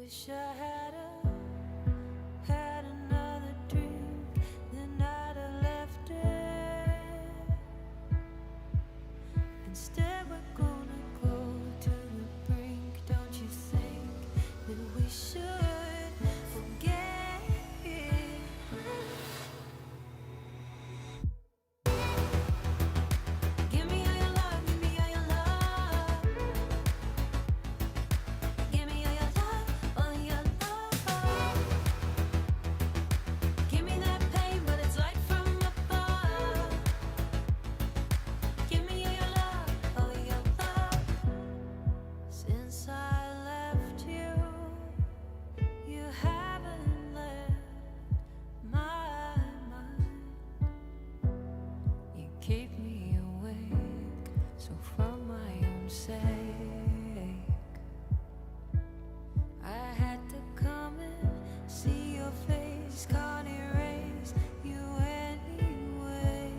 Wish I had another dream, then I'd have left it. Instead we're gonna go to the brink. Don't you think that we should forget it? Give me all your love, give me all your love. Give me all your love, all your love. Give me that pain, but it's light from above. Give me all your love, all your love. Since I left you, you haven't left my mind. You keep me awake, so for my own sake, I had to come and see your face. Can't erase you anyway.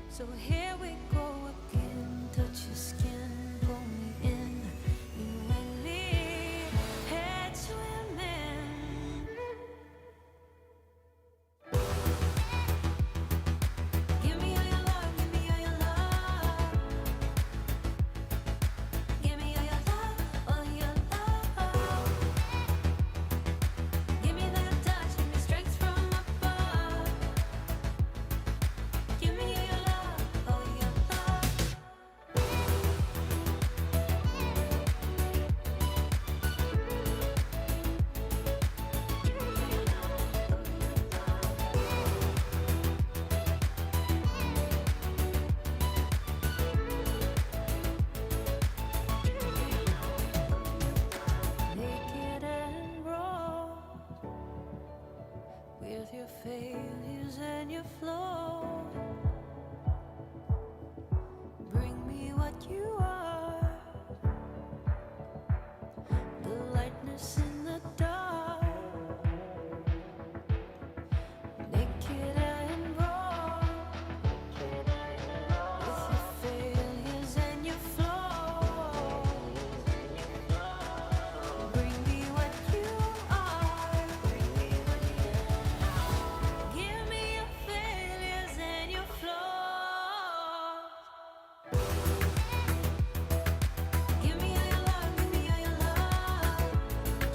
So here we go again. Touch your skin, pull me in. You and me, head swimming. Give me all your love, give me all your love. Give me all your love, all your love. Give me that touch, give me strength from above. Give me all your love, all your love. Naked and raw, with your failures and your flaws. Bring me what you are, the lightness in the dark. Naked and raw, with your failures and your flaws. Bring me what you are. Give me your failures and your flaws. Give me all your love, give me all your love.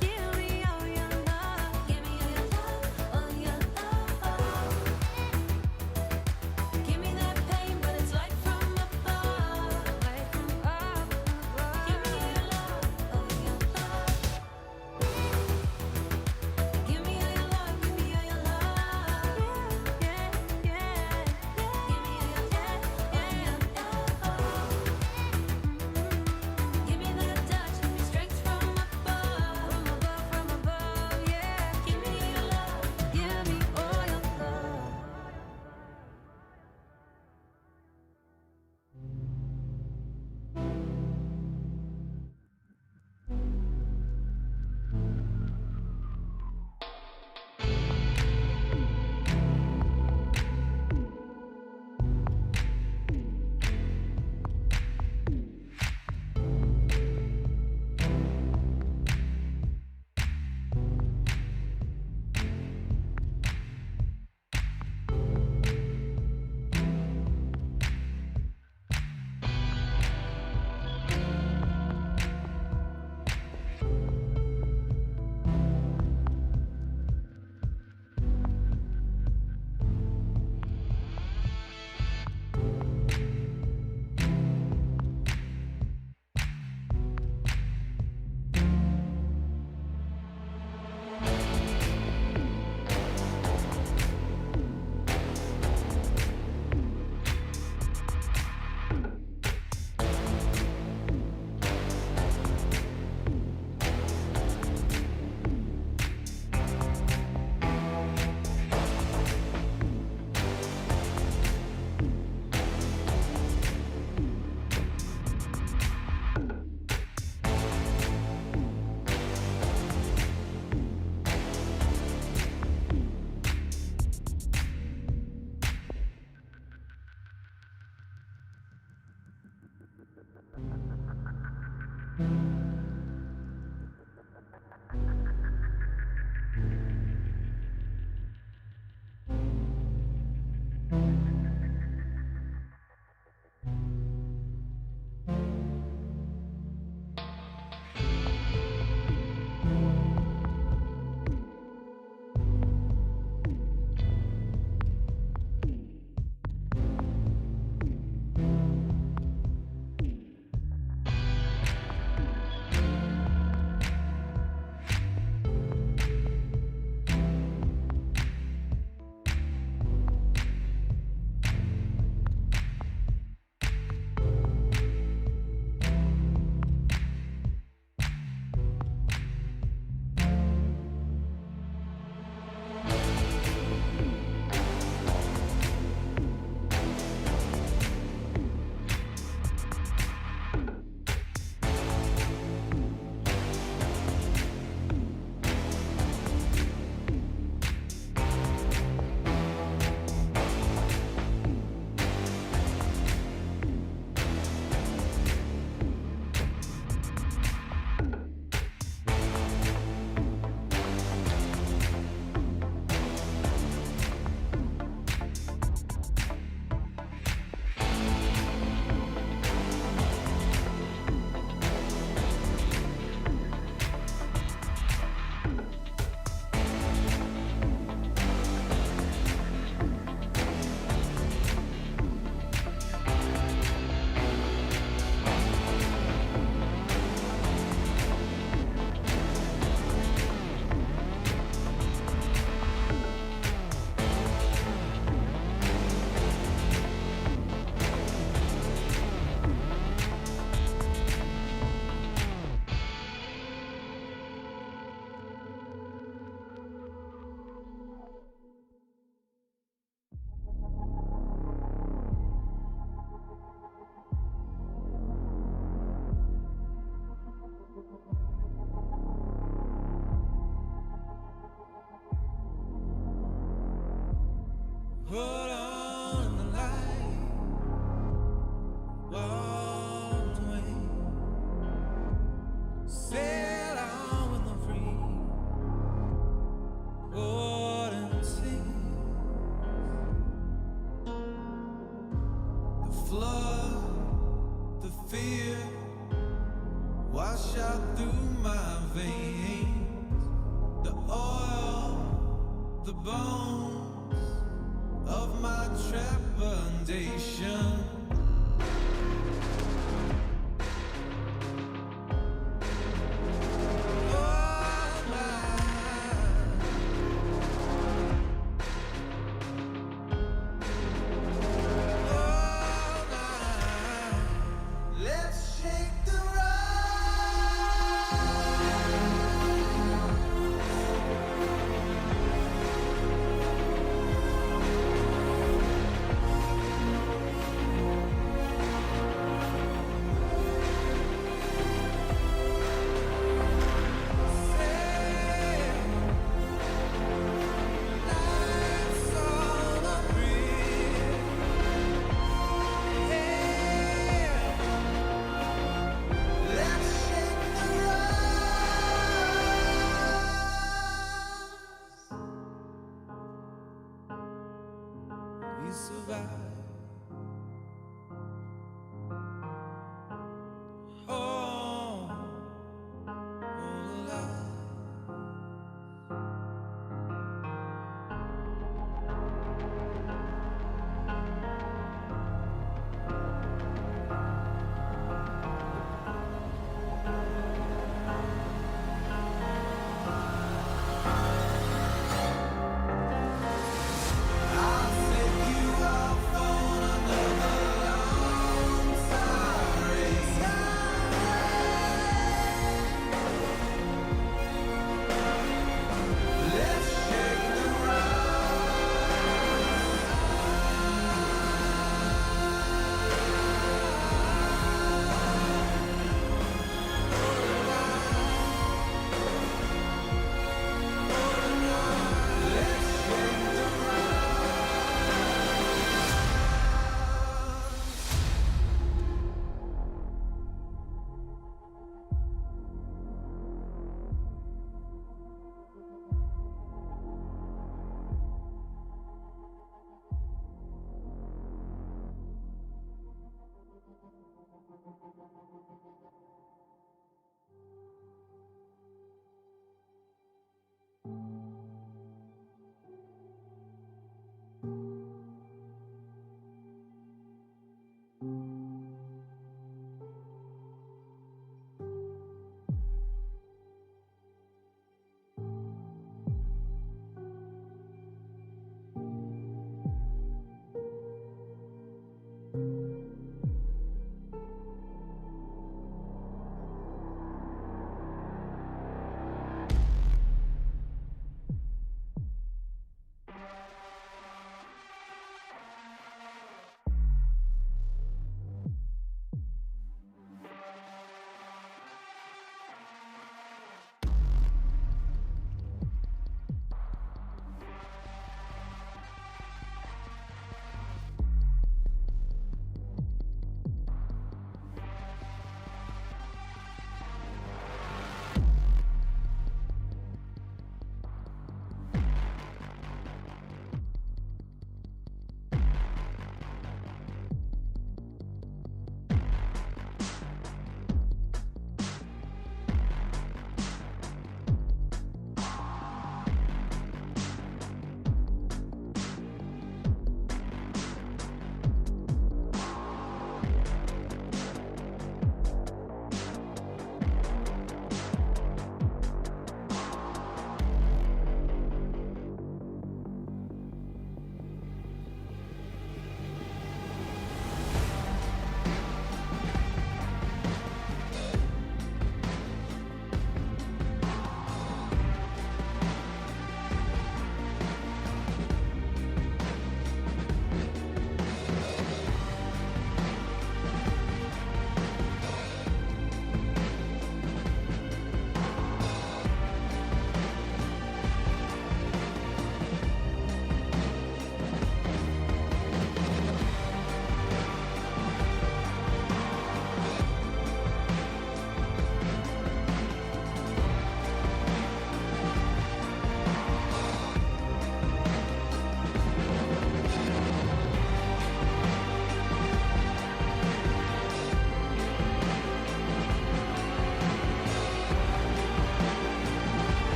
Give me all your love, give me all your love, all your love. Give me that pain, but it's light from above, light from above. Give me all your love, all your love. Give me all your love, give me all your love. Yeah, yeah, yeah. Give me all your love, all your love. Give me that touch, give me strength from above, from above, yeah. Give me all your love, give me all your love.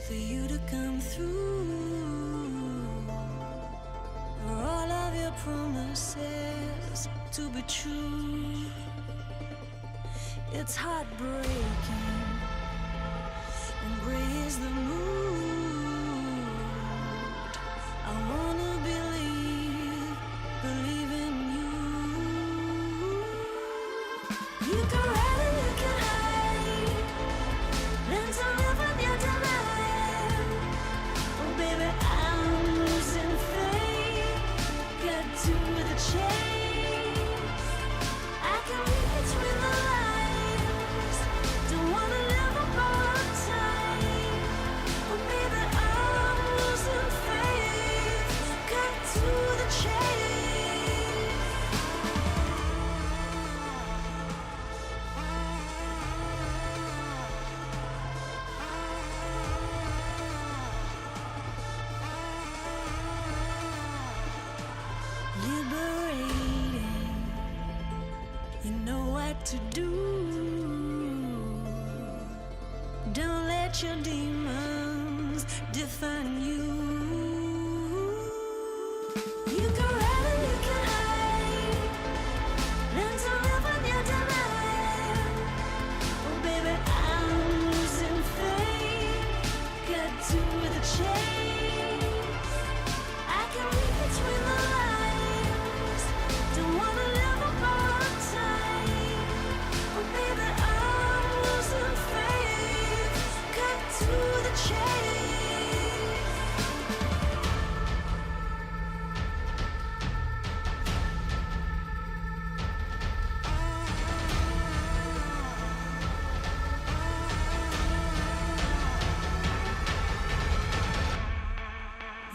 for you to come through, for all of your promises to be true. It's heartbreaking, and gray is the mood. I wanna believe in you. You can run and you can hide, learn to live with your denial. Oh baby, I'm losing faith, got to the chase. I can read between the lines, don't wanna live up all time. Oh baby, I'm losing faith, got to the chase. Liberating, you know what to do. Don't let your demons define you. You can run and you can hide, learn to live with your denial. Oh baby, I'm losing faith, got to the chase. I can read between the lines, don't wanna live up all time. Oh baby, I'm losing faith, cut to the chase.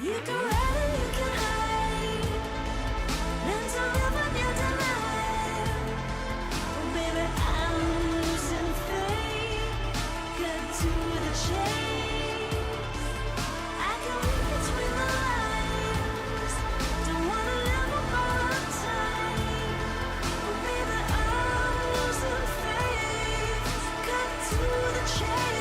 You can run and you can hide, learn to live with your denial. Oh baby, I'm losing faith, got to the chase. I can read between the lines, don't wanna live up all time. Oh baby, I'm losing faith, got to the chase.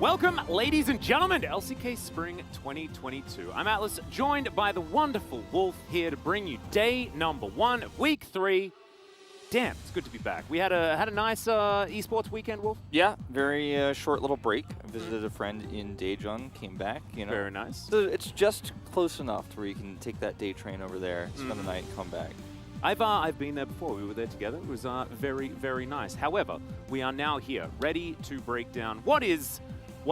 Welcome, ladies and gentlemen, to LCK Spring 2022. I'm Atlas, joined by the wonderful Wolf, here to bring you day number 1 of week 3. Damn, it's good to be back. We had a nice esports weekend, Wolf. Yeah, very short little break. I visited a friend in Daejeon, came back. You know, very nice. So it's just close enough to where you can take that day train over there, spend the night, come back. I've been there before. We were there together. It was very, very nice. However, we are now here, ready to break down what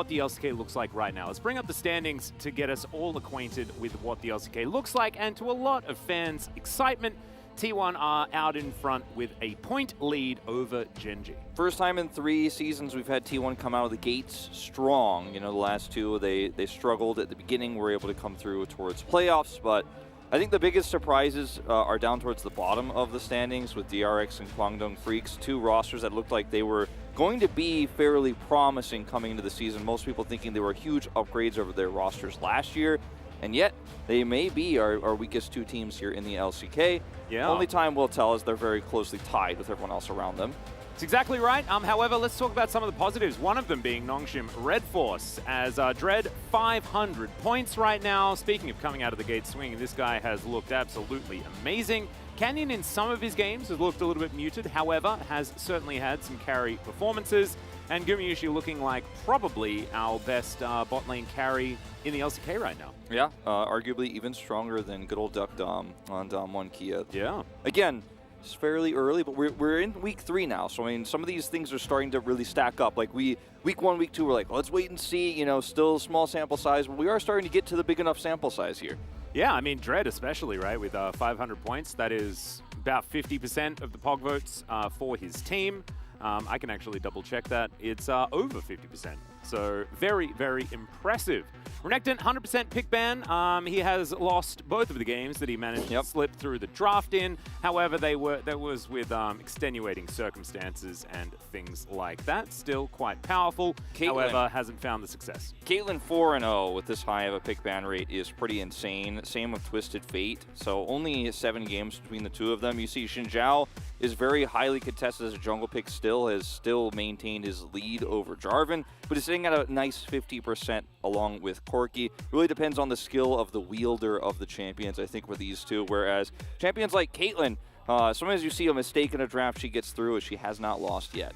the LCK looks like right now. Let's bring up the standings to get us all acquainted with what the LCK looks like, and to a lot of fans' excitement, T1 are out in front with a point lead over Genji. First time in 3 seasons we've had T1 come out of the gates strong. You know, the last 2, they struggled at the beginning, were able to come through towards playoffs, but I think the biggest surprises are down towards the bottom of the standings with DRX and Kwangdong Freaks, 2 rosters that looked like they were going to be fairly promising coming into the season. Most people thinking they were huge upgrades over their rosters last year, and yet they may be our weakest 2 teams here in the LCK. Yeah. Only time will tell, as they're very closely tied with everyone else around them. That's exactly right. However, let's talk about some of the positives. One of them being Nongshim Red Force, as Dread 500 points right now. Speaking of coming out of the gate swinging, this guy has looked absolutely amazing. Canyon in some of his games has looked a little bit muted, however, has certainly had some carry performances. And Gumayushi looking like probably our best bot lane carry in the LCK right now. Yeah, arguably even stronger than good old Duck Dom on Dom 1 Kia. Yeah. Again, it's fairly early, but we're in week 3 now. So, I mean, some of these things are starting to really stack up. Like, week 1, week 2, we're like, well, let's wait and see. You know, still small sample size, but we are starting to get to the big enough sample size here. Yeah, I mean, Dread especially, right, with 500 points. That is about 50% of the POG votes for his team. I can actually double check that. It's over 50%. So very, very impressive. Renekton, 100% pick ban. He has lost both of the games that he managed to slip through the draft in. However, that was with extenuating circumstances and things like that. Still quite powerful. Caitlyn, however, hasn't found the success. Caitlyn 4-0 with this high of a pick ban rate is pretty insane. Same with Twisted Fate. So only 7 games between the 2 of them. You see Xin Zhao is very highly contested as a jungle pick still, has still maintained his lead over Jarvan, but is sitting at a nice 50% along with Corki. It really depends on the skill of the wielder of the champions, I think, with these 2, whereas champions like Caitlyn, sometimes you see a mistake in a draft, she gets through it, she has not lost yet.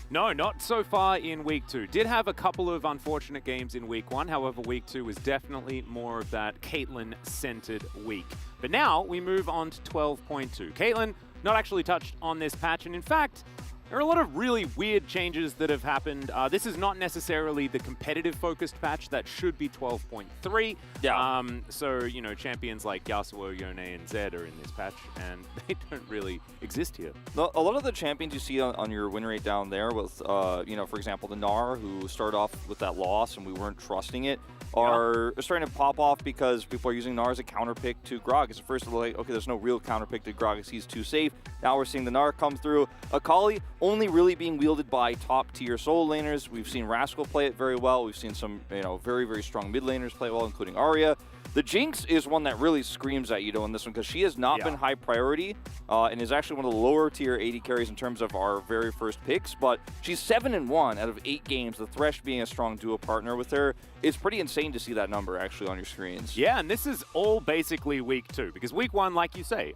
No, not so far in week 2. Did have a couple of unfortunate games in week 1. However, week 2 was definitely more of that Caitlyn-centered week. But now we move on to 12.2. Caitlyn not actually touched on this patch, and in fact, there are a lot of really weird changes that have happened. This is not necessarily the competitive-focused patch. That should be 12.3. Yeah. So, you know, champions like Yasuo, Yone, and Zed are in this patch, and they don't really exist here. A lot of the champions you see on your win rate down there with, you know, for example, the Gnar, who started off with that loss and we weren't trusting it, are starting to pop off because people are using Gnar as a counter pick to Gragas. At first, they're like, okay, there's no real counter pick to Gragas. He's too safe. Now we're seeing the Gnar come through. Akali only really being wielded by top-tier solo laners. We've seen Rascal play it very well. We've seen some, you know, very, very strong mid laners play it well, including Arya. The Jinx is one that really screams at you, though, in this one, because she has not been high priority and is actually one of the lower tier AD carries in terms of our very first picks, but she's 7-1 out of 8 games. The Thresh being a strong duo partner with her, it's pretty insane to see that number actually on your screens. Yeah, and this is all basically week 2, because week 1, like you say,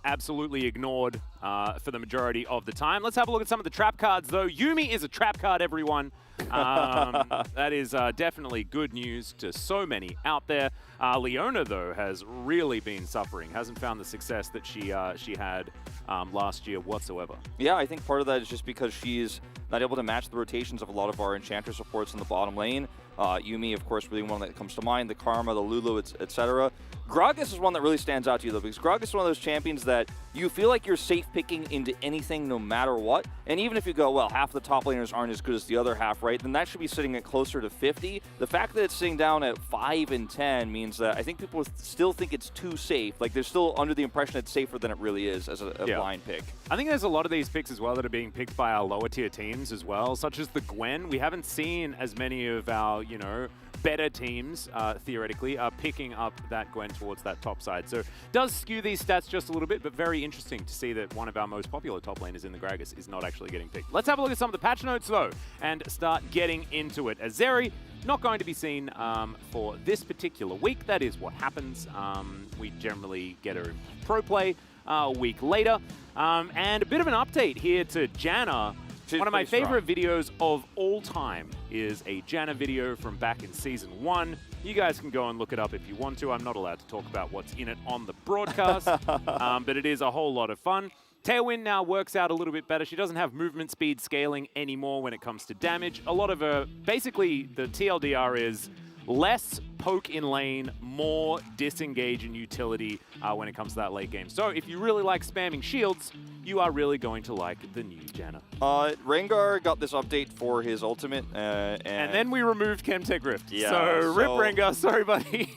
absolutely ignored for the majority of the time. Let's have a look at some of the trap cards, though. Yuumi is a trap card, everyone. That is definitely good news to so many out there. Leona, though, has really been suffering. Hasn't found the success that she had last year whatsoever. Yeah, I think part of that is just because she's not able to match the rotations of a lot of our Enchanter supports in the bottom lane. Yuumi, of course, really one that comes to mind, the Karma, the Lulu, etc. Gragas is one that really stands out to you, though, because Gragas is one of those champions that you feel like you're safe picking into anything no matter what. And even if you go, well, half the top laners aren't as good as the other half, right, then that should be sitting at closer to 50. The fact that it's sitting down at 5 and 10 means that I think people still think it's too safe. Like, they're still under the impression it's safer than it really is as a blind pick. I think there's a lot of these picks as well that are being picked by our lower tier teams as well, such as the Gwen. We haven't seen as many of our, you know, better teams, theoretically, are picking up that Gwen towards that top side. So does skew these stats just a little bit, but very interesting to see that one of our most popular top laners in the Gragas is not actually getting picked. Let's have a look at some of the patch notes, though, and start getting into it. Azeri, not going to be seen for this particular week. That is what happens. We generally get her in pro play a week later. And a bit of an update here to Janna. One of my favorite videos of all time is a Janna video from back in Season 1. You guys can go and look it up if you want to. I'm not allowed to talk about what's in it on the broadcast, but it is a whole lot of fun. Tailwind now works out a little bit better. She doesn't have movement speed scaling anymore when it comes to damage. A lot of her, basically the TLDR is less poke in lane, more disengage and utility when it comes to that late game. So if you really like spamming shields, you are really going to like the new Janna. Rengar got this update for his ultimate. And then we removed Chemtech Rift. Yeah, so rip Rengar, sorry buddy.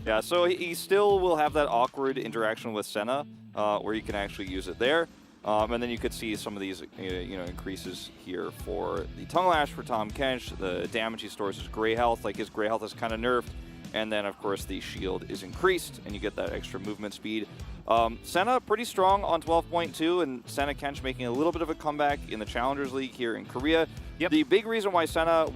Yeah, so he still will have that awkward interaction with Senna, where you can actually use it there. And then you could see some of these increases here for the Tongue Lash for Tahm Kench. The damage he stores is Grey Health, like his Grey Health is kind of nerfed. And then, of course, the shield is increased, and you get that extra movement speed. Senna pretty strong on 12.2, and Senna Kench making a little bit of a comeback in the Challengers League here in Korea. Yep. The big reason why Senna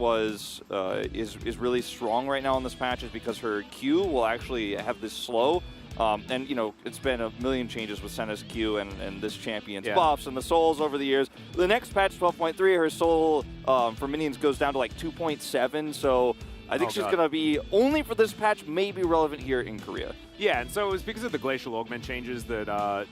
is really strong right now in this patch is because her Q will actually have this slow. And, it's been a million changes with Senna's Q and this champion's buffs and the souls over the years. The next patch, 12.3, her soul for minions goes down to like 2.7, so I think she's going to be, only for this patch, maybe relevant here in Korea. Yeah, and so it was because of the Glacial Augment changes that,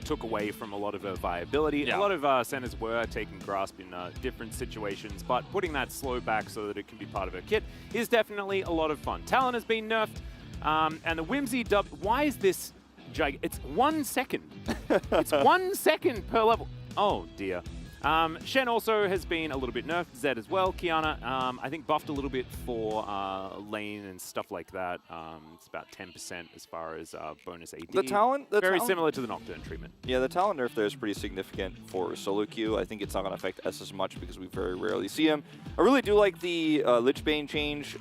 took away from a lot of her viability. Yeah. A lot of centers were taking grasp in different situations, but putting that slow back so that it can be part of her kit is definitely a lot of fun. Talon has been nerfed. And the Whimsy dub, why is this it's 1 second. It's 1 second per level. Oh dear. Shen also has been a little bit nerfed, Zed as well. Kiana, I think buffed a little bit for lane and stuff like that. It's about 10% as far as bonus AD. The Talon, very similar to the Nocturne treatment. Yeah, the Talon nerf there is pretty significant for solo queue. I think it's not going to affect us as much because we very rarely see him. I really do like the Lichbane change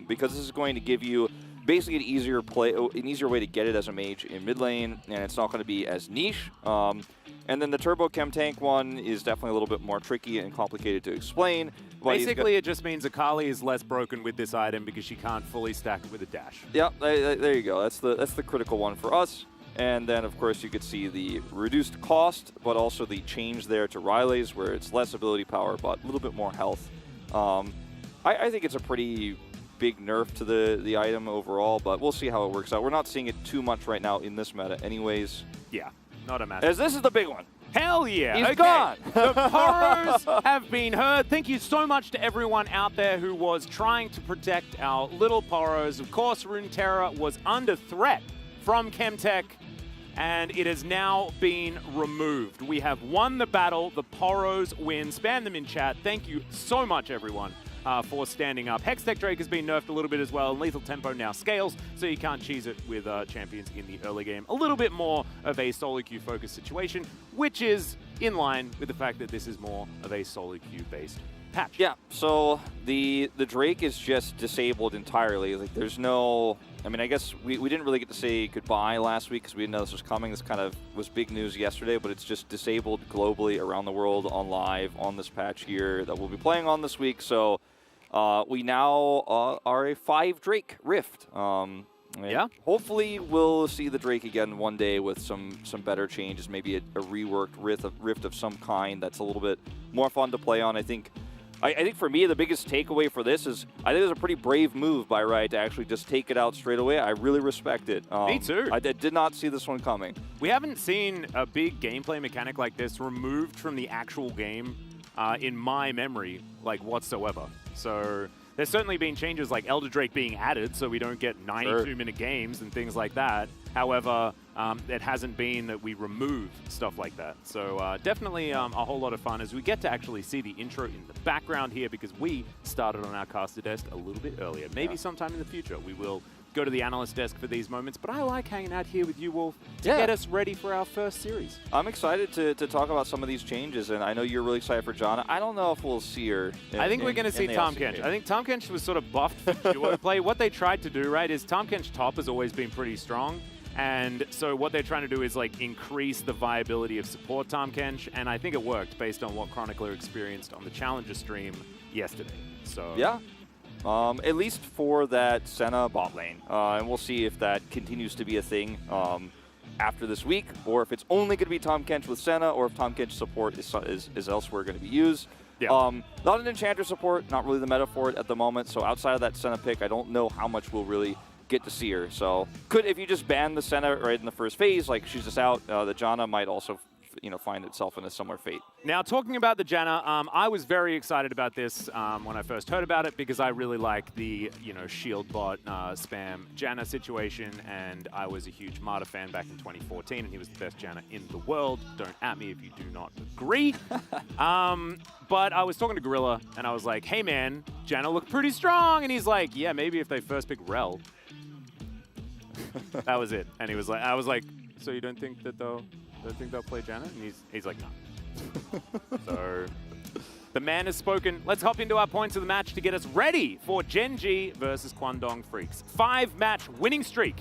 because this is going to give you basically an easier way to get it as a mage in mid lane, and it's not going to be as niche. And then the Turbo Chem Tank one is definitely a little bit more tricky and complicated to explain. Basically, it just means Akali is less broken with this item because she can't fully stack it with a dash. Yeah, there you go. That's the critical one for us. And then, of course, you could see the reduced cost, but also the change there to Riley's, where it's less ability power, but a little bit more health. I think it's a pretty big nerf to the item overall, but we'll see how it works out. We're not seeing it too much right now in this meta anyways. Yeah, not a massive. As this is the big one. Hell yeah. He's gone. The Poros have been heard. Thank you so much to everyone out there who was trying to protect our little Poros. Of course, Runeterra was under threat from Chemtech, and it has now been removed. We have won the battle. The Poros win. Spam them in chat. Thank you so much, everyone, for standing up. Hextech Drake has been nerfed a little bit as well, and Lethal Tempo now scales, so you can't cheese it with champions in the early game. A little bit more of a solo queue focused situation, which is in line with the fact that this is more of a solo queue based patch. Yeah, so the Drake is just disabled entirely. Like, there's no... I mean, I guess we didn't really get to say goodbye last week because we didn't know this was coming. This kind of was big news yesterday, but it's just disabled globally around the world on live on this patch here that we'll be playing on this week. So we now are a 5 Drake Rift. Yeah. Hopefully we'll see the Drake again one day with some better changes, maybe a reworked Rift of some kind that's a little bit more fun to play on. I think for me, the biggest takeaway for this is I think it was a pretty brave move by Riot to actually just take it out straight away. I really respect it. Me too. I did not see this one coming. We haven't seen a big gameplay mechanic like this removed from the actual game in my memory, like, whatsoever. So there's certainly been changes like Elder Drake being added so we don't get 92-minute games and things like that. However, it hasn't been that we remove stuff like that. So definitely a whole lot of fun as we get to actually see the intro in the background here because we started on our caster desk a little bit earlier. Maybe sometime in the future we will go to the analyst desk for these moments, but I like hanging out here with you, Wolf, to Yeah. get us ready for our first series. I'm excited to talk about some of these changes, and I know you're really excited for Jana. I don't know if we'll see her. I think we're going to see Tom Kench. I think Tom Kench was sort of buffed for duo play. What they tried to do, right, is Tom Kench top has always been pretty strong. And so what they're trying to do is like increase the viability of support Tom Kench, and I think it worked based on what Chronicler experienced on the Challenger stream yesterday. So Yeah. At least for that Senna bot lane. And we'll see if that continues to be a thing after this week, or if it's only going to be Tom Kench with Senna, or if Tom Kench support is elsewhere going to be used. Yeah. Not an Enchanter support, not really the meta for it at the moment, so outside of that Senna pick, I don't know how much we'll really get to see her. So if you just ban the Senna right in the first phase, like she's just out, the Jana might also find itself in a similar fate. Now, talking about the Jana, I was very excited about this when I first heard about it because I really like the, shield bot spam Jana situation, and I was a huge Marta fan back in 2014, and he was the best Jana in the world. Don't at me if you do not agree. But I was talking to Gorilla, and I was like, hey man, Jana looked pretty strong, and he's like, yeah, maybe if they first pick Rel. That was it. And he was like, I was like, so you don't think that they'll play Jana? And he's like, no. So the man has spoken. Let's hop into our points of the match to get us ready for Gen G versus Kwangdong Freaks. 5-match winning streak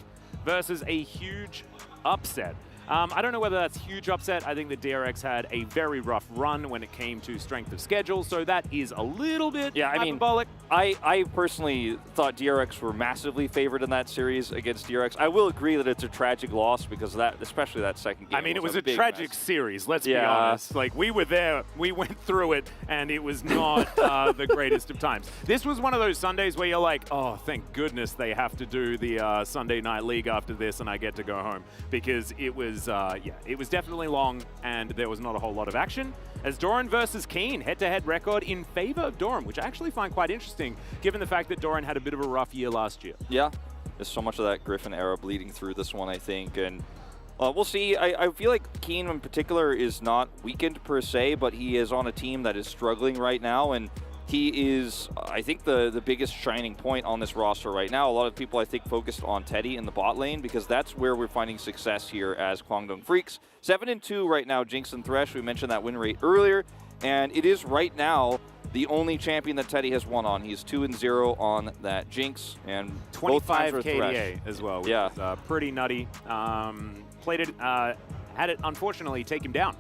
versus a huge upset. I don't know whether that's huge upset. I think the DRX had a very rough run when it came to strength of schedule, so that is a little bit hyperbolic. I personally thought DRX were massively favored in that series against DRX. I will agree that it's a tragic loss because of that, especially that second game. I mean, it was a big tragic mess. series, let's be honest. Like, we were there, we went through it, and it was not the greatest of times. This was one of those Sundays where you're like, oh, thank goodness they have to do the Sunday Night League after this and I get to go home, because it was it was definitely long, and there was not a whole lot of action. As Doran versus Keen, head-to-head record in favor of Doran, which I actually find quite interesting, given the fact that Doran had a bit of a rough year last year. Yeah, there's so much of that Griffin era bleeding through this one, I think, and we'll see. I feel like Keen in particular is not weakened per se, but he is on a team that is struggling right now, and he is, I think, the biggest shining point on this roster right now. A lot of people, I think, focused on Teddy in the bot lane because that's where we're finding success here as Kwangdong Freaks. 7-2 right now, Jinx and Thresh. We mentioned that win rate earlier, and it is right now the only champion that Teddy has won on. He's 2-0 on that Jinx, and 25 both times KDA as well, which is pretty nutty. Played it, had it unfortunately take him down.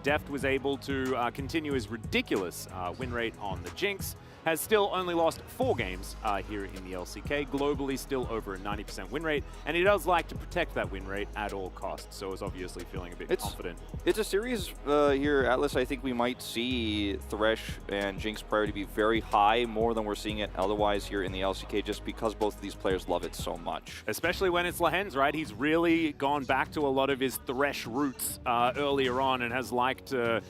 Deft was able to continue his ridiculous win rate on the Jinx. Has still only lost 4 games here in the LCK. Globally, still over a 90% win rate, and he does like to protect that win rate at all costs, so is obviously feeling a bit confident. It's a series here, Atlas. I think we might see Thresh and Jinx priority be very high, more than we're seeing it otherwise here in the LCK, just because both of these players love it so much. Especially when it's Lehens, right? He's really gone back to a lot of his Thresh roots earlier on and has liked to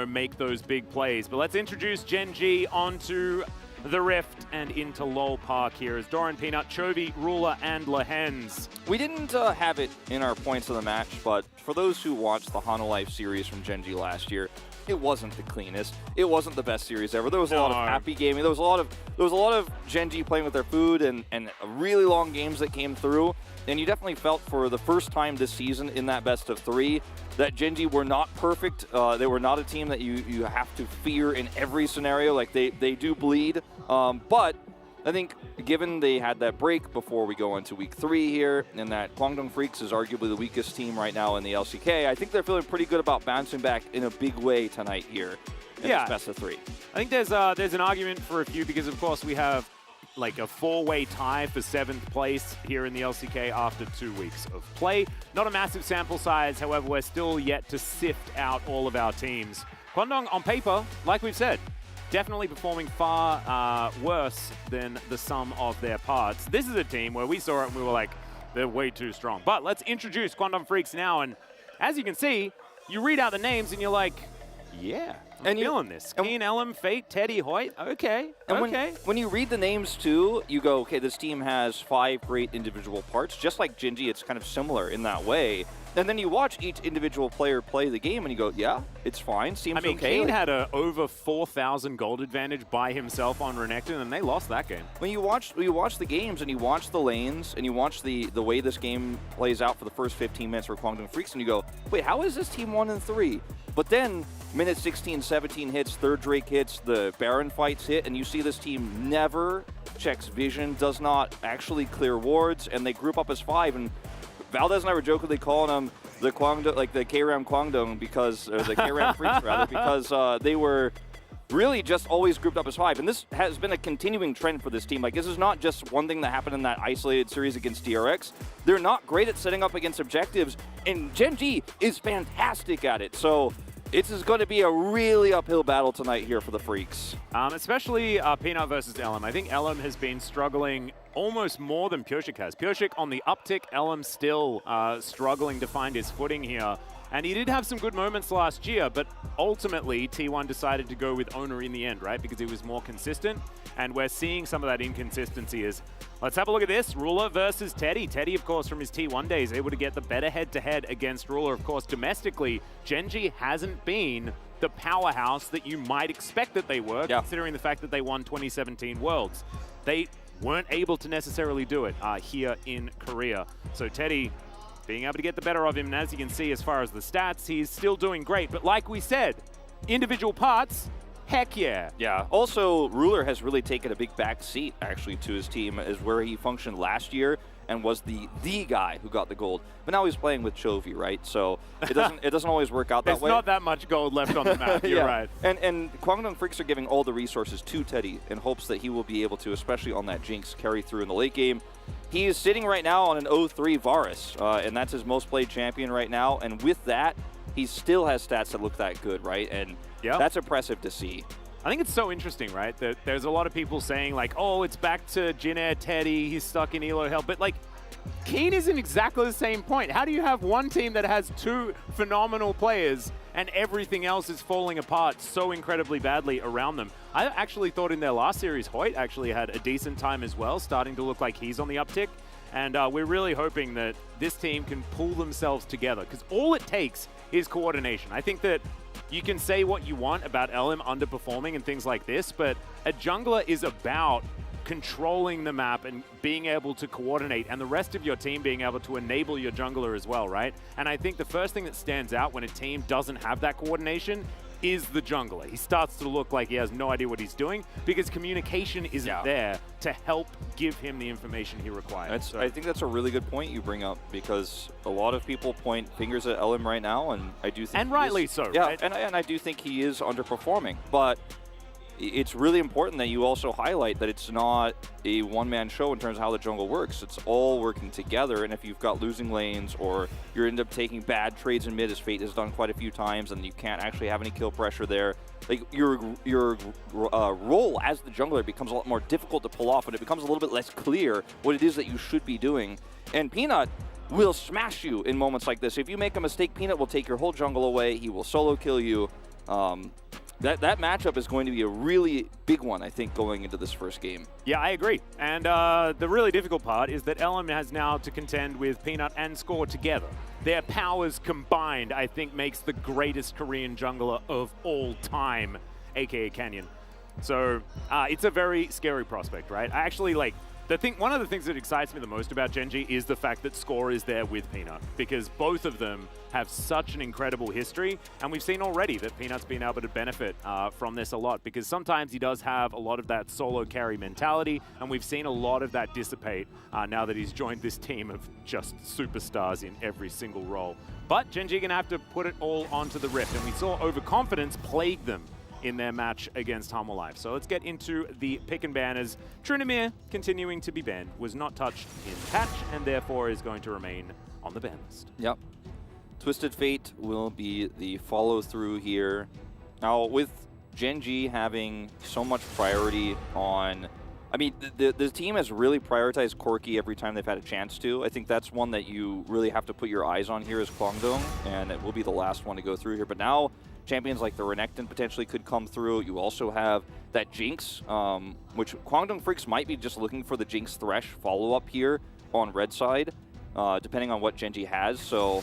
make those big plays. But let's introduce Gen G onto the Rift and into LoL Park here as Doran, Peanut, Chovy, Ruler, and Lehens. We didn't have it in our points of the match, but for those who watched the Hanolife series from Gen G last year, it wasn't the cleanest. It wasn't the best series ever. There was a lot of happy gaming. There was a lot of Gen G playing with their food and really long games that came through. And you definitely felt for the first time this season in that best of 3 that Gen G were not perfect. They were not a team that you have to fear in every scenario. Like they do bleed. But I think given they had that break before we go into week 3 here, and that Kwangdong Freaks is arguably the weakest team right now in the LCK, I think they're feeling pretty good about bouncing back in a big way tonight here in this best of 3. I think there's an argument for a few because, of course, we have like a 4-way tie for 7th place here in the LCK after 2 weeks of play. Not a massive sample size, however, we're still yet to sift out all of our teams. Kwangdong, on paper, like we've said, definitely performing far worse than the sum of their parts. This is a team where we saw it and we were like, they're way too strong. But let's introduce Kwangdong Freaks now, and as you can see, you read out the names and you're like, yeah, I'm feeling this. Keen, Elm, Fate, Teddy, Hoyt. Okay, okay. When you read the names too, you go, okay, this team has 5 great individual parts. Just like Gen G, it's kind of similar in that way. And then you watch each individual player play the game, and you go, yeah, it's fine, seems I mean, okay. Kane had a over 4,000 gold advantage by himself on Renekton, and they lost that game. When you watch the games, and you watch the lanes, and you watch the way this game plays out for the first 15 minutes for Kwangdong Freaks, and you go, wait, how is this team 1-3? But then, minute 16, 17 hits, third Drake hits, the Baron fights hit, and you see this team never checks vision, does not actually clear wards, and they group up as 5, and Valdez and I were jokingly calling them the Kwangdong, like the K-Ram Kwangdong, because, or the K-Ram Freaks rather, because they were really just always grouped up as 5. And this has been a continuing trend for this team. Like, this is not just one thing that happened in that isolated series against DRX. They're not great at setting up against objectives, and Gen G is fantastic at it. So this is going to be a really uphill battle tonight here for the Freaks. Especially Peanut versus LM. I think LM has been struggling almost more than Purshik has. Purshik on the uptick, LM still struggling to find his footing here. And he did have some good moments last year, but ultimately T1 decided to go with Owner in the end, right? Because he was more consistent, and we're seeing some of that inconsistency. Let's have a look at this. Ruler versus Teddy. Teddy, of course, from his T1 days, able to get the better head-to-head against Ruler. Of course, domestically, Gen G hasn't been the powerhouse that you might expect that they were, considering the fact that they won 2017 Worlds. They weren't able to necessarily do it here in Korea. So Teddy being able to get the better of him, and as you can see, as far as the stats, he's still doing great. But like we said, individual parts, heck yeah. Yeah. Also, Ruler has really taken a big back seat, actually, to his team, as where he functioned last year and was the guy who got the gold. But now he's playing with Chovy, right? So it doesn't always work out that way. There's not that much gold left on the map. You're right. And Kwangdong Freaks are giving all the resources to Teddy in hopes that he will be able to, especially on that Jinx, carry through in the late game. He is sitting right now on an 0-3 Varus, and that's his most played champion right now. And with that, he still has stats that look that good, right? And that's impressive to see. I think it's so interesting, right? That there's a lot of people saying like, oh, it's back to Jin Teddy, he's stuck in Elo hell. But like, Keen is in exactly the same point. How do you have one team that has 2 phenomenal players and everything else is falling apart so incredibly badly around them? I actually thought in their last series, Hoyt actually had a decent time as well, starting to look like he's on the uptick. And we're really hoping that this team can pull themselves together, because all it takes is coordination. I think that you can say what you want about LM underperforming and things like this, but a jungler is about controlling the map and being able to coordinate, and the rest of your team being able to enable your jungler as well, right? And I think the first thing that stands out when a team doesn't have that coordination is the jungler. He starts to look like he has no idea what he's doing because communication isn't there to help give him the information he requires. I think that's a really good point you bring up, because a lot of people point fingers at LM right now, and I do think— and rightly so, yeah, right? and I do think he is underperforming, but it's really important that you also highlight that it's not a one-man show in terms of how the jungle works. It's all working together, and if you've got losing lanes or you end up taking bad trades in mid, as Fate has done quite a few times, and you can't actually have any kill pressure there, like your role as the jungler becomes a lot more difficult to pull off, and it becomes a little bit less clear what it is that you should be doing. And Peanut will smash you in moments like this. If you make a mistake, Peanut will take your whole jungle away. He will solo kill you. That matchup is going to be a really big one, I think, going into this first game. Yeah, I agree. And the really difficult part is that LM has now to contend with Peanut and Score together. Their powers combined, I think, makes the greatest Korean jungler of all time, aka Canyon. So it's a very scary prospect, right? I actually like— one of the things that excites me the most about Gen G is the fact that Score is there with Peanut, because both of them have such an incredible history, and we've seen already that Peanut's been able to benefit from this a lot, because sometimes he does have a lot of that solo carry mentality, and we've seen a lot of that dissipate now that he's joined this team of just superstars in every single role. But Gen G are going to have to put it all onto the Rift, and we saw overconfidence plague them in their match against Humble Life. So let's get into the pick and banners. Trinamere, continuing to be banned, was not touched in patch, and therefore is going to remain on the ban list. Yep. Twisted Fate will be the follow-through here. Now, with Gen G having so much priority on— I mean, the team has really prioritized Corki every time they've had a chance to. I think that's one that you really have to put your eyes on here as Kwangdong, and it will be the last one to go through here. But now, champions like the Renekton potentially could come through. You also have that Jinx, which Kwangdong Freaks might be just looking for the Jinx Thresh follow-up here on red side, depending on what Gen G has. So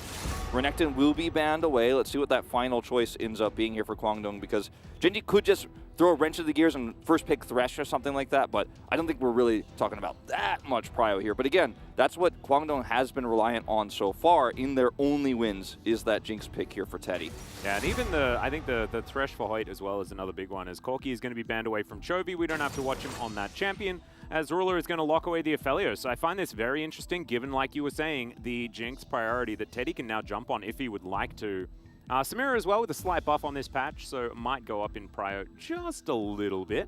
Renekton will be banned away. Let's see what that final choice ends up being here for Kwangdong, because Genji could just throw a wrench of the gears and first pick Thresh or something like that, but I don't think we're really talking about that much prio here. But again, that's what Kwangdong has been reliant on so far in their only wins, is that Jinx pick here for Teddy. Yeah, and even I think the Thresh for Hoyt as well is another big one, as Corki is going to be banned away from Chovy. We don't have to watch him on that champion, as Ruler is going to lock away the Aphelios. So I find this very interesting, given, like you were saying, the Jinx priority that Teddy can now jump on if he would like to. Samira as well with a slight buff on this patch, so might go up in prio just a little bit.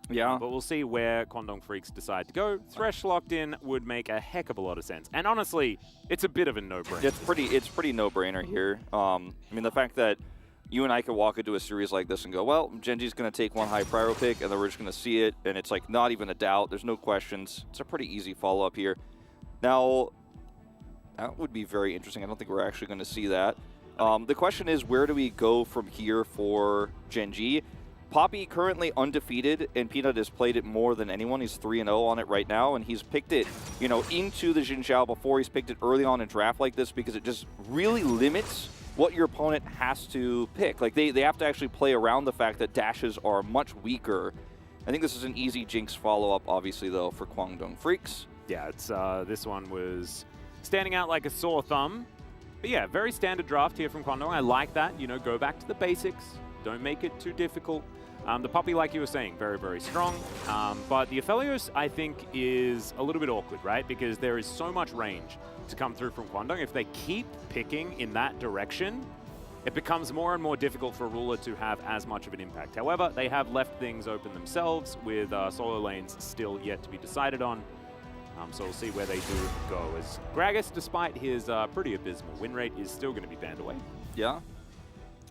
Yeah. But we'll see where Kwangdong Freaks decide to go. Thresh locked in would make a heck of a lot of sense. And honestly, it's a bit of a no-brainer. It's pretty no-brainer here. I mean, the fact that you and I could walk into a series like this and go, well, Genji's going to take one high prio pick, and then we're just going to see it, and it's like not even a doubt. There's no questions. It's a pretty easy follow-up here. Now, that would be very interesting. I don't think we're actually going to see that. The question is, where do we go from here for Genji? Poppy currently undefeated, and Peanut has played it more than anyone. He's 3-0 on it right now, and he's picked it, you know, into the Xin Zhao before. He's picked it early on in draft like this because it just really limits what your opponent has to pick. Like, they have to actually play around the fact that dashes are much weaker. I think this is an easy Jinx follow-up, obviously, though, for Kwangdong Freaks. Yeah, it's this one was standing out like a sore thumb. But yeah, very standard draft here from Kwangdong. I like that. You know, go back to the basics. Don't make it too difficult. The Poppy, like you were saying, very, very strong. But the Aphelios, I think, is a little bit awkward, right? Because there is so much range to come through from Kwangdong. If they keep picking in that direction, it becomes more and more difficult for Ruler to have as much of an impact. However, they have left things open themselves with solo lanes still yet to be decided on. So we'll see where they do go, as Gragas, despite his pretty abysmal win rate, is still going to be banned away. Yeah.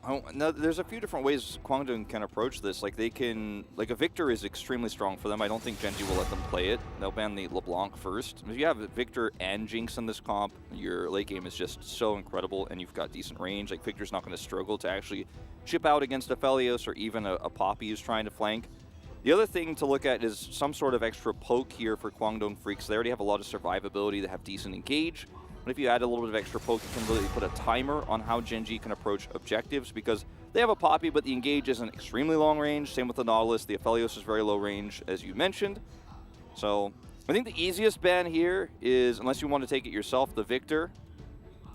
Oh, no, there's a few different ways Kwangdong can approach this. Like, they can, like, a Victor is extremely strong for them. I don't think Genji will let them play it. They'll ban the LeBlanc first. If you have Victor and Jinx in this comp, your late game is just so incredible, and you've got decent range. Like, Victor's not going to struggle to actually chip out against Aphelios or even a Poppy who's trying to flank. The other thing to look at is some sort of extra poke here for Kwangdong Freaks. They already have a lot of survivability. They have decent engage. But if you add a little bit of extra poke, you can really put a timer on how Genji can approach objectives, because they have a Poppy, but the engage isn't extremely long range. Same with the Nautilus. The Aphelios is very low range, as you mentioned. So I think the easiest ban here is, unless you want to take it yourself, the Victor.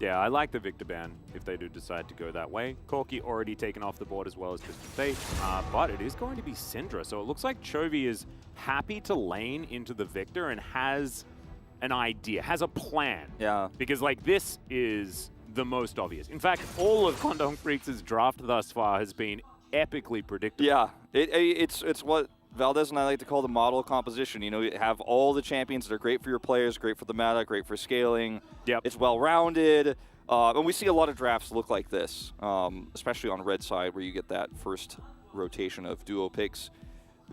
Yeah, I like the Victor ban if they do decide to go that way. Corki already taken off the board as well as Twisted Fate, but it is going to be Syndra. So it looks like Chovy is happy to lane into the Victor and has an idea, has a plan. Yeah. Because, like, this is the most obvious. In fact, all of Kwangdong Freaks' draft thus far has been epically predictable. Yeah, it's what Valdez and I like to call the model composition. You know, you have all the champions that are great for your players, great for the meta, great for scaling. Yep. It's well-rounded. And we see a lot of drafts look like this, especially on red side, where you get that first rotation of duo picks.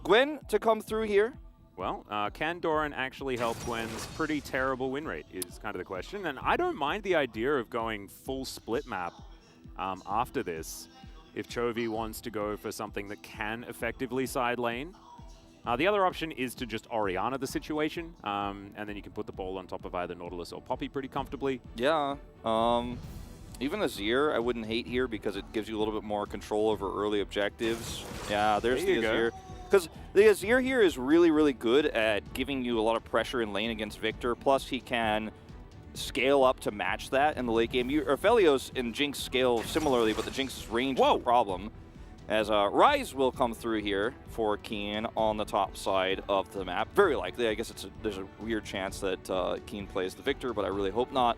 Gwen to come through here. Well, can Doran actually help Gwen's pretty terrible win rate is kind of the question. And I don't mind the idea of going full split map after this if Chovy wants to go for something that can effectively side lane. The other option is to just Orianna the situation, and then you can put the ball on top of either Nautilus or Poppy pretty comfortably. Yeah. Even Azir I wouldn't hate here, because it gives you a little bit more control over early objectives. Yeah, there's the Azir. Because the Azir here is really, really good at giving you a lot of pressure in lane against Victor, plus he can scale up to match that in the late game. Aphelios and Jinx scale similarly, but the Jinx's range is the problem. As Ryze will come through here for Keen on the top side of the map. Very likely. I guess there's a weird chance that Keen plays the Victor, but I really hope not.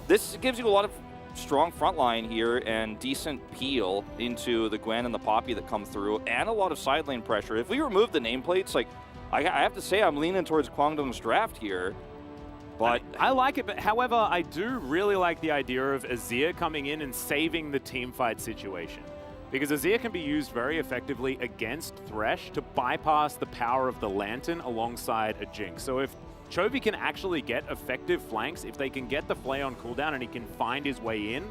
This gives you a lot of strong front line here and decent peel into the Gwen and the Poppy that come through, and a lot of side lane pressure. If we remove the nameplates, like, I have to say I'm leaning towards Kwangdong's draft here. But I like it, but however, I do really like the idea of Azir coming in and saving the teamfight situation. Because Azir can be used very effectively against Thresh to bypass the power of the Lantern alongside a Jinx. So if Chovy can actually get effective flanks, if they can get the Flay on cooldown and he can find his way in,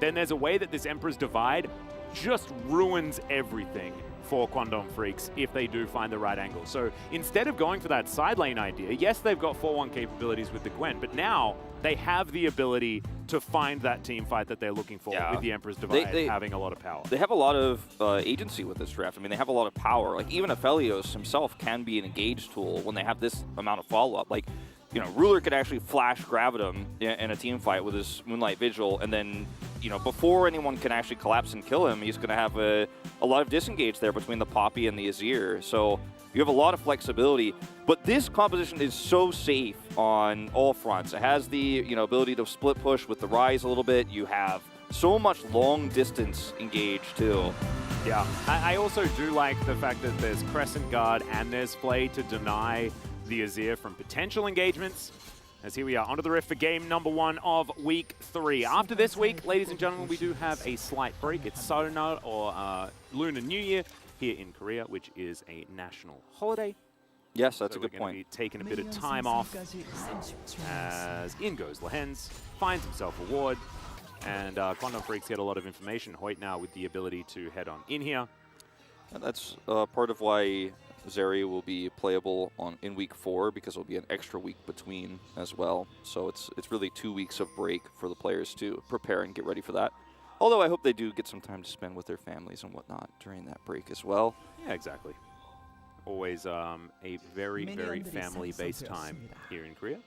then there's a way that this Emperor's Divide just ruins everything for Quandong Freaks if they do find the right angle. So instead of going for that side lane idea, yes, they've got 4-1 capabilities with the Gwen, but now they have the ability to find that team fight that they're looking for with the Emperor's Divide having a lot of power. They have a lot of agency with this draft. I mean, they have a lot of power. Like, even Aphelios himself can be an engage tool when they have this amount of follow-up. Like, you know, Ruler could actually flash Gravitum in a team fight with his Moonlight Vigil, and then, you know, before anyone can actually collapse and kill him, he's going to have a lot of disengage there between the Poppy and the Azir. So you have a lot of flexibility, but this composition is so safe on all fronts. It has the, you know, ability to split push with the Rise a little bit. You have so much long distance engage too. Yeah, I also do like the fact that there's Crescent Guard and there's Play to deny the Azir from potential engagements. As here we are, onto the Rift for game number 1 of week 3. After this week, ladies and gentlemen, we do have a slight break. It's Sona or Lunar New Year here in Korea, which is a national holiday. Yes, that's so a good point. Be taking a bit of time off as in goes Lehens, finds himself a ward, and Quandong Freaks get a lot of information. Hoyt now with the ability to head on in here. And that's part of why Zeri will be playable in week 4, because it'll be an extra week between as well. So it's really 2 weeks of break for the players to prepare and get ready for that. Although I hope they do get some time to spend with their families and whatnot during that break as well. Yeah, exactly. Always a very, very family-based time here in Korea.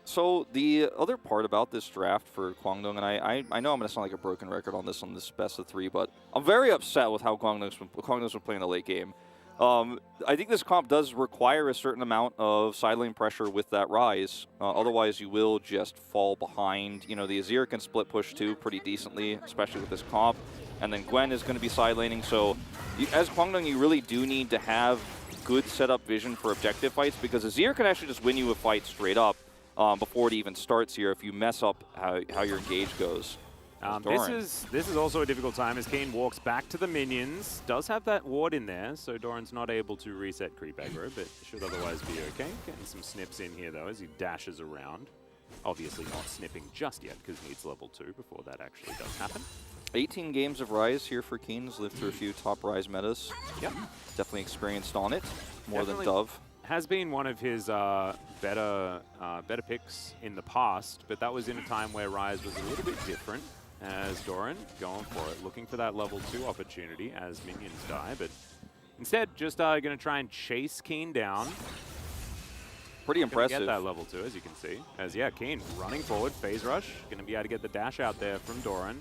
So the other part about this draft for Kwangdong, and I know I'm going to sound like a broken record on this best of 3, but I'm very upset with how Kwangdong's been playing the late game. I think this comp does require a certain amount of side lane pressure with that Rise. Otherwise, you will just fall behind. You know, the Azir can split push too pretty decently, especially with this comp. And then Gwen is going to be side laning. So as Kwangdong, you really do need to have good setup vision for objective fights, because Azir can actually just win you a fight straight up before it even starts here if you mess up how your engage goes. This is also a difficult time as Kane walks back to the minions. Does have that ward in there, so Doran's not able to reset creep aggro, but should otherwise be okay. Getting some snips in here though as he dashes around. Obviously not snipping just yet because he needs level 2 before that actually does happen. 18 games of Rise here for Keen's. Lived through a few top Rise metas. Yep. Definitely experienced on it, more than Dove. Has been one of his better picks in the past, but that was in a time where Rise was a little bit different. As Doran going for it, looking for that level 2 opportunity as minions die, but instead just going to try and chase Keen down. Pretty impressive. Get that level 2, as you can see. As Keen running forward, phase rush, going to be able to get the dash out there from Doran,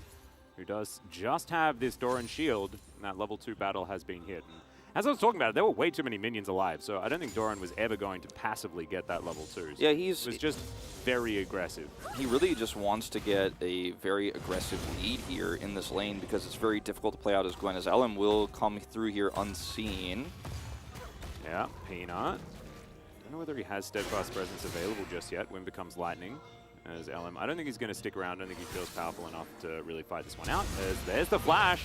who does just have this Doran shield, and that level 2 battle has been hit. And as I was talking about it, there were way too many minions alive, so I don't think Doran was ever going to passively get that level 2. So yeah, he was just very aggressive. He really just wants to get a very aggressive lead here in this lane because it's very difficult to play out as Gwen, as LM will come through here unseen. Yeah, Peanut. I don't know whether he has Steadfast Presence available just yet. Wind becomes Lightning as LM. I don't think he's going to stick around. I don't think he feels powerful enough to really fight this one out. There's the flash.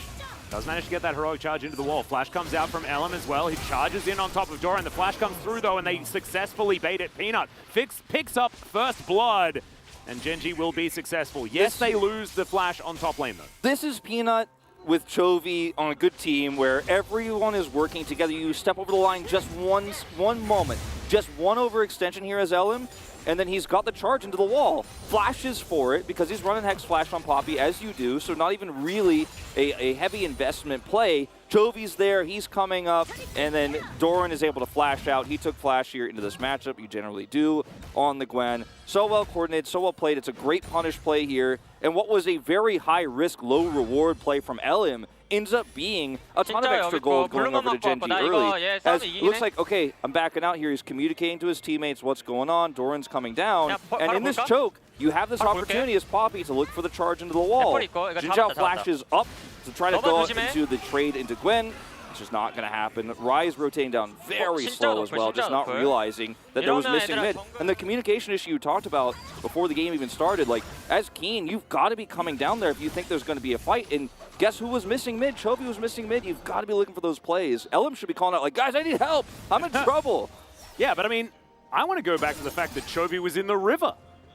Does manage to get that heroic charge into the wall. Flash comes out from LM as well. He charges in on top of Doran. The flash comes through though, and they successfully bait it. Peanut picks up first blood, and Genji will be successful. Yes, they lose the flash on top lane though. This is Peanut with Chovy on a good team where everyone is working together. You step over the line just one moment. Just one overextension here as LM, and then he's got the charge into the wall. Flashes for it because he's running Hex Flash on Poppy, as you do, so not even really a heavy investment play. Chovy's there, he's coming up, and then Doran is able to flash out. He took flash here into this matchup, you generally do, on the Gwen. So well coordinated, so well played. It's a great punish play here, and what was a very high-risk, low-reward play from LM ends up being a ton of extra gold going over to Genji early. As it looks like, okay, I'm backing out here. He's communicating to his teammates what's going on. Doran's coming down. And in this choke, you have this opportunity as Poppy to look for the charge into the wall. Jinzhao flashes up to try to go into the trade into Gwen. It's just not going to happen. Rise rotating down very slow as well, just not realizing that there was missing mid. And the communication issue you talked about before the game even started, like, as Keen, you've got to be coming down there if you think there's going to be a fight. And guess who was missing mid? Chovy was missing mid. You've got to be looking for those plays. LM should be calling out, like, guys, I need help. I'm in trouble. Yeah, but I mean, I want to go back to the fact that Chovy was in the river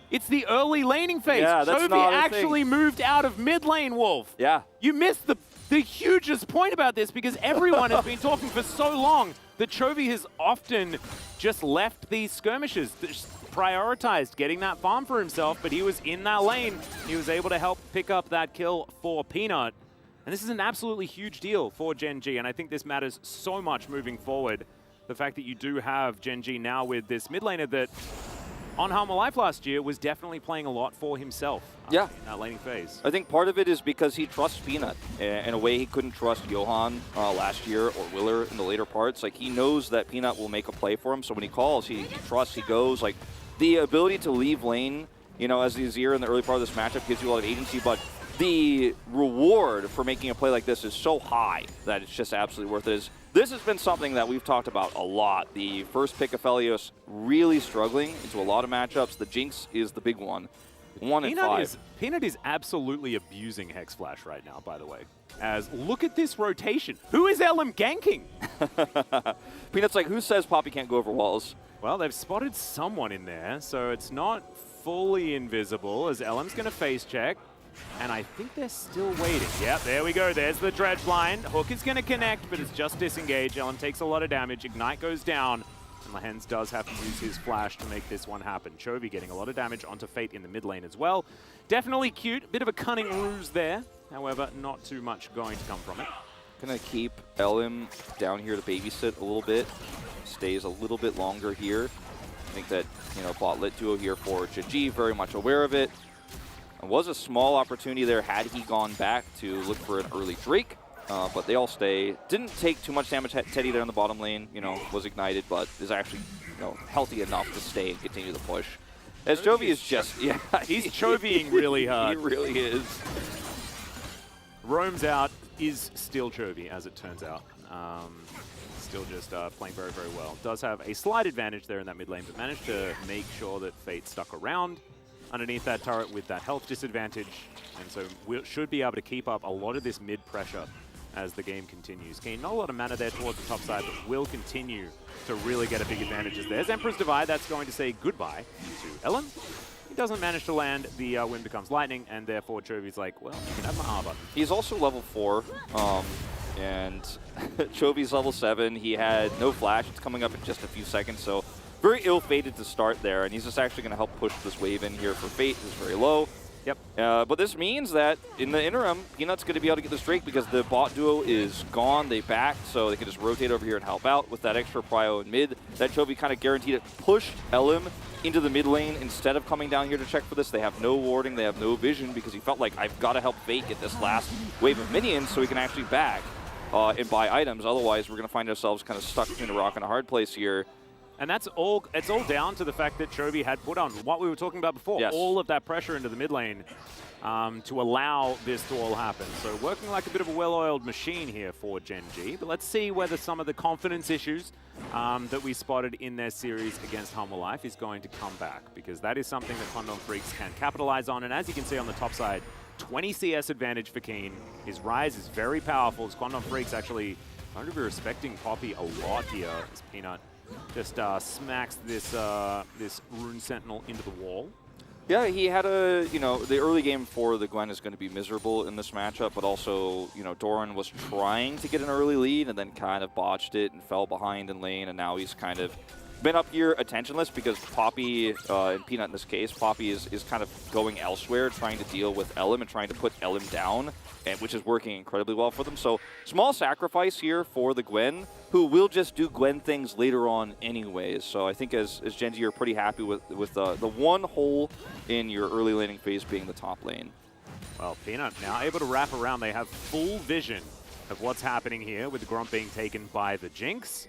It's the early laning phase. Yeah, that's Chovy not a actually moved out of mid lane, Wolf. Yeah. You missed the hugest point about this because everyone has been talking for so long that Chovy has often just left these skirmishes, just prioritized getting that farm for himself, but he was in that lane. He was able to help pick up that kill for Peanut. And this is an absolutely huge deal for Gen G, and I think this matters so much moving forward. The fact that you do have Gen G now with this mid laner that on Halma Life last year was definitely playing a lot for himself in that laning phase. I think part of it is because he trusts Peanut in a way he couldn't trust Johan last year or Willer in the later parts. Like, he knows that Peanut will make a play for him, so when he calls, he trusts, he goes. Like, the ability to leave lane, you know, as the Azir in the early part of this matchup gives you a lot of agency, but the reward for making a play like this is so high that it's just absolutely worth it. This has been something that we've talked about a lot. The first pick of Aphelios really struggling into a lot of matchups. The Jinx is the big one. 1 and 5. Peanut is absolutely abusing Hex Flash right now, by the way. As look at this rotation. Who is LM ganking? Peanut's like, who says Poppy can't go over walls? Well, they've spotted someone in there, so it's not fully invisible as LM's going to face check. And I think they're still waiting. Yep, there we go. There's the dredge line. Hook is going to connect, but it's just disengaged. LM takes a lot of damage. Ignite goes down. And Lehens does have to use his flash to make this one happen. Chovy getting a lot of damage onto Fate in the mid lane as well. Definitely cute. Bit of a cunning ruse there. However, not too much going to come from it. Gonna keep LM down here to babysit a little bit. Stays a little bit longer here. I think that, you know, bot lit duo here for Gen, very much aware of it. It was a small opportunity there had he gone back to look for an early Drake, but they all stay. Didn't take too much damage. Teddy there in the bottom lane, you know, was ignited, but is actually, you know, healthy enough to stay and continue the push. As Chovy is just, yeah. He's Chovying really hard. He really is. Roams out, is still Chovy, as it turns out. Still just playing very, very well. Does have a slight advantage there in that mid lane, but managed to make sure that Fate stuck around underneath that turret with that health disadvantage, and so we should be able to keep up a lot of this mid pressure as the game continues. Keen, not a lot of mana there towards the top side, but will continue to really get a big advantage. As there's Emperor's Divide, that's going to say goodbye to Ellen. He doesn't manage to land, the wind becomes lightning, and therefore Chovy's like, well, you can have my R button. He's also level 4, and Chovy's level 7. He had no flash. It's coming up in just a few seconds, so very ill-fated to start there, and he's just actually going to help push this wave in here for Fate, who's very low. Yep. But this means that in the interim, Peanut's going to be able to get this Drake because the bot duo is gone. They backed, so they can just rotate over here and help out with that extra prio in mid. That Chovy kind of guaranteed it. Pushed LM into the mid lane instead of coming down here to check for this. They have no warding, they have no vision because he felt like, I've got to help Fate get this last wave of minions so he can actually back and buy items. Otherwise, we're going to find ourselves kind of stuck between a rock and a hard place here. And it's all down to the fact that Chovy had put on what we were talking about before, all of that pressure into the mid lane to allow this to all happen. So working like a bit of a well-oiled machine here for Gen G. But let's see whether some of the confidence issues that we spotted in their series against Halma Life is going to come back, because that is something that Condom Freaks can capitalize on. And as you can see on the top side, 20 CS advantage for Keen. His Rise is very powerful. As Condom Freaks actually going to be respecting Poppy a lot here as Peanut just smacks this this Rune Sentinel into the wall. Yeah, he had a, you know, the early game for the Gwen is going to be miserable in this matchup, but also, you know, Doran was trying to get an early lead and then kind of botched it and fell behind in lane, and now he's kind of been up here attentionless because Poppy, and Peanut in this case, Poppy is kind of going elsewhere, trying to deal with LM and trying to put LM down, and which is working incredibly well for them. So small sacrifice here for the Gwen, who will just do Gwen things later on anyways. So I think as Gen G, you're pretty happy with the one hole in your early laning phase being the top lane. Well, Peanut now able to wrap around. They have full vision of what's happening here with the Gromp being taken by the Jinx.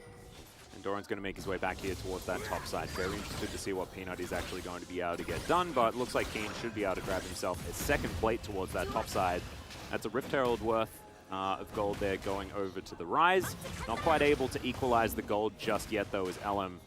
And Doran's going to make his way back here towards that top side. Very interested to see what Peanut is actually going to be able to get done, but looks like Keen should be able to grab himself a second plate towards that top side. That's a Rift Herald worth of gold there going over to the Rise. Not quite able to equalize the gold just yet, though, as LM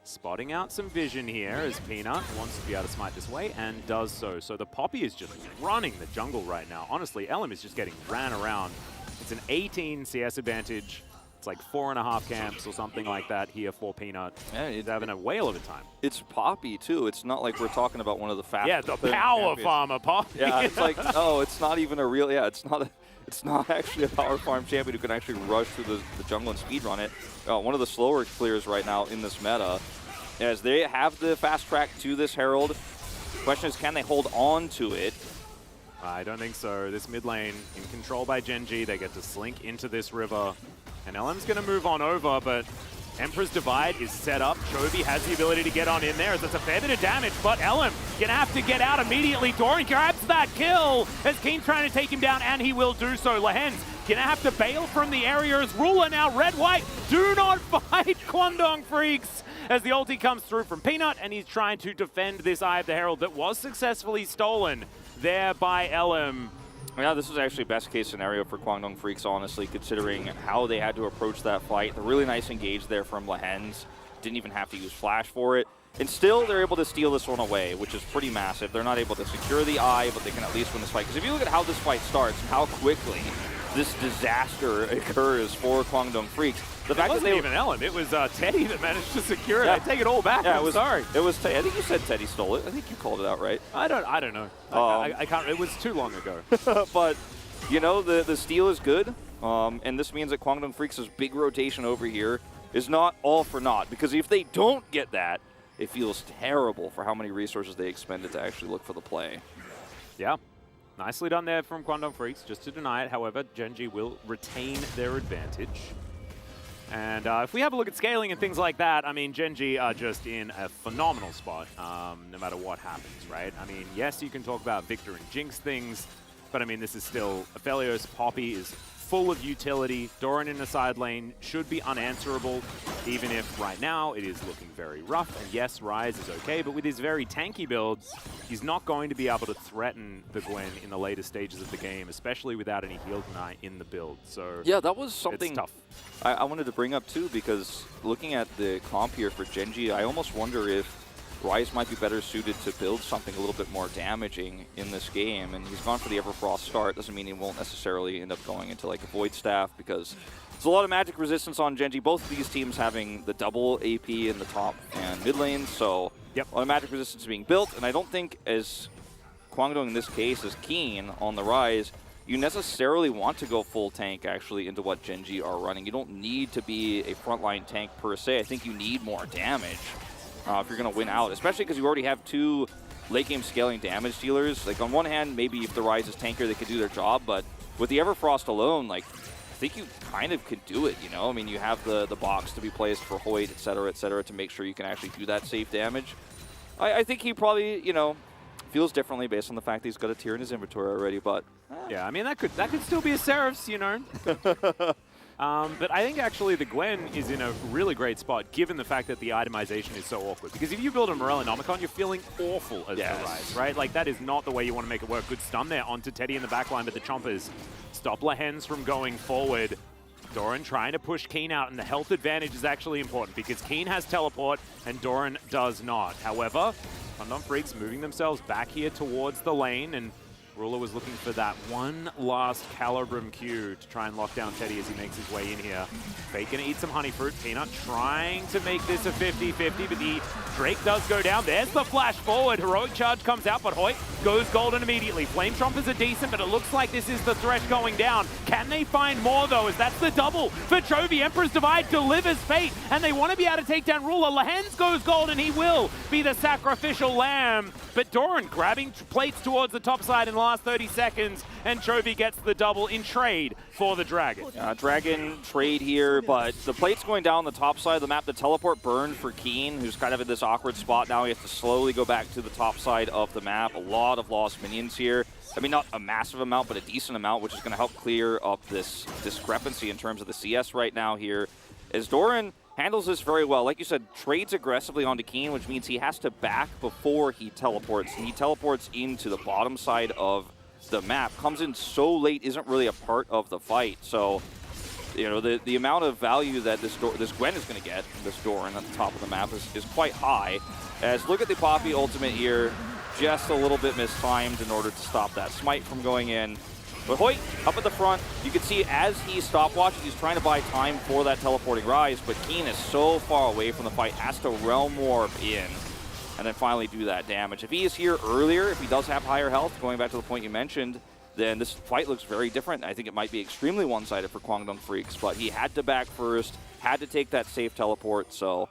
spotting out some vision here as Peanut wants to be able to smite this way and does so. So the Poppy is just running the jungle right now. Honestly, LM is just getting ran around. It's an 18 CS advantage It's like 4.5 camps or something like that here for Peanut. Yeah, He's having a whale of a time. It's Poppy, too. It's not like we're talking about one of the fastest. Yeah, the power champions. farmer Poppy. Yeah, it's like, oh, it's not even a real, yeah, it's not actually a power farm champion who can actually rush through the jungle and speedrun it. One of the slower clears right now in this meta, as they have the fast track to this Herald. Question is, can they hold on to it? I don't think so. This mid lane in control by Gen.G. They get to slink into this river. And LM's going to move on over, but Emperor's Divide is set up. Chovy has the ability to get on in there as it's a fair bit of damage, but LM going to have to get out immediately. Doran grabs that kill as Keen's trying to take him down, and he will do so. Lahen's going to have to bail from the area as Ruler now red-white. Do not fight, Kwangdong Freaks, as the ulti comes through from Peanut, and he's trying to defend this Eye of the Herald that was successfully stolen there by LM. Yeah, this is actually best case scenario for Kwangdong Freaks, honestly, considering how they had to approach that fight. The really nice engage there from Lahen's. Didn't even have to use flash for it. And still, they're able to steal this one away, which is pretty massive. They're not able to secure the Eye, but they can at least win this fight. Because if you look at how this fight starts, how quickly this disaster occurs for Kwangdong Freaks. The fact wasn't that they even LM, it was Teddy that managed to secure it. Yeah. I take it all back. Yeah, I'm sorry. It was Teddy. I think you said Teddy stole it. I think you called it out, right? I don't know. I can't. It was too long ago. But you know, the steal is good, and this means that Kwangdong Freaks' big rotation over here is not all for naught. Because if they don't get that, it feels terrible for how many resources they expended to actually look for the play. Yeah. Nicely done there from Kwangdong Freaks, just to deny it. However, Gen.G will retain their advantage. And if we have a look at scaling and things like that, I mean, Gen.G are just in a phenomenal spot, no matter what happens, right? I mean, yes, you can talk about Victor and Jinx things, but I mean, this is still Aphelios. Poppy is full of utility. Doran in the side lane should be unanswerable, even if right now it is looking very rough. And yes, Ryze is okay, but with his very tanky builds, he's not going to be able to threaten the Gwen in the later stages of the game, especially without any heal deny in the build. So yeah, that was something it's tough. I wanted to bring up too, because looking at the comp here for Gen.G, I almost wonder if Ryze might be better suited to build something a little bit more damaging in this game, and he's gone for the Everfrost start. Doesn't mean he won't necessarily end up going into like a Void Staff, because there's a lot of magic resistance on Gen.G. Both of these teams having the double AP in the top and mid lanes, so yep. a lot of magic resistance being built, and I don't think as Kwangdong in this case is keen on the Ryze, you necessarily want to go full tank actually into what Gen.G are running. You don't need to be a frontline tank per se. I think you need more damage if you're going to win out, especially because you already have two late game scaling damage dealers. Like on one hand, maybe if the Ryze is tanker, they could do their job, but with the Everfrost alone, like I think you kind of could do it, you know? I mean, you have the box to be placed for Hoyt, et cetera, to make sure you can actually do that safe damage. I think he probably, you know, feels differently based on the fact that he's got a tier in his inventory already, but yeah, I mean, that could still be a Seraph's, you know? But I think actually the Gwen is in a really great spot given the fact that the itemization is so awkward. Because if you build a Morellonomicon, you're feeling awful as the Ryze, right? Like, that is not the way you want to make it work. Good stun there onto Teddy in the backline, but the Chompers stop Lahen's from going forward. Doran trying to push Keen out, and the health advantage is actually important because Keen has teleport and Doran does not. However, Kwangdong Freaks moving themselves back here towards the lane, and Ruler was looking for that one last Calibrum Q to try and lock down Teddy as he makes his way in here. Fake gonna eat some honey fruit. Peanut trying to make this a 50-50, but the Drake does go down. There's the flash forward. Heroic charge comes out, but Hoyt goes golden immediately. Flame Chompers are decent, but it looks like this is the Thresh going down. Can they find more, though, as that's the double for Chovy. Emperor's Divide delivers fate, and they want to be able to take down Ruler. Lahen's goes gold, and he will be the sacrificial lamb. But Doran grabbing plates towards the top side in the last 30 seconds, and Chovy gets the double in trade for the Dragon. Dragon trade here, but the plate's going down the top side of the map. The teleport burned for Keen, who's kind of in this awkward spot now. He has to slowly go back to the top side of the map. A lot of lost minions here. I mean, not a massive amount, but a decent amount, which is going to help clear up this discrepancy in terms of the CS right now here. As Doran handles this very well. Like you said, trades aggressively onto Keen, which means he has to back before he teleports. And he teleports into the bottom side of the map. Comes in so late, isn't really a part of the fight. So, you know, the amount of value that this Gwen is going to get, this Doran at the top of the map, is quite high. As look at the Poppy ultimate here, just a little bit mistimed in order to stop that smite from going in. But Hoyt up at the front, you can see as he's stopwatching, he's trying to buy time for that teleporting rise, but Keen is so far away from the fight, has to Realm Warp in, and then finally do that damage. If he is here earlier, if he does have higher health, going back to the point you mentioned, then this fight looks very different. I think it might be extremely one-sided for Kwangdong Freaks, but he had to back first, had to take that safe teleport, so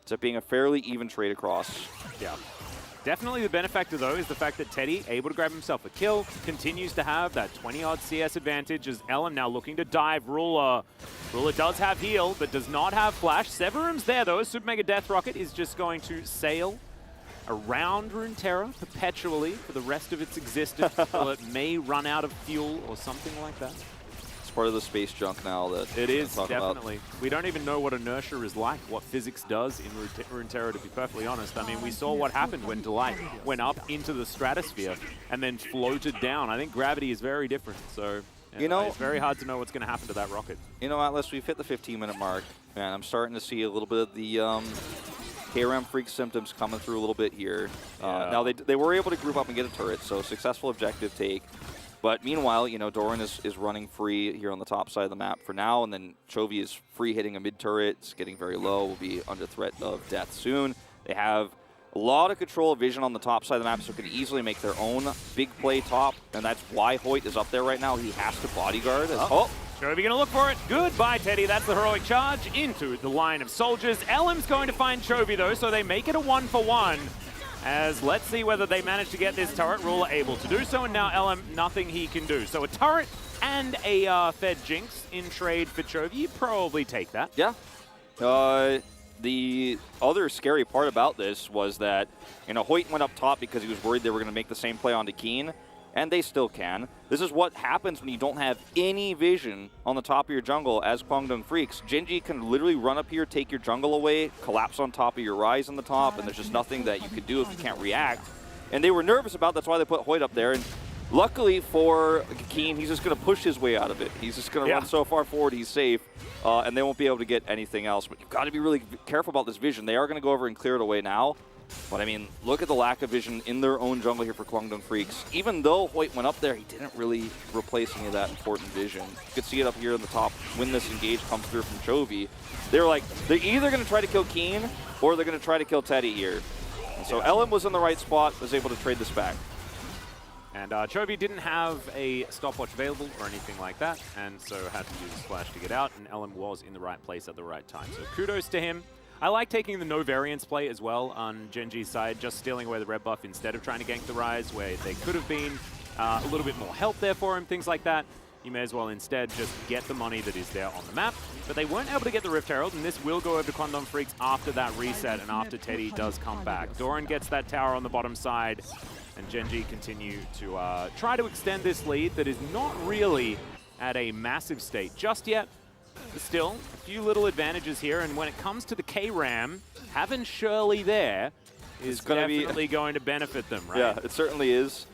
it's up being a fairly even trade across. Yeah. Definitely the benefactor, though, is the fact that Teddy, able to grab himself a kill, continues to have that 20-odd CS advantage as LM now looking to dive Ruler. Ruler does have heal, but does not have flash. Severum's there, though. Super Mega Death Rocket is just going to sail around Runeterra perpetually for the rest of its existence until it may run out of fuel or something like that. It's part of the space junk now that it is, definitely. About. We don't even know what inertia is like, what physics does in Runeterra, to be perfectly honest. I mean, we saw what happened when Delight went up into the stratosphere and then floated down. I think gravity is very different, so you know, it's very hard to know what's going to happen to that rocket. You know, Atlas, we've hit the 15-minute mark, and I'm starting to see a little bit of the KRAM Freak symptoms coming through a little bit here. Yeah. Now, they were able to group up and get a turret, so successful objective take. But meanwhile, you know, Doran is running free here on the top side of the map for now, and then Chovy is free hitting a mid-turret. It's getting very low, will be under threat of death soon. They have a lot of control of vision on the top side of the map, so could easily make their own big play top, and that's why Hoyt is up there right now. He has to bodyguard. Chovy gonna look for it. Goodbye, Teddy. That's the heroic charge into the line of soldiers. LM's going to find Chovy, though, so they make it a 1-for-1. As let's see whether they manage to get this turret. Ruler able to do so, and now LM, nothing he can do. So a turret and a Fed Jinx in trade for Chovy. You probably take that. Yeah. The other scary part about this was that, you know, Hoyt went up top because he was worried they were going to make the same play onto Keen, and they still can. This is what happens when you don't have any vision on the top of your jungle as Kwangdong Freaks. Genji can literally run up here, take your jungle away, collapse on top of your Rise on the top, and there's just nothing that you could do if you can't react. And they were nervous about that's why they put Hoyt up there. And luckily for Keen, he's just going to push his way out of it. He's just going to run so far forward, he's safe, and they won't be able to get anything else. But you've got to be really careful about this vision. They are going to go over and clear it away now. But I mean, look at the lack of vision in their own jungle here for Kwangdong Freaks. Even though Hoyt went up there, he didn't really replace any of that important vision. You could see it up here in the top when this engage comes through from Chovy. They're either going to try to kill Keen or they're going to try to kill Teddy here. And so LM was in the right spot, was able to trade this back. And Chovy didn't have a stopwatch available or anything like that, and so had to use a splash to get out, and LM was in the right place at the right time. So kudos to him. I like taking the no variance play as well on Genji's side, just stealing away the red buff instead of trying to gank the Rise, where they could have been a little bit more help there for him, things like that. You may as well instead just get the money that is there on the map. But they weren't able to get the Rift Herald, and this will go over to Kwangdong Freaks after that reset and after Teddy does come back. Doran gets that tower on the bottom side, and Genji continue to try to extend this lead that is not really at a massive state just yet. But still, a few little advantages here, and when it comes to the KRAM, having Shirley there is definitely going to benefit them, right? Yeah, it certainly is.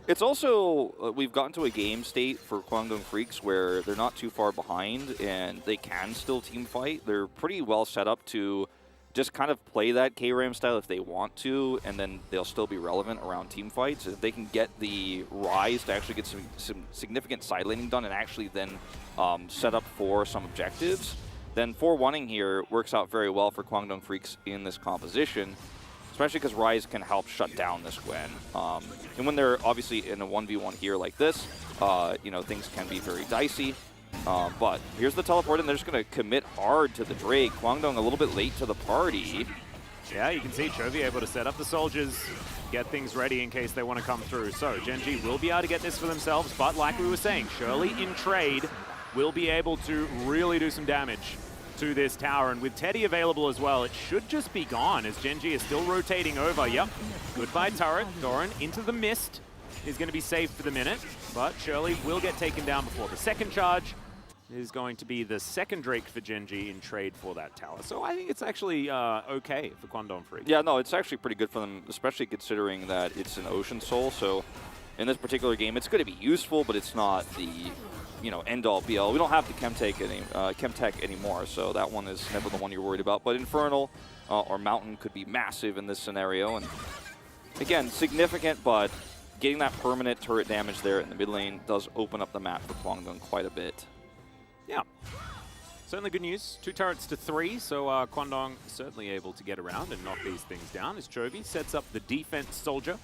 It's also, we've gotten to a game state for Kwangdong Freaks where they're not too far behind, and they can still team fight. They're pretty well set up to just kind of play that KRAM style if they want to, and then they'll still be relevant around team fights. If they can get the Rise to actually get some significant side laning done and actually then set up for some objectives, then 4-1ing here works out very well for Kwangdong Freaks in this composition, especially because Rise can help shut down this Gwen. And when they're obviously in a 1v1 here like this, you know, things can be very dicey. But here's the teleport, and they're just going to commit hard to the Drake. Kwangdong a little bit late to the party. Yeah, you can see Chovy able to set up the soldiers, get things ready in case they want to come through. So Genji will be able to get this for themselves, but like we were saying, Shirley in trade will be able to really do some damage to this tower. And with Teddy available as well, it should just be gone as Genji is still rotating over. Yep, goodbye turret. Doran into the mist is going to be safe for the minute, but Shirley will get taken down before the second charge. Is going to be the second Drake for Genji in trade for that tower. So I think it's actually okay for Kwangdong Freaks. Yeah, no, it's actually pretty good for them, especially considering that it's an Ocean Soul. So in this particular game, it's going to be useful, but it's not the, you know, end-all be-all. We don't have the Chemtech anymore, so that one is never the one you're worried about. But Infernal or Mountain could be massive in this scenario. And again, significant, but getting that permanent turret damage there in the mid lane does open up the map for Kwangdong quite a bit. Yeah. Certainly good news. 2 turrets to 3, so Kwangdong certainly able to get around and knock these things down as Chovy sets up the defense soldier.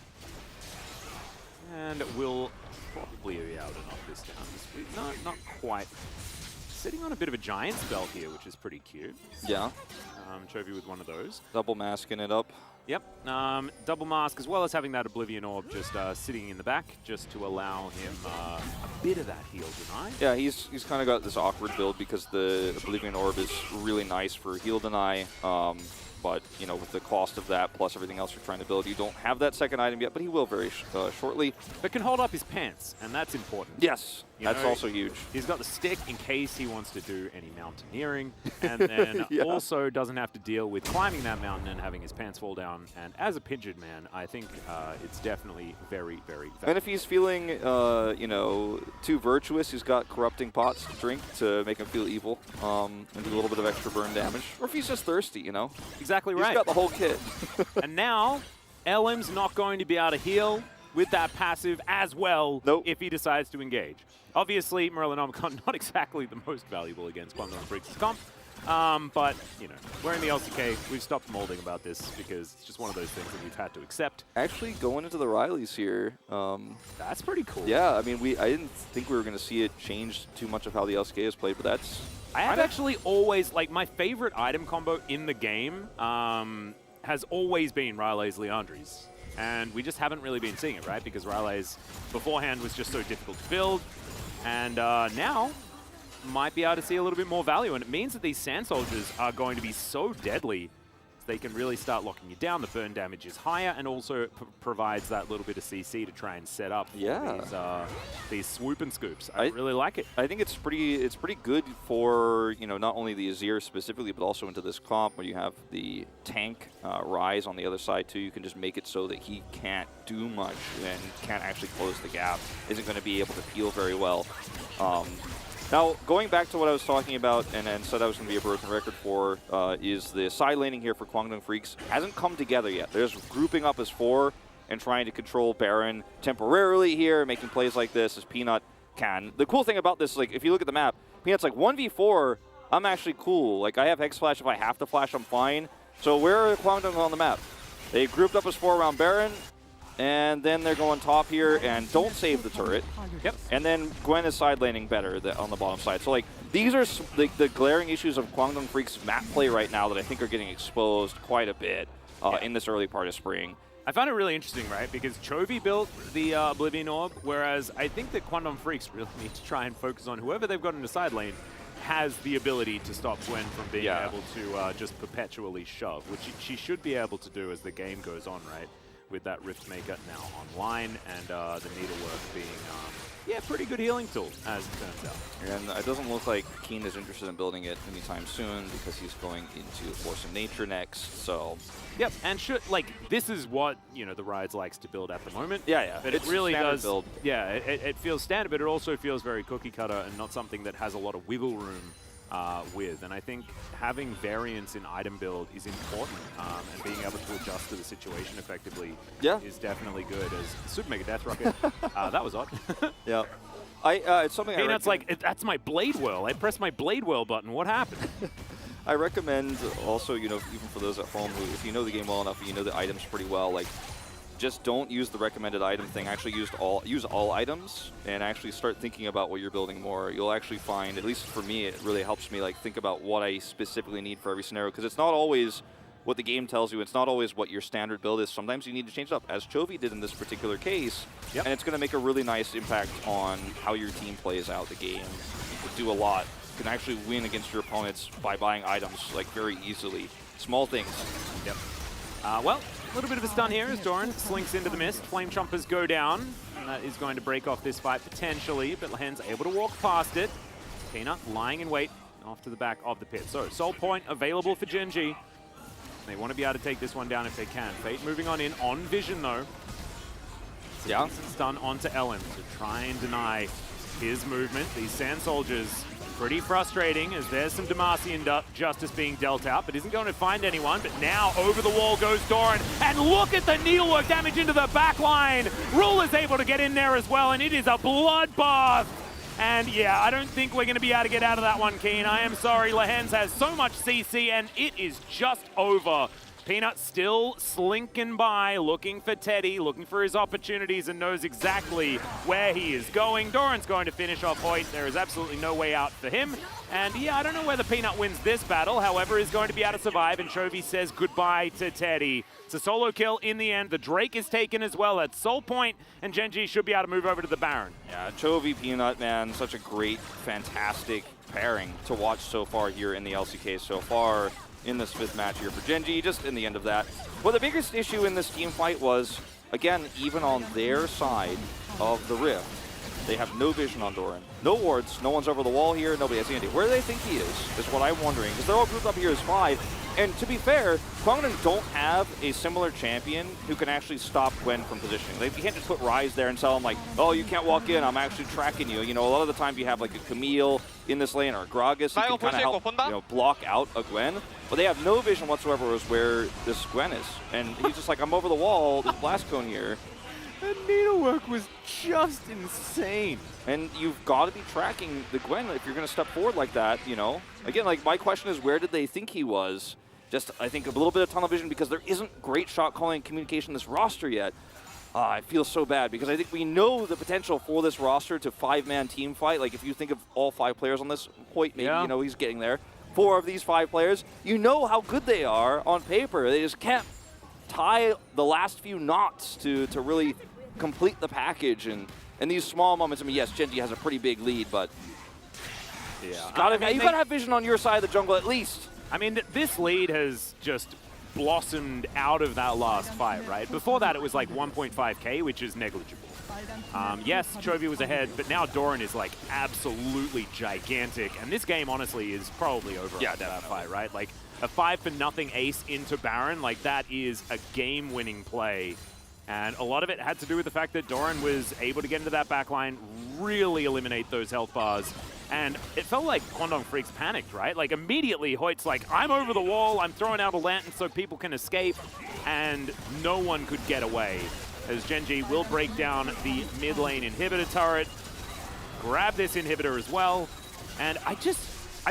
And will probably be able to knock this down. No, not quite. Sitting on a bit of a giant spell here, which is pretty cute. Yeah. Chovy with one of those. Double masking it up. Yep. Double mask, as well as having that Oblivion Orb just sitting in the back, just to allow him a bit of that heal deny. Yeah, he's kind of got this awkward build because the Oblivion Orb is really nice for heal deny. But, you know, with the cost of that plus everything else you're trying to build, you don't have that second item yet, but he will very shortly. But can hold up his pants, and that's important. Yes, that's know, also huge. He's got the stick in case he wants to do any mountaineering, and then Yeah. also doesn't have to deal with climbing that mountain and having his pants fall down. And as a pigeon man, I think it's definitely very, very valuable. And if he's feeling, you know, too virtuous, he's got corrupting pots to drink to make him feel evil and do a little bit of extra burn damage. Or if he's just thirsty, you know. Exactly right. He's got the whole kit. And now, LM's not going to be able to heal with that passive as well if he decides to engage. Obviously, Morellonomicon not exactly the most valuable against Kwangdong Freaks' comp, but, you know, we're in the LCK. We've stopped molding about this because it's just one of those things that we've had to accept. Actually, going into the Rileys here. That's pretty cool. Yeah, I mean, I didn't think we were going to see it change too much of how the LCK is played, but that's... I have actually always, like, my favorite item combo in the game has always been Rileys Leandri's. And we just haven't really been seeing it, right? Because Rileys beforehand was just so difficult to build. And now might be able to see a little bit more value. And it means that these Sand Soldiers are going to be so deadly. They can really start locking you down. The burn damage is higher, and also provides that little bit of CC to try and set up these swoop and scoops. I really like it. I think it's pretty good for, you know, not only the Azir specifically, but also into this comp where you have the tank Rise on the other side too. You can just make it so that he can't do much and can't actually close the gap. Isn't going to be able to peel very well. Now, going back to what I was talking about and said I was going to be a broken record for, is the side laning here for Kwangdong Freaks hasn't come together yet. They're just grouping up as 4 and trying to control Baron temporarily here, making plays like this as Peanut can. The cool thing about this, like, if you look at the map, Peanut's like, 1v4, I'm actually cool. Like, I have Hex Flash. If I have to flash, I'm fine. So where are Kwangdong on the map? They grouped up as 4 around Baron. And then they're going top here and don't save the turret. Yep. And then Gwen is side laning better on the bottom side. So, like, these are the glaring issues of Kwangdong Freaks' map play right now that I think are getting exposed quite a bit in this early part of spring. I find it really interesting, right? Because Chovy built the Oblivion Orb, whereas I think that Kwangdong Freaks really need to try and focus on whoever they've got in the side lane has the ability to stop Gwen from being able to just perpetually shove, which she should be able to do as the game goes on, right? With that Rift Maker now online and the Needlework being, pretty good healing tool, as it turns out. And it doesn't look like Keen is interested in building it anytime soon because he's going into Force of Nature next, so... Yep, and this is what, you know, the Rides likes to build at the moment. Yeah. But it really does... Build. Yeah, it feels standard, but it also feels very cookie cutter and not something that has a lot of wiggle room with. And I think having variance in item build is important, and being able to adjust to the situation effectively is definitely good. As Super Mega Death Rocket, that was odd. Yeah. It's something Peanut's like, that's my Blade Whirl. I pressed my Blade Whirl button. What happened? I recommend also, you know, even for those at home who, if you know the game well enough, you know the items pretty well, like, just don't use the recommended item thing. Actually use all items and actually start thinking about what you're building more. You'll actually find, at least for me, it really helps me like think about what I specifically need for every scenario, because it's not always what the game tells you. It's not always what your standard build is. Sometimes you need to change it up, as Chovy did in this particular case, and it's going to make a really nice impact on how your team plays out the game. You can do a lot. You can actually win against your opponents by buying items like very easily. Small things. Yep. Well, a little bit of a stun here as Doran slinks into the mist. Flame Chompers go down, and that is going to break off this fight potentially, but Lahen's able to walk past it. Peanut lying in wait off to the back of the pit. So, Soul Point available for Gen.G. They want to be able to take this one down if they can. Fate moving on in, on Vision though. So yeah. Stun onto Ellen to try and deny his movement. These Sand Soldiers Pretty frustrating as there's some Demacian justice being dealt out, but isn't going to find anyone. But now over the wall goes Doran, and look at the needlework damage into the back line. Rule is able to get in there as well, and it is a bloodbath. And yeah, I don't think we're going to be able to get out of that one, Keen. I am sorry, Lehens has so much CC, and it is just over. Peanut still slinking by, looking for Teddy, looking for his opportunities, and knows exactly where he is going. Doran's going to finish off Hoyt. There is absolutely no way out for him. And yeah, I don't know whether Peanut wins this battle, however, is going to be able to survive, and Chovy says goodbye to Teddy. It's a solo kill in the end. The Drake is taken as well at Soul Point, and Gen.G should be able to move over to the Baron. Yeah, Chovy, Peanut, man, such a great, fantastic pairing to watch so far here in the LCK so far in this 5th match here for Gen.G, just in the end of that. Well, the biggest issue in this team fight was, again, even on their side of the rift, they have no vision on Doran. No wards, no one's over the wall here, nobody has Andy. Where do they think he is what I'm wondering, because they're all grouped up here as 5. And to be fair, Kwangdong don't have a similar champion who can actually stop Gwen from positioning. You can't just put Ryze there and tell him like, oh, you can't walk in, I'm actually tracking you. You know, a lot of the time you have like a Camille in this lane or a Gragas who can kind of help, you know, block out a Gwen. But they have no vision whatsoever as where this Gwen is. And he's just like, I'm over the wall, there's Blast Cone here. The needlework was just insane. And you've got to be tracking the Gwen if you're going to step forward like that, you know. Again, like my question is, where did they think he was? Just, I think, a little bit of tunnel vision because there isn't great shot calling communication in this roster yet. I feel so bad because I think we know the potential for this roster to 5-man team fight. Like if you think of all 5 players on this, Hoyt maybe, you know, he's getting there. 4 of these 5 players, you know how good they are on paper. They just can't tie the last few knots to really complete the package. And these small moments, I mean, yes, Gen.G has a pretty big lead, but yeah, you gotta have vision on your side of the jungle at least. I mean, this lead has just blossomed out of that last fight, right? Before that, it was like 1.5k, which is negligible. Yes, Chovy was ahead, but now Doran is like absolutely gigantic. And this game, honestly, is probably over after that fight, right? Like a 5-0 ace into Baron, like that is a game-winning play. And a lot of it had to do with the fact that Doran was able to get into that backline, really eliminate those health bars. And it felt like Kwangdong Freaks panicked, right? Like immediately Hoyt's like, I'm over the wall, I'm throwing out a lantern so people can escape, and no one could get away. As Gen.G will break down the mid lane inhibitor turret, grab this inhibitor as well. And I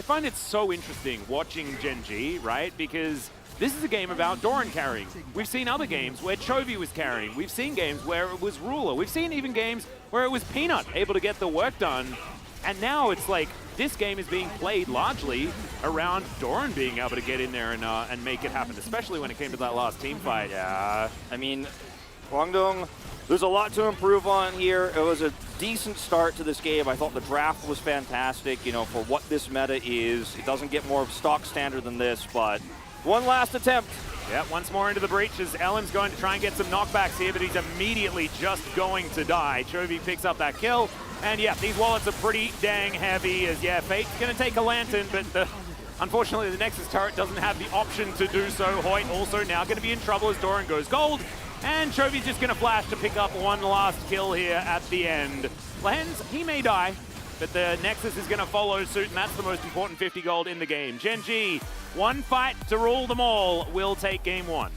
find it so interesting watching Gen.G, right? Because this is a game about Doran carrying. We've seen other games where Chovy was carrying. We've seen games where it was Ruler. We've seen even games where it was Peanut able to get the work done. And now it's like this game is being played largely around Doran being able to get in there and make it happen, especially when it came to that last team fight. Yeah, I mean, Kwangdong, there's a lot to improve on here. It was a decent start to this game. I thought the draft was fantastic, you know, for what this meta is. It doesn't get more stock standard than this, but one last attempt. Yeah, once more into the breach as Ellen's going to try and get some knockbacks here, but he's immediately just going to die. Chovy picks up that kill. And yeah, these wallets are pretty dang heavy as, yeah, Fate's going to take a lantern, but unfortunately the Nexus turret doesn't have the option to do so. Hoyt also now going to be in trouble as Doran goes gold. And Chovy's just going to flash to pick up one last kill here at the end. Lehens, he may die, but the Nexus is going to follow suit, and that's the most important 50 gold in the game. Gen.G, one fight to rule them all, will take game 1.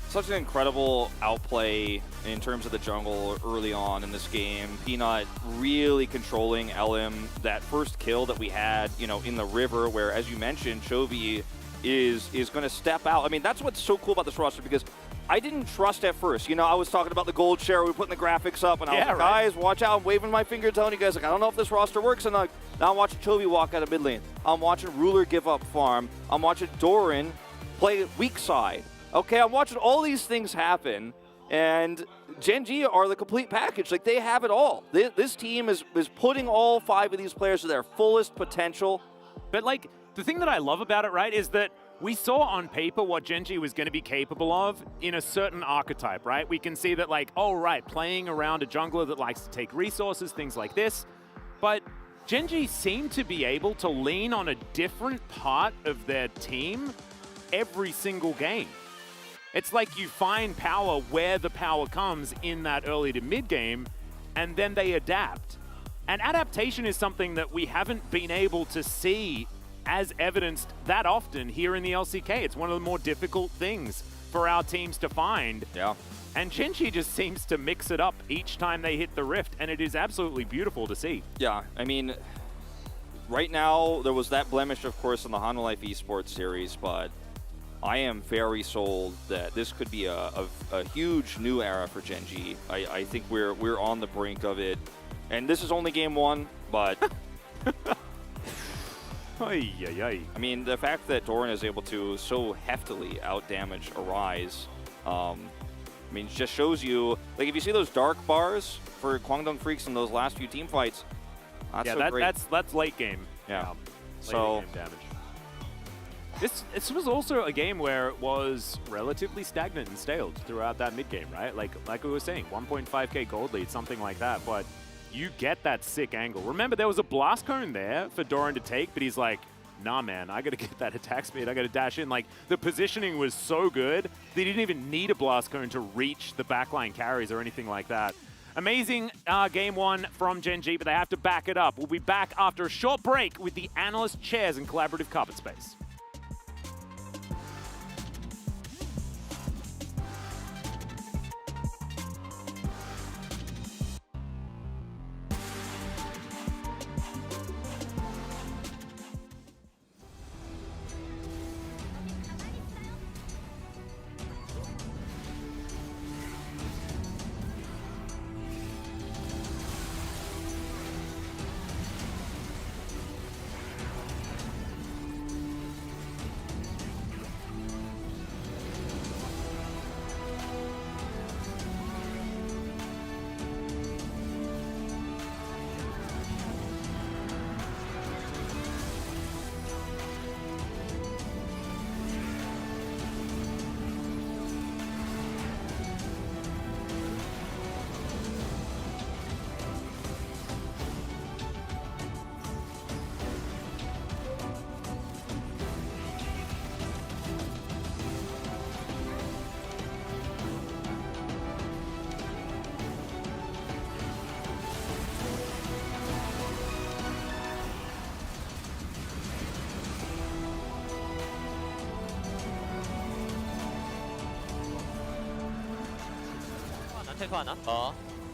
Such an incredible outplay in terms of the jungle early on in this game. Peanut really controlling LM. That first kill that we had, you know, in the river where, as you mentioned, Chovy is going to step out. I mean, that's what's so cool about this roster because I didn't trust at first. You know, I was talking about the gold share. We were putting the graphics up, and I was like, guys, watch out. I'm waving my finger telling you guys, like, I don't know if this roster works. And now I'm watching Chovy walk out of mid lane. I'm watching Ruler give up farm. I'm watching Doran play weak side. Okay, I'm watching all these things happen, and Gen.G are the complete package. Like, they have it all. This team is putting all 5 of these players to their fullest potential. But, like, the thing that I love about it, right, is that we saw on paper what Gen.G was going to be capable of in a certain archetype, right? We can see that, like, oh, right, playing around a jungler that likes to take resources, things like this. But Gen.G seem to be able to lean on a different part of their team every single game. It's like you find power where the power comes in that early to mid game, and then they adapt. And adaptation is something that we haven't been able to see as evidenced that often here in the LCK. It's one of the more difficult things for our teams to find. Yeah. And Gen.G just seems to mix it up each time they hit the Rift, and it is absolutely beautiful to see. Yeah, I mean, right now, there was that blemish, of course, in the Hanwha Life Esports series, but I am very sold that this could be a huge new era for Gen.G. I think we're on the brink of it. And this is only game one, but... Ay, ay, ay. I mean, the fact that Doran is able to so heftily outdamage Arise, I mean, it just shows you, like, if you see those dark bars for Kwangdong Freaks in those last few team fights, that's yeah, so great. that's late game. Yeah. Late So game damage. This was also a game where it was relatively stagnant and staled throughout that mid game, right? Like we were saying, 1.5k gold lead, something like that, but you get that sick angle. Remember, there was a blast cone there for Doran to take, but he's like, nah, man, I gotta get that attack speed. I gotta dash in. Like, the positioning was so good, they didn't even need a blast cone to reach the backline carries or anything like that. Amazing game one from Gen.G, but they have to back it up. We'll be back after a short break with the analyst chairs and collaborative carpet space. 최소 하나.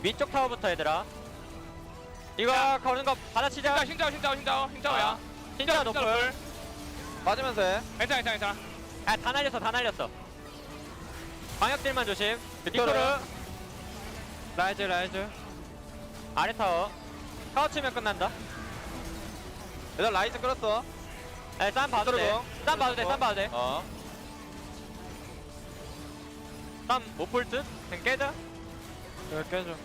위쪽 타워부터 얘들아. 이거 거는 거 받아치자. 흰자오야. 흰자 노플. 맞으면서 해. 괜찮아. 다 날렸어. 방역딜만 조심. 빅토르. 빅토르. 라이즈. 아래 타워. 타워 치면 끝난다. 얘들 라이즈 끌었어. 쌈 봐도 돼. 쌈 봐도 돼. 쌈 못 볼 듯? 그냥 깨자. 그래 깨줘.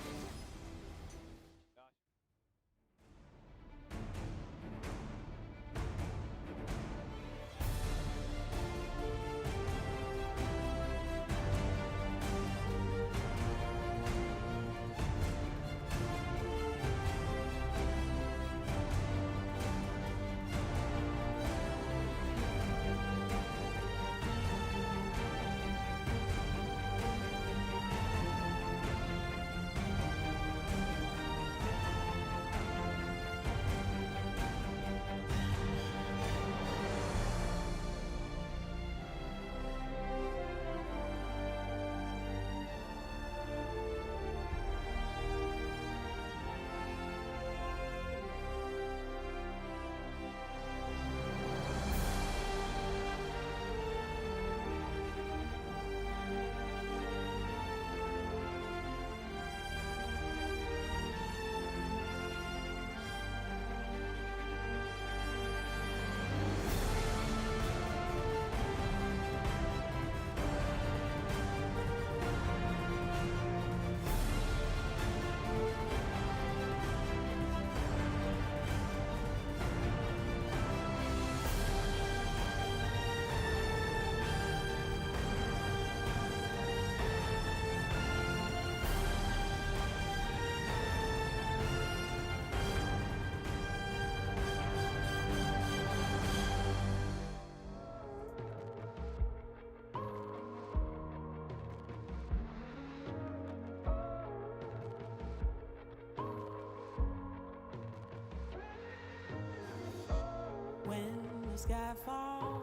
sky fall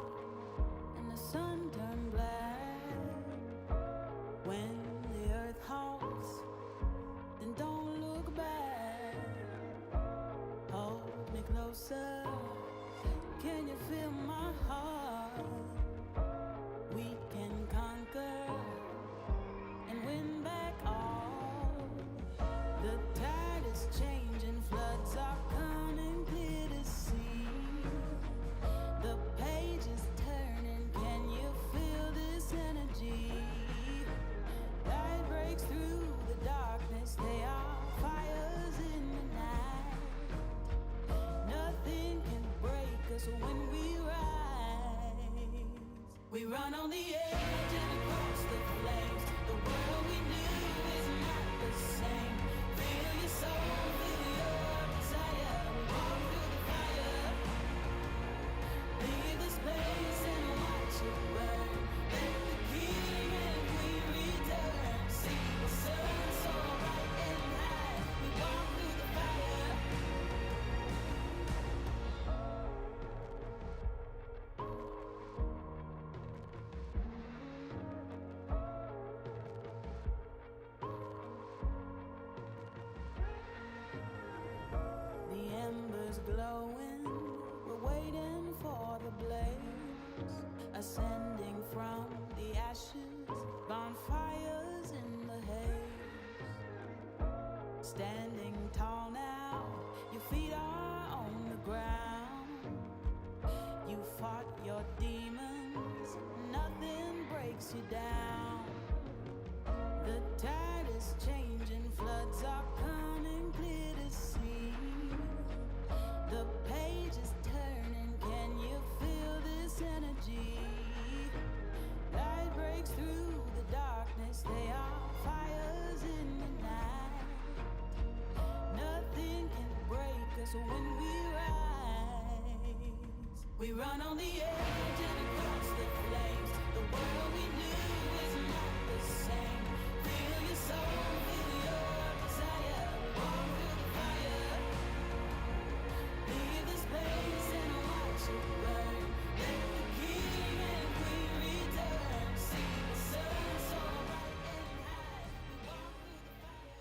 and the sun turn black. When the earth halts, then don't look back. Hold me closer. Can you feel my heart? We can conquer and win back all. The tide is changing, floods are coming clear to see. The page is turning, can you feel this energy? Light breaks through the darkness, they are fires in the night. Nothing can break us when we rise. We run on the edge and across the flames. The world we knew is not the same. Feel your soul, feel your desire. We walk through the fire. Leave this place and watch it burn. Let the king and queen return. See the sun so bright and high. We walk through the fire. The embers glowing, we're waiting for the blaze, ascending from the ashes, bonfires in the haze. Standing tall now, your feet are on the ground. You fought your demons, nothing breaks you down. The tide is changing, floods are coming clear to see. The page is turning, can you feel this energy? Light breaks through the darkness, they are fires in the night. Nothing can break us when we rise. We run on the edge and across the flames. The world we knew is not the same. Feel your soul, feel your desire. Walk through the fire. Leave this place and watch it burn. Let the king and queen return. See the sun so bright and high. We walk through the fire.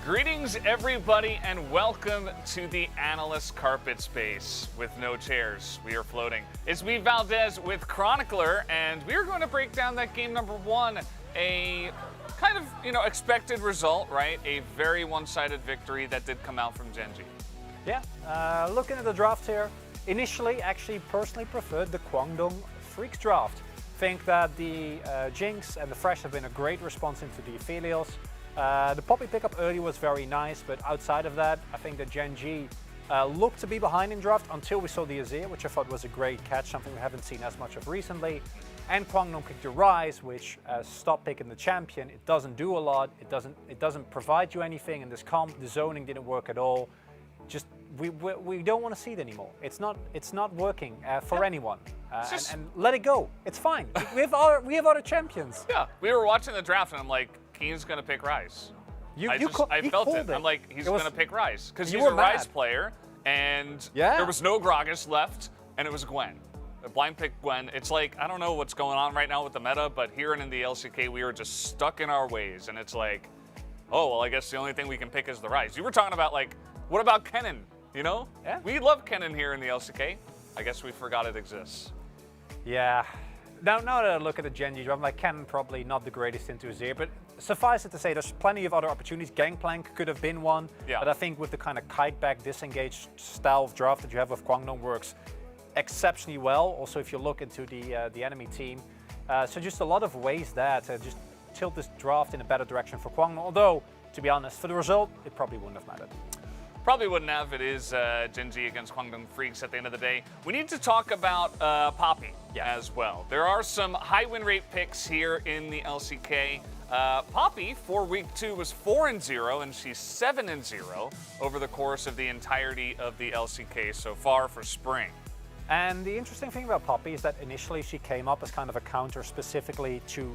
Greetings, everybody, and welcome to the analyst carpet space with no chairs. We are floating. It's me, Valdez, with Chronicler, and we are going to break down that game number one. A kind of, expected result, right? A very one-sided victory that did come out from Genji. Yeah, looking at the draft here, initially actually personally preferred the Kwangdong Freaks draft. Think that the Jinx and the Fresh have been a great response into the Aphelios. The Poppy pickup early was very nice, but outside of that, I think that Genji looked to be behind in draft until we saw the Azir, which I thought was a great catch, something we haven't seen as much of recently. And Kwangdong picked the Rise, which stopped picking the champion. It doesn't do a lot. It doesn't provide you anything in this comp. The zoning didn't work at all. Just we don't want to see it anymore. It's not working for anyone. And let it go. It's fine. we have other champions. Yeah, we were watching the draft, and I'm like, Keen's gonna pick Rise. I felt it. I'm like, he's gonna pick Rise because he's a Rise player, and there was no Gragas left, and it was Gwen. A blind pick Gwen. It's like, I don't know what's going on right now with the meta, but here and in the LCK, we are just stuck in our ways, and it's like, oh well, I guess the only thing we can pick is the Rise. You were talking about like, what about Kennen? Yeah. We love Kennen here in the LCK. I guess we forgot it exists. Yeah. Now that I look at the Genji draft, like Kennen probably not the greatest into Azir, but suffice it to say, there's plenty of other opportunities. Gangplank could have been one, but I think with the kind of kite-back, disengaged style of draft that you have with Kwangdong works exceptionally well. Also, if you look into the enemy team, so just a lot of ways that just tilt this draft in a better direction for Kwangdong. Although, to be honest, for the result, it probably wouldn't have mattered. Probably wouldn't have. It is Gen G against Kwangdong Freaks at the end of the day. We need to talk about Poppy as well. There are some high win rate picks here in the LCK. Poppy for week 2 was 4-0, and she's 7-0 over the course of the entirety of the LCK so far for Spring. And the interesting thing about Poppy is that initially she came up as kind of a counter specifically to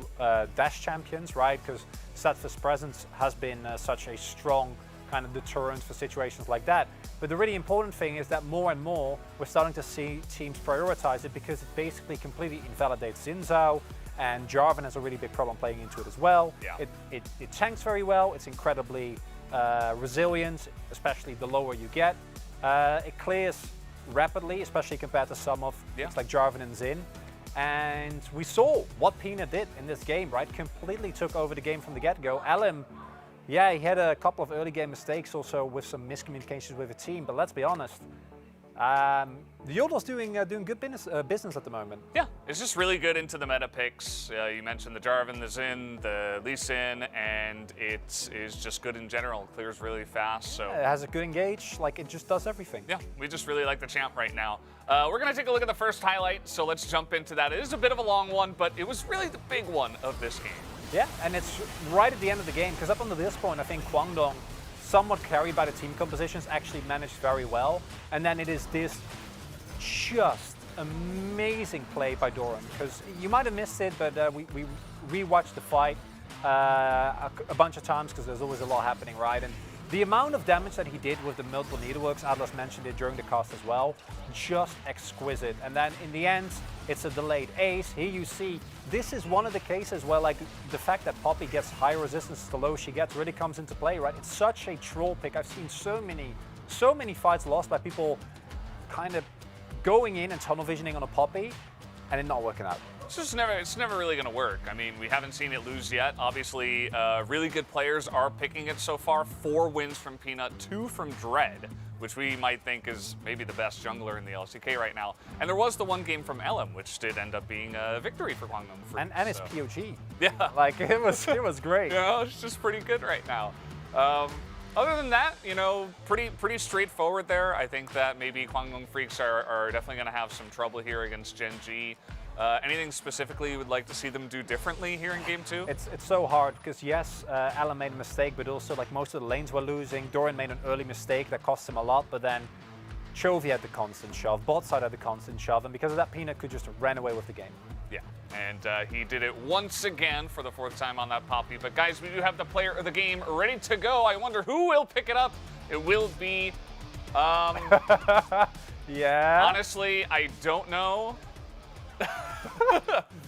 Dash champions, right? Because Setfa's presence has been such a strong kind of deterrent for situations like that. But the really important thing is that more and more we're starting to see teams prioritize it because it basically completely invalidates Xin Zhao, and Jarvan has a really big problem playing into it as well. Yeah. It tanks very well, it's incredibly resilient, especially the lower you get. It clears rapidly, especially compared to some of things like Jarvan and Xin. And we saw what Peanut did in this game, right? Completely took over the game from the get-go. Alim, yeah, he had a couple of early game mistakes also with some miscommunications with the team, but let's be honest, the Yodel's doing good business at the moment. Yeah, it's just really good into the meta picks. You mentioned the Jarvan, the Xin, the Lee Sin, and it is just good in general. It clears really fast. So it has a good engage, like it just does everything. Yeah, we just really like the champ right now. We're gonna take a look at the first highlight, so let's jump into that. It is a bit of a long one, but it was really the big one of this game. Yeah, and it's right at the end of the game, because up until this point, I think Kwangdong, somewhat carried by the team compositions, actually managed very well. And then it is this just amazing play by Doran, because you might have missed it, but we rewatched the fight a bunch of times because there's always a lot happening, right? And the amount of damage that he did with the multiple needleworks, Atlas mentioned it during the cast as well, just exquisite. And then in the end, it's a delayed ace. Here you see, this is one of the cases where like the fact that Poppy gets high resistance the lower she gets really comes into play, right? It's such a troll pick. I've seen so many fights lost by people kind of going in and tunnel visioning on a Poppy and it not working out. It's never really going to work. I mean, we haven't seen it lose yet. Obviously, really good players are picking it so far. 4 wins from Peanut, 2 from Dread, which we might think is maybe the best jungler in the LCK right now. And there was the one game from LM, which did end up being a victory for Kwangdong Freaks. And it's POG. Yeah. Like, it was great. You know, it's just pretty good right now. Other than that, you know, pretty straightforward there. I think that maybe Kwangdong Freaks are definitely going to have some trouble here against Gen G. Anything specifically you would like to see them do differently here in Game 2? It's so hard because yes, Alan made a mistake, but also like most of the lanes were losing. Doran made an early mistake that cost him a lot, but then Chovy had the constant shove, bot side had the constant shove, and because of that, Peanut could just run away with the game. Yeah, and he did it once again for the 4th time on that Poppy. But guys, we do have the player of the game ready to go. I wonder who will pick it up. It will be, yeah. Honestly, I don't know.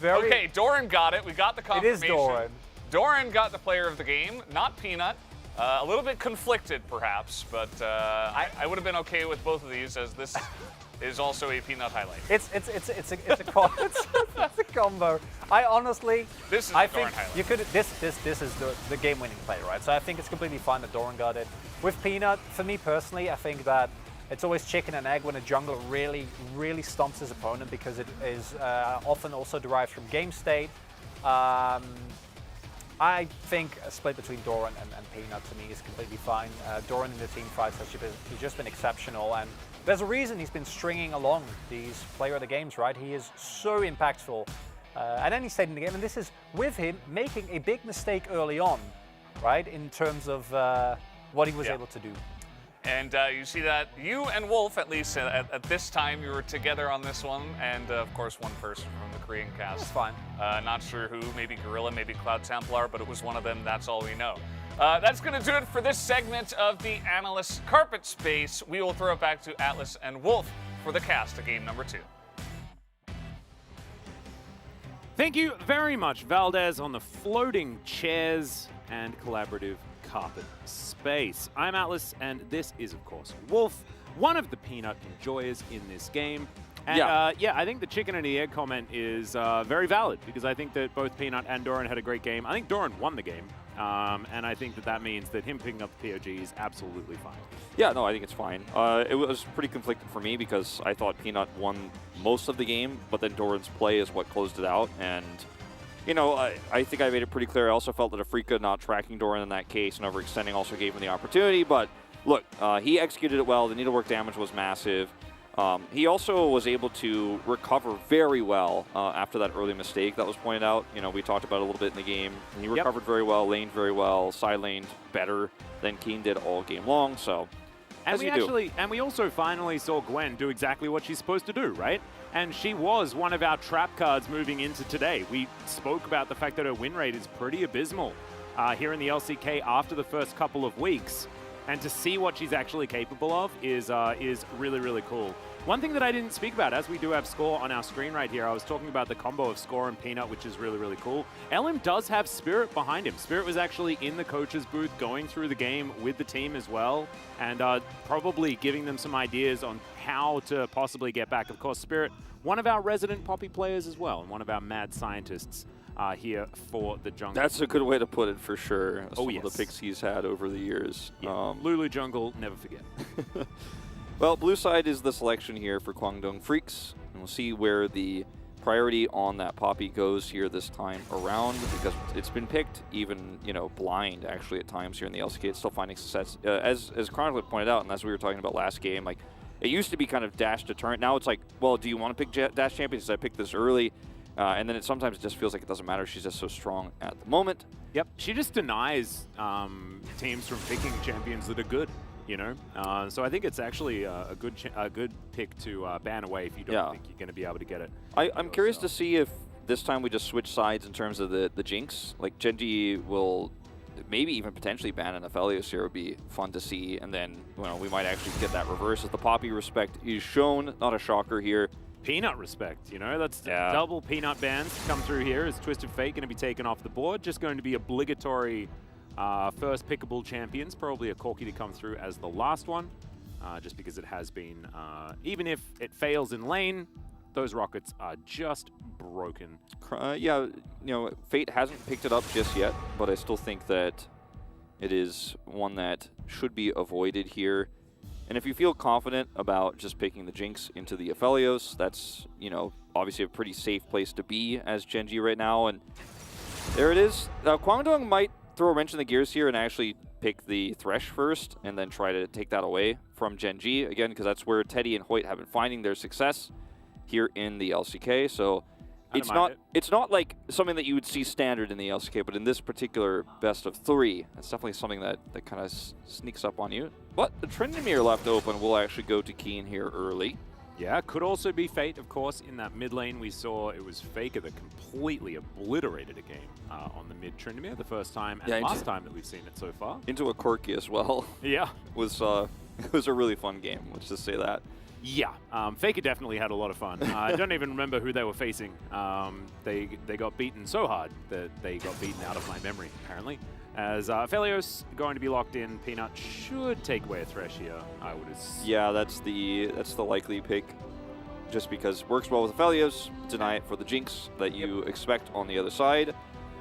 Okay, Doran got it. We got the confirmation. It is Doran. Doran got the player of the game, not Peanut. A little bit conflicted, perhaps, but I would have been okay with both of these, as this is also a Peanut highlight. It's a combo. I honestly, this is I the Doran think highlight. you could. This is the game-winning play, right? So I think it's completely fine that Doran got it. With Peanut, for me personally, I think that it's always chicken and egg when a jungler really stomps his opponent, because it is often also derived from game state. I think a split between Doran and Peanut to me is completely fine. Doran in the team fights has just been exceptional, and there's a reason he's been stringing along these player of the games, right? He is so impactful at any stage in the game, and this is with him making a big mistake early on, right? In terms of what he was able to do. And you see that you and Wolf, at least at this time, you were together on this one. And of course, one person from the Korean cast. That's fine. Not sure who, maybe Gorilla, maybe Cloud Templar, but it was one of them. That's all we know. That's going to do it for this segment of the Analyst Carpet Space. We will throw it back to Atlas and Wolf for the cast of game number 2. Thank you very much, Valdez, on the floating chairs and collaborative carpet space. I'm Atlas, and this is, of course, Wolf, one of the Peanut enjoyers in this game. And I think the chicken and the egg comment is very valid, because I think that both Peanut and Doran had a great game. I think Doran won the game, and I think that means that him picking up the POG is absolutely fine. Yeah, no, I think it's fine. It was pretty conflicted for me because I thought Peanut won most of the game, but then Doran's play is what closed it out. And, you know, I think I made it pretty clear. I also felt that Afrika not tracking Doran in that case and overextending also gave him the opportunity, but look, he executed it well. The needlework damage was massive. He also was able to recover very well after that early mistake that was pointed out. You know, we talked about it a little bit in the game. And he recovered very well, laned very well, side laned better than Keen did all game long. So, and we also finally saw Gwen do exactly what she's supposed to do, right? And she was one of our trap cards moving into today. We spoke about the fact that her win rate is pretty abysmal here in the LCK after the first couple of weeks. And to see what she's actually capable of is really, really cool. One thing that I didn't speak about, as we do have Score on our screen right here, I was talking about the combo of Score and Peanut, which is really, really cool. LM does have Spirit behind him. Spirit was actually in the coach's booth going through the game with the team as well, and probably giving them some ideas on how to possibly get back. Of course, Spirit, one of our resident Poppy players as well, and one of our mad scientists here for the jungle. That's a good way to put it for sure. Some of the picks he's had over the years. Yeah. Lulu jungle, never forget. Well, blue side is the selection here for Kwangdong Freaks, and we'll see where the priority on that Poppy goes here this time around, because it's been picked even, you know, blind actually at times here in the LCK. It's still finding success. As Chronicler pointed out, and as we were talking about last game, like, it used to be kind of dash deterrent. Now it's like, well, do you want to pick dash champions? I picked this early. And then it sometimes just feels like it doesn't matter. She's just so strong at the moment. Yep, she just denies teams from picking champions that are good, you know? So I think it's actually a good pick to ban away if you don't think you're going to be able to get it. I'm curious to see if this time we just switch sides in terms of the Jinx. Like, Genji will maybe even potentially ban an Aphelios here. Would be fun to see. And then, you know, we might actually get that reverse as the Poppy respect is shown. Not a shocker here. Peanut respect, you know, that's double Peanut bans come through here. Is Twisted Fate going to be taken off the board? Just going to be obligatory first pickable champions, probably a Corki to come through as the last one, just because it has been, even if it fails in lane, those rockets are just broken. Yeah, you know, Fate hasn't picked it up just yet, but I still think that it is one that should be avoided here. And if you feel confident about just picking the Jinx into the Aphelios, that's, you know, obviously a pretty safe place to be as Genji right now. And there it is. Kwangdong might throw a wrench in the gears here and actually pick the Thresh first and then try to take that away from Genji, again, because that's where Teddy and Hoyt have been finding their success here in the LCK. So it's not like something that you would see standard in the LCK, but in this particular best of 3, it's definitely something that kind of sneaks up on you. But the Tryndamere left open will actually go to Keen here early. Yeah, could also be Fate, of course. In that mid lane, we saw it was Faker that completely obliterated a game on the mid Tryndamere the first time and last time that we've seen it so far. Into a Corki as well. Yeah. It was a really fun game, let's just say that. Yeah, Faker definitely had a lot of fun. I don't even remember who they were facing. They got beaten so hard that they got beaten out of my memory, apparently. As Aphelios going to be locked in, Peanut should take away a Thresh here, I would assume. Yeah, that's the likely pick, just because it works well with Aphelios. Deny it for the Jinx that you expect on the other side.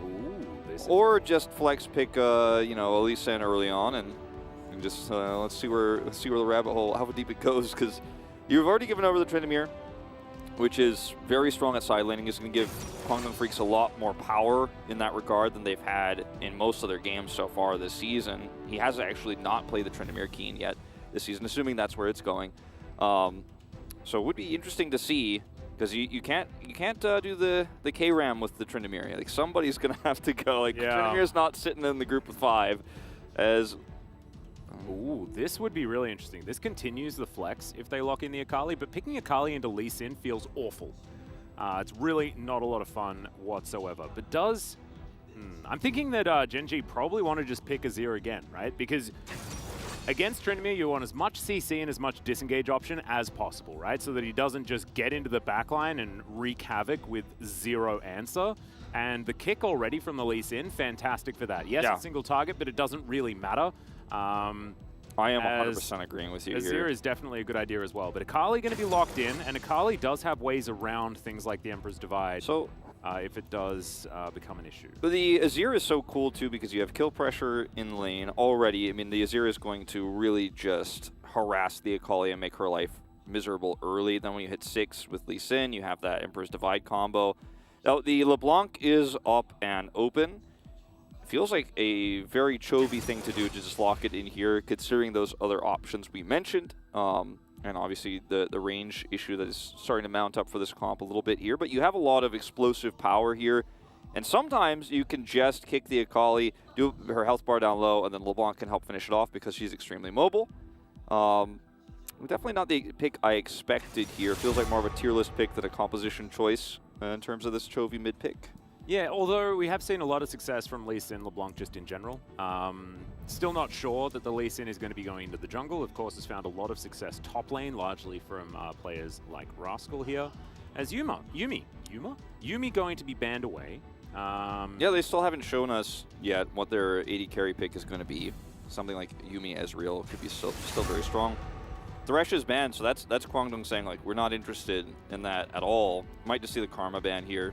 Ooh, or just flex pick, you know, Elise early on and just let's see where the rabbit hole, how deep it goes, because you've already given over the Tryndamere, which is very strong at side laning. It's going to give Kwangdong Freaks a lot more power in that regard than they've had in most of their games so far this season. He has actually not played the Tryndamere Keen yet this season, assuming that's where it's going. So it would be interesting to see, because you can't do the K-Ram with the Tryndamere. Like, somebody's going to have to go. Like, Tryndamere's not sitting in the group with 5 as... Ooh, this would be really interesting. This continues the flex if they lock in the Akali, but picking Akali into Lee Sin feels awful. It's really not a lot of fun whatsoever. But does... I'm thinking that Genji probably want to just pick Azir again, right? Because against Tryndamere, you want as much CC and as much disengage option as possible, right? So that he doesn't just get into the backline and wreak havoc with zero answer. And the kick already from the Lee Sin, fantastic for that. Yes, it's single target, but it doesn't really matter. I am 100% agreeing with you Azir here. is definitely a good idea as well. But Akali going to be locked in, and Akali does have ways around things like the Emperor's Divide. So if it does become an issue. But the Azir is so cool too, because you have kill pressure in lane already. I mean, the Azir is going to really just harass the Akali and make her life miserable early. Then when you hit 6 with Lee Sin, you have that Emperor's Divide combo. Now, the LeBlanc is up and open. feels like a very Chovy thing to do to just lock it in here, considering those other options we mentioned. And obviously the range issue that is starting to mount up for this comp a little bit here. But you have a lot of explosive power here. And sometimes you can just kick the Akali, do her health bar down low, and then LeBlanc can help finish it off because she's extremely mobile. Definitely not the pick I expected here. Feels like more of a tier list pick than a composition choice in terms of this Chovy mid pick. Yeah, although we have seen a lot of success from Lee Sin LeBlanc just in general. Still not sure that the Lee Sin is going to be going into the jungle. Of course, has found a lot of success top lane, largely from players like Rascal here. As Yumi going to be banned away. Yeah, they still haven't shown us yet what their AD carry pick is going to be. Something like Yumi Ezreal could be still very strong. Thresh is banned, so that's Kwangdong saying, like, we're not interested in that at all. Might just see the Karma ban here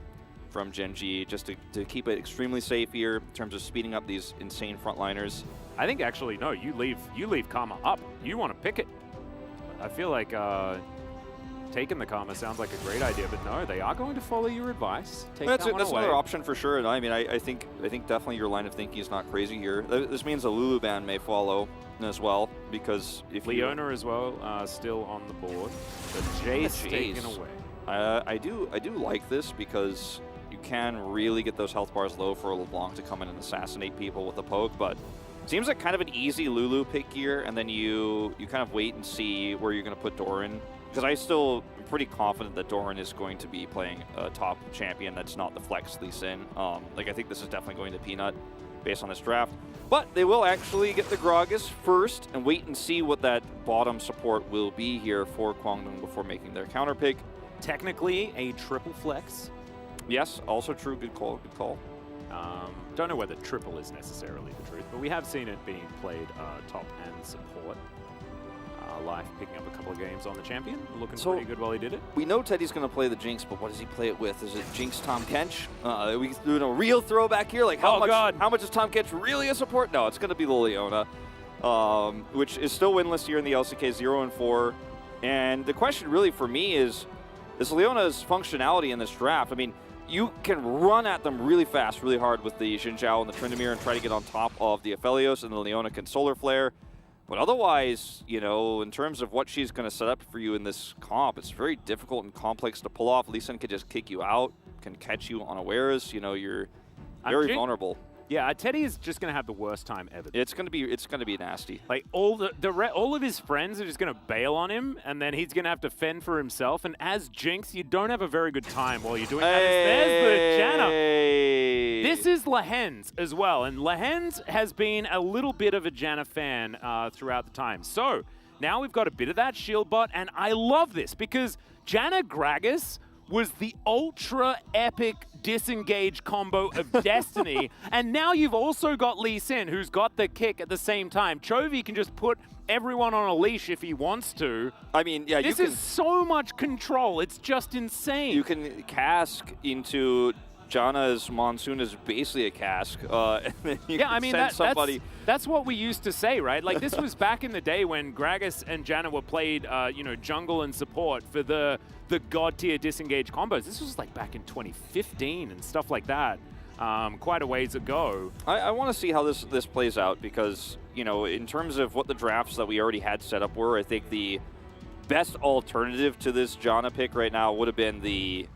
from Gen G, just to keep it extremely safe here in terms of speeding up these insane frontliners. I think actually, no, you leave Karma up. You want to pick it. I feel like taking the Karma sounds like a great idea, but no, they are going to follow your advice. That's another option for sure. And I mean, I think definitely your line of thinking is not crazy here. This means a Lulu ban may follow as well, because if Leona as well still on the board, but Jace taken away. I do like this because you can really get those health bars low for a LeBlanc to come in and assassinate people with a poke, but it seems like kind of an easy Lulu pick here, and then you kind of wait and see where you're going to put Doran. Because I still am pretty confident that Doran is going to be playing a top champion that's not the flex Lee Sin. Like, I think this is definitely going to Peanut based on this draft. But they will actually get the Gragas first and wait and see what that bottom support will be here for Kwangdong before making their counter pick. Technically a triple flex. Yes, also true. Good call. Good call. Don't know whether triple is necessarily the truth, but we have seen it being played top and support. Life picking up a couple of games on the champion, looking pretty good while he did it. We know Teddy's going to play the Jinx, but what does he play it with? Is it Jinx Tom Kench? We doing a real throwback here? Like how much is Tom Kench really a support? No, it's going to be the Leona, which is still winless here in the LCK 0-4. And the question really for me is Leona's functionality in this draft. I mean, you can run at them really fast, really hard with the Xin Zhao and the Tryndamere and try to get on top of the Aphelios, and the Leona can Solar Flare. But otherwise, you know, in terms of what she's going to set up for you in this comp, it's very difficult and complex to pull off. Lee Sin could just kick you out, can catch you unawares. You know, you're very vulnerable. Yeah, Teddy is just going to have the worst time ever. It's going to be nasty. Like all of his friends are just going to bail on him, and then he's going to have to fend for himself. And as Jinx, you don't have a very good time while you're doing that. There's the Janna. This is Lehens as well, and Lehens has been a little bit of a Janna fan throughout the time. So now we've got a bit of that shield bot, and I love this because Janna Gragas was the ultra epic disengage combo of destiny, and now you've also got Lee Sin, who's got the kick at the same time. Chovy can just put everyone on a leash if he wants to. I mean, yeah, this is so much control. It's just insane. You can cask into Janna's Monsoon is basically a cask. And then you can send somebody. That's what we used to say, right? Like, this was back in the day when Gragas and Janna were played, you know, jungle and support for the god tier disengage combos. This was like back in 2015 and stuff like that. Quite a ways ago. I want to see how this plays out because, you know, in terms of what the drafts that we already had set up were, I think the best alternative to this Janna pick right now would have been the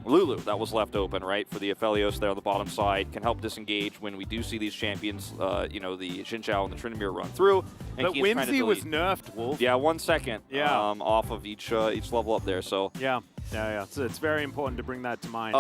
Lulu that was left open, right, for the Aphelios there on the bottom side. Can help disengage when we do see these champions, you know, the Xin Zhao and the Tryndamere run through. And but Whimsy was nerfed, Wolf. Yeah, 1 second. Yeah. Off of each level up there. So yeah. So it's very important to bring that to mind.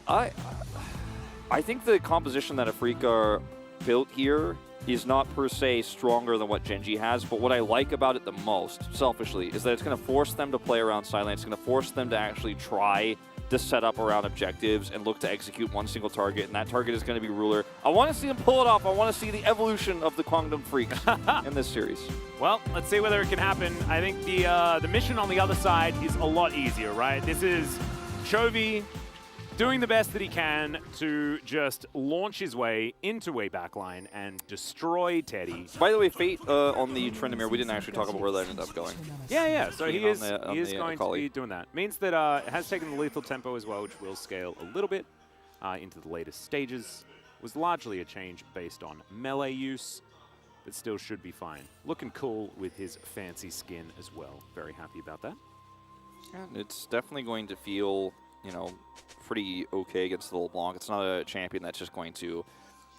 I think the composition that Afrika built here is not per se stronger than what Gen G has, but what I like about it the most, selfishly, is that it's going to force them to play around silent. It's going to force them to actually try to set up around objectives and look to execute one single target, and that target is going to be Ruler. I want to see them pull it off. I want to see the evolution of the Kwangdong Freaks in this series. Well, let's see whether it can happen. I think the mission on the other side is a lot easier, right? This is Chovy doing the best that he can to just launch his way into a backline and destroy Teddy. By the way, Fate on the Tryndamere, we didn't actually talk about where that ended up going. Yeah. So he is going to be doing that. Means that it has taken the lethal tempo as well, which will scale a little bit into the latest stages. was largely a change based on melee use, but still should be fine. Looking cool with his fancy skin as well. Very happy about that. Yeah, it's definitely going to feel, you know, pretty okay against the LeBlanc. It's not a champion that's just going to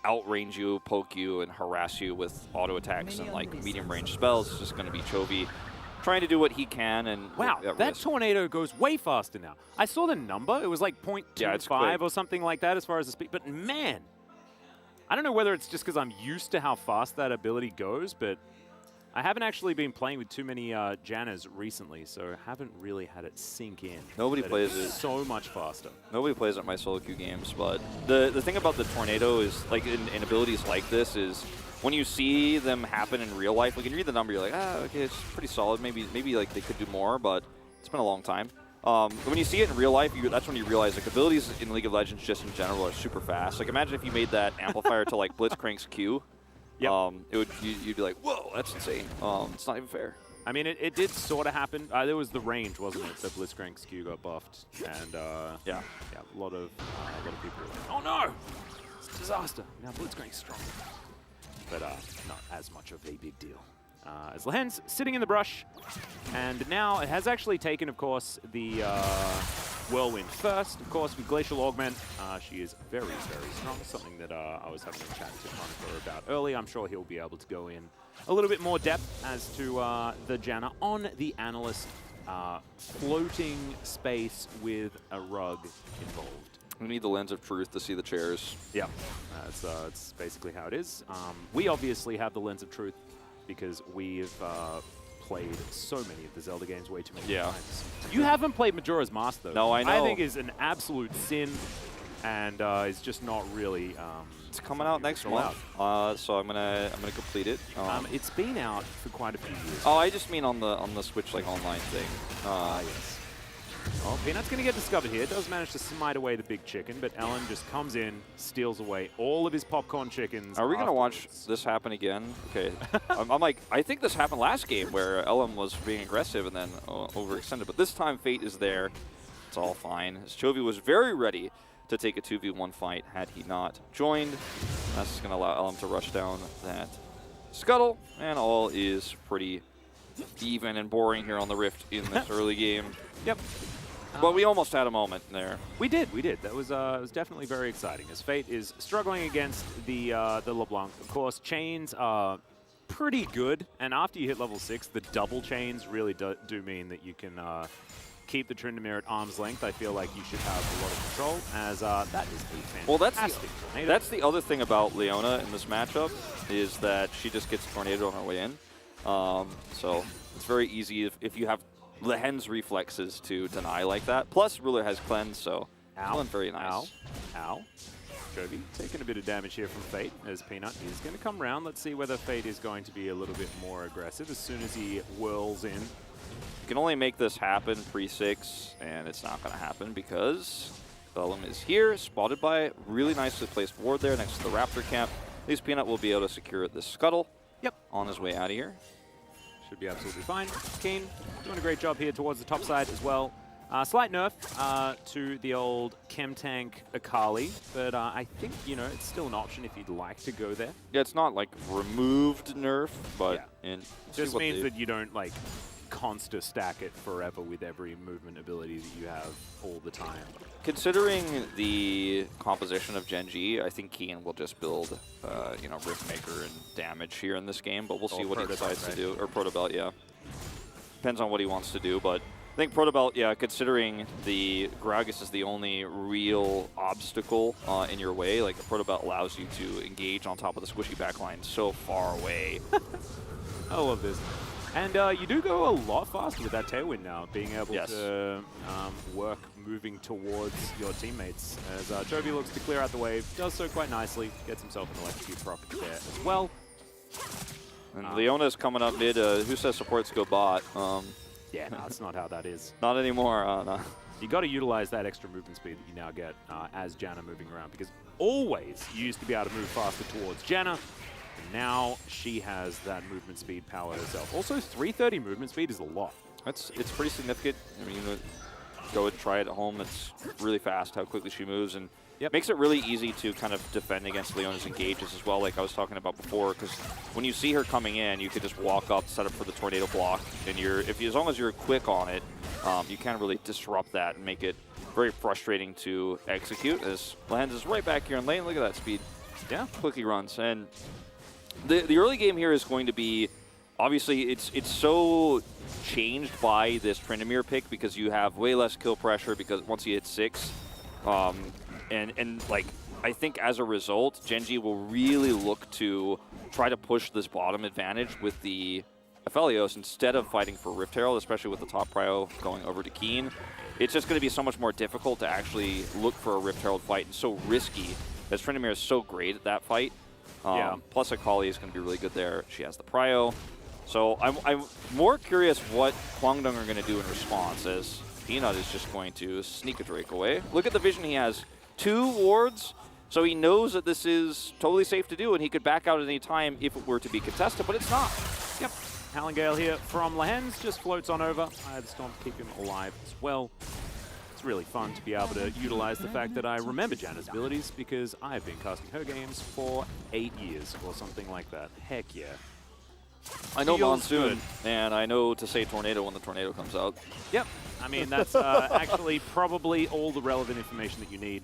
outrange you, poke you, and harass you with auto attacks and like medium range spells. It's just going to be Chovy trying to do what he can. And wow, that tornado goes way faster now. I saw the number. It was like 0.25 or something like that as far as the speed. But man, I don't know whether it's just because I'm used to how fast that ability goes, but I haven't actually been playing with too many Jannas recently, so haven't really had it sink in. Nobody plays it so much faster. Nobody plays at my solo queue games, but the thing about the tornado is, like, in abilities like this is when you see them happen in real life, like, you read the number, you're like, ah, okay, it's pretty solid. Maybe like they could do more, but it's been a long time. When you see it in real life, that's when you realize, like, abilities in League of Legends just in general are super fast. Like, imagine if you made that amplifier to like Blitzcrank's Q. Yep. You'd be like, whoa, that's insane. It's not even fair. I mean, it did sort of happen. There was the range, wasn't it? That Blitzcrank's Q got buffed, and yeah, a lot of people were like, oh no, it's a disaster. Now Blitzcrank's strong, but not as much of a big deal. As Lehen's sitting in the brush, and now it has actually taken, of course, the Whirlwind first. Of course, with Glacial Augment, she is very, very strong, something that I was having a chat to Chronicle about early. I'm sure he'll be able to go in a little bit more depth as to the Janna on the Analyst floating space with a rug involved. We need the lens of truth to see the chairs. Yeah, it's basically how it is. We obviously have the lens of truth because we've played so many of the Zelda games way too many times. You haven't played Majora's Mask, though. No, I know. I think is an absolute sin, and is just not really. It's coming out next month, so I'm gonna complete it. It's been out for quite a few years. Oh, I just mean on the Switch like online thing. Yes. Well, Peanut's going to get discovered here. Does manage to smite away the big chicken, but Ellen just comes in, steals away all of his popcorn chickens. Are we going to watch this happen again? Okay. I'm like, I think this happened last game where Ellen was being aggressive and then overextended, but this time Fate is there. It's all fine. Chovy was very ready to take a 2v1 fight had he not joined. That's just going to allow Ellen to rush down that scuttle, and all is pretty even and boring here on the Rift in this early game. Yep. But we almost had a moment there. We did. That was definitely very exciting. As Fate is struggling against the LeBlanc. Of course, chains are pretty good, and after you hit level 6, the double chains really do mean that you can keep the Tryndamere at arm's length. I feel like you should have a lot of control, as that is a fantastic tornado. That's the other thing about Leona in this matchup, is that she just gets tornado on her way in. So it's very easy if you have Lehen's reflexes to deny like that. Plus, Ruler has cleanse, so it's very nice. Ow. Chovy taking a bit of damage here from Fate, as Peanut is going to come round. Let's see whether Fate is going to be a little bit more aggressive as soon as he whirls in. You can only make this happen pre-6, and it's not going to happen because Bellum is here, spotted by a really nicely placed ward there next to the Raptor camp. At least Peanut will be able to secure this scuttle. Yep. On his way out of here. Should be absolutely fine. Keen doing a great job here towards the top side as well. Slight nerf to the old Chem Tank Akali, but I think, it's still an option if you'd like to go there. Yeah, it's not like removed nerf, but it just means that you don't like constant stack it forever with every movement ability that you have all the time. Considering the composition of Genji, I think Kian will just build, Riftmaker and damage here in this game, but we'll see what he decides to do. Or Protobelt, yeah. Depends on what he wants to do, but I think Protobelt, yeah, considering the Gragas is the only real obstacle in your way, like Protobelt allows you to engage on top of the squishy backline so far away. I love this. And you do go a lot faster with that Tailwind now, being able to work moving towards your teammates. As Chovy looks to clear out the wave, does so quite nicely, gets himself an electrocute property there as well. And Leona's coming up mid. Who says supports go bot? Yeah, no, that's not how that is. Not anymore. No. You got to utilize that extra movement speed that you now get as Janna moving around, because always you used to be able to move faster towards Janna. Now she has that movement speed power herself. Also, 330 movement speed is a lot. It's pretty significant. I mean, go and try it at home. It's really fast how quickly she moves. And Makes it really easy to kind of defend against Leona's engages as well, like I was talking about before, because when you see her coming in, you could just walk up, set up for the tornado block, and as long as you're quick on it, you can really disrupt that and make it very frustrating to execute. As Lehens is right back here in lane, look at that speed. Yeah, quickly runs. And the early game here is going to be, obviously, it's so changed by this Tryndamere pick because you have way less kill pressure because once you hit 6, and like, I think as a result, Gen G will really look to try to push this bottom advantage with the Aphelios instead of fighting for Rift Herald, especially with the top prio going over to Keen. It's just going to be so much more difficult to actually look for a Rift Herald fight and so risky, as Tryndamere is so great at that fight. Plus Akali is going to be really good there. She has the prio. So I'm more curious what Kwangdong are going to do in response, as Peanut is just going to sneak a Drake away. Look at the vision he has. 2 wards, so he knows that this is totally safe to do, and he could back out at any time if it were to be contested, but it's not. Yep. Howlingale here from Lehens just floats on over. I had the Storm to keep him alive as well. It's really fun to be able to utilize the fact that I remember Janna's abilities because I've been casting her games for 8 years or something like that. Heck yeah. I know Monsoon, and I know to say Tornado when the Tornado comes out. Yep. I mean, that's actually probably all the relevant information that you need.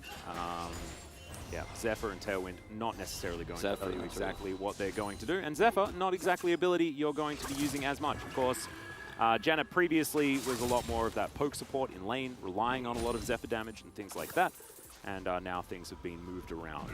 Yeah, Zephyr and Tailwind not necessarily going to tell you exactly what they're going to do. And Zephyr, not exactly ability you're going to be using as much. Of course, Janna previously was a lot more of that poke support in lane, relying on a lot of Zephyr damage and things like that. And now things have been moved around.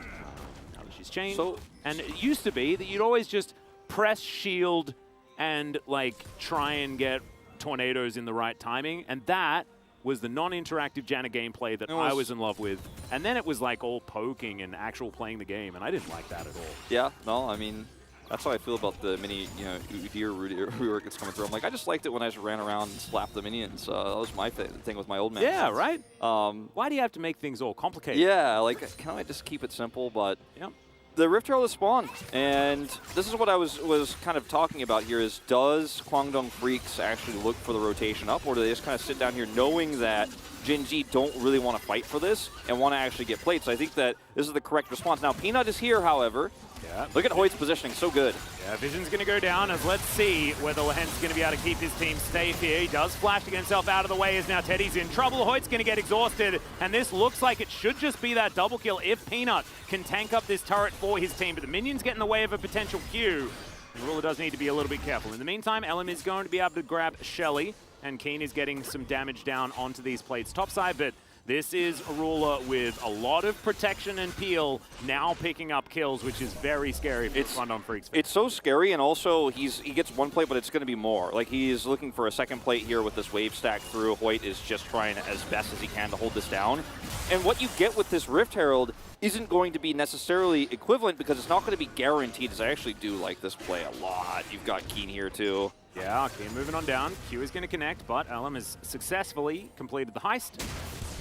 Now that she's changed. And it used to be that you'd always just press shield and like try and get tornadoes in the right timing, and that was the non-interactive Janna gameplay that I was in love with. And then it was like all poking and actual playing the game, and I didn't like that at all. Yeah, no, I mean, that's how I feel about the mini, Udyr rework that's coming through. I'm like, I just liked it when I just ran around and slapped the minions. That was my thing with my old man. Yeah, right? Why do you have to make things all complicated? Yeah, like, can I just keep it simple? But yep. The Rift Herald has spawned, and this is what I was kind of talking about here is, does Kwangdong Freaks actually look for the rotation up, or do they just kind of sit down here knowing that Gen G don't really want to fight for this and want to actually get played? So I think that this is the correct response. Now, Peanut is here, however. Yeah. Look at Hoyt's positioning, so good. Yeah, Vision's going to go down, as let's see whether Lehens going to be able to keep his team safe here. He does flash to get himself out of the way, as now Teddy's in trouble. Hoyt's going to get exhausted, and this looks like it should just be that double kill if Peanut can tank up this turret for his team, but the minions get in the way of a potential Q. And Ruler does need to be a little bit careful. In the meantime, Elam is going to be able to grab Shelly, and Keen is getting some damage down onto these plates topside, but this is a Ruler with a lot of protection and peel, now picking up kills, which is very scary for Kwangdong Freaks. It's so scary, and also he gets one plate, but it's going to be more. Like, he's looking for a second plate here with this wave stack through. Hoyt is just trying as best as he can to hold this down. And what you get with this Rift Herald isn't going to be necessarily equivalent because it's not going to be guaranteed, as I actually do like this play a lot. You've got Keen here, too. Yeah, Keen moving on down. Q is going to connect, but Elam has successfully completed the heist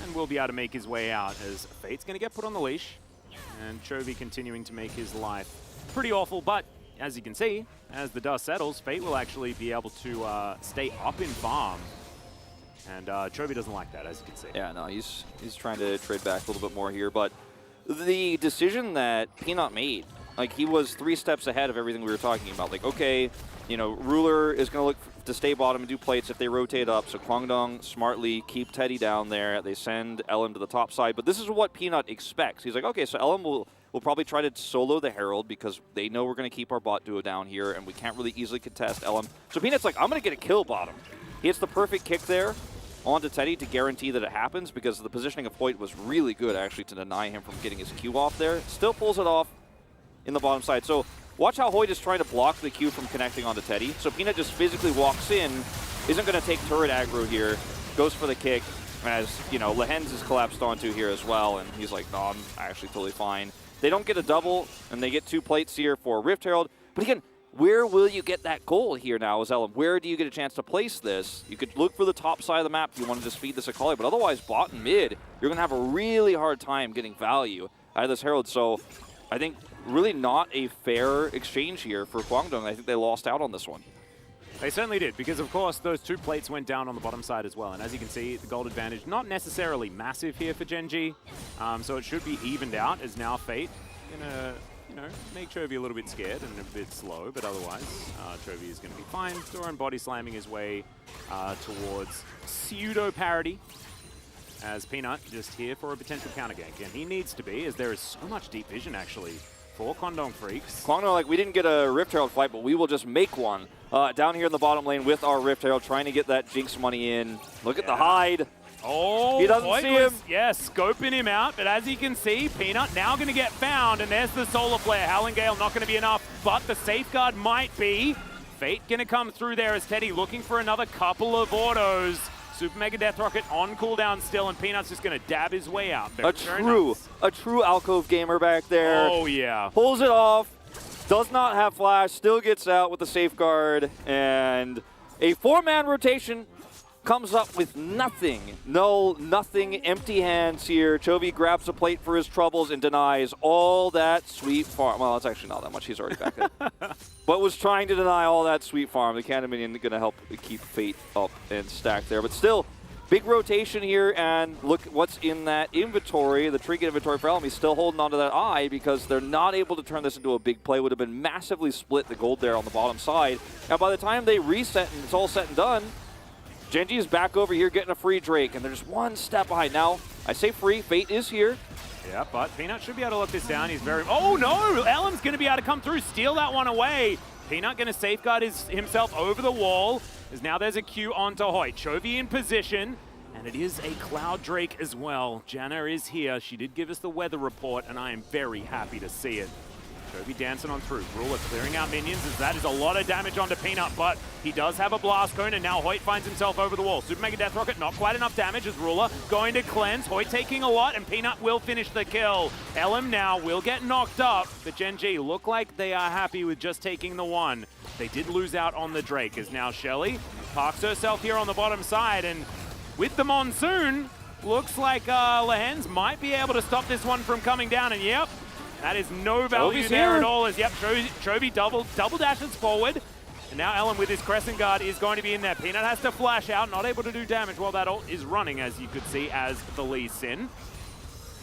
and will be able to make his way out, as Fate's going to get put on the leash, and Chovy continuing to make his life pretty awful. But as you can see, as the dust settles, Fate will actually be able to stay up in farm, and Chovy doesn't like that, as you can see. Yeah, no, he's trying to trade back a little bit more here, but the decision that Peanut made, like, he was 3 steps ahead of everything we were talking about. Like, okay, Ruler is going to look to stay bottom and do plates if they rotate up. So Kwangdong smartly keep Teddy down there. They send Elam to the top side. But this is what Peanut expects. He's like, okay, so Elam will probably try to solo the Herald because they know we're going to keep our bot duo down here and we can't really easily contest Elam. So Peanut's like, I'm going to get a kill bottom. He hits the perfect kick there onto Teddy to guarantee that it happens because the positioning of Hoyt was really good actually to deny him from getting his Q off there. Still pulls it off in the bottom side. So watch how Hoyt is trying to block the Q from connecting onto Teddy. So Peanut just physically walks in, isn't going to take turret aggro here, goes for the kick, as, Lehens is collapsed onto here as well, and he's like, no, I'm actually totally fine. They don't get a double, and they get 2 plates here for Rift Herald. But again, where will you get that goal here now as Elam? Where do you get a chance to place this? You could look for the top side of the map if you want to just feed this Akali, but otherwise, bot and mid, you're going to have a really hard time getting value out of this Herald. So I think really not a fair exchange here for Kwangdong. I think they lost out on this one. They certainly did, because of course those 2 plates went down on the bottom side as well. And as you can see, the gold advantage not necessarily massive here for Gen G, so it should be evened out. As now Fate gonna, you know, make Chovy a little bit scared and a bit slow, but otherwise Chovy is gonna be fine. Doran body slamming his way towards pseudo parity. As Peanut just here for a potential counter gank, and he needs to be, as there is so much deep vision actually for Kwangdong Freaks. Kwangdong, like, we didn't get a Rift Herald fight, but we will just make one. Down here in the bottom lane with our Rift Herald, trying to get that Jinx money in. Look at the hide. Oh, he doesn't see him. Yeah, scoping him out, but as you can see, Peanut now going to get found, and there's the Solar Flare. Howling Gale not going to be enough, but the Safeguard might be. Fate going to come through there as Teddy looking for another couple of autos. Super Mega Death Rocket on cooldown still, and Peanut's just going to dab his way out. A true Alcove gamer back there. Oh, yeah. Pulls it off, does not have flash, still gets out with the Safeguard, and a 4-man rotation comes up with nothing. Nothing, empty hands here. Chovy grabs a plate for his troubles and denies all that sweet farm. Well, it's actually not that much. He's already back in. But was trying to deny all that sweet farm. The Cannon Minion going to help keep Fate up and stacked there. But still, big rotation here, and look what's in that inventory. The trinket inventory for Elm. He's still holding onto that eye because they're not able to turn this into a big play. Would have been massively split the gold there on the bottom side. And by the time they reset and it's all said and done, Gen G is back over here getting a free Drake, and they're just one step behind. Now, I say free, Fate is here. Yeah, but Peanut should be able to lock this down. He's very... Oh, no! Ellen's going to be able to come through, steal that one away. Peanut going to safeguard himself over the wall, as now there's a Q onto Hoyt. Chovy in position, and it is a Cloud Drake as well. Janna is here. She did give us the weather report, and I am very happy to see it. Chovy dancing on through. Ruler clearing out minions, as that is a lot of damage onto Peanut, but he does have a blast cone, and now Hoyt finds himself over the wall. Super Mega Death Rocket, not quite enough damage as Ruler going to cleanse. Hoyt taking a lot, and Peanut will finish the kill. Elm now will get knocked up, but Gen G look like they are happy with just taking the one. They did lose out on the Drake, as now Shelly parks herself here on the bottom side, and with the Monsoon, looks like Lehens might be able to stop this one from coming down, and yep, that is no value there at all, as yep, Chovy double dashes forward. And now Ellen with his Crescent Guard is going to be in there. Peanut has to flash out, not able to do damage while that ult is running, as you could see, as the Lee Sin.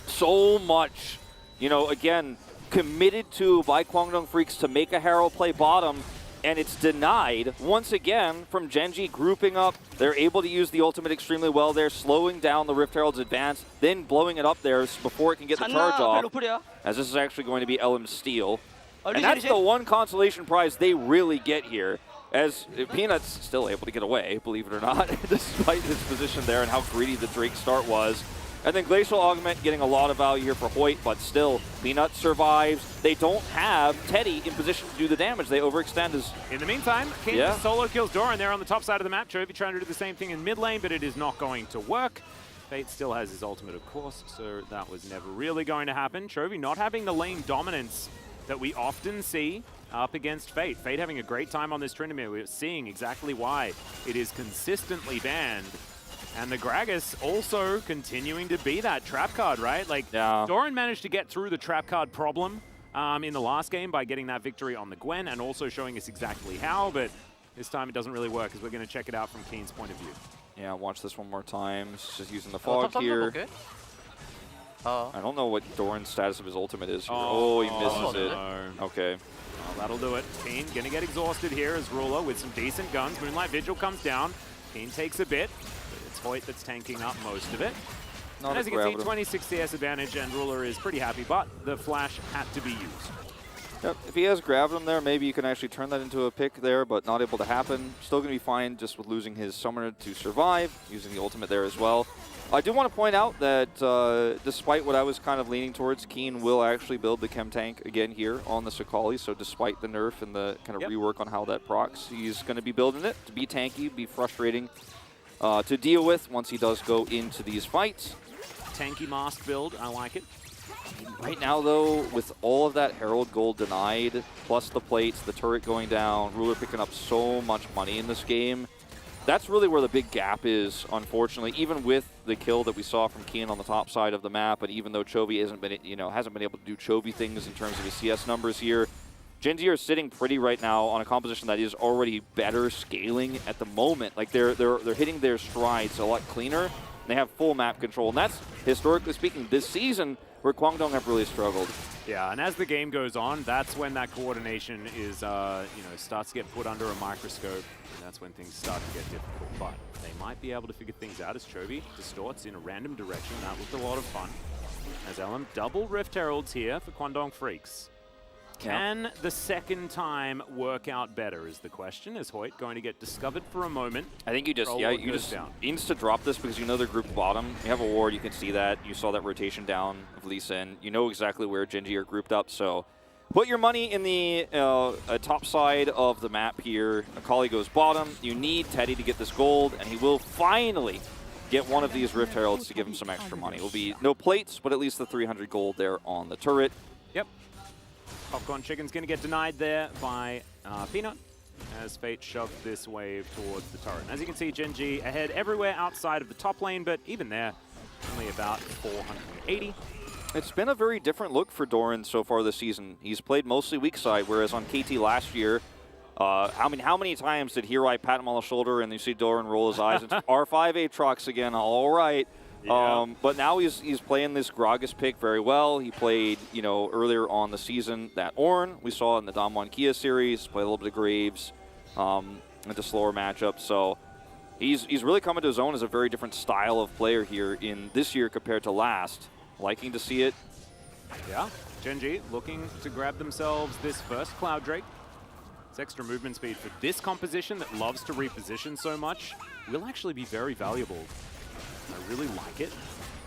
So much, you know, again, committed to by Kwangdong Freaks to make a Herald play bottom, and it's denied once again from Gen G grouping up. They're able to use the ultimate extremely well there, slowing down the Rift Herald's advance, then blowing it up there before it can get the charge off, as this is actually going to be Elm's steal. And that's the one consolation prize they really get here, as Peanut's still able to get away, believe it or not, despite his position there and how greedy the Drake start was. And then Glacial Augment getting a lot of value here for Hoyt, but still, Peanut survives. They don't have Teddy in position to do the damage. They overextend as... In the meantime, King solo kills Doran there on the top side of the map. Chovy trying to do the same thing in mid lane, but it is not going to work. Fate still has his ultimate, of course, so that was never really going to happen. Chovy not having the lane dominance that we often see up against Fate. Fate having a great time on this Tryndamere. We're seeing exactly why it is consistently banned. And the Gragas also continuing to be that trap card, right? Like, Doran managed to get through the trap card problem in the last game by getting that victory on the Gwen and also showing us exactly how, but this time it doesn't really work, as we're going to check it out from Keen's point of view. Yeah, watch this one more time. It's just using the fog here. I don't know what Doran's status of his ultimate is here. Oh, he misses it. No. Okay. Well, that'll do it. Keen going to get exhausted here as Ruler with some decent guns. Moonlight Vigil comes down. Keen takes a bit. It's Hoyt that's tanking up most of it. And as you can see, 26 CS advantage, and Ruler is pretty happy, but the flash had to be used. Yep, if he has grabbed him there, maybe you can actually turn that into a pick there, but not able to happen. Still going to be fine just with losing his summoner to survive, using the ultimate there as well. I do want to point out that despite what I was kind of leaning towards, Keen will actually build the Chem Tank again here on the Sakali, so despite the nerf and the kind of rework on how that procs, he's going to be building it to be tanky, be frustrating to deal with once he does go into these fights. Tanky mask build, I like it. Right now, though, with all of that Herald gold denied, plus the plates, the turret going down, Ruler picking up so much money in this game, that's really where the big gap is, unfortunately, even with the kill that we saw from Keen on the top side of the map, and even though Chovy hasn't been able to do Chovy things in terms of his CS numbers here, Gen.G are sitting pretty right now on a composition that is already better scaling at the moment. Like they're hitting their strides a lot cleaner. And they have full map control, and that's historically speaking this season where Kwangdong have really struggled. Yeah, and as the game goes on, that's when that coordination is, starts to get put under a microscope, and that's when things start to get difficult. But they might be able to figure things out as Chovy distorts in a random direction. That looked a lot of fun. As LM double Rift Heralds here for Kwangdong Freaks. Can the second time work out better is the question. Is Hoyt going to get discovered for a moment? I think you just, insta-drop this because you know they're grouped bottom. You have a ward, you can see that. You saw that rotation down of Lee Sin. You know exactly where Gen.G are grouped up, so put your money in the top side of the map here. Akali goes bottom. You need Teddy to get this gold, and he will finally get one of these Rift Heralds to give him some extra money. It will be no plates, but at least the 300 gold there on the turret. Yep. Popcorn Chicken's going to get denied there by Peanut as Fate shoved this wave towards the turret. As you can see, Gen.G ahead everywhere outside of the top lane, but even there, only about 480. It's been a very different look for Doran so far this season. He's played mostly weak side, whereas on KT last year, how many times did Hirai pat him on the shoulder and you see Doran roll his eyes and R5 Aatrox again, all right. Yeah. But now he's playing this Gragas pick very well. He played, earlier on the season that Ornn we saw in the Damwon Kia series, played a little bit of Graves into slower matchups. So he's really coming to his own as a very different style of player here in this year compared to last. Liking to see it. Yeah, Gen.G looking to grab themselves this first Cloud Drake. This extra movement speed for this composition that loves to reposition so much will actually be very valuable. I really like it.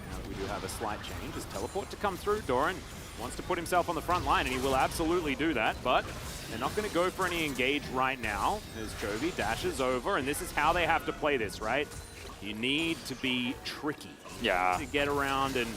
Now that we do have a slight change. His teleport to come through. Doran wants to put himself on the front line, and he will absolutely do that, but they're not going to go for any engage right now as Chovy dashes over, and this is how they have to play this, right? You need to be tricky. Yeah. To get around and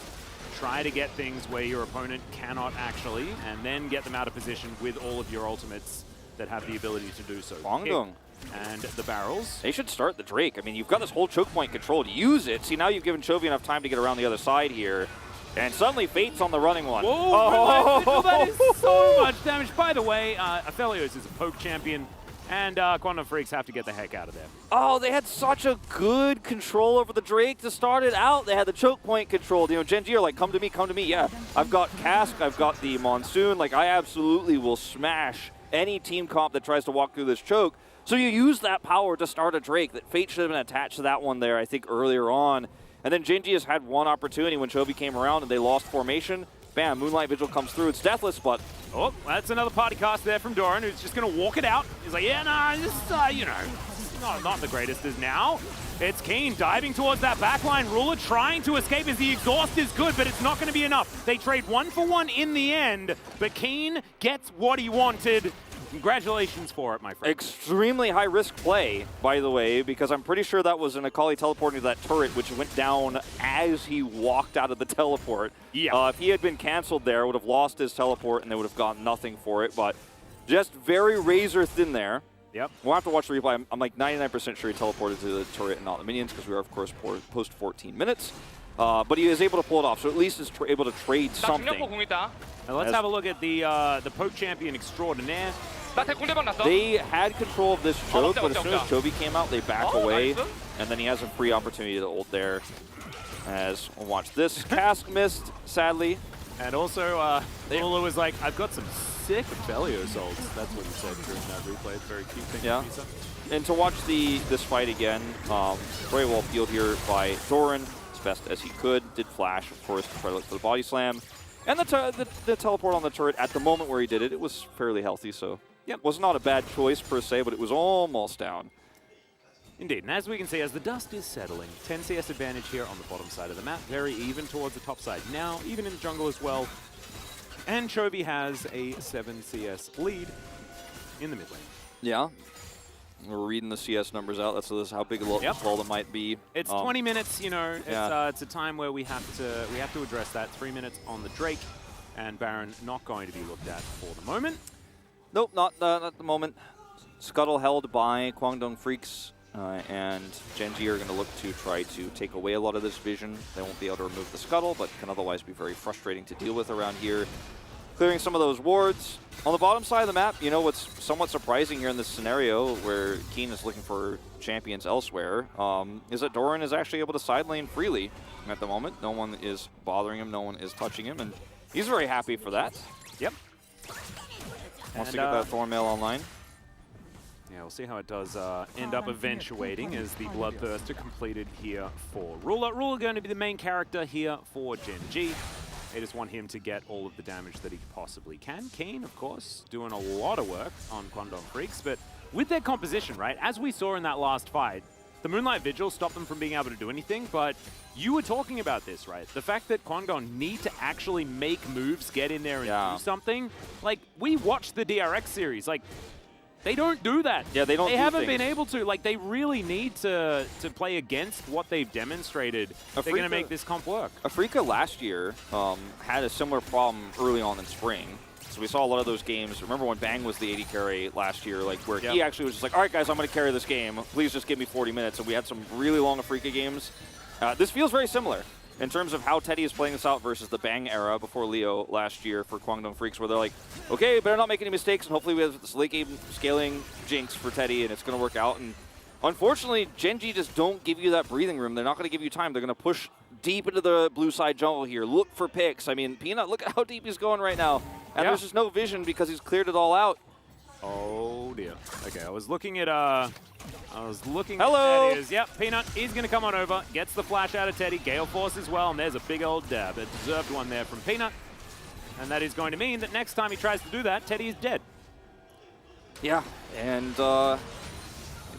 try to get things where your opponent cannot actually, and then get them out of position with all of your ultimates that have the ability to do so. Kwangdong. And the barrels. They should start the Drake. I mean, you've got this whole choke point controlled. Use it. See, now you've given Chovy enough time to get around the other side here. And suddenly Fate's on the running one. Whoa, that is so much damage. By the way, Aphelios is a poke champion, and Kwangdong Freaks have to get the heck out of there. Oh, they had such a good control over the Drake to start it out. They had the choke point controlled. Gen.G are like, come to me, come to me. Yeah, I've got Cask, I've got the Monsoon. Like, I absolutely will smash any team comp that tries to walk through this choke. So you use that power to start a Drake. That Fate should have been attached to that one there, I think, earlier on. And then Gen.G has had one opportunity when Chovy came around and they lost formation. Bam, Moonlight Vigil comes through. It's deathless, but... Oh, that's another party cast there from Doran, who's just going to walk it out. He's like, yeah, nah, this is, not the greatest as now. It's Keen diving towards that backline. Ruler trying to escape as the exhaust is good, but it's not going to be enough. They trade 1-for-1 in the end, but Keen gets what he wanted. Congratulations for it, my friend. Extremely high-risk play, by the way, because I'm pretty sure that was an Akali teleporting to that turret, which went down as he walked out of the teleport. Yeah. If he had been canceled there, would have lost his teleport, and they would have gotten nothing for it. But just very razor-thin there. Yep. We'll have to watch the replay. I'm like 99% sure he teleported to the turret and not the minions, because we are, of course, post 14 minutes. But he is able to pull it off, so at least is able to trade something. Now let's have a look at the poke champion extraordinaire. They had control of this choke, but as soon as Chovy came out, they back away, and then he has a free opportunity to ult there. As we'll watch this, Cask missed, sadly. And also, Lula was like, I've got some sick Aphelios ults. That's what he said during that replay. It's very cute thing. Yeah. And to watch this fight again, very well fielded here by Doran, as best as he could. Did flash, of course, to try to look for the body slam. And the teleport on the turret at the moment where he did it, it was fairly healthy, so yep, was not a bad choice per se, but it was almost down. Indeed, and as we can see, as the dust is settling, 10 CS advantage here on the bottom side of the map, very even towards the top side. Now, even in the jungle as well, and Chovy has a 7 CS lead in the mid lane. Yeah. We're reading the CS numbers out. That's how big a lull that might be. It's 20 minutes, it's a time where we have to address that. 3 minutes on the Drake, and Baron not going to be looked at for the moment. Nope, not the moment. Scuttle held by Kwangdong Freaks, and Gen.G are going to look to try to take away a lot of this vision. They won't be able to remove the Scuttle, but can otherwise be very frustrating to deal with around here. clearing some of those wards. On the bottom side of the map, you know, what's somewhat surprising here in this scenario where Keen is looking for champions elsewhere is that Doran is actually able to side lane freely at the moment. No one is bothering him, no one is touching him, and he's very happy for that. Yep. Wants to get that Thornmail online. Yeah, we'll see how it does end up eventuating as the Bloodthirst are completed here for Ruler. Ruler going to be the main character here for Gen G. They just want him to get all of the damage that he possibly can. Keen, of course, doing a lot of work on Kwangdong Freaks, but with their composition, right, as we saw in that last fight, the Moonlight Vigil stopped them from being able to do anything, but you were talking about this, right? The fact that Kwangdong need to actually make moves, get in there and do something. Like, we watched the DRX series, like, they don't do that. Yeah, they don't. They haven't been able to. Like, they really need to play against what they've demonstrated. They're going to make this comp work. Afrika last year had a similar problem early on in spring. So we saw a lot of those games. Remember when Bang was the AD carry last year, like where he actually was just like, all right, guys, I'm going to carry this game. Please just give me 40 minutes. And we had some really long Afrika games. This feels very similar in terms of how Teddy is playing this out versus the Bang era before Leo last year for Kwangdong Freaks, where they're like, okay, better not make any mistakes, and hopefully we have this late game scaling jinx for Teddy, and it's going to work out. And unfortunately, Gen G just don't give you that breathing room. They're not going to give you time. They're going to push deep into the blue side jungle here. Look for picks. I mean, Peanut, look at how deep he's going right now. And there's just no vision because he's cleared it all out. Oh, dear. Okay, I was looking at, Hello. Teddy. Yep, Peanut, he's going to come on over. Gets the flash out of Teddy. Gale Force as well, and there's a big old dab. A deserved one there from Peanut. And that is going to mean that next time he tries to do that, Teddy is dead. Yeah, and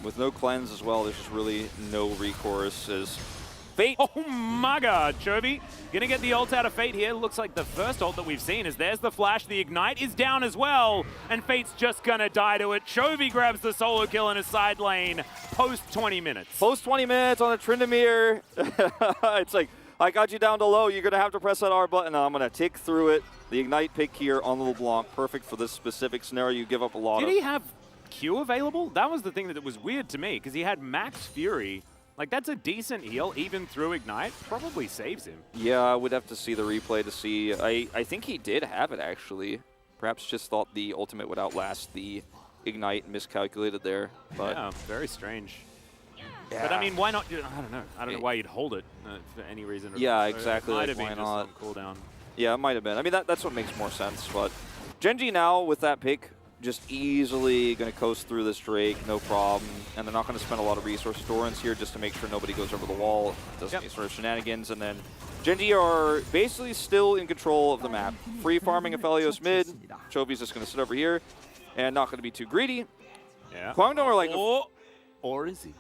with no cleanse as well, there's just really no recourse as Fate. Oh my god, Chovy gonna get the ult out of Fate here. Looks like the first ult that we've seen is there's the flash, the ignite is down as well, and Fate's just gonna die to it. Chovy grabs the solo kill in a side lane post 20 minutes. Post 20 minutes on a Tryndamere. It's like, I got you down to low, you're gonna have to press that R button, and I'm gonna tick through it. The ignite pick here on the LeBlanc, perfect for this specific scenario. You give up a lot Did he have Q available? That was the thing that was weird to me, because he had max Fury. Like, that's a decent heal, even through Ignite. Probably saves him. Yeah, I would have to see the replay to see. I think he did have it, actually. Perhaps just thought the ultimate would outlast the Ignite and miscalculated there. But yeah, very strange. Yeah. But, I mean, why not? I don't know. I don't know why you'd hold it for any reason. Yeah, exactly. It might have why been not? just on cooldown. Yeah, it might have been. I mean, that's what makes more sense. But Gen G now, with that pick, just easily going to coast through this Drake, no problem. And they're not going to spend a lot of resource Dorans here just to make sure nobody goes over the wall, does any sort of shenanigans. And then Gen G are basically still in control of the map. Free farming Aphelios mid. Chovy's just going to sit over here and not going to be too greedy. Yeah. Kwangdong are like... Or is he?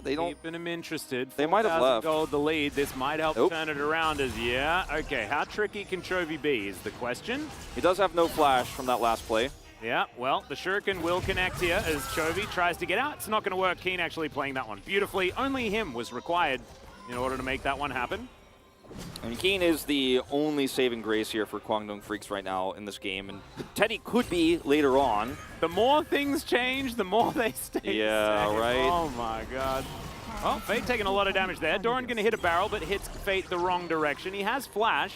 They don't... Keeping him interested. They might have left. Gold the lead. This might help turn it around as, okay, how tricky can Chovy be is the question. He does have no flash from that last play. Yeah, well, the Shuriken will connect here as Chovy tries to get out. It's not going to work. Keen actually playing that one beautifully. Only him was required in order to make that one happen. And Keen is the only saving grace here for Kwangdong Freaks right now in this game. And Teddy could be later on. The more things change, the more they stay safe. Right? Oh my god. Oh, Fate taking a lot of damage there. Doran going to hit a barrel, but hits Fate the wrong direction. He has flash.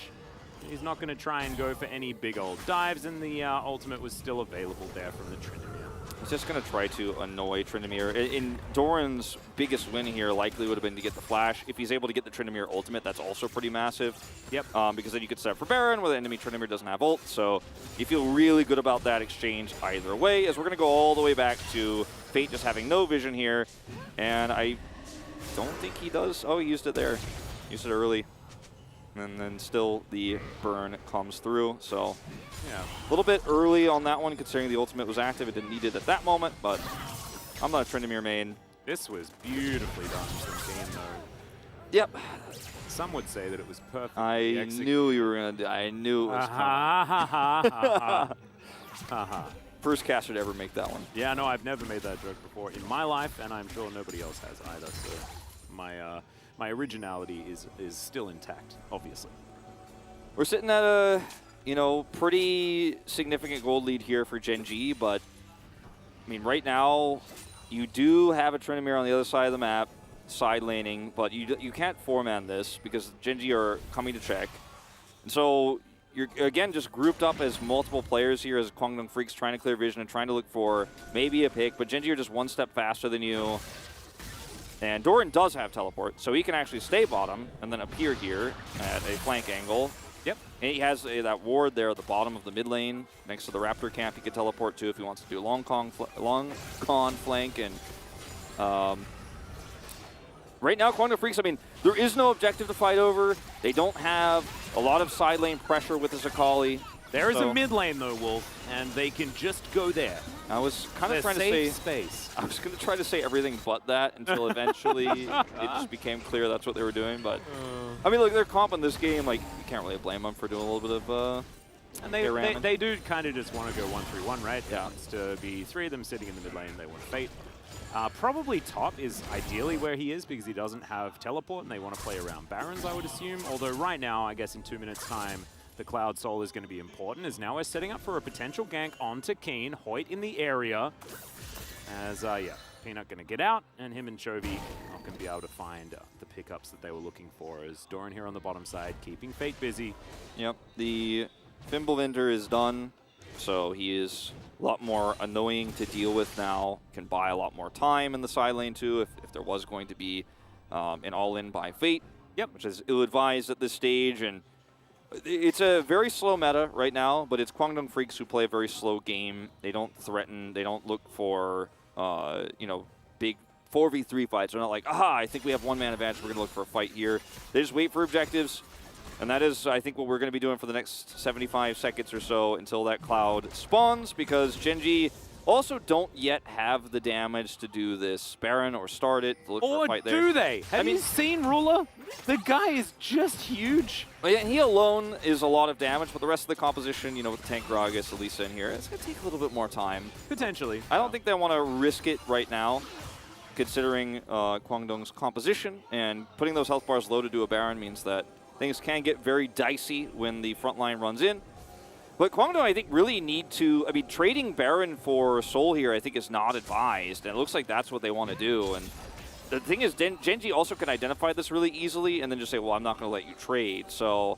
He's not going to try and go for any big old dives, and the ultimate was still available there from the Tryndamere. He's just going to try to annoy Tryndamere. In Doran's biggest win here likely would have been to get the flash. If he's able to get the Tryndamere ultimate, that's also pretty massive. Yep. Because then you could set up for Baron where the enemy Tryndamere doesn't have ult. So you feel really good about that exchange either way, as we're going to go all the way back to Fate just having no vision here. And I don't think he does. Oh, he used it there. Used it early. And then still the burn comes through. So yeah, a little bit early on that one, considering the ultimate was active. It didn't need it at that moment, but I'm not a Tryndamere main. This was beautifully done from Keen, though. Yep. Some would say that it was perfect. I knew you were going to do. I knew it was coming. First caster to ever make that one. Yeah, no, I've never made that joke before in my life, and I'm sure nobody else has either. So my originality is still intact, obviously. We're sitting at a pretty significant gold lead here for Gen G, but I mean right now you do have a Tryndamere on the other side of the map, side laning, but you can't four-man this because Gen G are coming to check. And so you're again just grouped up as multiple players here as Kwangdong Freaks trying to clear vision and trying to look for maybe a pick, but Genji are just one step faster than you. And Doran does have teleport, so he can actually stay bottom and then appear here at a flank angle. Yep. And he has that ward there at the bottom of the mid lane next to the Raptor camp. He could teleport to if he wants to do a long con flank. And right now, Kwangdong Freaks, I mean, there is no objective to fight over. They don't have a lot of side lane pressure with the Zakali. There is a mid lane though, Wolf, and they can just go there. I was kind of trying to say space. I was going to try to say everything but that until eventually it just became clear that's what they were doing. But I mean, look, their comp in this game, like you can't really blame them for doing a little bit of. And they do kind of just want to go 1-3-1, right? Yeah. It wants to be 3 of them sitting in the mid lane. They want Fate. Probably top is ideally where he is because he doesn't have teleport and they want to play around Barons, I would assume. Although right now, I guess in 2 minutes' time, the Cloud Soul is going to be important, as now we're setting up for a potential gank onto Keen. Hoyt in the area. As, yeah, Peanut going to get out, and him and Chovy not going to be able to find the pickups that they were looking for, as Doran here on the bottom side, keeping Fate busy. Yep, the Fimbulvinter is done, so he is a lot more annoying to deal with now. Can buy a lot more time in the side lane, too, if there was going to be an all-in by Fate. Yep. Which is ill-advised at this stage, and it's a very slow meta right now, but it's Kwangdong Freaks who play a very slow game. They don't threaten. They don't look for, you know, big 4v3 fights. They're not like, aha, I think we have one-man advantage. We're going to look for a fight here. They just wait for objectives. And that is, I think, what we're going to be doing for the next 75 seconds or so until that cloud spawns, because Genji also don't yet have the damage to do this Baron or start it, to look for a fight there. Or do they? Have you seen Ruler? The guy is just huge. Yeah, he alone is a lot of damage, but the rest of the composition, you know, with Tank Gragas, Elisa in here, it's going to take a little bit more time. Potentially. I don't think they want to risk it right now, considering Kwangdong's composition, and putting those health bars low to do a Baron means that things can get very dicey when the front line runs in. But Kwangdong, I think, really need to, I mean, trading Baron for Soul here, I think, is not advised. And it looks like that's what they want to do. And the thing is, Genji also can identify this really easily and then just say, well, I'm not going to let you trade. So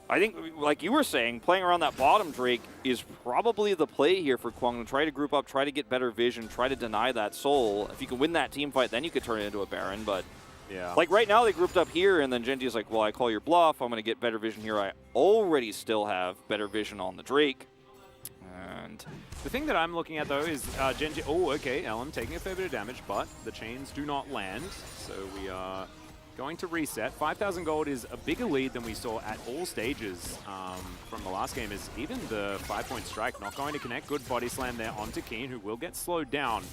I think, like you were saying, playing around that bottom Drake is probably the play here for Kwangdong. Try to group up, try to get better vision, try to deny that Soul. If you can win that team fight, then you could turn it into a Baron. But yeah, like right now, they grouped up here, and then Genji's like, well, I call your bluff. I'm going to get better vision here. I already still have better vision on the Drake. And the thing that I'm looking at, though, is Genji. Oh, okay, Ellen taking a fair bit of damage, but the chains do not land. So we are going to reset. 5,000 gold is a bigger lead than we saw at all stages from the last game. Is even the 5-point strike not going to connect. Good body slam there onto Keen, who will get slowed down.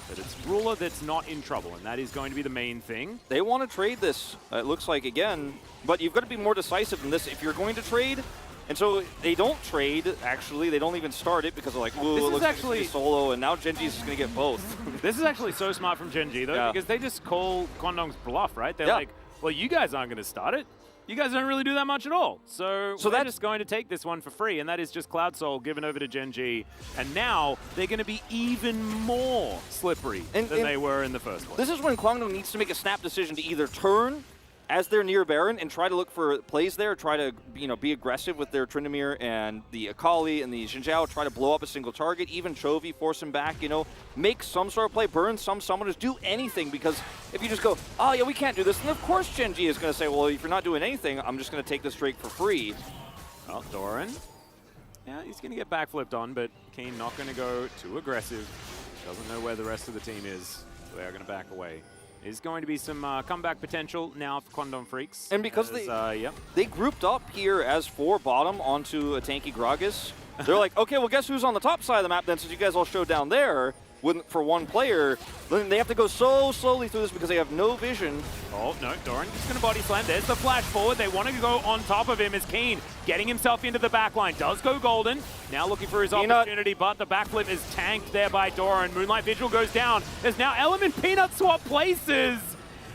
But it's Ruler that's not in trouble, and that is going to be the main thing. They want to trade this, it looks like, again. But you've got to be more decisive than this if you're going to trade. And so they don't trade, actually. They don't even start it because they're like, ooh, it looks like it's gonna be solo, and now Genji's going to get both. This is actually so smart from Genji, though, because they just call Kwangdong's bluff, right? They're like, well, you guys aren't going to start it. You guys don't really do that much at all. So they're just going to take this one for free, and that is just Cloud Soul given over to Genji. And now they're going to be even more slippery than they were in the first place. This is when Kwangdong needs to make a snap decision to either turn as they're near Baron and try to look for plays there, try to be aggressive with their Tryndamere and the Akali and the Xin Zhao, try to blow up a single target, even Chovy, force him back, make some sort of play, burn some summoners, do anything, because if you just go, oh yeah, we can't do this, then of course Genji is going to say, well, if you're not doing anything, I'm just going to take this Drake for free. Well, Doran, yeah, he's going to get backflipped on, but Keen not going to go too aggressive. Doesn't know where the rest of the team is, so they are going to back away. Is going to be some comeback potential now for Kwangdong Freaks. And because they grouped up here as 4 bottom onto a tanky Gragas, they're like, okay, well, guess who's on the top side of the map then, since you guys all showed down there for one player. Then they have to go so slowly through this because they have no vision. Oh, no, Doran is going to body slam. There's the flash forward. They want to go on top of him as Keen getting himself into the back line. Does go golden. Now looking for his opportunity, but the backflip is tanked there by Doran. Moonlight Vigil goes down. There's now Element Peanut swap places.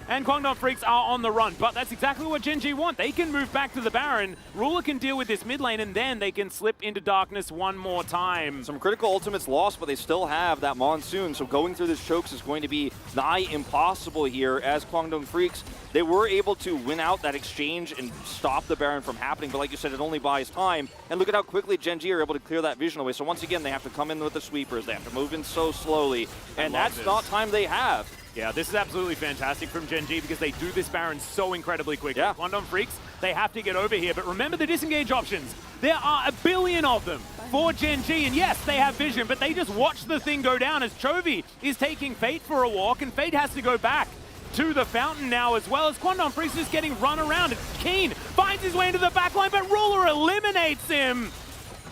And Guangdong Freaks are on the run, but that's exactly what Gen G want. They can move back to the Baron. Ruler can deal with this mid lane, and then they can slip into darkness one more time. Some critical ultimates lost, but they still have that Monsoon, so going through this chokes is going to be nigh impossible here as Guangdong Freaks. They were able to win out that exchange and stop the Baron from happening, but like you said, it only buys time. And look at how quickly Gen G are able to clear that vision away. So once again, they have to come in with the sweepers. They have to move in so slowly, and that's not time they have. Yeah, this is absolutely fantastic from Gen G because they do this Baron so incredibly quickly. Yeah. Guangdong Freaks, they have to get over here, but remember the disengage options. There are a billion of them for Gen G, and yes, they have vision, but they just watch the thing go down as Chovy is taking Fate for a walk, and Fate has to go back to the fountain now, as well as Guangdong Freaks is getting run around. Keen finds his way into the backline, but Ruler eliminates him.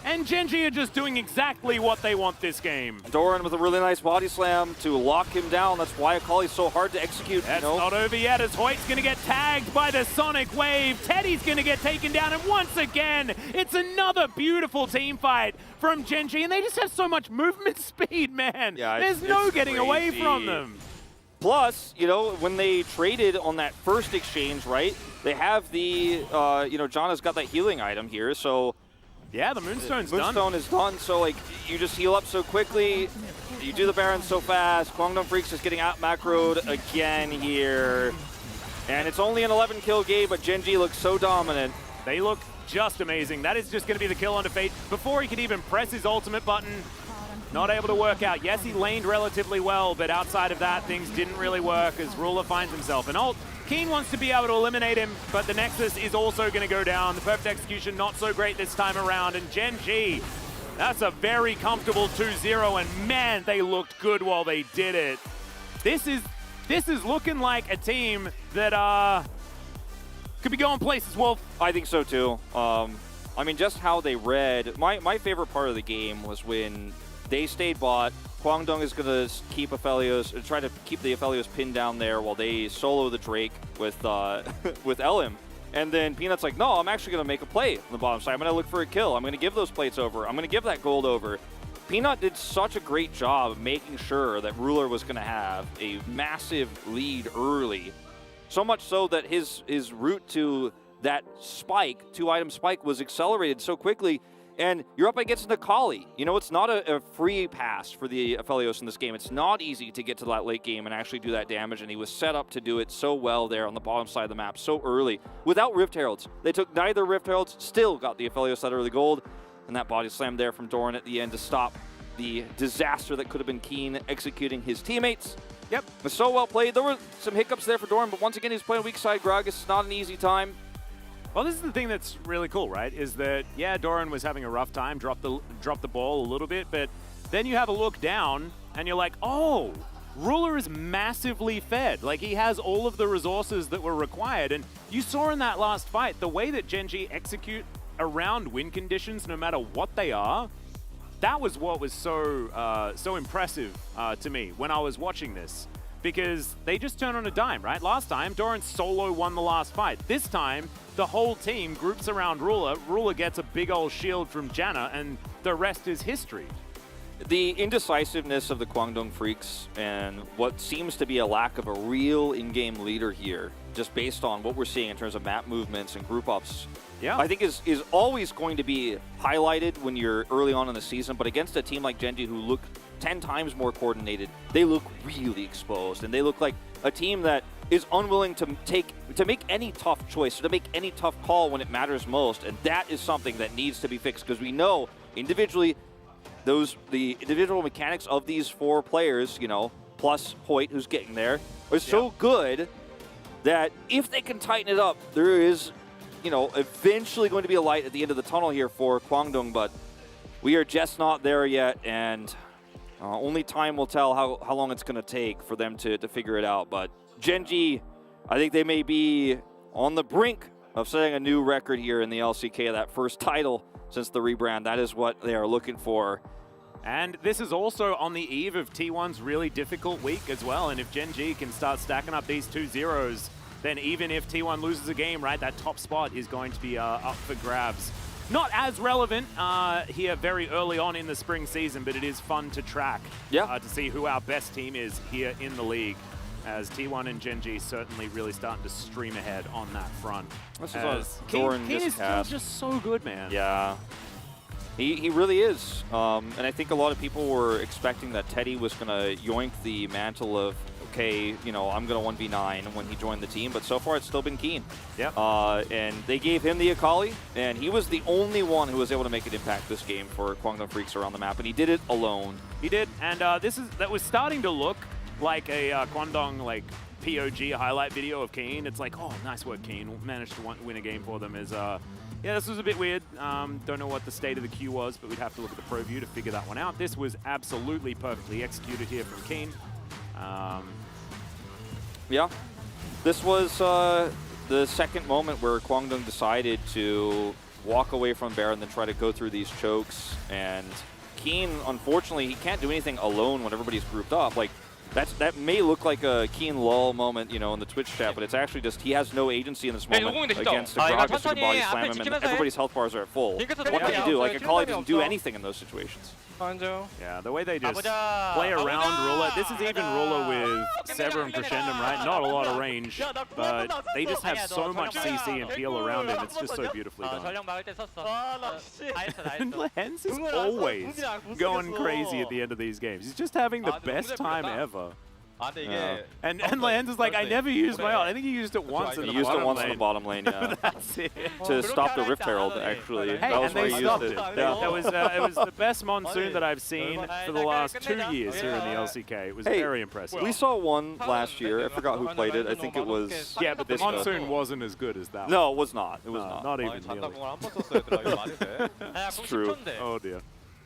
And Gen G are just doing exactly what they want this game. Doran with a really nice body slam to lock him down. That's why Akali's so hard to execute. That's not over yet, as Hoyt's going to get tagged by the Sonic Wave. Teddy's going to get taken down, and once again, it's another beautiful team fight from Gen G, and they just have so much movement speed, man. Yeah, There's no getting crazy away from them. Plus, you know, when they traded on that first exchange, right, they have the, you know, Janna's got that healing item here, so... Yeah, the Moonstone's done. Moonstone is done, so like you just heal up so quickly, you do the Baron so fast. Guangdong Freaks is getting out macroed again here. And it's only an 11 kill game, but Gen G looks so dominant. They look just amazing. That is just going to be the kill onto Fate before he could even press his ultimate button. Not able to work out. Yes, he laned relatively well, but outside of that, things didn't really work as Ruler finds himself an ult. Keen wants to be able to eliminate him, but the Nexus is also going to go down. The perfect execution not so great this time around, and Gen G, that's a very comfortable 2-0, and man, they looked good while they did it. This is looking like a team that could be going places, Wolf. I think so too. I mean, just how they read. My favorite part of the game was when they stayed bot. Guangdong is going to keep Aphelios, or try to keep the Aphelios pinned down there while they solo the Drake with with Elim. And then Peanut's like, no, I'm actually going to make a play on the bottom side. I'm going to look for a kill. I'm going to give those plates over. I'm going to give that gold over. Peanut did such a great job of making sure that Ruler was going to have a massive lead early. So much so that his route to that spike, 2-item spike, was accelerated so quickly. And you're up against Akali. You know, it's not a free pass for the Aphelios in this game. It's not easy to get to that late game and actually do that damage, and he was set up to do it so well there on the bottom side of the map so early. Without Rift Heralds, they took neither Rift Heralds, still got the Aphelios that early gold, and that body slam there from Doran at the end to stop the disaster that could have been Keen executing his teammates. Yep, it was so well played. There were some hiccups there for Doran, but once again, he's playing weak side Gragas. It's not an easy time. Well, this is the thing that's really cool, right? Is that, yeah, Doran was having a rough time, dropped the ball a little bit, but then you have a look down, and you're like, oh, Ruler is massively fed. Like, he has all of the resources that were required, and you saw in that last fight, the way that Gen G execute around win conditions, no matter what they are, that was what was so impressive to me when I was watching this. Because they just turn on a dime, right? Last time, Doran solo won the last fight. This time, the whole team groups around Ruler. Ruler gets a big old shield from Janna, and the rest is history. The indecisiveness of the Guangdong Freaks and what seems to be a lack of a real in-game leader here, just based on what we're seeing in terms of map movements and group ups, yeah, I think is always going to be highlighted when you're early on in the season. But against a team like Gen G, who look 10 times more coordinated, they look really exposed, and they look like a team that is unwilling to make any tough choice, to make any tough call when it matters most. And that is something that needs to be fixed, because we know individually the individual mechanics of these four players, you know, plus Hoyt, who's getting there, are so good that if they can tighten it up, there is, you know, eventually going to be a light at the end of the tunnel here for Guangdong. But we are just not there yet, and only time will tell how long it's going to take for them to figure it out. But Gen G, I think they may be on the brink of setting a new record here in the LCK, that first title since the rebrand. That is what they are looking for. And this is also on the eve of T1's really difficult week as well. And if Gen G can start stacking up these 2-0s, then even if T1 loses a game, right, that top spot is going to be up for grabs. Not as relevant here very early on in the spring season, but it is fun to track to see who our best team is here in the league. as T1 and Gen G certainly really starting to stream ahead on that front. This is Keen is still just so good, man. Yeah. He really is. And I think a lot of people were expecting that Teddy was going to yoink the mantle of, okay, you know, I'm going to 1v9 when he joined the team, but so far it's still been Keen. Yep. And they gave him the Akali, and he was the only one who was able to make an impact this game for Kwangdong Freaks around the map, and he did it alone. He did, and that was starting to look like a Kwangdong like POG highlight video of Keen. It's like, oh, nice work, Keen. Managed to win a game for them. Yeah, this was a bit weird. Don't know what the state of the queue was, but we'd have to look at the pro view to figure that one out. This was absolutely perfectly executed here from Keen. Yeah, this was the second moment where Kwangdong decided to walk away from Bear and then try to go through these chokes. And Keen, unfortunately, he can't do anything alone when everybody's grouped up. Like, that may look like a Keen lull moment, you know, in the Twitch chat, but it's actually just he has no agency in this moment against the Gragas who can body slam him, and everybody's health bars are at full. What can you do? Like, Akali doesn't do anything in those situations. Yeah, the way they just play around Ruler. This is even Ruler with Sever and Crescendum, right? Not a lot of range, but they just have so much CC and peel around him. It's just so beautifully done. And Lens is always going crazy at the end of these games. He's just having the best time ever. And Lens is like, I never used my ult. I think he used it once in the bottom lane. He used it once in the bottom lane, yeah. That's it. To stop the Rift Herald, actually. Hey, that was where he used it. Yeah. It was the best monsoon that I've seen for the last 2 years here in the LCK. It was very impressive. We saw one last year. I forgot who played it. I think it was... Yeah, but the monsoon wasn't as good as that. No, it was not. It was not. Not even nearly. It's true. Oh, dear.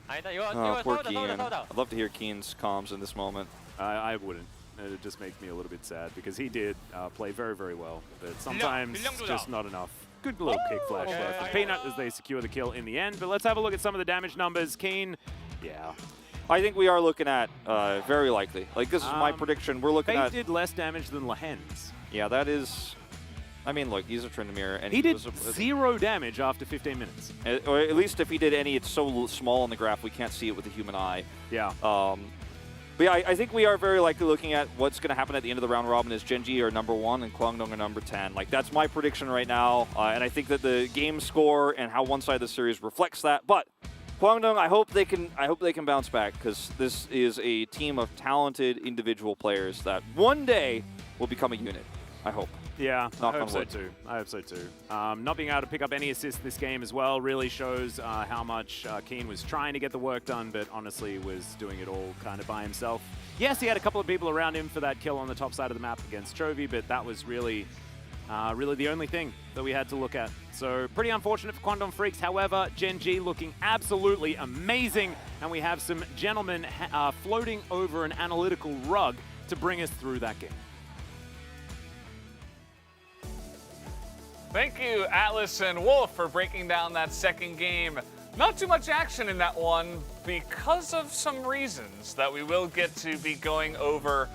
Oh, poor Keen. I'd love to hear Keen's comms in this moment. I wouldn't. It just makes me a little bit sad because he did play very, very well, but sometimes just not enough. Good little kick flash there from Peanut as they secure the kill in the end. But let's have a look at some of the damage numbers. Keen, yeah. I think we are looking at very likely. Like, this is my prediction. We're looking at... Fate did less damage than Lehens. Yeah, that is... I mean, look, he's a Tryndamere, and he did 0 damage after 15 minutes. Or at least if he did any, it's so small on the graph we can't see it with the human eye. Yeah. But yeah, I think we are very likely looking at what's going to happen at the end of the round robin is Gen G are #1 and Kwangdong are number 10. Like, that's my prediction right now, and I think that the game score and how one side of the series reflects that. But Kwangdong, I hope they can bounce back, because this is a team of talented individual players that one day will become a unit. I hope. Yeah, I hope so too. I hope so too. Not being able to pick up any assists this game as well really shows how much Keen was trying to get the work done, but honestly was doing it all kind of by himself. Yes, he had a couple of people around him for that kill on the top side of the map against ㅣ20, but that was really the only thing that we had to look at. So pretty unfortunate for Kwangdong Freaks. However, Gen G looking absolutely amazing, and we have some gentlemen floating over an analytical rug to bring us through that game. Thank you, Atlas and Wolf, for breaking down that second game. Not too much action in that one because of some reasons that we will get to be going over.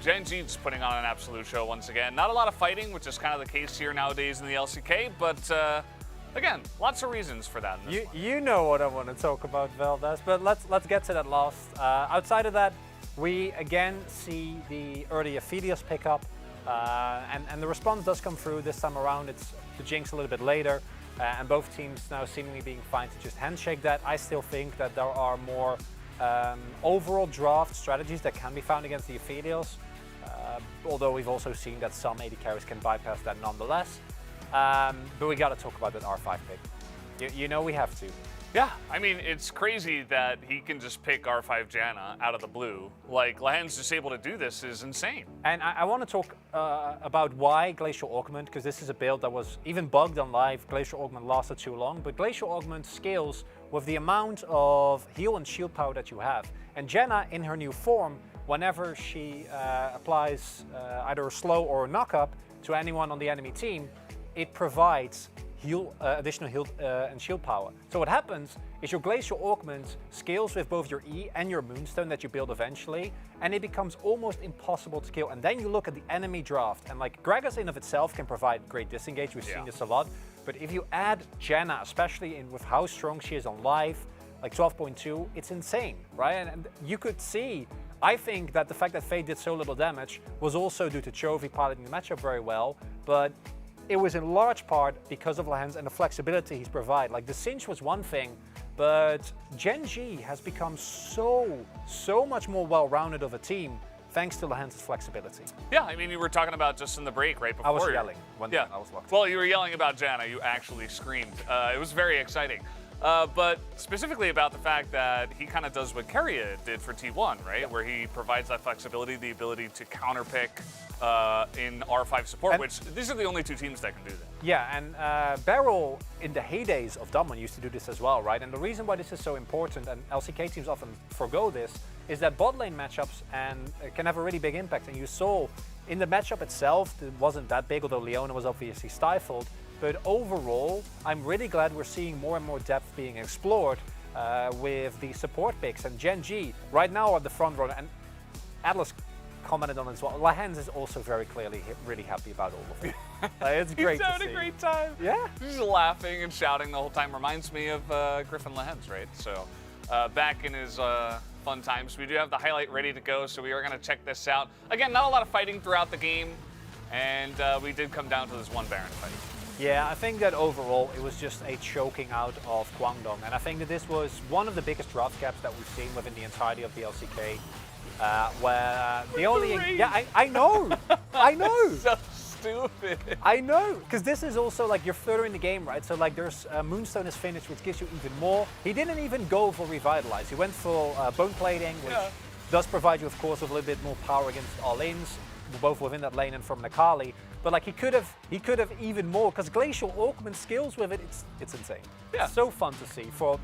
Gen G's putting on an absolute show once again. Not a lot of fighting, which is kind of the case here nowadays in the LCK, but again, lots of reasons for that. You know what I want to talk about, Valdez, but let's get to that last. Outside of that, we again see the early Aphelios pickup. And the response does come through this time around. It's the Jinx a little bit later, and both teams now seemingly being fine to just handshake that. I still think that there are more overall draft strategies that can be found against the Aphelios, although we've also seen that some AD carries can bypass that nonetheless. But we got to talk about that R5 pick. You know we have to. Yeah, I mean, it's crazy that he can just pick R5 Janna out of the blue. Like, Lehen's just able to do this is insane. And I want to talk about why Glacial Augment, because this is a build that was even bugged on live. Glacial Augment lasted too long, but Glacial Augment scales with the amount of heal and shield power that you have. And Janna, in her new form, whenever she applies either a slow or a knock-up to anyone on the enemy team, it provides additional heal and shield power. So what happens is your Glacial Augment scales with both your E and your Moonstone that you build eventually, and it becomes almost impossible to kill. And then you look at the enemy draft, and like Gragas in of itself can provide great disengage. We've seen this a lot. But if you add Janna, especially with how strong she is on live, like 12.2, it's insane, right? And you could see I think that the fact that ㅣ did so little damage was also due to ㅣ piloting the matchup very well, but it was in large part because of Lehens and the flexibility he's provided. Like the cinch was one thing, but Gen G has become so much more well-rounded of a team thanks to Lehens' flexibility. Yeah, I mean, you were talking about just in the break right before. I was yelling when I was locked. Well, you were yelling about Janna. You actually screamed. It was very exciting. But specifically about the fact that he kind of does what Keria did for T1, right? Where he provides that flexibility, the ability to counterpick in R5 support, which these are the only two teams that can do that. Yeah, and Beryl in the heydays of Damwon used to do this as well, right? And the reason why this is so important, and LCK teams often forgo this, is that bot lane matchups can have a really big impact. And you saw in the matchup itself, it wasn't that big, although Leona was obviously stifled. But overall, I'm really glad we're seeing more and more depth being explored with the support picks. And Gen G right now are the front runner, and Atlas commented on it as well. Lehens is also very clearly really happy about all of it. It's great to see. He's having a great time. Yeah. He's laughing and shouting the whole time. Reminds me of Griffin Lehens, right? So back in his fun times. We do have the highlight ready to go, so we are going to check this out. Again, not a lot of fighting throughout the game, and we did come down to this one Baron fight. Yeah, I think that overall it was just a choking out of Kwangdong, and I think that this was one of the biggest draft gaps that we've seen within the entirety of the LCK, where the only... Yeah, I know! I know! So stupid. I know, because this is also like you're further in the game, right? So like there's Moonstone is finished, which gives you even more. He didn't even go for Revitalize. He went for Bone Plating, which does provide you, of course, with a little bit more power against all-ins, both within that lane and from Nakali. But like he could have even more, because Glacial Orkman's skills with it, it's insane. Yeah. It's so fun to see for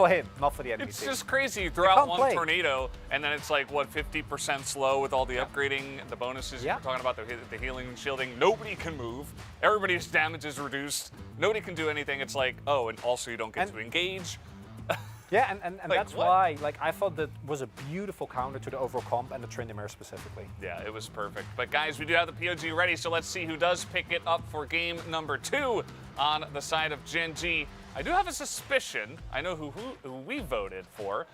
him, not for the enemy It's team. just crazy. You throw out one play. tornado, and then it's like, what, 50% slow with all the upgrading, the bonuses you're talking about, the healing and shielding. Nobody can move. Everybody's damage is reduced. Nobody can do anything. It's like, oh, and also you don't get to engage. Yeah, and Like, that's what? why like I thought that was a beautiful counter to the overall comp and the Tryndamere specifically. Yeah, it was perfect. But guys, we do have the POG ready, so let's see who does pick it up for game number 2 on the side of Gen G. I do have a suspicion. I know who we voted for.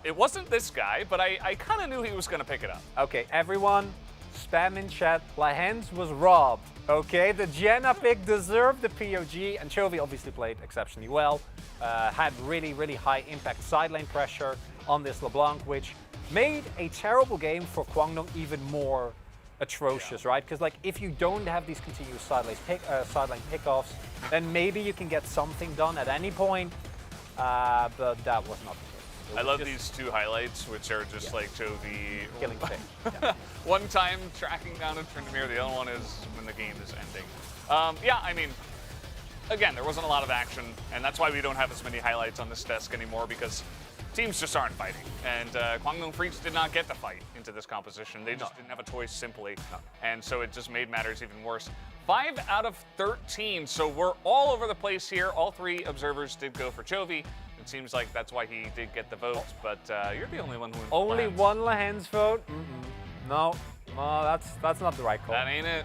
It wasn't this guy, but I kind of knew he was going to pick it up. Okay, everyone, spam in chat. Lehens was robbed. Okay, the Janna pick deserved the POG, and ㅣ obviously played exceptionally well. Had really high impact side lane pressure on this LeBlanc, which made a terrible game for Kwangdong even more atrocious, right? Because like if you don't have these continuous side lane pickoffs, then maybe you can get something done at any point, but that was not the case. I love these two highlights, which are just like ㅣ Killing thing. one time tracking down a Tryndamere, the other one is when the game is ending. Yeah, I mean, again, there wasn't a lot of action, and that's why we don't have as many highlights on this desk anymore, because teams just aren't fighting. And Kwangdong Freaks did not get to fight into this composition. They just didn't have a choice, simply. And so it just made matters even worse. 5 out of 13, so we're all over the place here. All 3 observers did go for ㅣ. It seems like that's why he did get the votes, but you're the only one who... Only one Lehens vote? No, that's not the right call. That ain't it.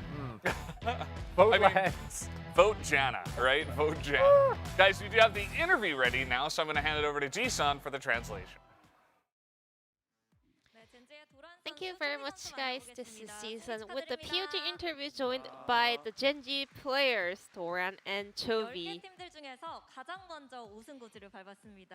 Vote I mean, Lehens. Vote Janna, right? Vote Janna. Guys, we do have the interview ready now, so I'm going to hand it over to Jisun for the translation. Thank you very much, guys. This is Season with the POG interview joined by the Gen G players, Doran and ㅣ.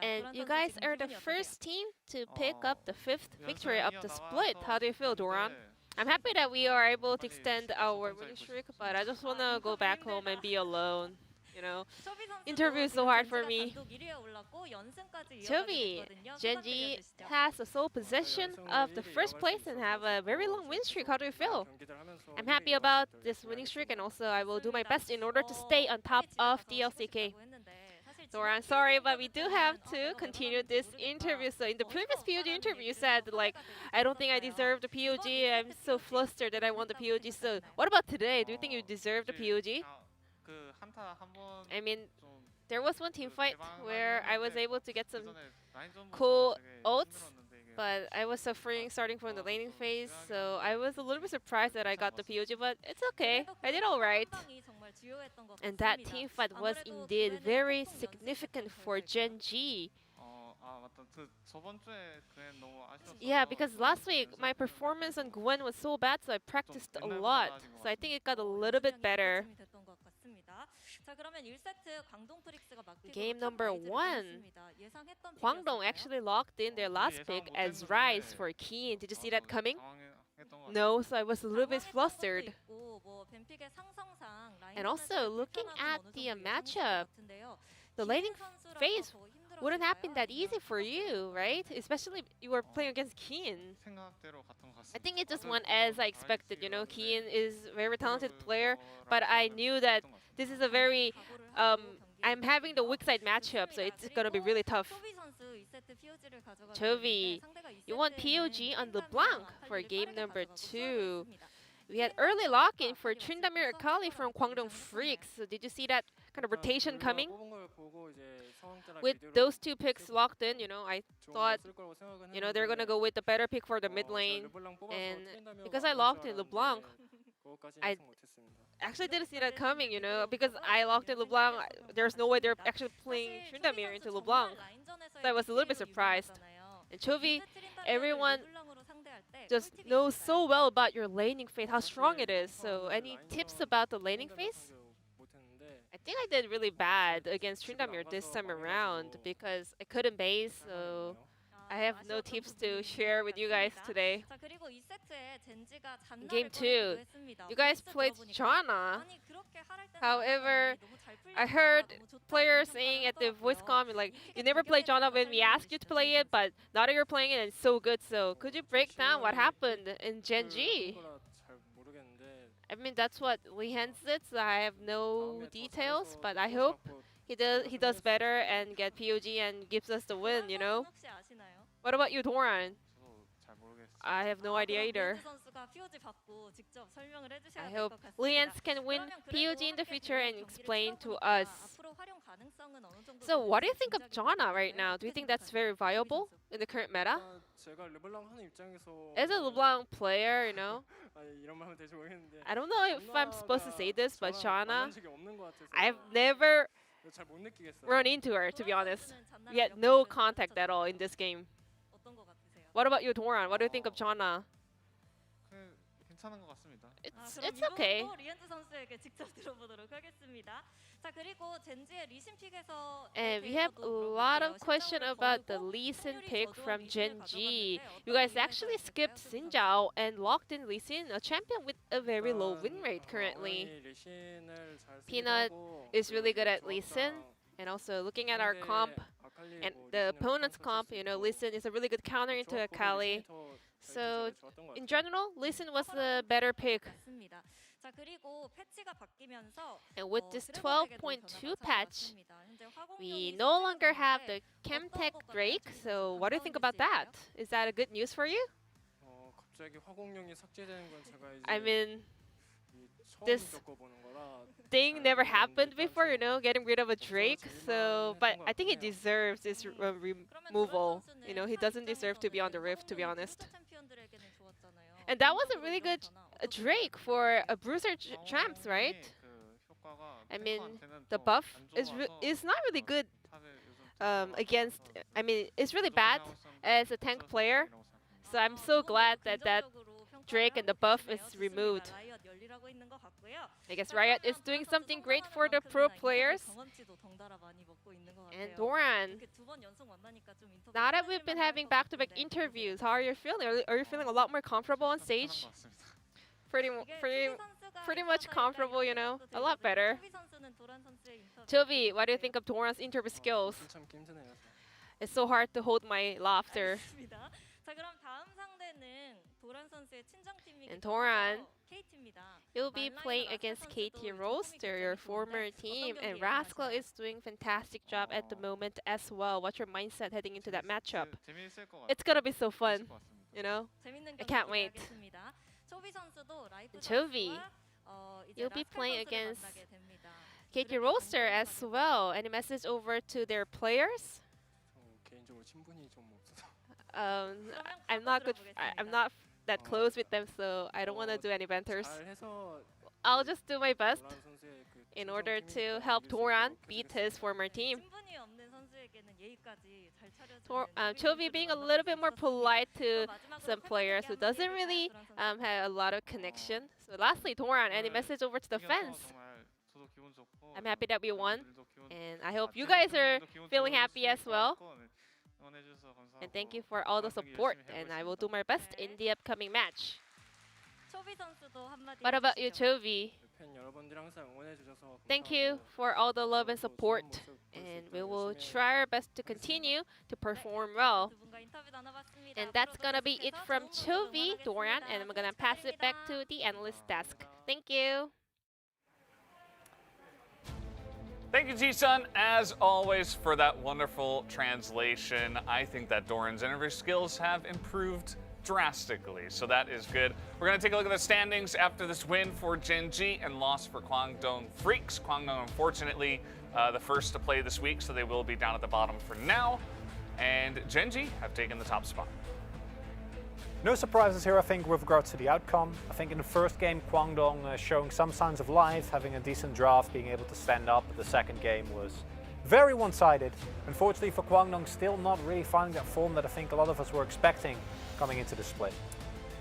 And you guys are the first team to pick up the 5th victory of the split. How do you feel, Doran? I'm happy that we are able to extend our winning streak, but I just want to go back home and be alone. You know, interview is so hard for me. ㅣ, Gen G has the sole possession of the first place and have a very long win streak. How do you feel? I'm happy about this winning streak, and also I will do my best in order to stay on top of the LCK. So I'm sorry, but we do have to continue this interview. So in the previous POG interview, you said, like, I don't think I deserve the POG. I'm so flustered that I won the POG. So what about today? Do you think you deserve the POG? I mean, there was one team fight where I was able to get some cool ults, but I was suffering starting from the laning phase, so I was a little bit surprised that I got the POG, but it's okay. I did alright. And that team fight was indeed very significant for Gen G. Yeah, because last week my performance on Gwen was so bad, so I practiced a lot. So I think it got a little bit better. Game number 1. Kwangdong actually locked in their last pick as Rise for Keen. Did you see that coming? No, so I was a little bit flustered. And also, looking at the matchup, the laning phase wouldn't have been that easy for you, right? Especially if you were playing against Keen. I think it just went as I expected, you know. Keen is a very talented player, but I knew that this is a very, I'm having the weak side matchup, so it's gonna be really tough. Chovy, you want POG on LeBlanc for game number 2. We had early lock-in for Trindamir Akali from Kwangdong Freaks. So did you see that kind of rotation coming? With those 2 picks locked in, you know, I thought, you know, they're gonna go with the better pick for the mid lane. And because I locked in LeBlanc, I actually didn't see that coming, you know, because I locked in LeBlanc. There's no way they're actually playing Trindamir into LeBlanc. So I was a little bit surprised. And Chovy, everyone just knows so well about your laning phase, how strong it is. So any tips about the laning phase? I think I did really bad against Trindamir this time around because I couldn't base, so I have no tips to share with you guys today. Game 2, you guys played Janna. However, I heard players saying at the voice comment, like, you never played Janna when we asked you to play it, but now that you're playing it, it's so good. So could you break down what happened in Gen G? I mean, that's what Lee did, so I have no details, but I hope he does better and get POG and gives us the win, you know? What about you, Doran? I have no idea either. I hope Lians can win POG in the future and explain to us. So what do you think of Janna right now? Do you think that's very viable in the current meta? As a LeBlanc player, you know, I don't know if I'm supposed to say this, but Janna, I've never run into her, to be honest. We had no contact at all in this game. What about you, Doran? What do you think of Janna? It's okay. And we have a lot of questions about the Lee Sin pick from Gen G. You guys actually skipped Xin Zhao and locked in Lee Sin, a champion with a very low win rate currently. Peanut is really good at Lee Sin. And also looking at our comp and the opponent's comp, you know, Lee Sin is a really good counter into Akali. So in general, Lee Sin was the better pick. And with this 12.2 patch, we no longer have the Chemtech Drake. So what do you think about that? Is that a good news for you? I mean, this thing never happened before, you know, getting rid of a Drake. So, but I think he deserves this removal. You know, he doesn't deserve to be on the Rift, to be honest. And that was a really good Drake for a bruiser champs, right? I mean, the buff is not really good against. I mean, it's really bad as a tank player. So I'm so glad that that Drake and the buff is removed. I guess Riot is doing something great for the pro players. And Doran, now that we've been having back-to-back interviews, how are you feeling? Are you feeling a lot more comfortable on stage? Pretty much comfortable, you know, a lot better. Chovy, what do you think of Doran's interview skills? It's so hard to hold my laughter. And Doran, you'll be playing against KT Roaster, your former team, and Rascal is doing fantastic job at the moment as well. What's your mindset heading into that matchup? It's gonna be so fun, you know? I can't wait. And Chovy, you'll be playing against KT Roaster as well. Any message over to their players? I'm not good. I'm not that close with them, so I don't want to do any banters. I'll just do my best in order to help Doran beat his former team. Chovy being a little bit more polite to some players who doesn't really have a lot of connection. So lastly, Doran, any message over to the fans? I'm happy that we won, and I hope you guys are feeling happy as well. And thank you for all the support, and I will do my best in the upcoming match. What about you, Chovy? Thank you for all the love and support, and we will try our best to continue to perform well. And that's gonna be it from Chovy, Doran, and I'm gonna pass it back to the analyst desk. Thank you. Thank you, Ji-sun, as always, for that wonderful translation. I think that Doran's interview skills have improved drastically, so that is good. We're going to take a look at the standings after this win for Gen.G and loss for Kwangdong Freaks. Kwangdong, unfortunately, the first to play this week, so they will be down at the bottom for now. And Gen.G have taken the top spot. No surprises here, I think, with regards to the outcome. I think in the first game, Kwangdong showing some signs of life, having a decent draft, being able to stand up. But the second game was very one-sided. Unfortunately for Kwangdong, still not really finding that form that I think a lot of us were expecting coming into the split.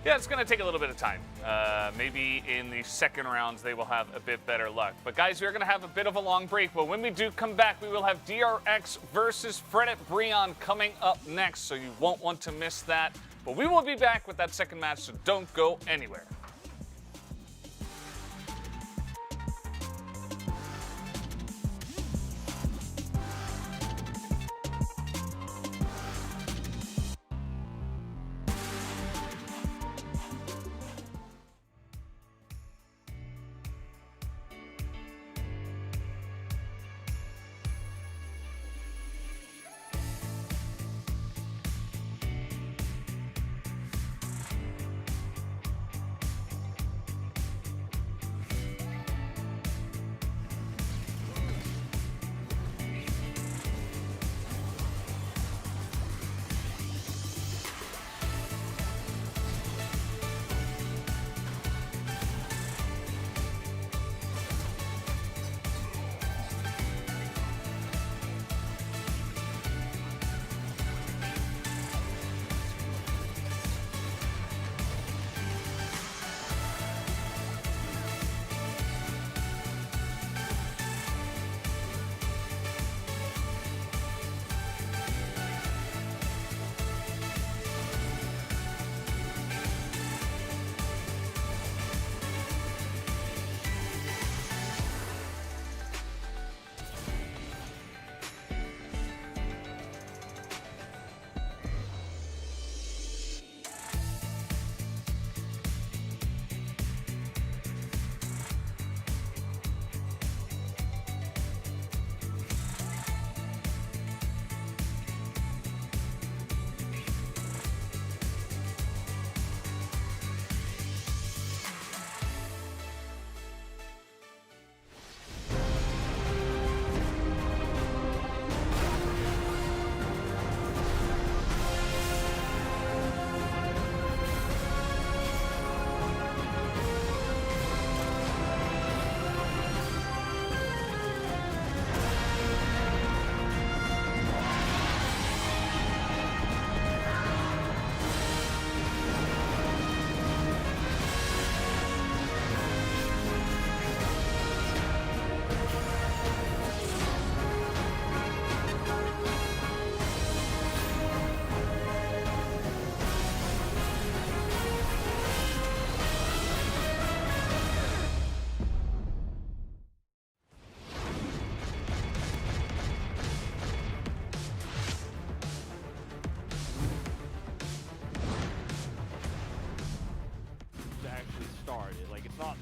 Yeah, it's going to take a little bit of time. Maybe in the second rounds, they will have a bit better luck. But guys, we're going to have a bit of a long break. But when we do come back, we will have DRX versus Fredit Brion coming up next. So you won't want to miss that. But we will be back with that second match, so don't go anywhere.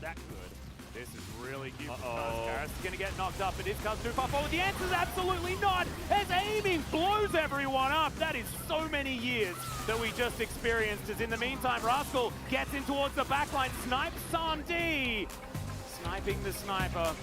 that good. This is really cute. Karas is going to get knocked up, but it comes too far forward. The answer is absolutely not, as aiming blows everyone up. That is so many years that we just experienced. As in the meantime, Rascal gets in towards the backline, snipes Samdi. Sniping the sniper.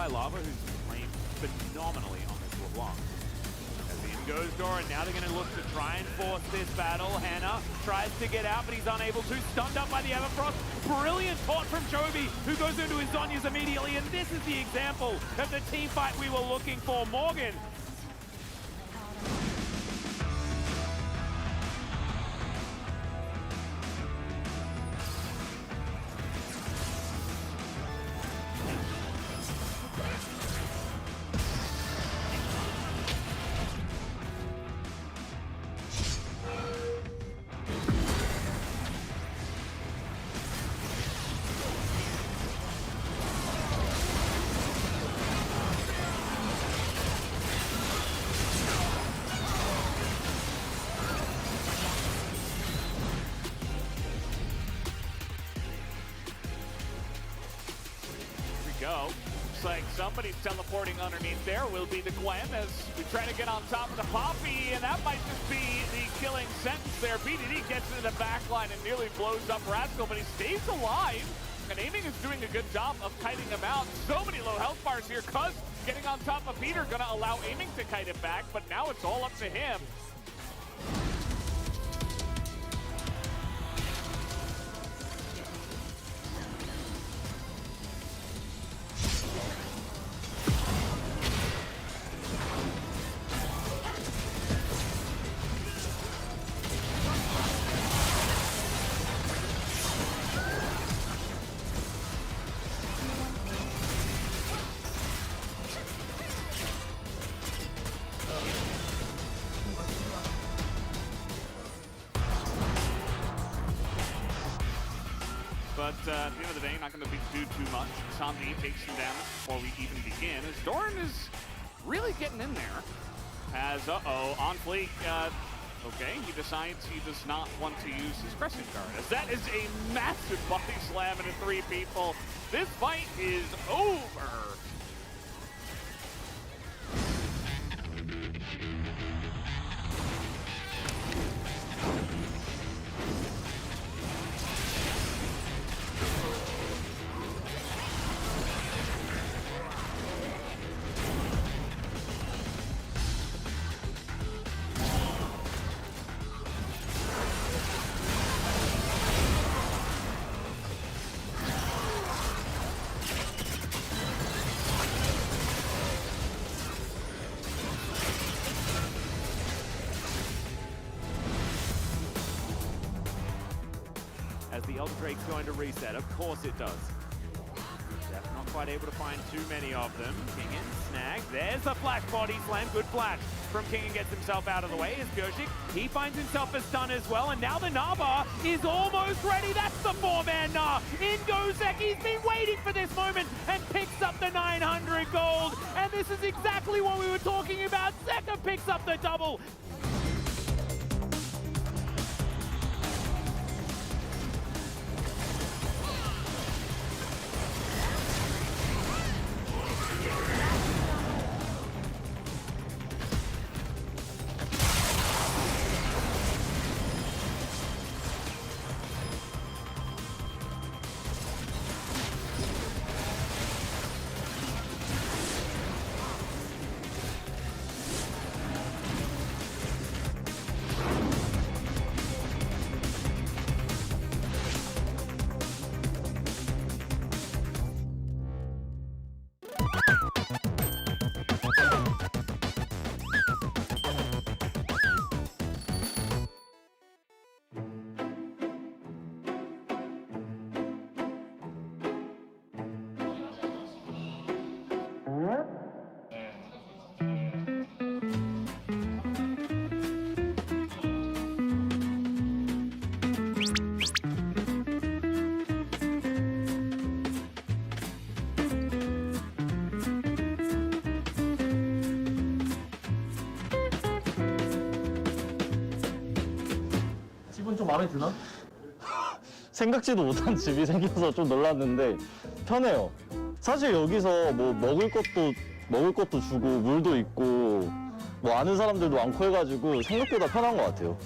Lava, who's playing phenomenally on this LeBlanc. As in goes Doran, now they're going to look to try and force this battle. Hannah tries to get out, but he's unable to. Stunned up by the Everfrost. Brilliant taunt from Joby, who goes into his Zonyas immediately, and this is the example of the team fight we were looking for. Morgan. Go. Looks like somebody's teleporting underneath there. Will be the Gwen as we try to get on top of the Poppy, and that might just be the killing sentence there. BDD gets into the back line and nearly blows up Rascal, but he stays alive. And Aiming is doing a good job of kiting him out. So many low health bars here, cuz getting on top of Peter gonna allow Aiming to kite it back, but now it's all up to him. But at the end of the day, not going to do too much. Sandy takes some damage before we even begin, as Doran is really getting in there. As, on fleek, okay, he decides he does not want to use his Crescent Guard, as that is a massive body slam into 3 people. This fight is over. As the Elder Drake's going to reset, of course it does. Def not quite able to find too many of them. Kingen snag. There's a flash body slam. Good flash from Kingen, gets himself out of the way. As Gershik, he finds himself a stun as well. And now the Naba is almost ready. That's the 4-man Nah. In goes Zek. He's been waiting for this moment and picks up the 900 gold. And this is exactly what we were talking about. Zeka picks up the double. 집은 좀 마음에 드나? 생각지도 못한 집이 생겨서 좀 놀랐는데 편해요. 사실 여기서 뭐 먹을 것도 주고 물도 있고 뭐 아는 사람들도 많고 해가지고 생각보다 편한 것 같아요.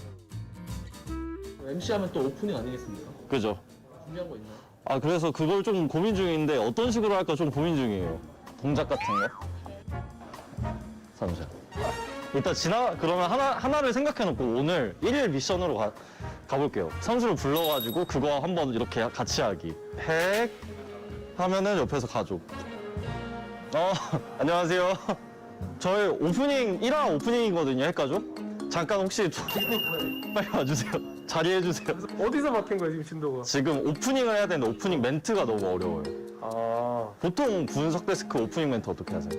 MC 하면 또 오프닝 아니겠습니까? 그죠? 준비한 거 있나요? 아 그래서 그걸 좀 고민 중인데 어떤 식으로 할까 좀 고민 중이에요. 동작 같은 거. 잠시만. 일단 그러면 하나를 생각해놓고 오늘 1일 미션으로 가볼게요. 선수를 불러가지고 그거 한번 이렇게 같이 하기. 핵 하면은 옆에서 가족. 안녕하세요. 저희 오프닝 1화 오프닝이거든요. 핵가족. 잠깐 혹시 빨리 와주세요. 자리해주세요. 어디서 막힌 거야 지금 진도가? 지금 오프닝을 해야 되는데 오프닝 멘트가 너무 어려워요. 보통 분석 데스크 오프닝 멘트 어떻게 하세요?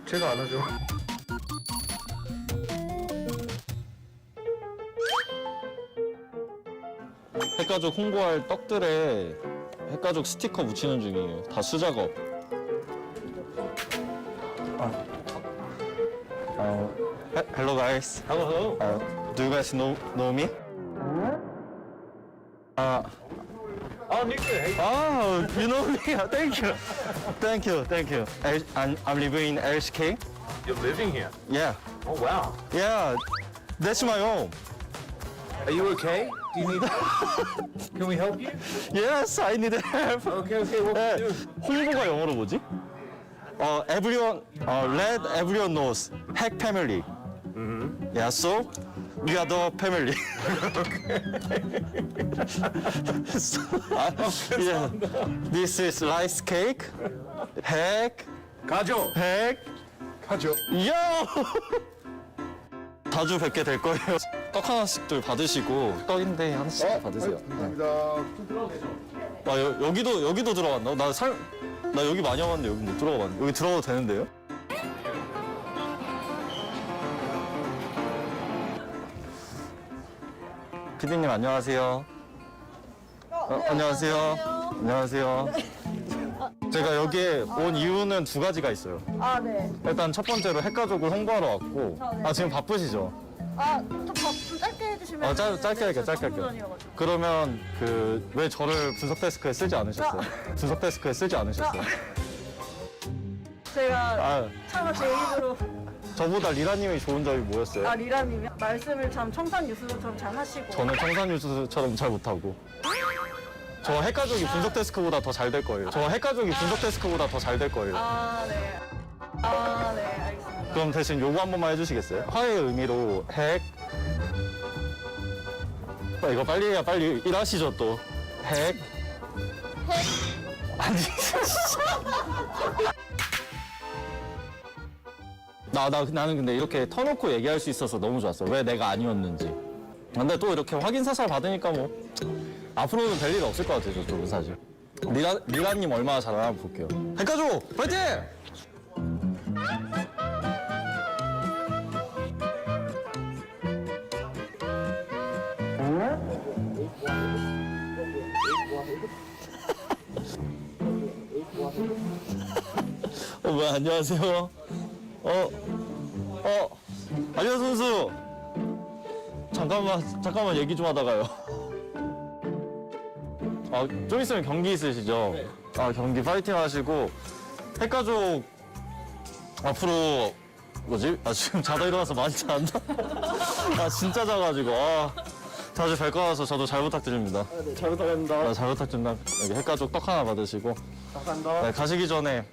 제가 안 하죠. 핵가족 홍보할 떡들에 핵가족 스티커 붙이는 중이에요. 다 수작업. Hello guys. Hello. Do you guys know me? Nick. Hey. You know me? Thank you. I'm living in LCK. You're living here. Yeah. Oh wow. Yeah. That's my home. Are you okay? Do you need? Can we help you? Yes, I need help. Okay. What can we do? 홍보가 영어로 뭐지? Everyone, let everyone knows. Hack family. Yeah, so we are the family. Yeah. This is rice cake. Hack. 가죠. Hack. 가죠. 야! 자주 뵙게 될 거예요. 떡 하나씩들 받으시고 떡인데 하나씩 받으세요. 감사합니다. 여기도 들어갔나? 나 여기 많이 와봤는데 여기 못 들어가봤는데 여기 들어가도 되는데요? 피디님 안녕하세요. 네, 안녕하세요. 안녕하세요. 제가 여기에 온 이유는 두 가지가 있어요. 네. 일단 첫 번째로 핵가족을 홍보하러 왔고, 네. 지금 바쁘시죠? 좀 짧게 해주시면. 짧게 할게요. 그러면 왜 저를 분석 데스크에 쓰지 않으셨어요? 분석 데스크에 쓰지 않으셨어요? 제가 차마 제 입으로. 저보다 리라님이 좋은 점이 뭐였어요? 리라님이 말씀을 참 청산 유수처럼 잘 하시고. 저는 청산유수처럼 잘 못하고. 저 핵가족이 분석 데스크보다 더 잘 될 거예요. 네, 알겠습니다. 그럼 대신 요거 한 번만 해주시겠어요? 화해의 의미로 핵. 이거 빨리 해야 빨리 일하시죠 또. 핵. 아니. 나는 근데 이렇게 터놓고 얘기할 수 있어서 너무 좋았어. 왜 내가 아니었는지. 근데 또 이렇게 확인 사살 받으니까 뭐 앞으로는 별 일 없을 것 같아요, 저쪽은 사실. 리라님 얼마나 잘하나 한번 볼게요. 핵가족 파이팅! 뭐야, 안녕하세요. 안녕 선수. 잠깐만 얘기 좀 하다가요. 좀 있으면 경기 있으시죠? 네. 경기 파이팅 하시고 핵가족 앞으로 뭐지? 지금 자다 일어나서 많이 잔다. 진짜 자가지고 자주 뵐 거라서 저도 잘 부탁드립니다. 네, 잘 부탁합니다. 잘 부탁드립니다. 여기 핵가족 떡 하나 받으시고. 감사합니다. 네, 가시기 전에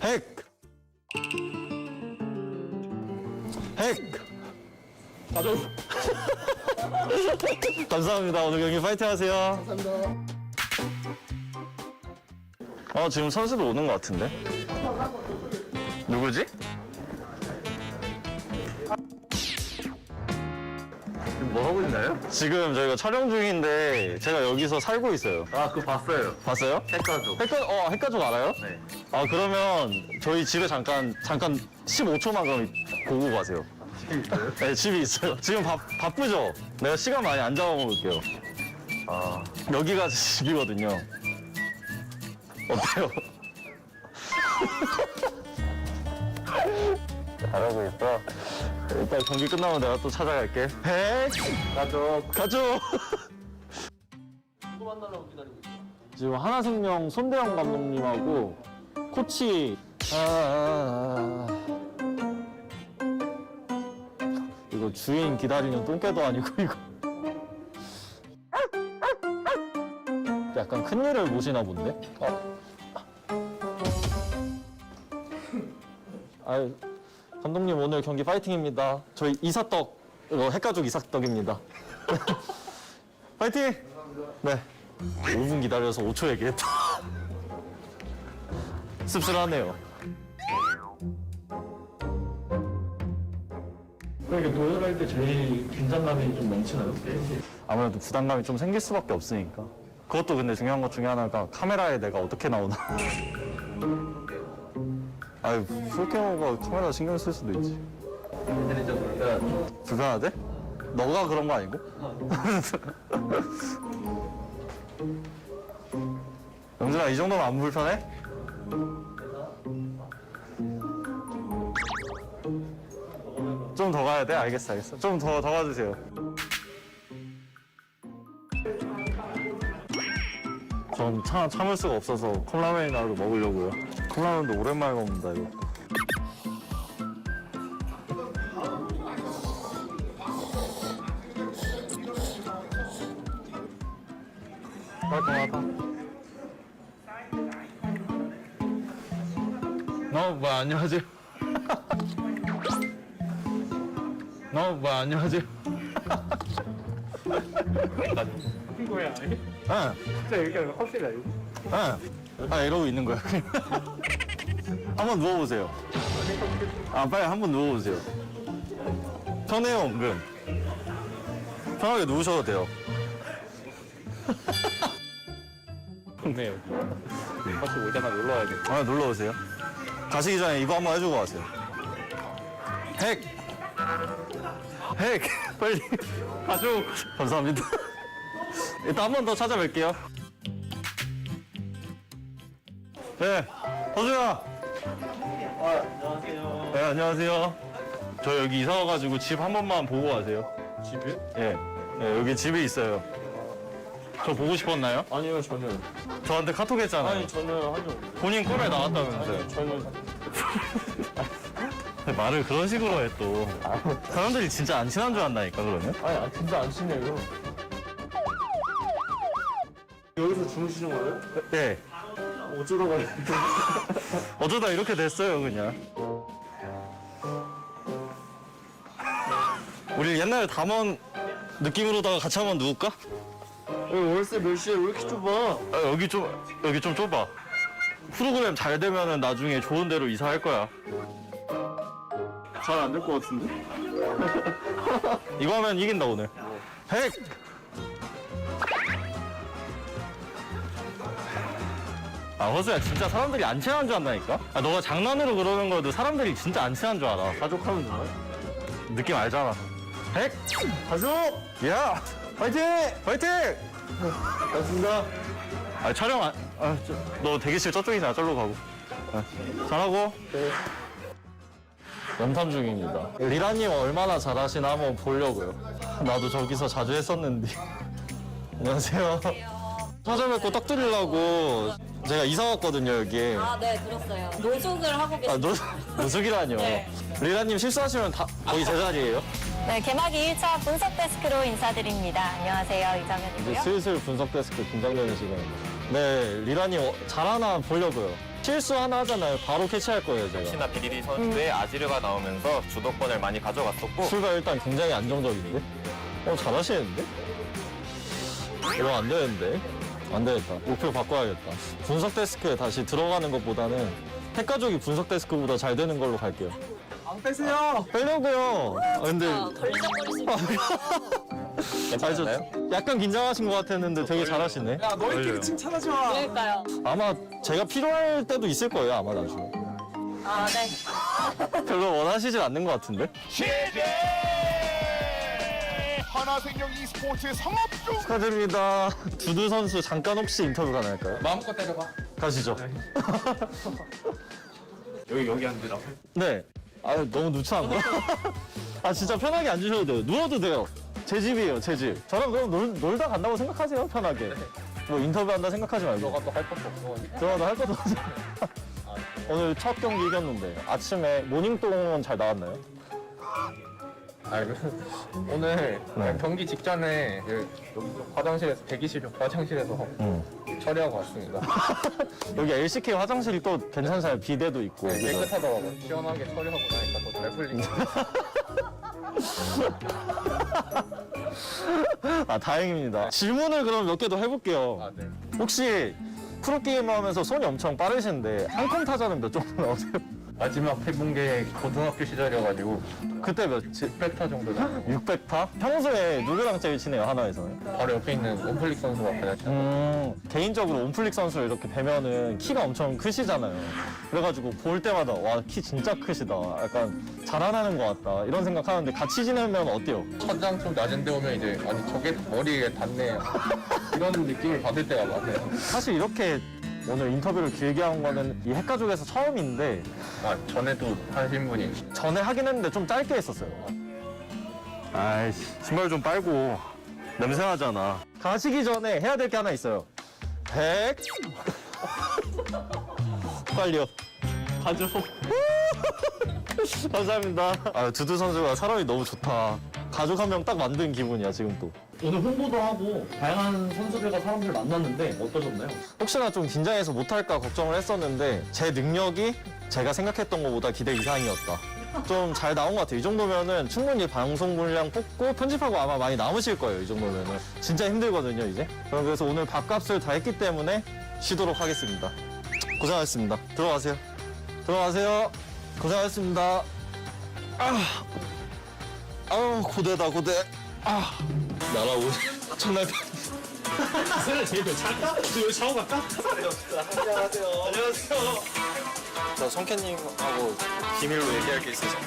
핵! 가죠. 감사합니다. 오늘 경기 파이팅 하세요. 감사합니다. 지금 선수들 오는 것 같은데? 누구지? 뭐 하고 있나요? 지금 저희가 촬영 중인데 제가 여기서 살고 있어요. 그거 봤어요. 봤어요? 핵가족. 핵가족 알아요? 네. 그러면 저희 집에 잠깐 15초만 그럼 보고 가세요. 집이 있어요? 네, 집이 있어요. 지금 바쁘죠? 내가 시간 많이 안 잡아먹을게요. 여기가 집이거든요. 어때요? 잘하고 있어. 일단 경기 끝나면 내가 또 찾아갈게. 가족. 누구 만나려고 기다리고 있어? 지금 하나생명 손대영 감독님하고 코치 이거 주인 기다리는 똥개도 아니고 이거 약간 큰일을 모시나 본데? 아유, 감독님 오늘 경기 파이팅입니다. 저희 이사떡, 핵가족 이사떡입니다. 파이팅! 네. 5분 기다려서 5초 얘기했다. 씁쓸하네요. 그러니까 도전할 때 제일 긴장감이 좀 넘치나요? 아무래도 부담감이 좀 생길 수밖에 없으니까. 그것도 근데 중요한 것 중에 하나가 카메라에 내가 어떻게 나오나. 아유, 프로게이머가 카메라 신경 쓸 수도 있지. 불편하대? 너가 그런 거 아니고? 영준아, 이 정도면 안 불편해? 좀 더 가야 돼? 알겠어. 좀 더 가주세요. 전 참을 수가 없어서 컵라면이라도 먹으려고요. 컵라면도 오랜만에 먹는다, 이거. 깔끔하다. 뭐야, 안녕하세요. 뭐야, 안녕하세요. 거야. 응. 진짜 여기가 확실해. 응. 아, 이러고 있는 거야. 한번 누워보세요. 아, 빨리 한번 누워보세요. 편해요, 은근. 편하게 누우셔도 돼요. 좋네요. 다시 오자마자 놀러 와야겠다. 아, 놀러 오세요. 가시기 전에 이거 한번 해주고 가세요. 핵! 빨리. 가죠. 감사합니다. 일단 한 번 더 찾아뵐게요. 네, 허준아. 안녕하세요. 네, 안녕하세요. 저 여기 이사 와가지고 집 한 번만 보고 가세요. 집이요? 예. 네, 여기 집이 있어요. 저 보고 싶었나요? 아니요, 전혀. 저한테 카톡 했잖아요. 아니, 저는 한 적 없어요. 본인 꿈에 나왔다면서요. 아니, 저는. 말을 그런 식으로 해 또. 사람들이 진짜 안 친한 줄 안다니까 그러면? 아니, 진짜 안 친해요. 여기서 주무시는 거예요? 네. 어쩌다가. 어쩌다 이렇게 됐어요 그냥. 우리 옛날 담원 느낌으로다가 같이 한번 누울까? 여기 월세 몇 시에 왜 이렇게 좁아? 아, 여기 좀 좁아. 프로그램 잘 되면은 나중에 좋은 데로 이사할 거야. 잘 안 될 것 같은데? 이거 하면 이긴다 오늘. 핵! 아, 허수야 진짜 사람들이 안 친한 줄 안다니까? 아, 너가 장난으로 그러는 거도 사람들이 진짜 안 친한 줄 알아. 가족하면 좋아요? 느낌 알잖아. 핵! 가족! 야! 파이팅! 파이팅! 고맙습니다. 아, 촬영 안, 너 대기실 저쪽이잖아. 저기로 가고. 잘하고. 네. 연탐 중입니다. 리라님 얼마나 잘하시나 한번 보려고요. 나도 저기서 자주 했었는데. 안녕하세요. 찾아뵙고 떡 드리려고 제가 이사 왔거든요, 여기. 아, 네, 들었어요. 노숙을 하고 계세요. 노숙이라뇨. 네. 리라님 실수하시면 다 거의 제 자리예요. 네, 개막이 1차 분석 데스크로 인사드립니다. 안녕하세요, 이제 이정현이고요. 슬슬 분석 데스크 긴장되는 시간입니다. 네, 리라님 잘하나 보려고요. 실수 하나 하잖아요. 바로 캐치할 거예요, 제가. 혹시나 BDD 선수의 아지르가 나오면서 주도권을 많이 가져갔었고 출발 일단 굉장히 안정적인데? 잘하시는데? 이거 안 되는데? 안 되겠다. 목표 바꿔야겠다. 분석 데스크에 다시 들어가는 것보다는 핵가족이 분석 데스크보다 잘 되는 걸로 갈게요. 안 빼세요! 빼려고요. 근데 걸리적거리시네요. 약간 긴장하신 것 같았는데 되게 잘하시네. 야, 너희끼리 칭찬하지 마! 그러니까요. 아마 제가 필요할 때도 있을 거예요, 아마 나중에. 아, 네. 별로 원하시진 않는 것 같은데? 하나생명 e스포츠 성업중 축하드립니다. 두두 선수 잠깐 혹시 인터뷰 가능할까요? 마음껏 때려봐. 가시죠. 여기 앉으라. 네. 아, 너무 누추한가? 아, 진짜 편하게 앉으셔도 돼요. 누워도 돼요. 제 집이에요, 제 집. 저랑 그럼 놀다 간다고 생각하세요, 편하게. 뭐 인터뷰한다 생각하지 말고. 들어가도 할 것도 없어. 들어가도 할 것도 없어. 오늘 첫 경기 이겼는데 아침에 모닝똥은 잘 나왔나요? 오늘 경기 직전에 여기 화장실에서 대기실 화장실에서 처리하고 왔습니다. 여기 LCK 화장실이 또 괜찮잖아요. 비데도 있고. 깨끗하더라고요. 시원하게 처리하고 나니까 더 잘 풀리고. 아, 다행입니다. 질문을 그럼 몇 개 더 해볼게요. 아, 네. 혹시 프로게이머 하면서 손이 엄청 빠르신데 한컴 타자는 몇 정도 나오세요? 마지막 해본 게 고등학교 시절이어가지고 그때 몇? 600타 정도 나요. 600타? 평소에 누구랑 제일 친해요, 하나에서는? 바로 옆에 있는 온플릭 선수가 가장 친해요. 개인적으로 온플릭 선수 이렇게 뵈면은 키가 엄청 크시잖아요. 그래가지고 볼 때마다 와, 키 진짜 크시다. 약간 자라나는 것 같다. 이런 생각하는데 같이 지내면 어때요? 천장 좀 낮은 데 오면 이제 아니 저게 머리에 닿네요. 이런 느낌을 받을 때가 많아요. 사실 이렇게 오늘 인터뷰를 길게 한 거는 이 핵가족에서 처음인데 아 전에도 하신 분이 전에 하긴 했는데 좀 짧게 했었어요. 아이씨, 신발 좀 빨고 냄새나잖아. 가시기 전에 해야 될 게 하나 있어요. 100 빨리요. 가죠. 감사합니다. 아, 두두 선수가 사람이 너무 좋다. 가족 한 명 딱 만든 기분이야 지금 또. 오늘 홍보도 하고 다양한 선수들과 사람들 만났는데 어떠셨나요? 혹시나 좀 긴장해서 못할까 걱정을 했었는데 제 능력이 제가 생각했던 것보다 기대 이상이었다. 좀 잘 나온 것 같아요. 이 정도면은 충분히 방송 분량 뽑고 편집하고 아마 많이 남으실 거예요. 이 정도면은. 진짜 힘들거든요, 이제. 그래서 오늘 밥값을 다 했기 때문에 쉬도록 하겠습니다. 고생하셨습니다. 들어가세요. 들어가세요. 고생하셨습니다. 아우, 고대다, 고대. 날아오네. 첫날 세라 제일 잘까? 여기 샤워 갈까? 안녕하세요. 안녕하세요. 저 성캐님하고 비밀로 얘기할 게 있어서.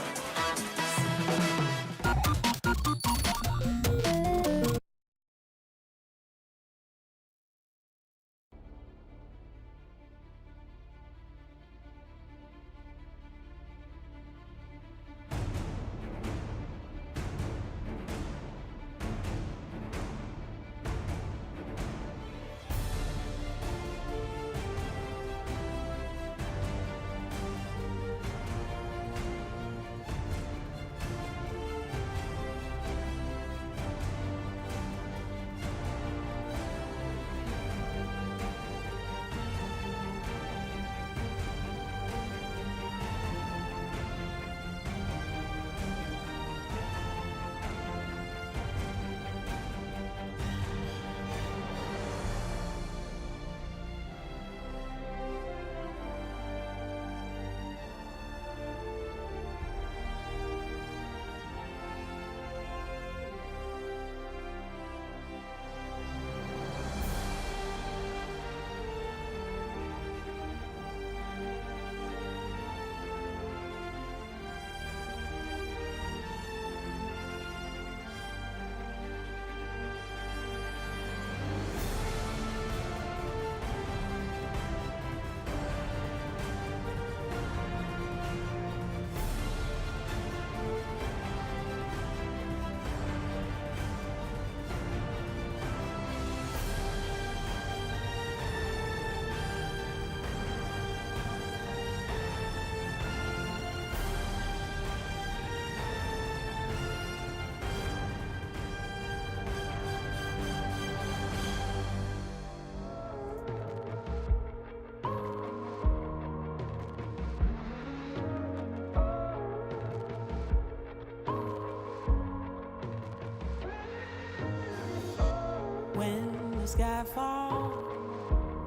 When the sky falls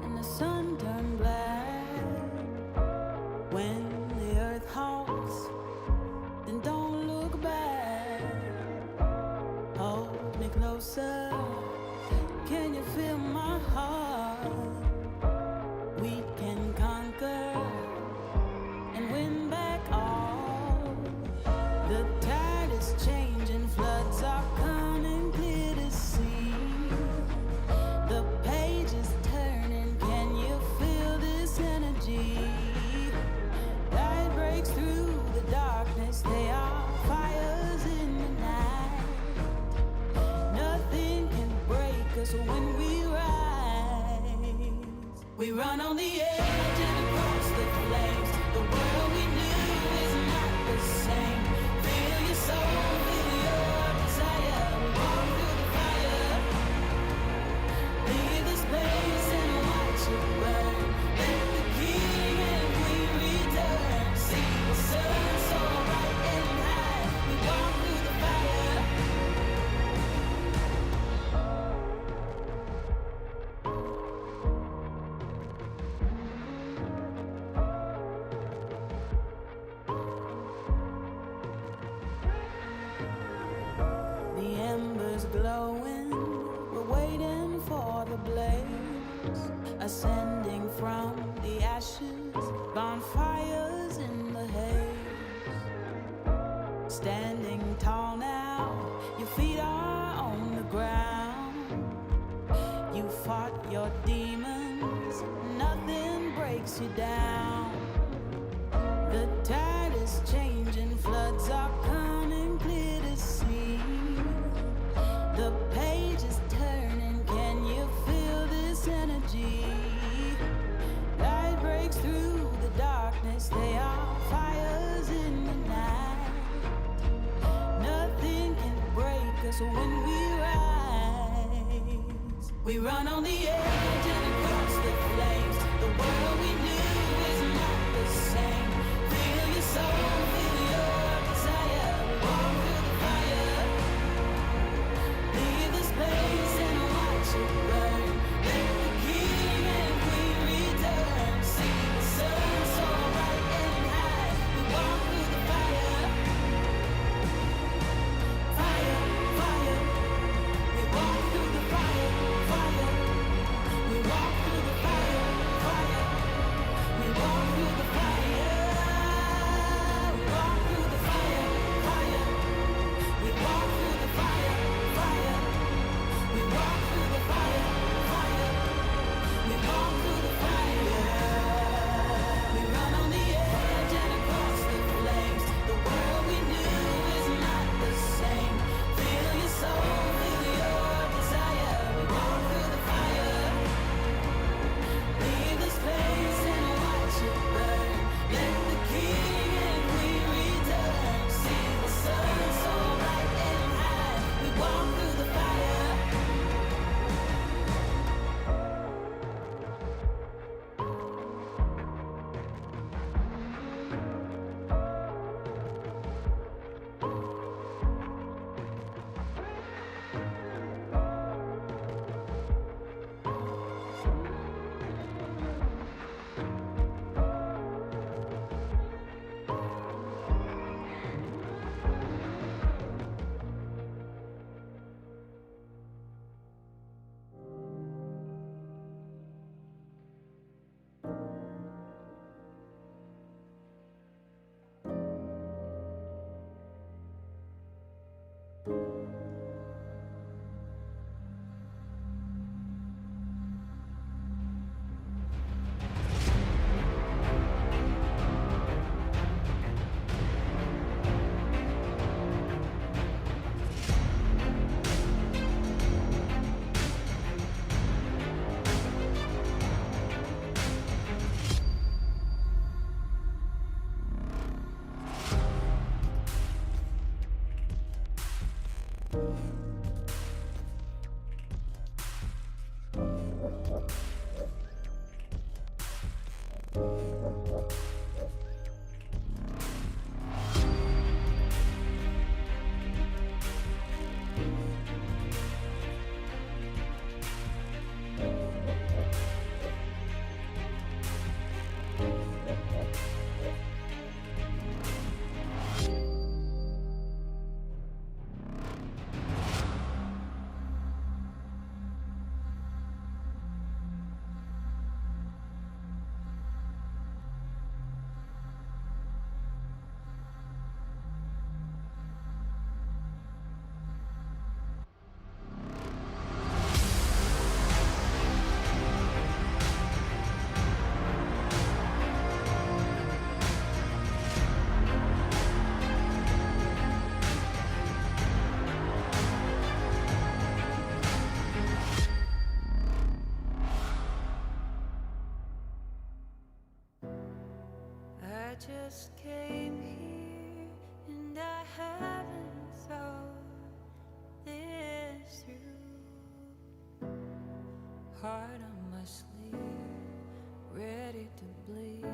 and the sun turns black, when the earth halts, then don't look back. Hold me closer, can you feel my heart? We can conquer and win back all. The tide is changing, floods are coming clear to see. The page is turning, can you feel this energy? Light breaks through the darkness, they are fires in the night. Nothing can break us when we rise. We run on the edge and across the flames. The world we knew is not the same. Feel your soul, feel your fires glowing, we're waiting for the blaze, ascending from the ashes, bonfires in the haze. Standing tall now, your feet are on the ground. You fought your demons, nothing breaks you down. The tide is changing, floods are coming clear to see. The page is turning, can you feel this energy? Light breaks through the darkness, they are fires in the night. Nothing can break us when we rise. We run on the edge and across the flames. The world we knew is not the same. Feel your soul, feel your desire. Walk through the fire. Leave this place and watch it burn. Let the king and queen return. See the sun so bright and high. We walk through the fire. Fire, fire. We walk through the fire, fire. We walk through the fire, fire. We walk through the fire. We walk through the fire, fire. We walk through the fire, fire. We walk through the fire, fire. We walk through the fire. We run on the edge and across the flames. The world we knew is not the same. Feel your soul, feel your desire. We walk through the fire. Leave this place and watch it burn. Let the king and queen return. See the sun so bright and high. We walk through the fire. I just came here and I haven't thought this through. Heart on my sleeve, ready to bleed.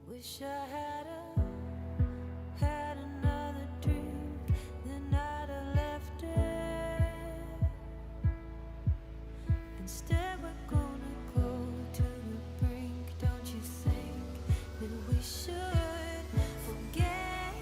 Wish I had another dream, then I'd have left it. Instead we're gonna go to the brink. Don't you think that we should forget?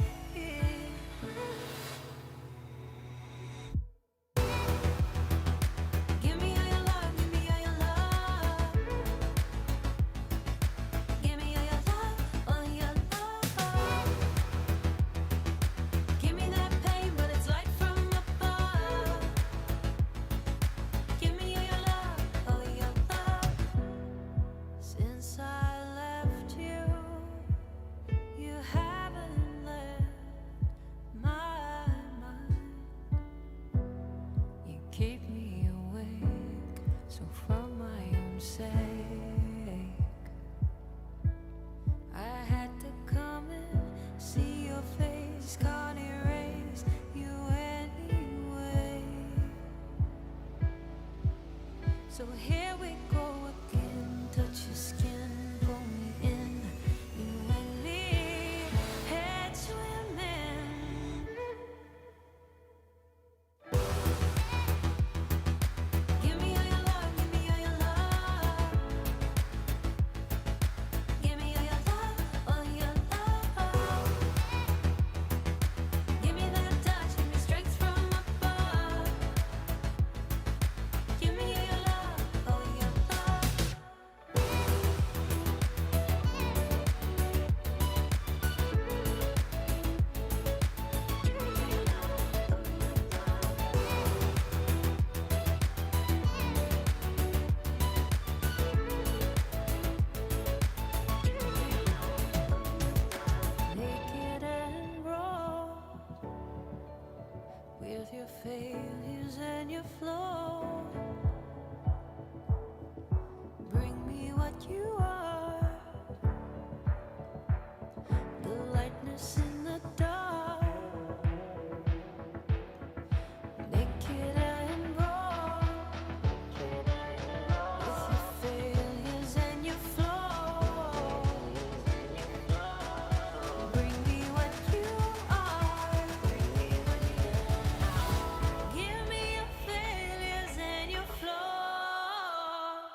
failures and your flaws. Bring me what you are. The lightness in the dark. Naked and raw. With your failures and your flaws. Bring me what you are. Give me your failures and your flaws.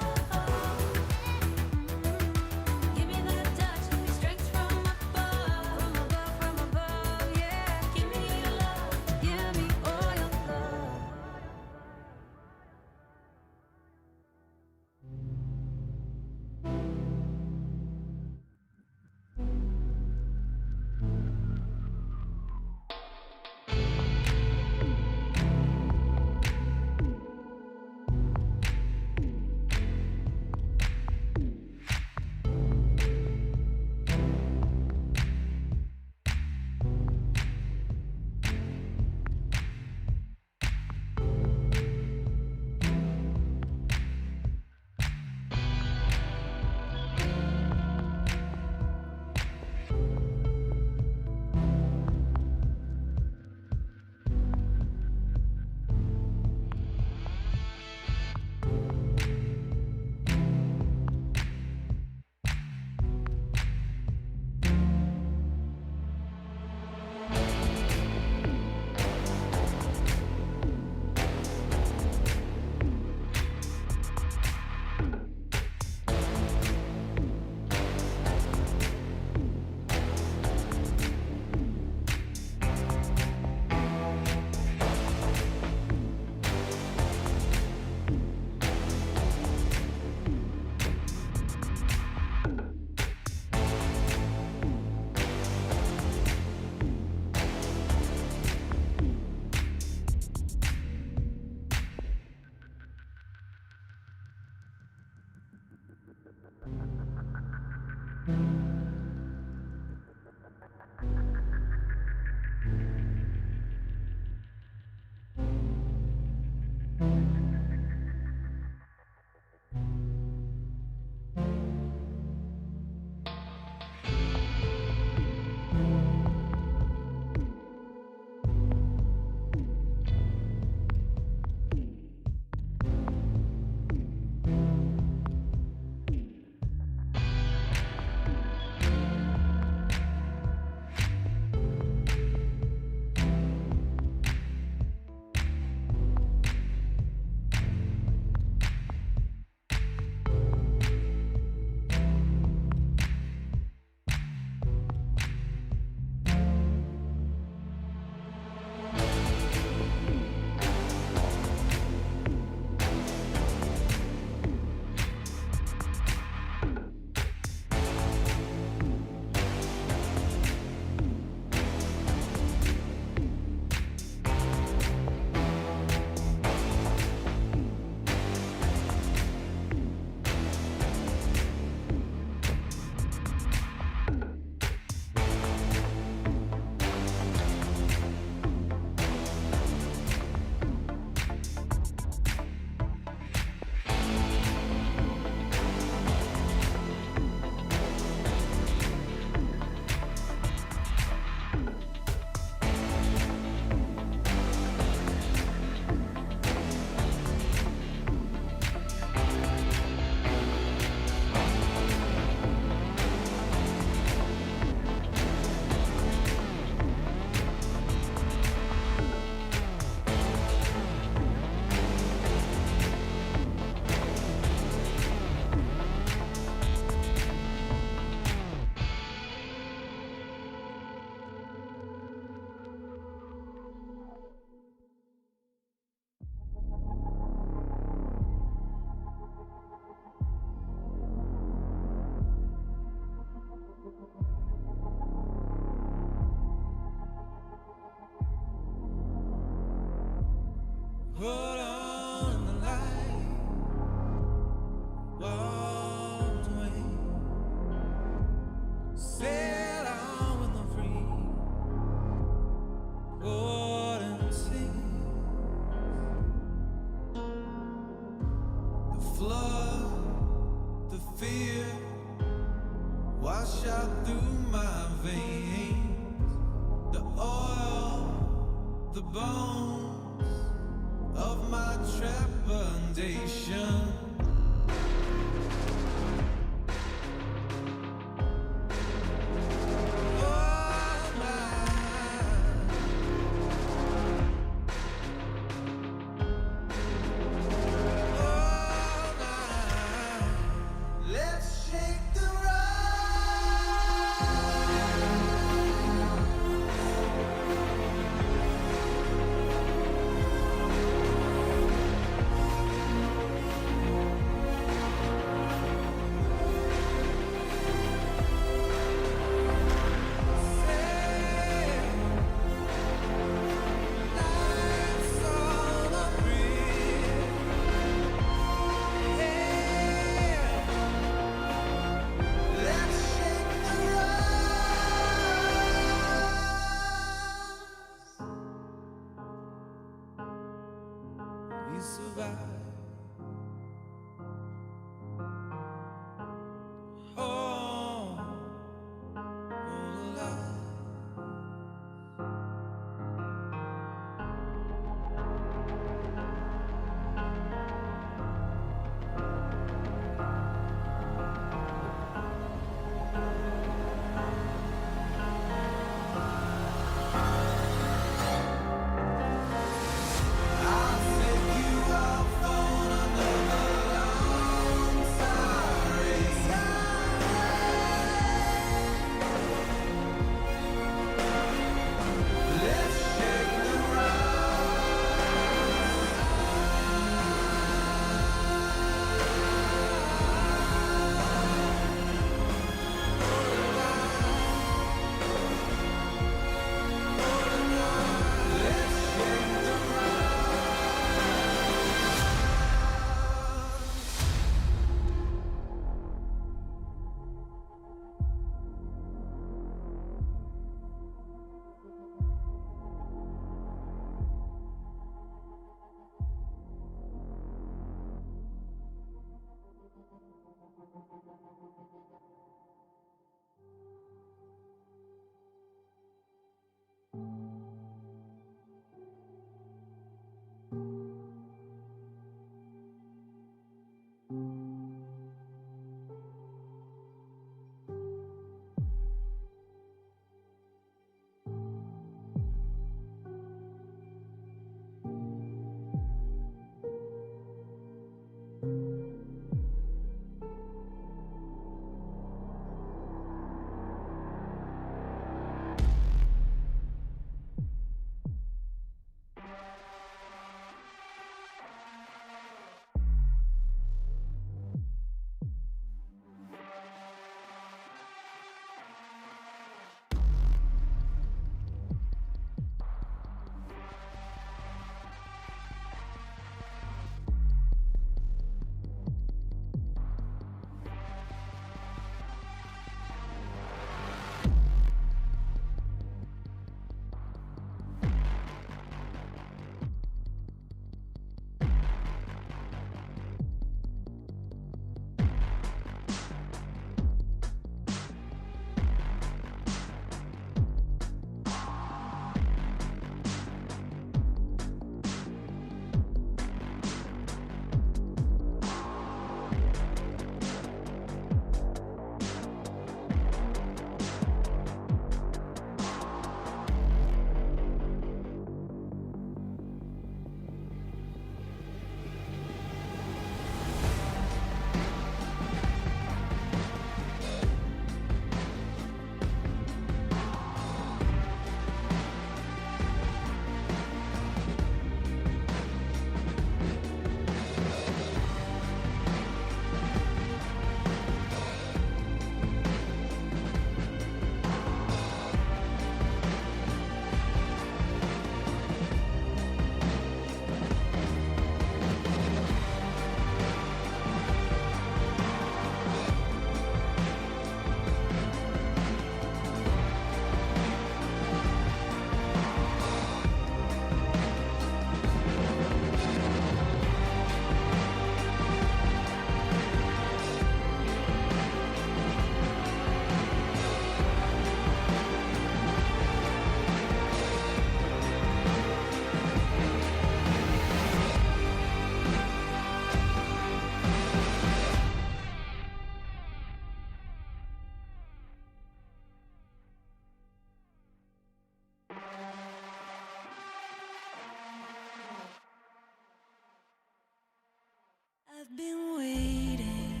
I've been waiting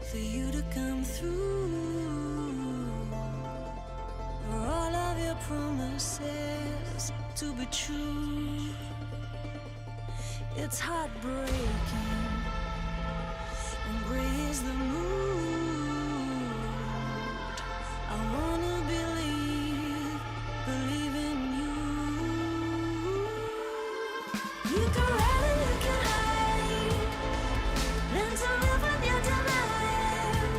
for you to come through, for all of your promises to be true. It's heartbreaking and gray is the mood. I wanna believe in you. You can run and you can hide, learn to live on your denial.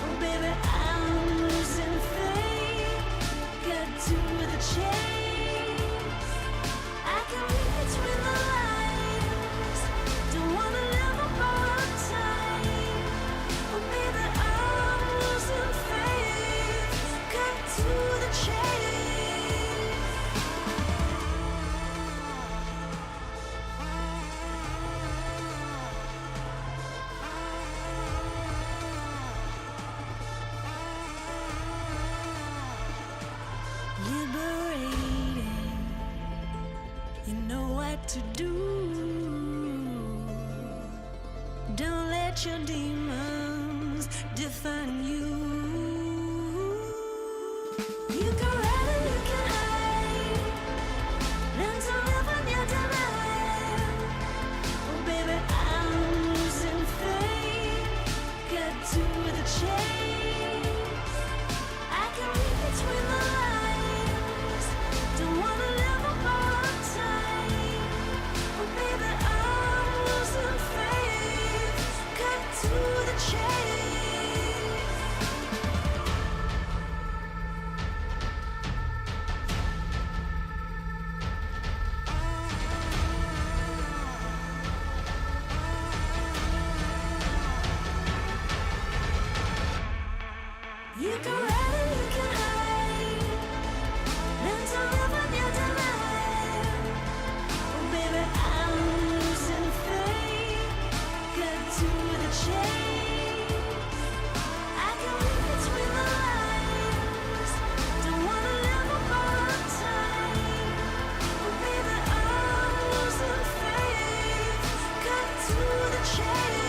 Oh baby, I'm losing faith, get to the chase. I can read between the lines, to do. Don't let your demons define you. You can run and you can hide. Learn to live on your denial. Oh baby, I'm losing faith. Got to the chase. I can read between the lines. Don't wanna live up all time. Oh baby, I'm losing faith. Cut to the chase. You can run and you can hide. Learn to live on your denial. Oh baby, I'm losing faith. Got to the chase. I can read between the lines. Don't wanna live up all the time. Oh baby, I'm losing faith. Got to the chase.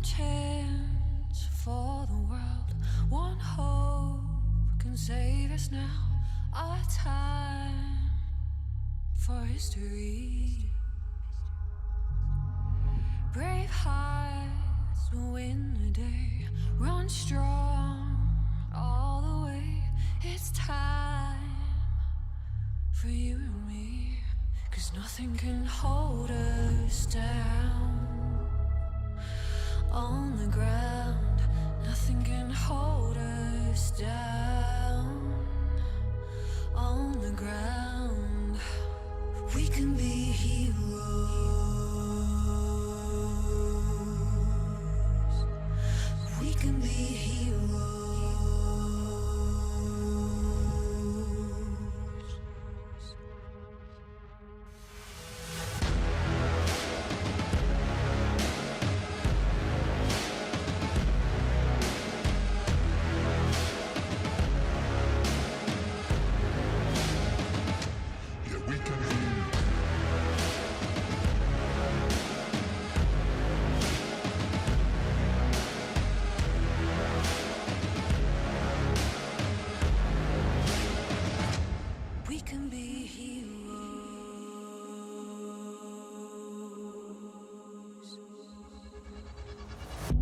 chance for the world. One hope can save us now. Our time for history. Brave hearts will win the day. Run strong all the way. It's time for you and me. 'cause nothing can hold us down. On the ground, nothing can hold us down. On the ground, we can be heroes. We can be heroes. We can be heroes.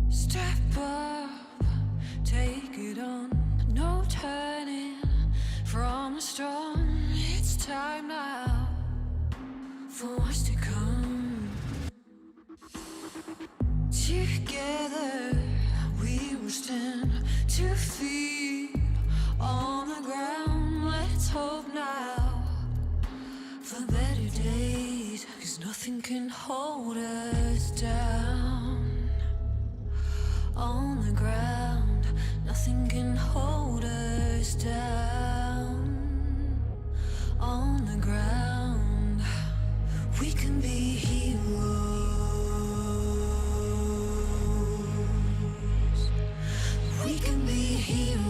Step up, take it on. No turning from the storm. It's time now for us to come. Together we will stand 2 feet on the ground. Let's hope now for better days, 'cause nothing can hold us down. On the ground, nothing can hold us down. On the ground, we can be heroes. We can be heroes.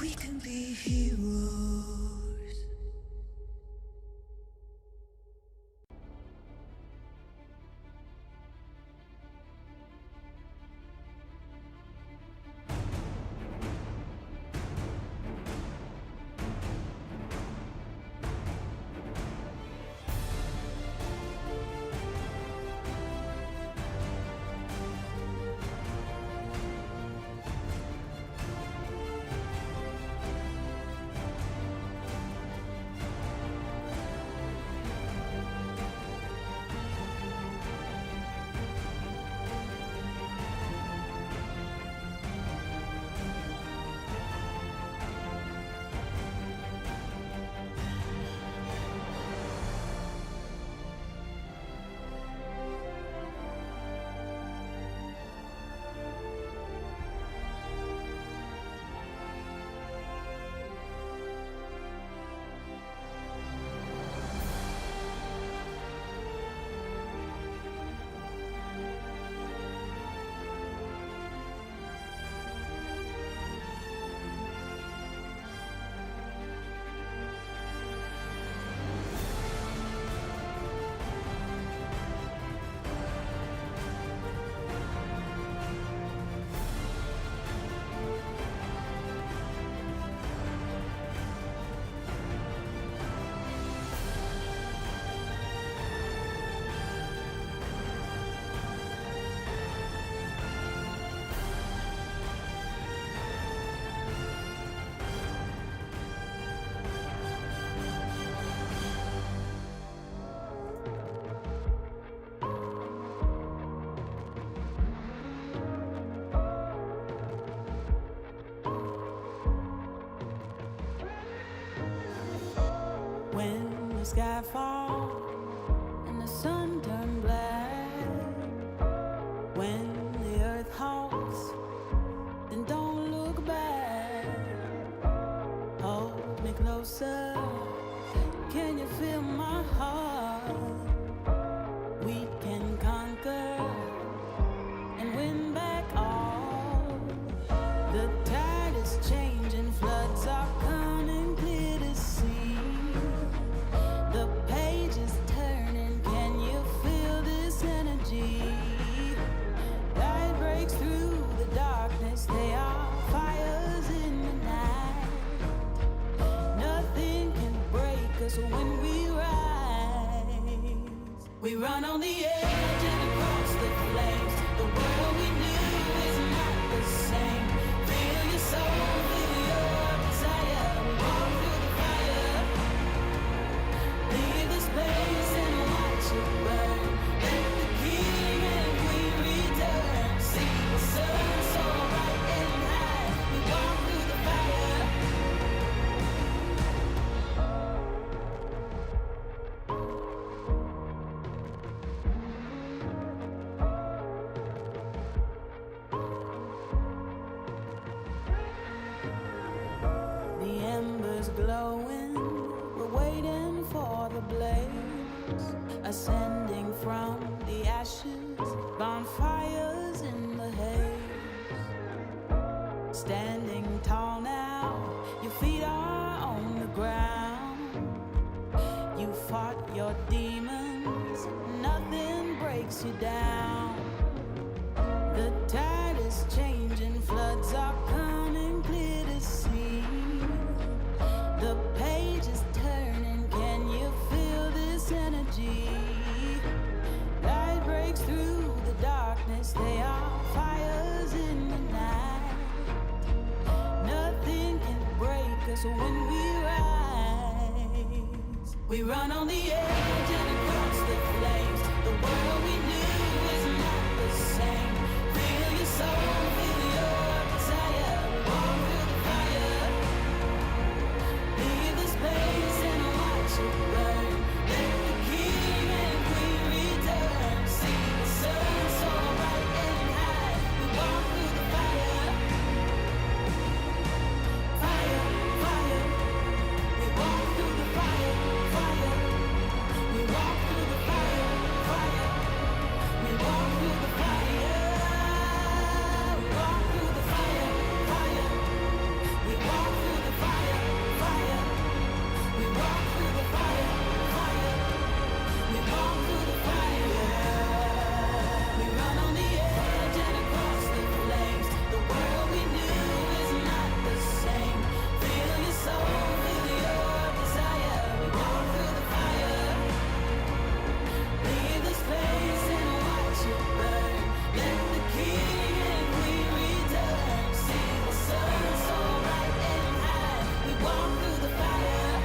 We can be heroes. When the sky falls and the sun turns black, when the earth halts, then don't look back. Hold me closer, can you feel my heart? We can conquer and win back all. The tide is changing, floods are coming clear to see. glowing, we're waiting for the blaze, ascending from the ashes, bonfires in the haze. Standing tall now, your feet are on the ground. You fought your demons, nothing breaks you down. The tide is changing, floods are coming clear to see. The page is turning, can you feel this energy? Light breaks through the darkness, they are fires in the night. Nothing can break us when we rise. We run on the edge and across the flames. The world we knew is not the same. Feel your soul, feel your desire. Walk through the fire. Leave the space and watch it burn. Let the king and queen return. See the sun so bright and high. We walk through the fire. Fire, fire. We walk through the fire, fire. We walk through the fire, fire. We walk through the fire. We walk through the fire, fire. We walk through the fire, fire. We walk through the fire, fire. We walk through the fire. We run on the edge and across the flames. The world we knew is not the same. Feel your soul, feel your desire. We walk through the fire. Leave the space and watch it burn. Let the king and queen return. See the sun so bright and high. We walk through the fire.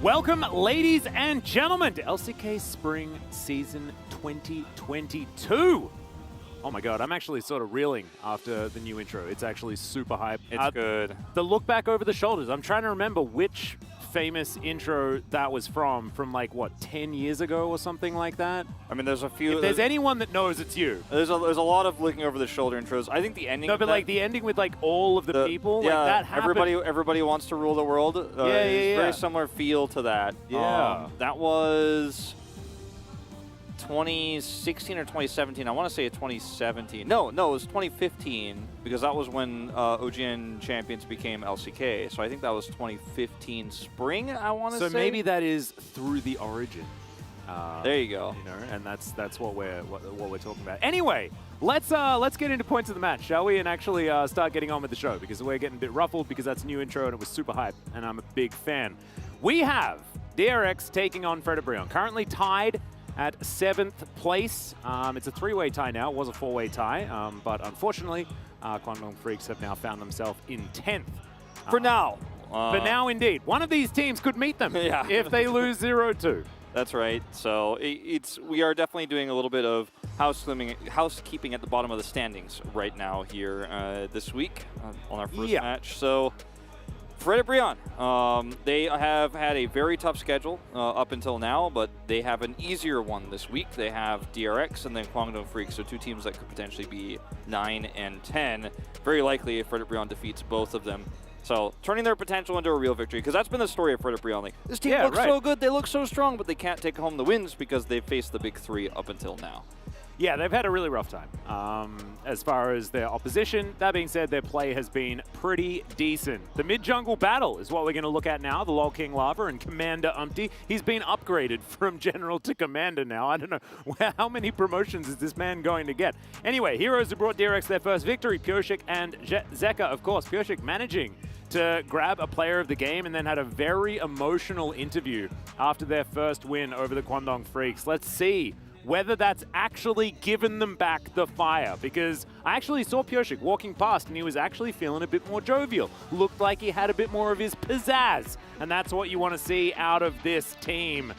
Welcome, ladies and gentlemen, to LCK Spring Season 2022. Oh my god, I'm actually sort of reeling after the new intro. It's actually super hype. It's good. The look back over the shoulders. I'm trying to remember which famous intro that was from like, what, 10 years ago or something like that? I mean, there's a few. If there's anyone that knows, it's you. There's a lot of looking over the shoulder intros. I think the ending. No, but like the ending with like all of the people, yeah, like that happened. everybody wants to rule the world. Yeah. Very similar feel to that. Yeah. That was 2016 or 2017. I want to say 2017. No, it was 2015 because that was when OGN Champions became LCK. So I think that was 2015 spring, I want to say. So maybe that is through the origin. There you go. You know, and that's what we're talking about. Anyway, let's get into points of the match, shall we? And actually start getting on with the show because we're getting a bit ruffled because that's a new intro and it was super hype and I'm a big fan. We have DRX taking on ㅣ2022, currently tied at 7th place. It's a 3-way tie now. It was a 4-way tie, but unfortunately, Guangdong Freaks have now found themselves in 10th. For now. For now, indeed. One of these teams could meet them if they lose 0-2. That's right. So we are definitely doing a little bit of housekeeping at the bottom of the standings right now here this week on our first match. So ㅅ2022, they have had a very tough schedule up until now, but they have an easier one this week. They have DRX and then Guangdong Freaks, so two teams that could potentially be 9 and 10. Very likely if ㅅ2022 defeats both of them. So turning their potential into a real victory, because that's been the story of ㅅ2022. Like, this team looks so good, they look so strong, but they can't take home the wins because they've faced the big three up until now. Yeah, they've had a really rough time as far as their opposition. That being said, their play has been pretty decent. The mid-jungle battle is what we're going to look at now. The LoL King Lava and Commander Umpty. He's been upgraded from General to Commander now. I don't know how many promotions is this man going to get. Anyway, heroes who brought DRX their first victory, ㅅ2022 and ㅅ2022, of course. ㅅ2022 managing to grab a player of the game and then had a very emotional interview after their first win over the Guangdong Freaks. Let's see whether that's actually given them back the fire, because I actually saw ㅅ2022 walking past and he was actually feeling a bit more jovial. Looked like he had a bit more of his pizzazz, and that's what you want to see out of this team.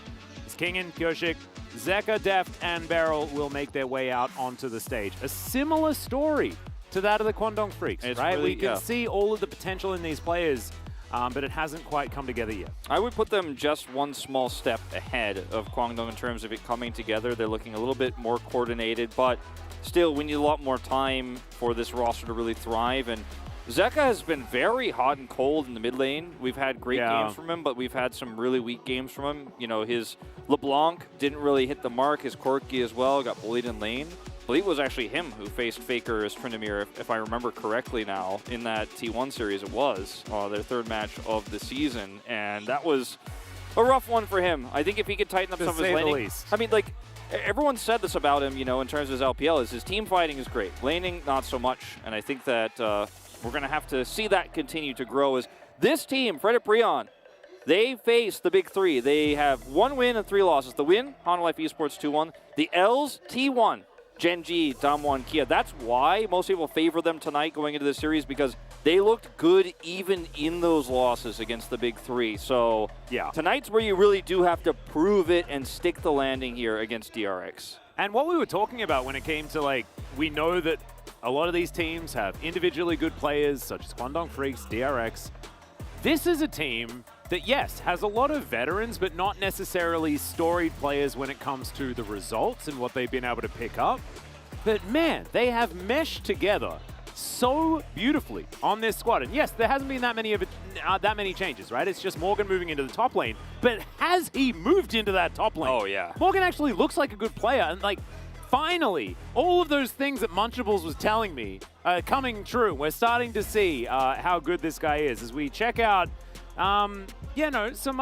It's Kingen, ㅅ2022, ㅅ2022, Deft, and Beryl will make their way out onto the stage. A similar story to that of the Guangdong Freaks, right? Really, we can see all of the potential in these players, but it hasn't quite come together yet. I would put them just one small step ahead of Guangdong in terms of it coming together. They're looking a little bit more coordinated, but still, we need a lot more time for this roster to really thrive. And ㅅ2022 has been very hot and cold in the mid lane. We've had great games from him, but we've had some really weak games from him. You know, his LeBlanc didn't really hit the mark. His Corki as well got bullied in lane. I believe it was actually him who faced Faker as Tryndamere, if I remember correctly now, in that T1 series. It was their third match of the season, and that was a rough one for him. I think if he could tighten up some of his laning, I mean, like, everyone said this about him, you know, in terms of his LPL, is his team fighting is great. Laning, not so much, and I think that we're going to have to see that continue to grow as this team, ㅅ2022, they face the big three. They have 1 win and 3 losses. The win, Honor Life Esports 2-1. The L's, T1. Gen.G, Damwon, Kia. That's why most people favor them tonight going into the series, because they looked good even in those losses against the big three. So yeah, tonight's where you really do have to prove it and stick the landing here against DRX. And what we were talking about when it came to, like, we know that a lot of these teams have individually good players such as Guangdong Freaks, DRX. This is a team that, yes, has a lot of veterans, but not necessarily storied players when it comes to the results and what they've been able to pick up. But man, they have meshed together so beautifully on this squad. And yes, there hasn't been that many changes, right? It's just Morgan moving into the top lane. But has he moved into that top lane? Oh, yeah. Morgan actually looks like a good player. And, like, finally, all of those things that Munchables was telling me are coming true. We're starting to see how good this guy is as we check out yeah, no, some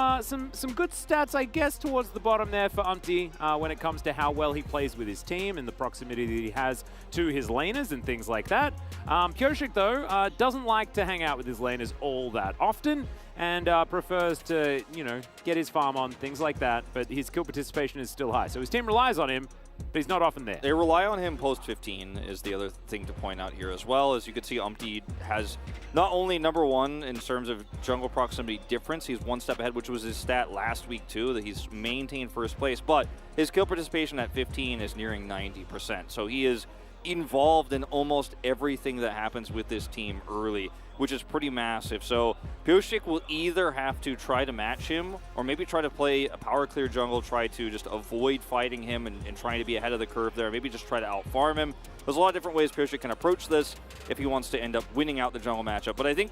good stats, I guess, towards the bottom there for Umpty when it comes to how well he plays with his team and the proximity that he has to his laners and things like that. ㅅ2022, though, doesn't like to hang out with his laners all that often and prefers to, you know, get his farm on, things like that, but his kill participation is still high. So his team relies on him, but he's not often there. They rely on him post 15 is the other thing to point out here as well. As you can see, Umpty has not only #1 in terms of jungle proximity difference, he's one step ahead, which was his stat last week too, that he's maintained first place, but his kill participation at 15 is nearing 90%. So he is involved in almost everything that happens with this team early, which is pretty massive. So ㅅ2022 will either have to try to match him or maybe try to play a power clear jungle, try to just avoid fighting him and trying to be ahead of the curve there, maybe just try to out-farm him. There's a lot of different ways ㅅ2022 can approach this if he wants to end up winning out the jungle matchup. But I think,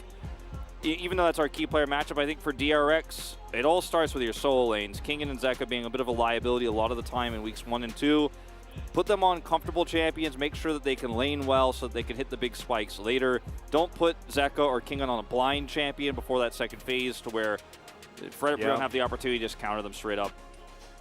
even though that's our key player matchup, I think for DRX, it all starts with your solo lanes. Kingen and Zeka being a bit of a liability a lot of the time in weeks 1 and 2. Put them on comfortable champions, make sure that they can lane well so that they can hit the big spikes later. Don't put Zeka or Kingen on a blind champion before that second phase to where Fred don't have the opportunity to just counter them straight up.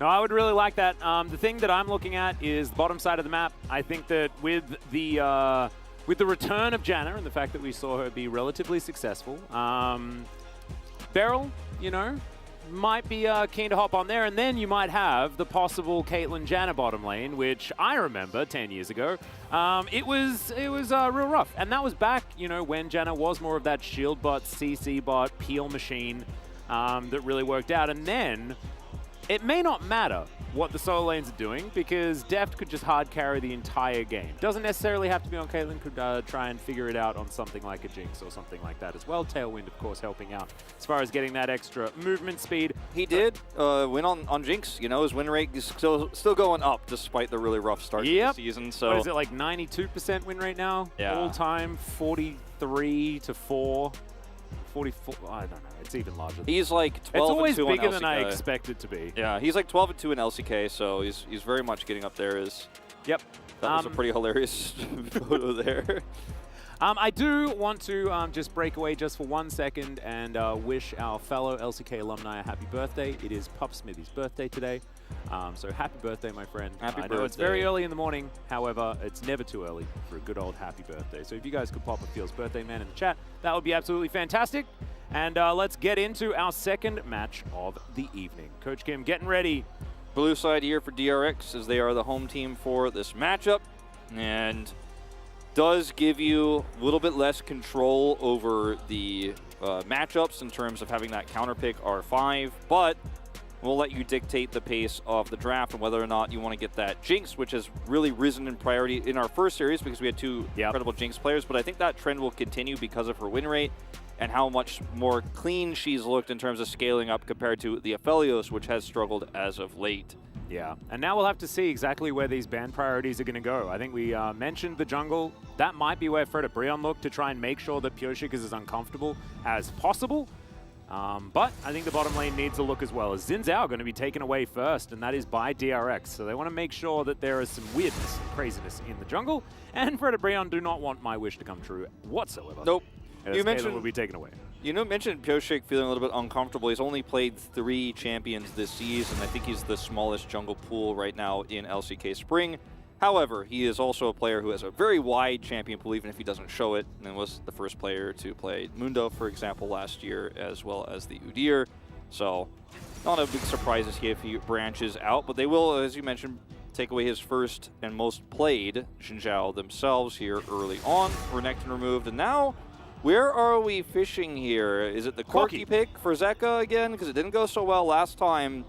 No, I would really like that. The thing that I'm looking at is the bottom side of the map. I think that with the return of Janna and the fact that we saw her be relatively successful, Beryl, you know, might be keen to hop on there, and then you might have the possible Caitlyn Janna bottom lane, which I remember 10 years ago. It was real rough, and that was back, you know, when Janna was more of that shield bot, CC bot, peel machine that really worked out. And then it may not matter what the solo lanes are doing because Deft could just hard carry the entire game. Doesn't necessarily have to be on Caitlyn, could try and figure it out on something like a Jinx or something like that as well. Tailwind, of course, helping out as far as getting that extra movement speed. He did win on Jinx, you know, his win rate is still going up despite the really rough start to the season. So what is it, like 92% win rate now? Yeah. All time, 43-4. 44, I don't know, it's even larger. He's like 12 It's always and 2 bigger on than LCK. I expect it to be. Yeah, he's like 12 and 2 in LCK, so he's very much getting up there. Yep. That was a pretty hilarious photo there. I do want to just break away just for 1 second and wish our fellow LCK alumni a happy birthday. It is Pup Smithy's birthday today. So happy birthday, my friend. Happy I know birthday. it's very early in the morning. However, it's never too early for a good old happy birthday. So if you guys could pop a Feels Birthday Man in the chat, that would be absolutely fantastic. And let's get into our second match of the evening. Coach Kim getting ready. Blue side here for DRX as they are the home team for this matchup. And does give you a little bit less control over the matchups in terms of having that counter pick R5, but we'll let you dictate the pace of the draft and whether or not you want to get that Jinx, which has really risen in priority in our first series because we had two incredible Jinx players, but I think that trend will continue because of her win rate and how much more clean she's looked in terms of scaling up compared to the Aphelios, which has struggled as of late. Yeah, and now we'll have to see exactly where these ban priorities are going to go. I think we mentioned the jungle. That might be where Fred Brion looked to try and make sure that ㅅ2022 is as uncomfortable as possible. But I think the bottom lane needs a look as well, as Xin Zhao going to be taken away first, and that is by DRX. So they want to make sure that there is some weirdness and craziness in the jungle, and Fred Brion do not want my wish to come true whatsoever. Nope. You mentioned will be taken away. You mentioned ㅅ2022 feeling a little bit uncomfortable. He's only played 3 champions this season. I think he's the smallest jungle pool right now in LCK Spring. However, he is also a player who has a very wide champion pool, even if he doesn't show it, and was the first player to play Mundo, for example, last year, as well as the Udyr. So, not a big surprise if he branches out, but they will, as you mentioned, take away his first and most played Xin Zhao themselves here early on. Renekton removed, and now, where are we fishing here? Is it the Corki pick for Zeka again? Because it didn't go so well last time.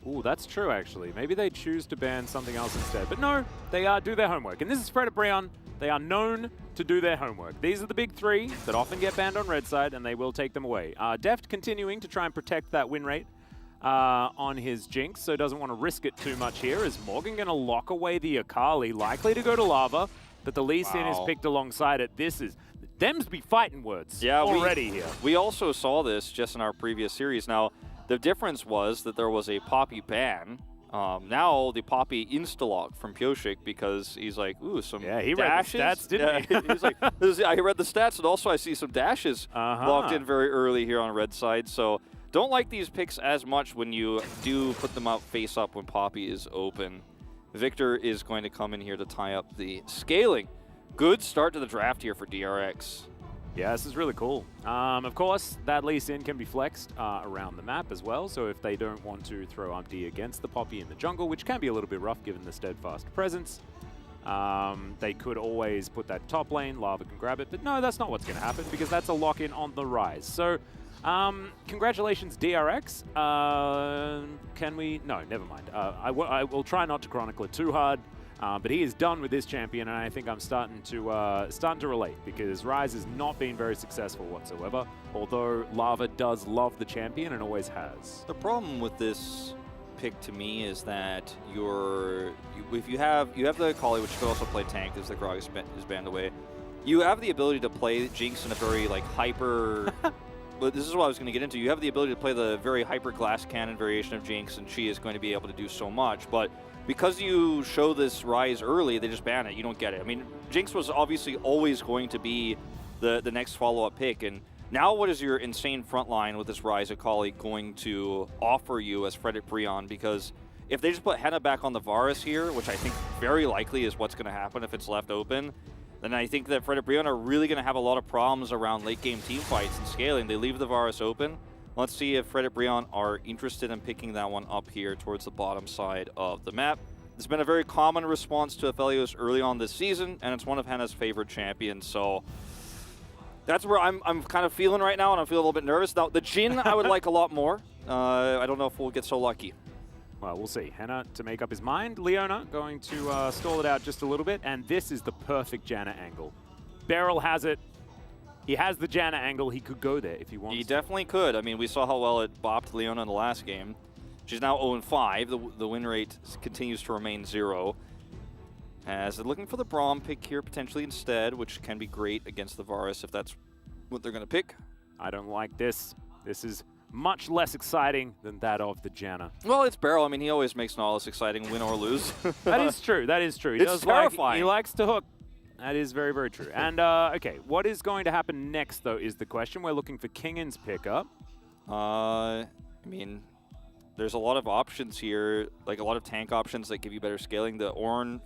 Ooh, that's true, actually. Maybe they choose to ban something else instead. But no, they do their homework. And this is Fred Brion. They are known to do their homework. These are the big 3 that often get banned on red side, and they will take them away. Deft continuing to try and protect that win rate on his Jinx, so doesn't want to risk it too much here. Is Morgan going to lock away the Akali? Likely to go to Lava, but the Lee Sin is picked alongside it. This is... Them's be fighting words already here. We also saw this just in our previous series. Now, the difference was that there was a Poppy ban. Now the Poppy insta-lock from ㅅ2022 because he's like, ooh, some he dashes. read the stats, didn't he? He's like, I read the stats, and also I see some dashes locked in very early here on red side. So don't like these picks as much when you do put them out face up when Poppy is open. Victor is going to come in here to tie up the scaling. Good start to the draft here for DRX. Yeah, this is really cool. Of course, that Lee Sin can be flexed around the map as well, so if they don't want to throw Umpty against the Poppy in the jungle, which can be a little bit rough given the steadfast presence, they could always put that top lane, Lava can grab it, but no, that's not what's going to happen because that's a lock-in on the Rise. So, congratulations, DRX. Can we? No, never mind. I will try not to chronicle it too hard. But he is done with this champion, and I think I'm starting to relate because Rise has not been very successful whatsoever. Although Lava does love the champion and always has. The problem with this pick to me is that if you have the Akali, which could also play tank, as the Grog is banned away. You have the ability to play Jinx in a very like hyper. But this is what I was going to get into. You have the ability to play the very hyper glass cannon variation of Jinx, and she is going to be able to do so much, but. Because you show this Rise early, they just ban it. You don't get it. I mean, Jinx was obviously always going to be the next follow-up pick. And now what is your insane front line with this Rise Akali going to offer you as Frederick Breon? Because if they just put Henna back on the Varus here, which I think very likely is what's going to happen if it's left open, then I think that Frederick Breon are really going to have a lot of problems around late-game team fights and scaling. They leave the Varus open. Let's see if Frederick Breon are interested in picking that one up here towards the bottom side of the map. It's been a very common response to Aphelios early on this season, and it's one of Henna's favorite champions, so that's where I'm kind of feeling right now, and I feel a little bit nervous. Now, the Jhin I would like a lot more. I don't know if we'll get so lucky. Well, we'll see. Henna to make up his mind. Leona going to stall it out just a little bit, and this is the perfect Janna angle. Beryl has it. He has the Janna angle. He could go there if he wants. He definitely could. I mean, we saw how well it bopped Leona in the last game. She's now 0-5. The win rate continues to remain 0. As they're looking for the Braum pick here potentially instead, which can be great against the Varus if that's what they're going to pick. I don't like this. This is much less exciting than that of the Janna. Well, it's Beryl. I mean, he always makes Nautilus exciting, win or lose. That is true. That is true. It's terrifying. He likes to hook. That is very, very true. And, okay, what is going to happen next, though, is the question. We're looking for Kingan's pickup. I mean, there's a lot of options here, like a lot of tank options that give you better scaling. The Ornn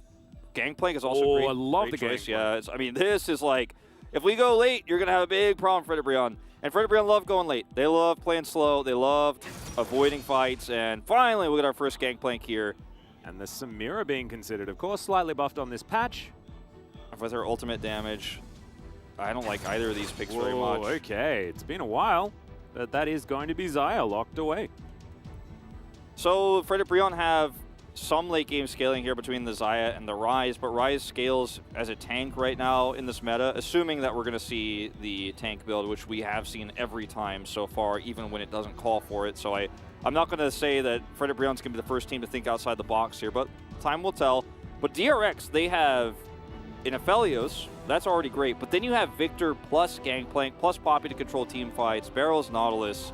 Gangplank is also great. I love the choice. Gangplank. Yeah, I mean, this is like, if we go late, you're going to have a big problem, Frederick Breon. And Frederick Breon love going late. They love playing slow. They love avoiding fights. And finally, we get our first Gangplank here. And the Samira being considered, of course, slightly buffed on this patch. With her ultimate damage, I don't like either of these picks very much. Okay, it's been a while, but that is going to be Xayah locked away. So Frederick Breon have some late game scaling here between the Xayah and the Rise, but Rise scales as a tank right now in this meta, assuming that we're going to see the tank build, which we have seen every time so far, even when it doesn't call for it. So I'm not going to say that Frederick Breon's going to be the first team to think outside the box here, but time will tell. But DRX, they have in Aphelios, that's already great, but then you have Victor plus Gangplank plus Poppy to control team fights, Barrels, Nautilus.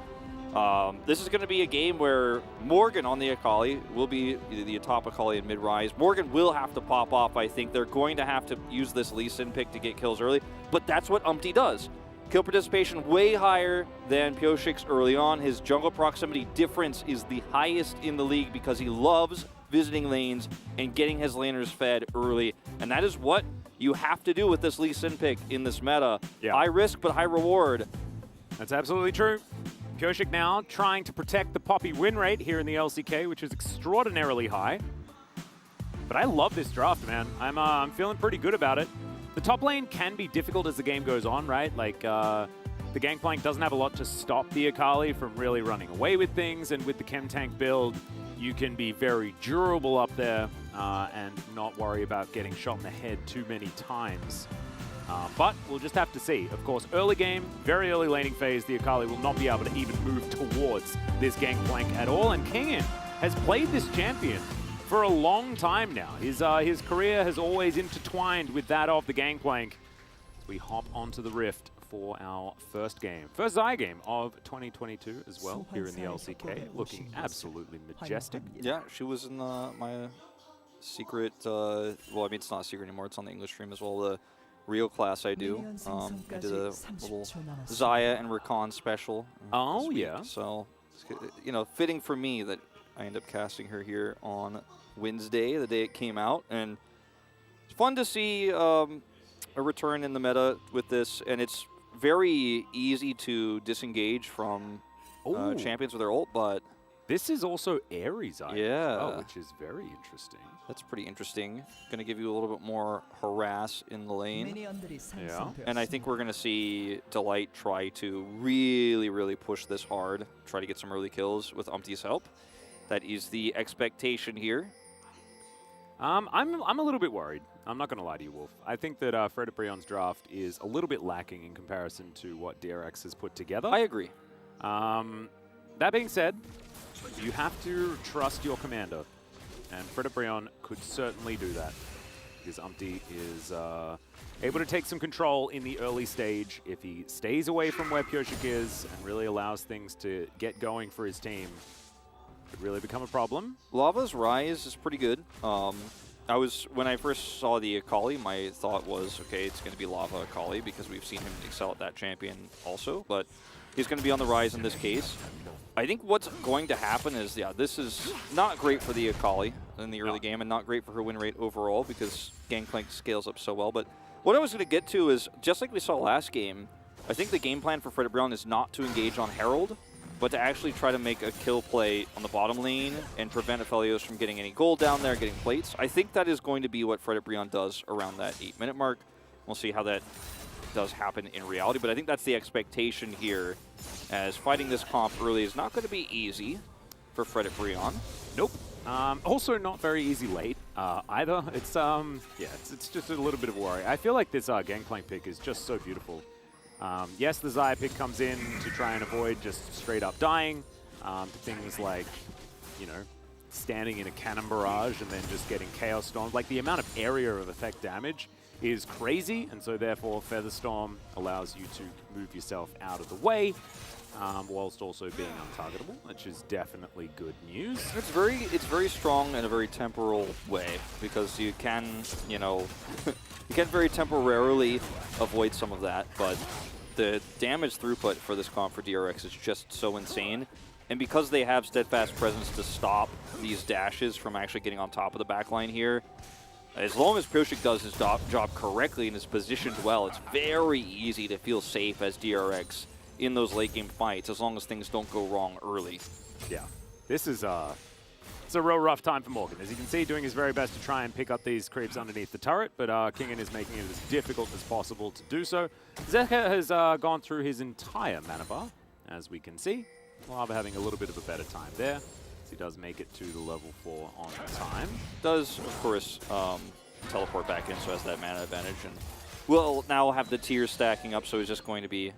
This is going to be a game where Morgan on the Akali will be the top Akali in mid-rise. Morgan will have to pop off, I think. They're going to have to use this Lee Sin pick to get kills early, but that's what Umpty does. Kill participation way higher than Pioshik's early on. His jungle proximity difference is the highest in the league because he loves visiting lanes and getting his laners fed early, and that is what you have to do with this Lee Sin pick in this meta. Yeah. High risk, but high reward. That's absolutely true. Pioshik now trying to protect the Poppy win rate here in the LCK, which is extraordinarily high. But I love this draft, man. I'm feeling pretty good about it. The top lane can be difficult as the game goes on, right? Like, the Gangplank doesn't have a lot to stop the Akali from really running away with things, and with the Chem Tank build, you can be very durable up there and not worry about getting shot in the head too many times. But we'll just have to see. Of course, early game, very early laning phase, the Akali will not be able to even move towards this Gangplank at all. And Kingan has played this champion for a long time now. His career has always intertwined with that of the Gangplank. We hop onto the Rift for our first game. First Xayah game of 2022 as well, here in the LCK, looking absolutely majestic. Yeah, she was in my secret, well, I mean, it's not a secret anymore, it's on the English stream as well, the Rio class I do. I did a little Xayah and Rakan special. Oh, yeah. So, you know, fitting for me that I end up casting her here on Wednesday, the day it came out. And it's fun to see a return in the meta with this, and it's very easy to disengage from champions with their ult, but this is also Ares item as well, which is very interesting. That's pretty interesting. Going to give you a little bit more harass in the lane. Yeah. And I think we're going to see Delight try to really, really push this hard, try to get some early kills with Umpty's help. That is the expectation here. I'm a little bit worried. I'm not going to lie to you, Wolf. I think that ㅣ2022's draft is a little bit lacking in comparison to what DRX has put together. I agree. That being said, you have to trust your commander. And ㅅ2022 could certainly do that, because Umpty is able to take some control in the early stage. If he stays away from where Pyosik is and really allows things to get going for his team, it could really become a problem. Lava's Rise is pretty good. When I first saw the Akali, my thought was, okay, it's going to be Lava Akali, because we've seen him excel at that champion also, but he's going to be on the rise in this case. I think what's going to happen is, this is not great for the Akali in the early game and not great for her win rate overall because Gangplank scales up so well. But what I was going to get to is, just like we saw last game, I think the game plan for ㅅ2022 is not to engage on Herald, but to actually try to make a kill play on the bottom lane and prevent Aphelios from getting any gold down there, getting plates. I think that is going to be what ㅅ2022 does around that 8-minute mark. We'll see how that does happen in reality, but I think that's the expectation here, as fighting this comp early is not going to be easy for ㅅ2022. Nope. Also not very easy late either. It's it's just a little bit of a worry. I feel like this Gangplank pick is just so beautiful. Yes, the Xayah pick comes in to try and avoid just straight up dying to things like, standing in a cannon barrage and then just getting Chaos Storm. Like, the amount of area of effect damage is crazy, and so therefore Featherstorm allows you to move yourself out of the way, whilst also being untargetable, which is definitely good news. It's very strong in a very temporal way, because you can, you can very temporarily avoid some of that, but the damage throughput for this comp for DRX is just so insane. And because they have Steadfast Presence to stop these dashes from actually getting on top of the backline here, as long as Pyosik does his job correctly and is positioned well, it's very easy to feel safe as DRX in those late game fights, as long as things don't go wrong early. Yeah, this is it's a real rough time for Morgan. As you can see, doing his very best to try and pick up these creeps underneath the turret, but Kingen is making it as difficult as possible to do so. Zeka has gone through his entire mana bar, as we can see. Lava having a little bit of a better time there. He does make it to the level 4 on time. Does, of course, teleport back in, so has that mana advantage. And will now have the tiers stacking up, so he's just going to be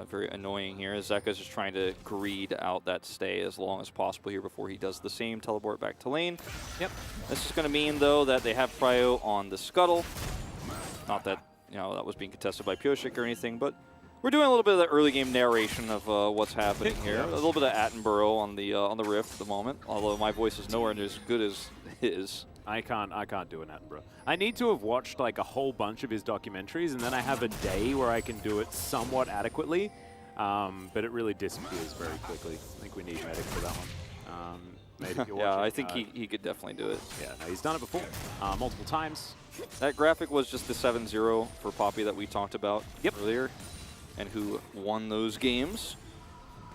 very annoying here. Zeka's just trying to greed out that stay as long as possible here before he does the same teleport back to lane. Yep. This is going to mean, though, that they have prio on the Scuttle. Not that, that was being contested by Pyosik or anything, but we're doing a little bit of the early game narration of what's happening here. A little bit of Attenborough on the Rift at the moment, although my voice is nowhere near as good as his. I can't do an Attenborough. I need to have watched like a whole bunch of his documentaries, and then I have a day where I can do it somewhat adequately, but it really disappears very quickly. I think we need Medic for that one. Maybe if you're watching, I think he could definitely do it. Yeah, no, he's done it before, multiple times. That graphic was just the 7-0 for Poppy that we talked about earlier, and who won those games.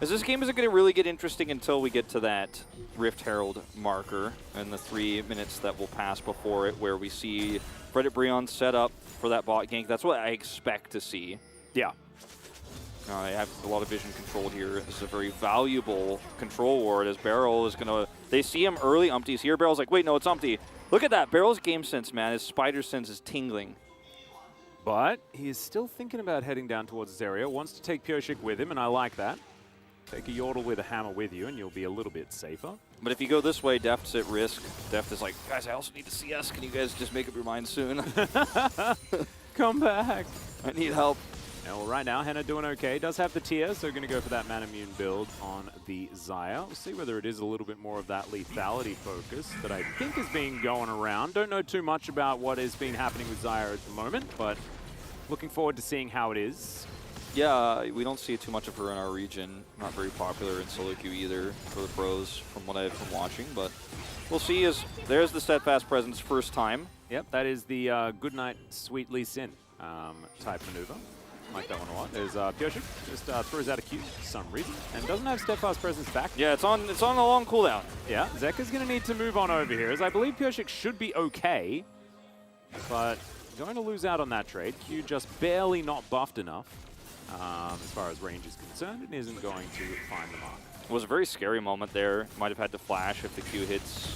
As this game isn't going to really get interesting until we get to that Rift Herald marker and the 3 minutes that will pass before it, where we see ㅅ2022 set up for that bot gank. That's what I expect to see. Yeah. I have a lot of vision control here. This is a very valuable control ward, as Beryl is going to... They see him early. Umpty's here. Beryl's like, wait, no, it's Umpty. Look at that. Beryl's game sense, man. His spider sense is tingling. But he is still thinking about heading down towards this area. Wants to take Pyosik with him, and I like that. Take a Yordle with a hammer with you, and you'll be a little bit safer. But if you go this way, Deft's at risk. Deft is like, guys, I also need to CS. Can you guys just make up your mind soon? Come back. I need help. Yeah, well, right now, Henna doing okay. Does have the tier, so going to go for that Manamune build on the Xayah. We'll see whether it is a little bit more of that lethality focus that I think is being going around. Don't know too much about what has been happening with Xayah at the moment, but looking forward to seeing how it is. Yeah, we don't see too much of her in our region. Not very popular in solo queue either for the pros from what I've been watching, but we'll see. As there's the Steadfast Presence first time. Yep, that is the Goodnight Sweet Lee Sin type maneuver. like that one a lot. There's Pyoshik, just throws out a Q for some reason, and doesn't have Steadfast Presence back. Yeah, it's on a long cooldown. Yeah, Zeka's going to need to move on over here, as I believe Pyoshik should be okay, but going to lose out on that trade. Q just barely not buffed enough as far as range is concerned, and isn't going to find the mark. It was a very scary moment there. Might have had to flash if the Q hits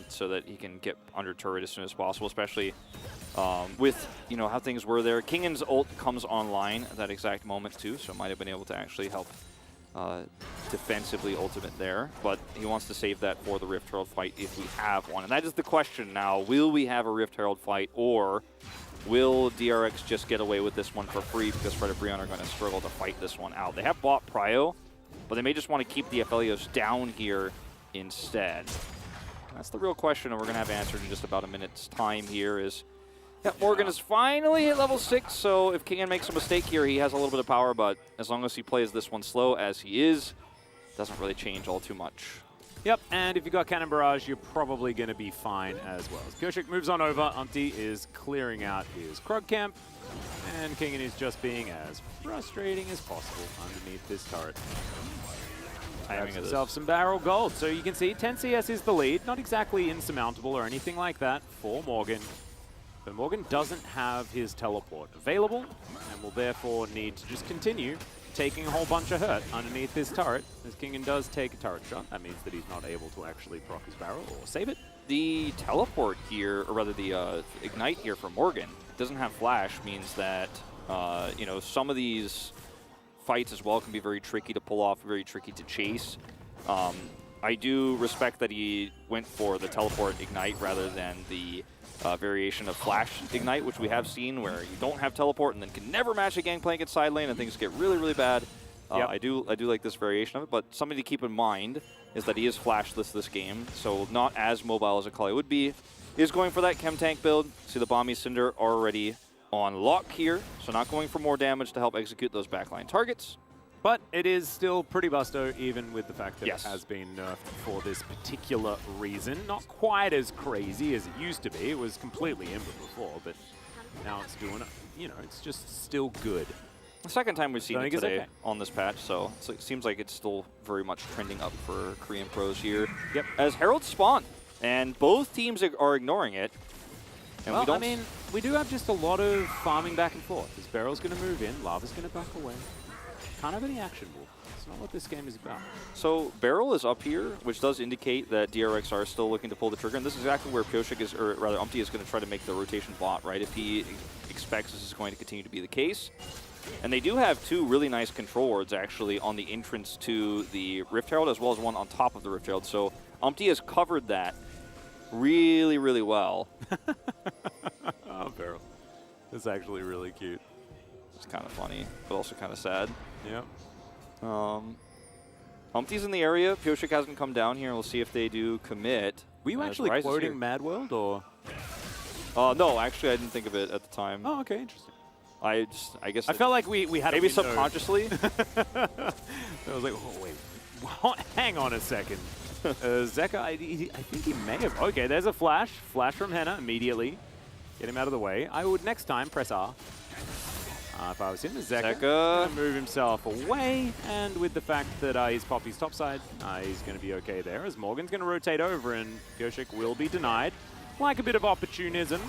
so that he can get under turret as soon as possible, especially with how things were there. Kingan's ult comes online at that exact moment too, so might have been able to actually help defensively ultimate there. But he wants to save that for the Rift Herald fight if we have one. And that is the question now. Will we have a Rift Herald fight, or will DRX just get away with this one for free because Fred and Brian are going to struggle to fight this one out? They have bought Prio, but they may just want to keep the Aphelios down here instead. That's the real question, and we're going to have answered in just about a minute's time here. Morgan is finally at level 6, so if Kingan makes a mistake here, he has a little bit of power, but as long as he plays this one slow, as he is, doesn't really change all too much. Yep, and if you got Cannon Barrage, you're probably going to be fine as well. As Pyoshik moves on over, Umpty is clearing out his Krug camp, and Kingan is just being as frustrating as possible underneath this turret. Having himself some barrel gold. So you can see 10 CS is the lead. Not exactly insurmountable or anything like that for Morgan. But Morgan doesn't have his teleport available and will therefore need to just continue taking a whole bunch of hurt underneath this turret. As Kingan does take a turret shot, that means that he's not able to actually proc his barrel or save it. The teleport here, or rather the ignite here for Morgan, doesn't have flash, means that some of these fights as well can be very tricky to pull off, very tricky to chase. I do respect that he went for the teleport ignite rather than the variation of flash ignite, which we have seen where you don't have teleport and then can never match a gangplank at side lane and things get really, really bad. Yep. I do like this variation of it, but something to keep in mind is that he is flashless this game, so not as mobile as Akali would be. He is going for that chem tank build. See the Bomby Cinder already on lock here, so not going for more damage to help execute those backline targets. But it is still pretty busto, even with the fact that Yes. it has been nerfed for this particular reason. Not quite as crazy as it used to be. It was completely Ember before, but now it's doing, it's just still good. The second time we've seen it today okay. on this patch, so it seems like it's still very much trending up for Korean pros here. Yep. As Heralds spawn, and both teams are ignoring it. And Well, we do have just a lot of farming back and forth. This Barrel's going to move in, Lava's going to back away. Can't have any action, Wolf. It's not what this game is about. So Barrel is up here, which does indicate that DRX are still looking to pull the trigger, and this is exactly where Pyoshik is, or rather Umpty is going to try to make the rotation bot, right? If he expects this is going to continue to be the case. And they do have two really nice control wards, actually, on the entrance to the Rift Herald, as well as one on top of the Rift Herald. So Umpty has covered that really, really well. Oh, Barrel. It's actually really cute. It's kind of funny, but also kind of sad. Yep. Umpty's in the area. Pyoshik hasn't come down here. We'll see if they do commit. Were you actually quoting Mad World, or? No, actually, I didn't think of it at the time. Oh, okay, interesting. I guess I felt like we had maybe a window. subconsciously. I was like, oh wait, hang on a second. Zeka, I think he may have. Okay, there's a flash from Henna immediately. Get him out of the way. I would next time press R. If I was him, Zeka gonna move himself away, and with the fact that he's Poppy's topside, he's going to be okay there, as Morgan's going to rotate over, and Pyoshik will be denied. Like a bit of opportunism,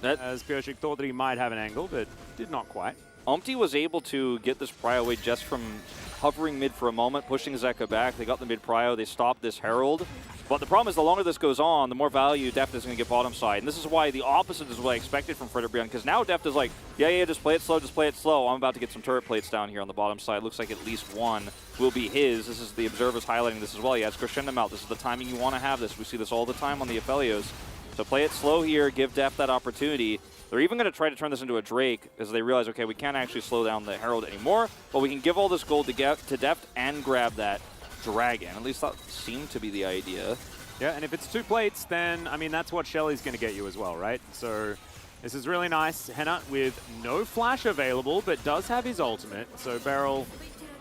as Pyoshik thought that he might have an angle, but did not quite. Umpty was able to get this prio away just from hovering mid for a moment, pushing Zeka back. They got the mid prio, they stopped this Herald. But the problem is the longer this goes on, the more value Deft is going to get bottom side. And this is why the opposite is what I expected from Fred Brian, because now Deft is like, yeah, just play it slow, I'm about to get some turret plates down here on the bottom side. Looks like at least one will be his. This is the observers highlighting this as well. He has Crescendo out. This is the timing you want to have this. We see this all the time on the Aphelios. So play it slow here, give Deft that opportunity. They're even going to try to turn this into a Drake as they realize, okay, we can't actually slow down the Herald anymore, but we can give all this gold to Deft and grab that Dragon. At least that seemed to be the idea. Yeah, and if it's 2 plates, then, I mean, that's what Shelly's going to get you as well, right? So this is really nice. Henna with no flash available, but does have his ultimate. So Barrel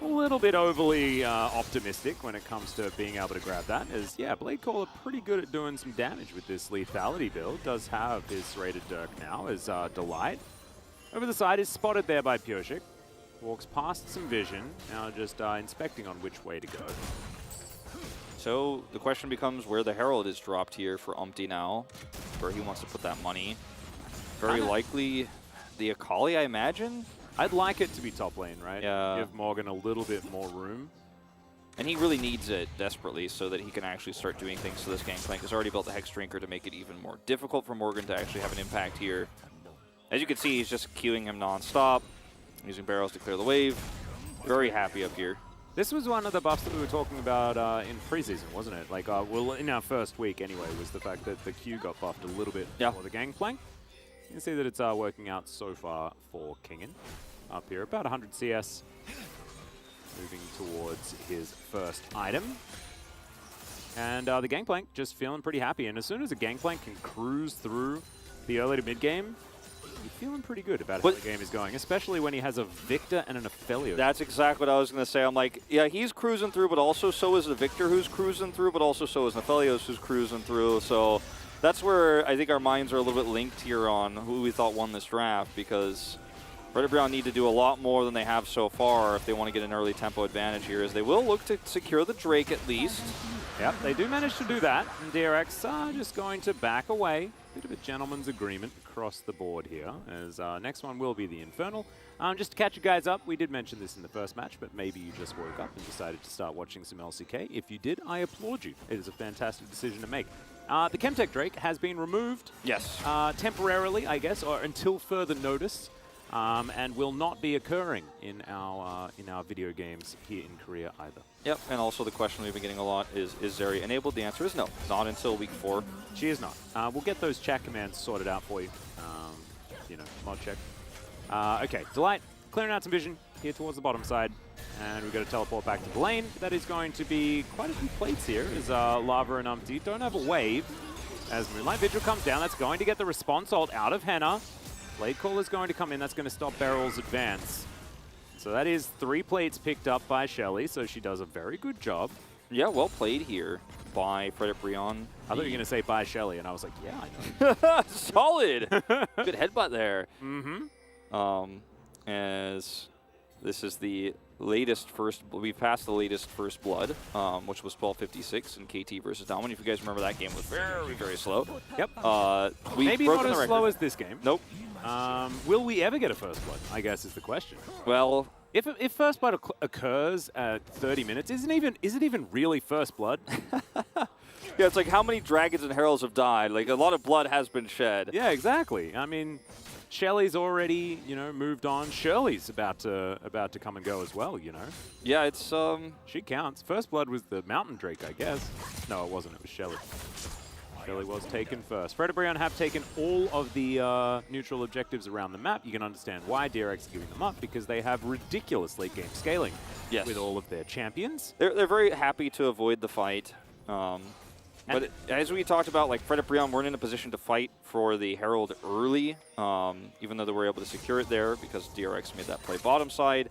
a little bit overly optimistic when it comes to being able to grab that. As, yeah, Bladecaller pretty good at doing some damage with this lethality build. Does have his rated Dirk now as Delight. Over the side is spotted there by Pioshik. Walks past some vision, now just inspecting on which way to go. So the question becomes where the Herald is dropped here for Umpty now, where he wants to put that money. Very likely the Akali, I imagine? I'd like it to be top lane, right? Yeah. Give Morgan a little bit more room. And he really needs it desperately so that he can actually start doing things to this Gangplank. He's already built the Hex Drinker to make it even more difficult for Morgan to actually have an impact here. As you can see, he's just queuing him non-stop, using barrels to clear the wave. Very happy up here. This was one of the buffs that we were talking about in preseason, wasn't it? Like, well, in our first week anyway, was the fact that the Q got buffed a little bit for the Gangplank. You can see that it's working out so far for Kingen up here. About 100 CS. Moving towards his first item. And the Gangplank just feeling pretty happy. And as soon as a Gangplank can cruise through the early to mid game, you're feeling pretty good about how the game is going, especially when he has a Victor and an Aphelios. That's exactly what I was going to say. I'm like, yeah, he's cruising through, but also so is the Victor who's cruising through, but also so is Aphelios who's cruising through. So that's where I think our minds are a little bit linked here on who we thought won this draft, because Red Brown need to do a lot more than they have so far if they want to get an early tempo advantage here, as they will look to secure the Drake at least. Yep, they do manage to do that, and DRX are just going to back away. Bit of a gentleman's agreement across the board here, as next one will be the Infernal. Just to catch you guys up, we did mention this in the first match, but maybe you just woke up and decided to start watching some LCK. If you did, I applaud you. It is a fantastic decision to make. The Chemtech Drake has been removed. Yes. Temporarily, I guess, or until further notice. And will not be occurring in our video games here in Korea either. Yep, and also the question we've been getting a lot is Zeri enabled? The answer is no, not until week 4. She is not. We'll get those chat commands sorted out for you. You know, mod check. Okay, Delight clearing out some vision here towards the bottom side. And we've got to teleport back to the lane. That is going to be quite a few plates here, as Lava and Umpty don't have a wave. As Moonlight Vigil comes down, that's going to get the response ult out of Henna. Blade Call is going to come in. That's going to stop Beryl's advance. So that is 3 plates picked up by Shelly, so she does a very good job. Yeah, well played here by Frederick Brion. I thought you were going to say by Shelly, and I was like, yeah, I know. Solid! Good headbutt there. Mm-hmm. As this is the latest we've passed the latest first blood, which was 12:56 in KT versus Domin. If you guys remember, that game was very, very slow. Yep. Maybe not as slow as this game. Nope. Will we ever get a first blood, I guess is the question. Well, if first blood occurs at 30 minutes, is it even really first blood? Yeah, it's like how many dragons and heralds have died? Like, a lot of blood has been shed. Yeah, exactly. I mean, Shelly's already, moved on. Shirley's about to come and go as well, Yeah, it's She counts. First blood was the Mountain Drake, I guess. No, it wasn't. It was Shelly. Shelly was taken first. Fred and Brion have taken all of the neutral objectives around the map. You can understand why DRX is giving them up, because they have ridiculous late game scaling with all of their champions. They're very happy to avoid the fight. But as we talked about, like, Fred and Brion weren't in a position to fight for the Herald early, even though they were able to secure it there because DRX made that play bottom side.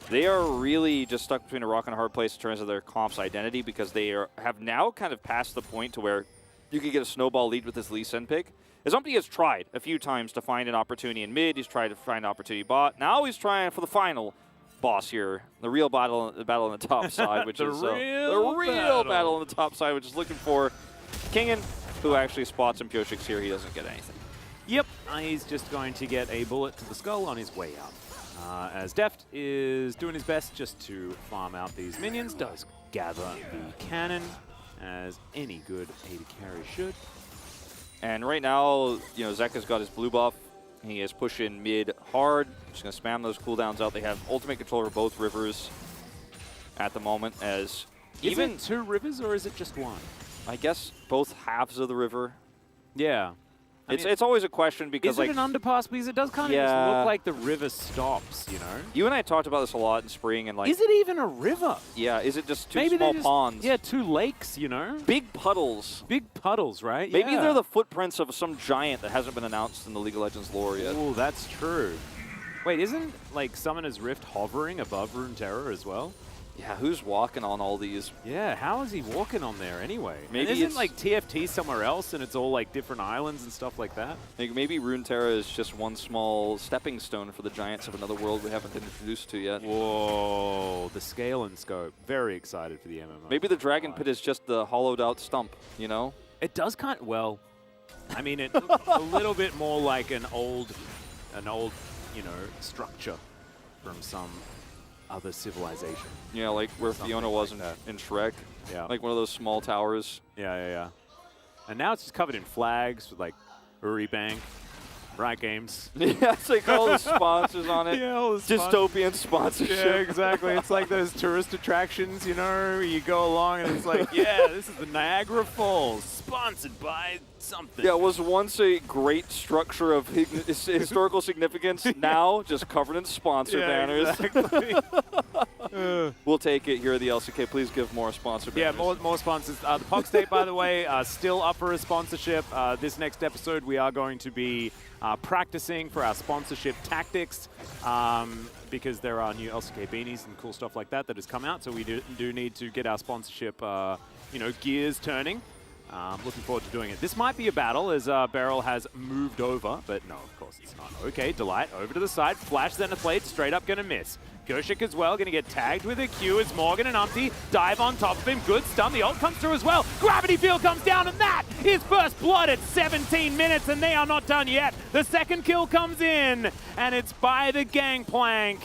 They are really just stuck between a rock and a hard place in terms of their comp's identity, because they have now kind of passed the point to where you can get a snowball lead with this Lee Sin pick. As Umpty has tried a few times to find an opportunity in mid, he's tried to find an opportunity bot. Now he's trying for the final boss here, the real battle on the top side, which is the real battle on the top side, which is looking for Kingen, who actually spots him. Pioshik's here, he doesn't get anything. Yep, he's just going to get a bullet to the skull on his way out. As Deft is doing his best just to farm out these minions, does gather the cannon, as any good AD carry should. And right now, Zeka's got his blue buff. He is pushing mid hard. Just going to spam those cooldowns out. They have ultimate control over both rivers at the moment. As is it 2 rivers or is it just 1? I guess both halves of the river. Yeah. It's always a question, because is it an underpass? Because it does kind of just look like the river stops, You and I talked about this a lot in spring, and like, is it even a river? Yeah, is it just two small ponds? Yeah, 2 lakes, Big puddles. Big puddles, right? Maybe they're the footprints of some giant that hasn't been announced in the League of Legends lore yet. Oh, that's true. Wait, isn't like Summoner's Rift hovering above Runeterra as well? Yeah, who's walking on all these? Yeah, how is he walking on there anyway? Maybe and isn't it's like TFT somewhere else and it's all like different islands and stuff like that? Like maybe Runeterra is just one small stepping stone for the giants of another world we haven't been introduced to yet. Whoa, the scale and scope. Very excited for the MMO. Maybe the Dragon Pit is just the hollowed out stump, you know? It does kind of, well, I mean, it looks a little bit more like an old, you know, structure from some other civilization. Yeah, like where Fiona was in Shrek. Yeah. Like one of those small towers. Yeah. And now it's just covered in flags with like Uri Bank, Riot Games. Yeah, it's like all the sponsors on it. Yeah, all the dystopian sponsorship. Yeah, exactly. It's like those tourist attractions, you know, you go along and it's like, yeah, this is the Niagara Falls, sponsored by something. Yeah, it was once a great structure of historical significance, now just covered in sponsor banners. Exactly. We'll take it here at the LCK. Please give more sponsor banners. Yeah, more sponsors. The Pog State, by the way, still up for a sponsorship. This next episode, we are going to be practicing for our sponsorship tactics because there are new LCK beanies and cool stuff like that that has come out. So we do need to get our sponsorship, you know, gears turning. Looking forward to doing it. This might be a battle as Beryl has moved over, but no, of course it's not. Okay, Delight over to the side. Flash Zenith Blade, straight up gonna miss. Goshik as well, gonna get tagged with a Q as Morgan and Umpty dive on top of him. Good stun, the ult comes through as well. Gravity Field comes down, and that is first blood at 17 minutes, and they are not done yet. The second kill comes in, and it's by the Gangplank.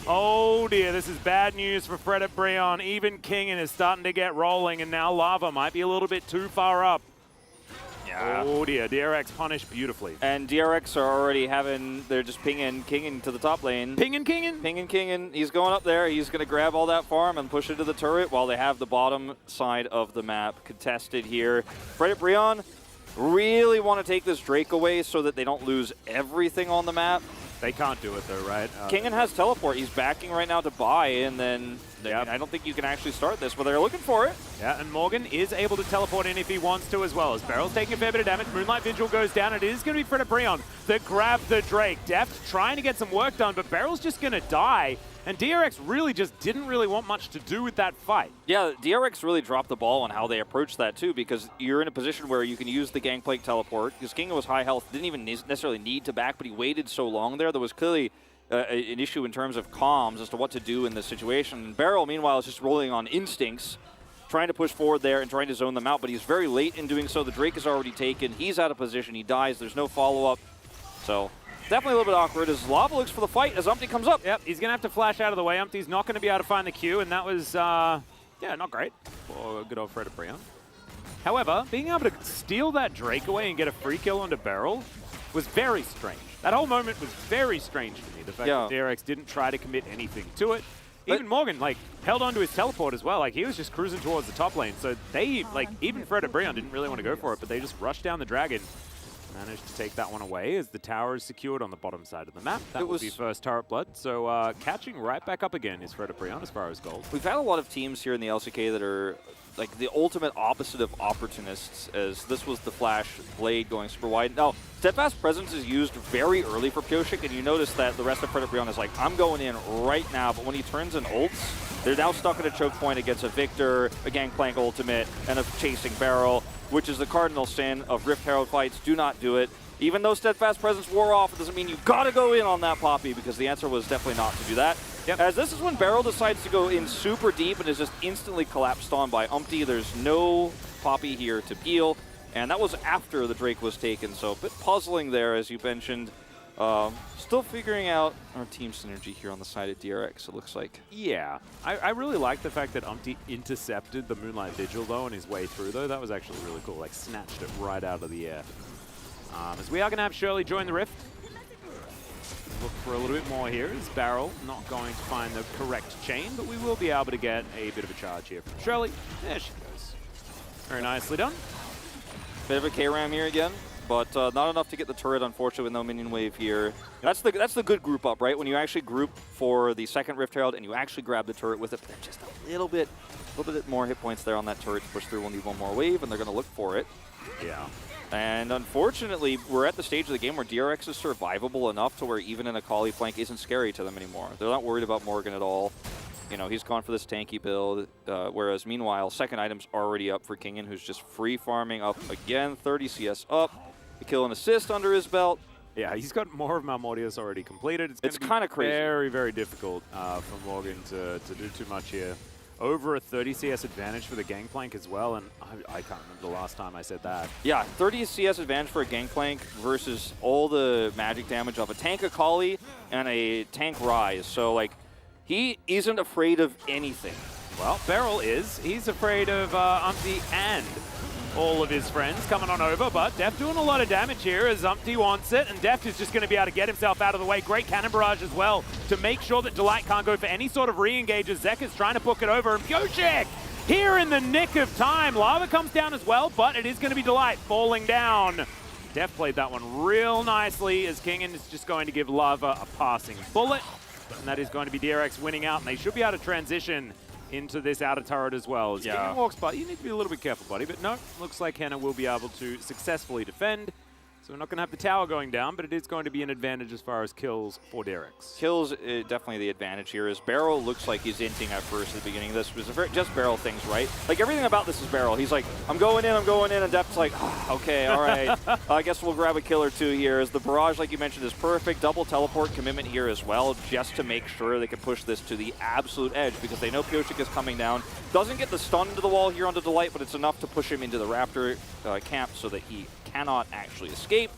Oh dear, this is bad news for Fred at Breon. Even Kingen is starting to get rolling, and now Lava might be a little bit too far up. Yeah. Oh dear, DRX punished beautifully. And DRX are already they're just pinging Kingen to the top lane. Pinging Kingen? Pinging Kingen. He's going up there. He's going to grab all that farm and push it to the turret while they have the bottom side of the map contested here. Fred at Breon really want to take this Drake away so that they don't lose everything on the map. They can't do it though, right? Kingen has teleport. He's backing right now to buy, and then I don't think you can actually start this, but they're looking for it. Yeah, and Morgan is able to teleport in if he wants to as well. As Beryl's taking a fair bit of damage, Moonlight Vigil goes down, and it is going to be Fred Breon that grabbed the Drake. Deft trying to get some work done, but Beryl's just going to die. And DRX really just didn't really want much to do with that fight. Yeah, DRX really dropped the ball on how they approached that too, because you're in a position where you can use the Gangplank teleport, because King was high health, didn't even necessarily need to back, but he waited so long there. There was clearly an issue in terms of comms as to what to do in this situation. And Beryl, meanwhile, is just rolling on instincts, trying to push forward there and trying to zone them out, but he's very late in doing so. The Drake is already taken. He's out of position. He dies. There's no follow-up. So definitely a little bit awkward as Lava looks for the fight as Umpty comes up. Yep, he's going to have to flash out of the way. Umpty's not going to be able to find the Q, and that was, yeah, not great for good old Fred at Breon. However, being able to steal that Drake away and get a free kill onto Beryl was very strange. That whole moment was very strange to me. The fact that DRX didn't try to commit anything to it. Even Morgan, like, held onto his teleport as well. Like, he was just cruising towards the top lane. So they, like, even Fred at Breon didn't really want to go for it, but they just rushed down the dragon. Managed to take that one away as the tower is secured on the bottom side of the map. That will be first turret blood. So catching right back up again is Fred at Breon as far as gold. We've had a lot of teams here in the LCK that are like the ultimate opposite of opportunists, as this was the Flash Blade going super wide. Now, Steadfast Presence is used very early for Pyoshik, and you notice that the rest of Fred at Breon is like, I'm going in right now, but when he turns in ults, they're now stuck at a choke point against a Victor, a Gangplank ultimate, and a chasing Beryl, which is the cardinal sin of Rift Herald fights. Do not do it. Even though Steadfast Presence wore off, it doesn't mean you gotta go in on that Poppy, because the answer was definitely not to do that. Yep. As this is when Beryl decides to go in super deep and is just instantly collapsed on by Umpty. There's no Poppy here to peel, and that was after the Drake was taken, so a bit puzzling there, as you mentioned. Still figuring out our team synergy here on the side of DRX, it looks like. Yeah, I really like the fact that Umpty intercepted the Moonlight Vigil, though, on his way through, though. That was actually really cool, like, snatched it right out of the air. As we are going to have Shirley join the Rift. Look for a little bit more here. Is Barrel not going to find the correct chain, but we will be able to get a bit of a charge here from Shirley. There she goes. Very nicely done. Bit of a K-Ram here again, but not enough to get the turret, unfortunately, with no minion wave here. That's the good group up, right? When you actually group for the second Rift Herald and you actually grab the turret with it, but just a little bit more hit points there on that turret to push through. We'll need one more wave, and they're going to look for it. Yeah. And unfortunately, we're at the stage of the game where DRX is survivable enough to where even an Akali flank isn't scary to them anymore. They're not worried about Morgan at all. you know, he's gone for this tanky build, whereas meanwhile, second item's already up for Kingen, who's just free farming up again, 30 CS up, a kill and assist under his belt. Yeah, he's got more of Malmortius already completed. It's kind of crazy. Very, very difficult for Morgan to do too much here. Over a 30 CS advantage for the Gangplank as well, and I can't remember the last time I said that. Yeah, 30 CS advantage for a Gangplank versus all the magic damage of a tank Akali and a tank Ryze. So, like, he isn't afraid of anything. Well, Beryl is. He's afraid of Umpty and all of his friends coming on over, but Deft doing a lot of damage here as Umpty wants it, and Deft is just going to be able to get himself out of the way. Great cannon barrage as well to make sure that Delight can't go for any sort of re-engage as Zek is trying to book it over. And Piotrek here in the nick of time. Lava comes down as well, but it is going to be Delight falling down. Deft played that one real nicely as Kingen is just going to give Lava a passing bullet, and that is going to be DRX winning out, and they should be able to transition into this outer turret as well. As Kingen walks by, you need to be a little bit careful, buddy, but no, looks like Henna will be able to successfully defend. So we're not going to have the tower going down, but it is going to be an advantage as far as kills for DRX. Kills, definitely the advantage here, as Beryl looks like he's inting at first at the beginning of this. It was just Beryl things, right? Like, everything about this is Beryl. He's like, I'm going in, and Deft's like, oh, okay, all right. I guess we'll grab a kill or two here. As the barrage, like you mentioned, is perfect. Double teleport commitment here as well, just to make sure they can push this to the absolute edge, because they know Piotrek is coming down. Doesn't get the stun into the wall here onto Delight, but it's enough to push him into the Raptor camp so that he cannot actually escape.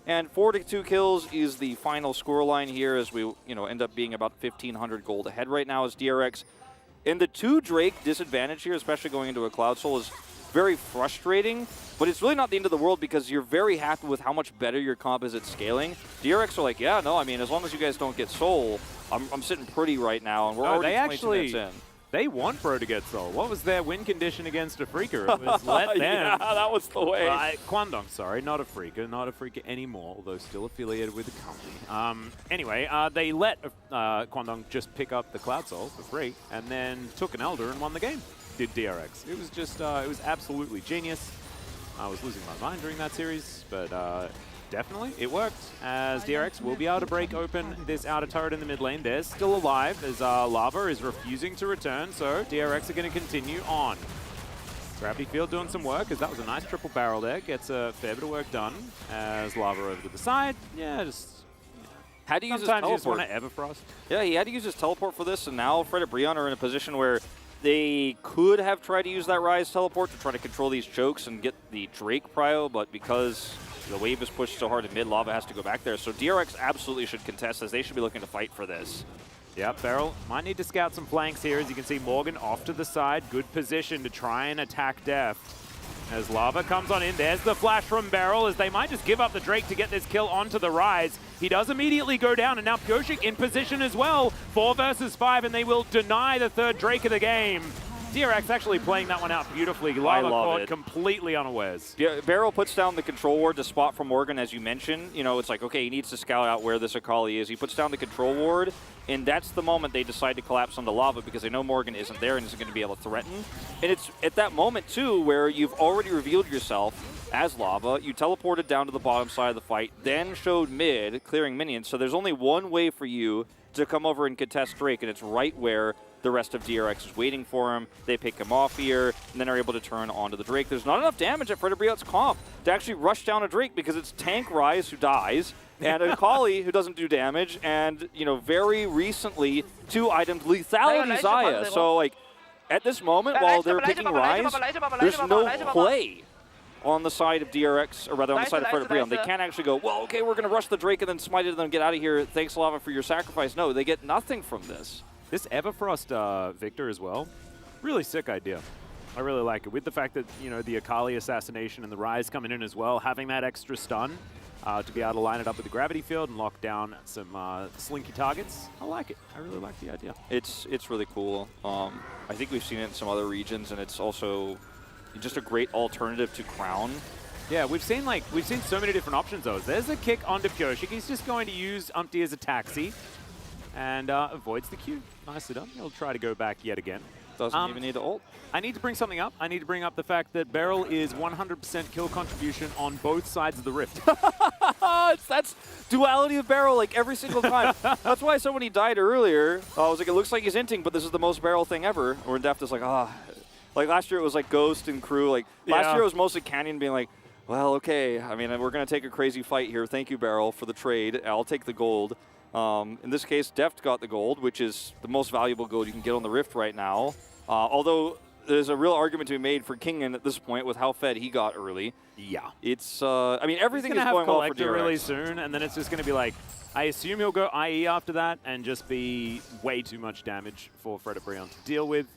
And 42 kills is the final scoreline here, as we end up being about 1,500 gold ahead right now as DRX. And the 2 Drake disadvantage here, especially going into a Cloud Soul, is very frustrating, but it's really not the end of the world because you're very happy with how much better your comp is at scaling. DRX are like, yeah, no, I mean, as long as you guys don't get Soul, I'm sitting pretty right now, and we're already 22 minutes in. They want Bro to get Soul. What was their win condition against Afrika? It was let them. Yeah, that was the way. Kwandong, sorry, not Afrika anymore, although still affiliated with the company. Anyway, they let Kwandong just pick up the Cloud Soul for free, and then took an Elder and won the game. Did DRX. It was just, it was absolutely genius. I was losing my mind during that series, but definitely, it worked, as DRX will be able to break open this outer turret in the mid lane. They're still alive, as Lava is refusing to return, so DRX are going to continue on. Gravity Field doing some work, as that was a nice triple barrel there. Gets a fair bit of work done, as Lava over to the side. Yeah, just... Had to use his sometimes teleport. you just want to Everfrost. Yeah, he had to use his teleport for this, and now Fred and Brion are in a position where they could have tried to use that Ryze teleport to try to control these chokes and get the Drake prio, but because the wave is pushed so hard in mid, Lava has to go back there. So DRX absolutely should contest this. They should be looking to fight for this. Yeah, Beryl might need to scout some flanks here. As you can see, Morgan off to the side. Good position to try and attack Deft. As Lava comes on in, there's the flash from Beryl, as they might just give up the Drake to get this kill onto the Ryze. He does immediately go down, and now Piotrek in position as well. 4 versus 5, and they will deny the 3rd Drake of the game. DRX actually playing that one out beautifully. Lava caught completely unawares. Yeah, Beryl puts down the control ward to spot for Morgan, as you mentioned. You know, it's like, okay, he needs to scout out where this Akali is. He puts down the control ward, and that's the moment they decide to collapse onto Lava because they know Morgan isn't there and isn't going to be able to threaten. And it's at that moment, too, where you've already revealed yourself as Lava. You teleported down to the bottom side of the fight, then showed mid, clearing minions. So there's only one way for you to come over and contest Drake, and it's right where the rest of DRX is waiting for him. They pick him off here, and then are able to turn onto the Drake. There's not enough damage at Frederibriot's comp to actually rush down a Drake because it's tank Ryze who dies, and a Akali who doesn't do damage, and, very recently, 2 items, lethality Xayah. So, like, at this moment, while they're picking Ryze, there's no play on the side of DRX, or rather on the side of Frederibriot. They can't actually go, well, okay, we're going to rush the Drake and then smite it and then get out of here. Thanks, Lava, for your sacrifice. No, they get nothing from this. This Everfrost Victor as well, really sick idea. I really like it. With the fact that, the Akali assassination and the Ryze coming in as well, having that extra stun to be able to line it up with the gravity field and lock down some slinky targets. I like it. I really like the idea. It's really cool. I think we've seen it in some other regions, and it's also just a great alternative to Crown. Yeah, we've seen so many different options though. There's a kick onto Piotrek. He's just going to use Umpty as a taxi and avoids the Q. Nicely done. He'll try to go back yet again. Doesn't even need to ult. I need to bring something up. I need to bring up the fact that Beryl is 100% kill contribution on both sides of the rift. That's duality of barrel, like, every single time. That's why I said when he died earlier, I was like, it looks like he's inting, but this is the most barrel thing ever. Or Deft is like, Like, last year it was like Ghost and Crew. Like, last year it was mostly Canyon being like, well, okay, I mean, we're going to take a crazy fight here. Thank you, Barrel, for the trade. I'll take the gold. In this case, Deft got the gold, which is the most valuable gold you can get on the Rift right now. Although there's a real argument to be made for Kingen at this point with how fed he got early. Yeah. It's, I mean, everything is going well for DRX. Really soon, and then it's just going to be like, I assume he'll go IE after that and just be way too much damage for Frederick to deal with.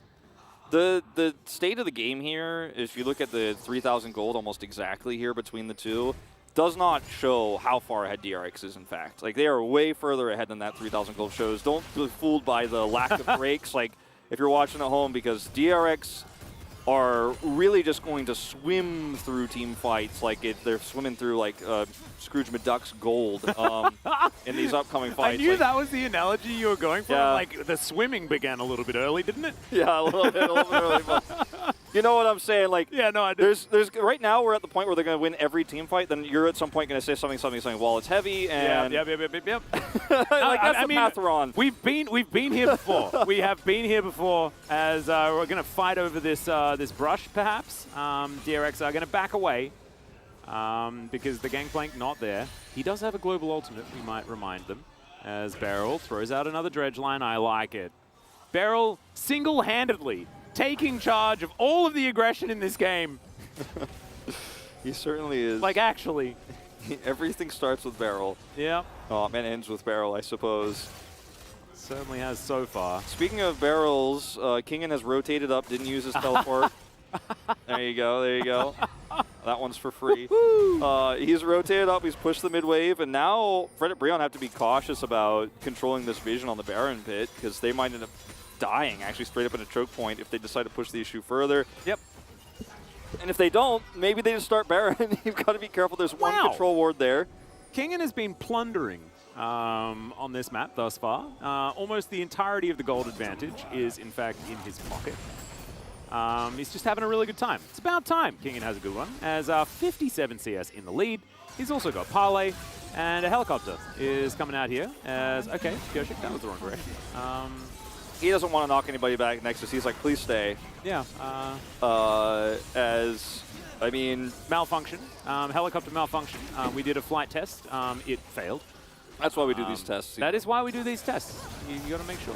The state of the game here, if you look at the 3,000 gold almost exactly here between the two, does not show how far ahead DRX is, in fact. Like, they are way further ahead than that 3,000 gold shows. Don't be fooled by the lack of breaks, like, if you're watching at home, because DRX are really just going to swim through team fights like they're swimming through, like, Scrooge McDuck's gold in these upcoming fights. I knew that was the analogy you were going for. Yeah. Like, the swimming began a little bit early, didn't it? Yeah, a little bit early. But you know what I'm saying? Like, yeah, no, I do. There's right now we're at the point where they're going to win every team fight. Then you're at some point going to say something. Well, it's heavy and yep. like that's the path we're on. We've been here before. We have been here before. As we're going to fight over this this brush, perhaps. DRX are going to back away. Because the Gangplank not there. He does have a global ultimate, we might remind them, as Beryl throws out another dredge line. I like it. Beryl single-handedly taking charge of all of the aggression in this game. He certainly is. Like, actually. Everything starts with Beryl. Yeah. And ends with Beryl, I suppose. Certainly has so far. Speaking of barrels, Kingen has rotated up, didn't use his teleport. There you go. That one's for free. He's rotated up, he's pushed the mid-wave, and now Fred and Breon have to be cautious about controlling this vision on the Baron pit, because they might end up dying, actually, straight up in a choke point if they decide to push the issue further. Yep. And if they don't, maybe they just start Baron. You've got to be careful. There's one control ward there. Kingen has been plundering on this map thus far. Almost the entirety of the gold advantage is, in fact, in his pocket. He's just having a really good time. It's about time Kingen has a good one, as 57 CS in the lead. He's also got Parlay, and a helicopter is coming out here as, okay, Pyoshik, that was the wrong direction. He doesn't want to knock anybody back next to us. He's like, please stay. Yeah. I mean... Malfunction. Helicopter malfunction. We did a flight test. It failed. That's why we do these tests. That is why we do these tests. You got to make sure.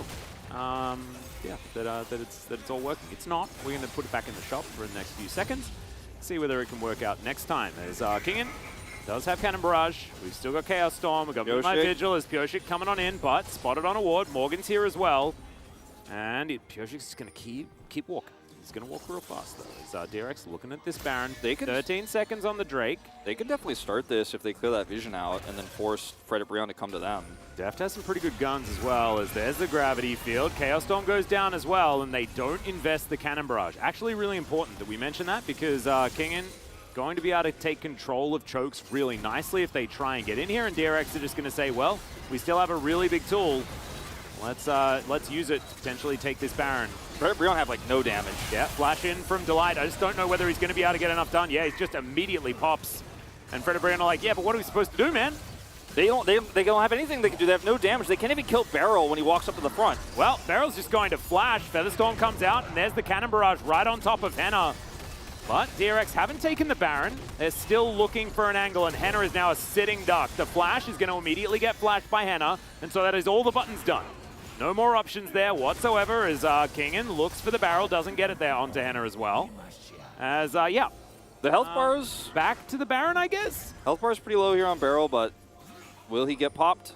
Yeah, that it's all working. It's not. We're going to put it back in the shop for the next few seconds. See whether it can work out next time. As Kingen does have Cannon Barrage. We've still got Chaos Storm. We've got My Vigil as Pyoshik coming on in, but spotted on a ward. Morgan's here as well. And Pyoshik's just going to keep walking. He's going to walk real fast, though. As DRX looking at this Baron. 13 seconds on the Drake. They could definitely start this if they clear that vision out and then force Fred Brion to come to them. Deft has some pretty good guns as well, as there's the gravity field. Chaos Storm goes down as well, and they don't invest the Cannon Barrage. Actually really important that we mention that, because Kingen going to be able to take control of chokes really nicely if they try and get in here, and DRX are just going to say, well, we still have a really big tool. Let's use it to potentially take this Baron. Fred Brion have like no damage. Yeah, flash in from Delight. I just don't know whether he's going to be able to get enough done. Yeah, he just immediately pops. And Fred Brion are like, yeah, but what are we supposed to do, man? They don't have anything they can do. They have no damage. They can't even kill Beryl when he walks up to the front. Well, Beryl's just going to flash. Featherstorm comes out, and there's the Cannon Barrage right on top of Henna. But DRX haven't taken the Baron. They're still looking for an angle, and Henna is now a sitting duck. The flash is going to immediately get flashed by Henna, and so that is all the buttons done. No more options there whatsoever as Kingen looks for the barrel, doesn't get it there onto Henna as well. As, yeah. The health bars... back to the Baron, I guess? Health bar is pretty low here on Beryl, but will he get popped?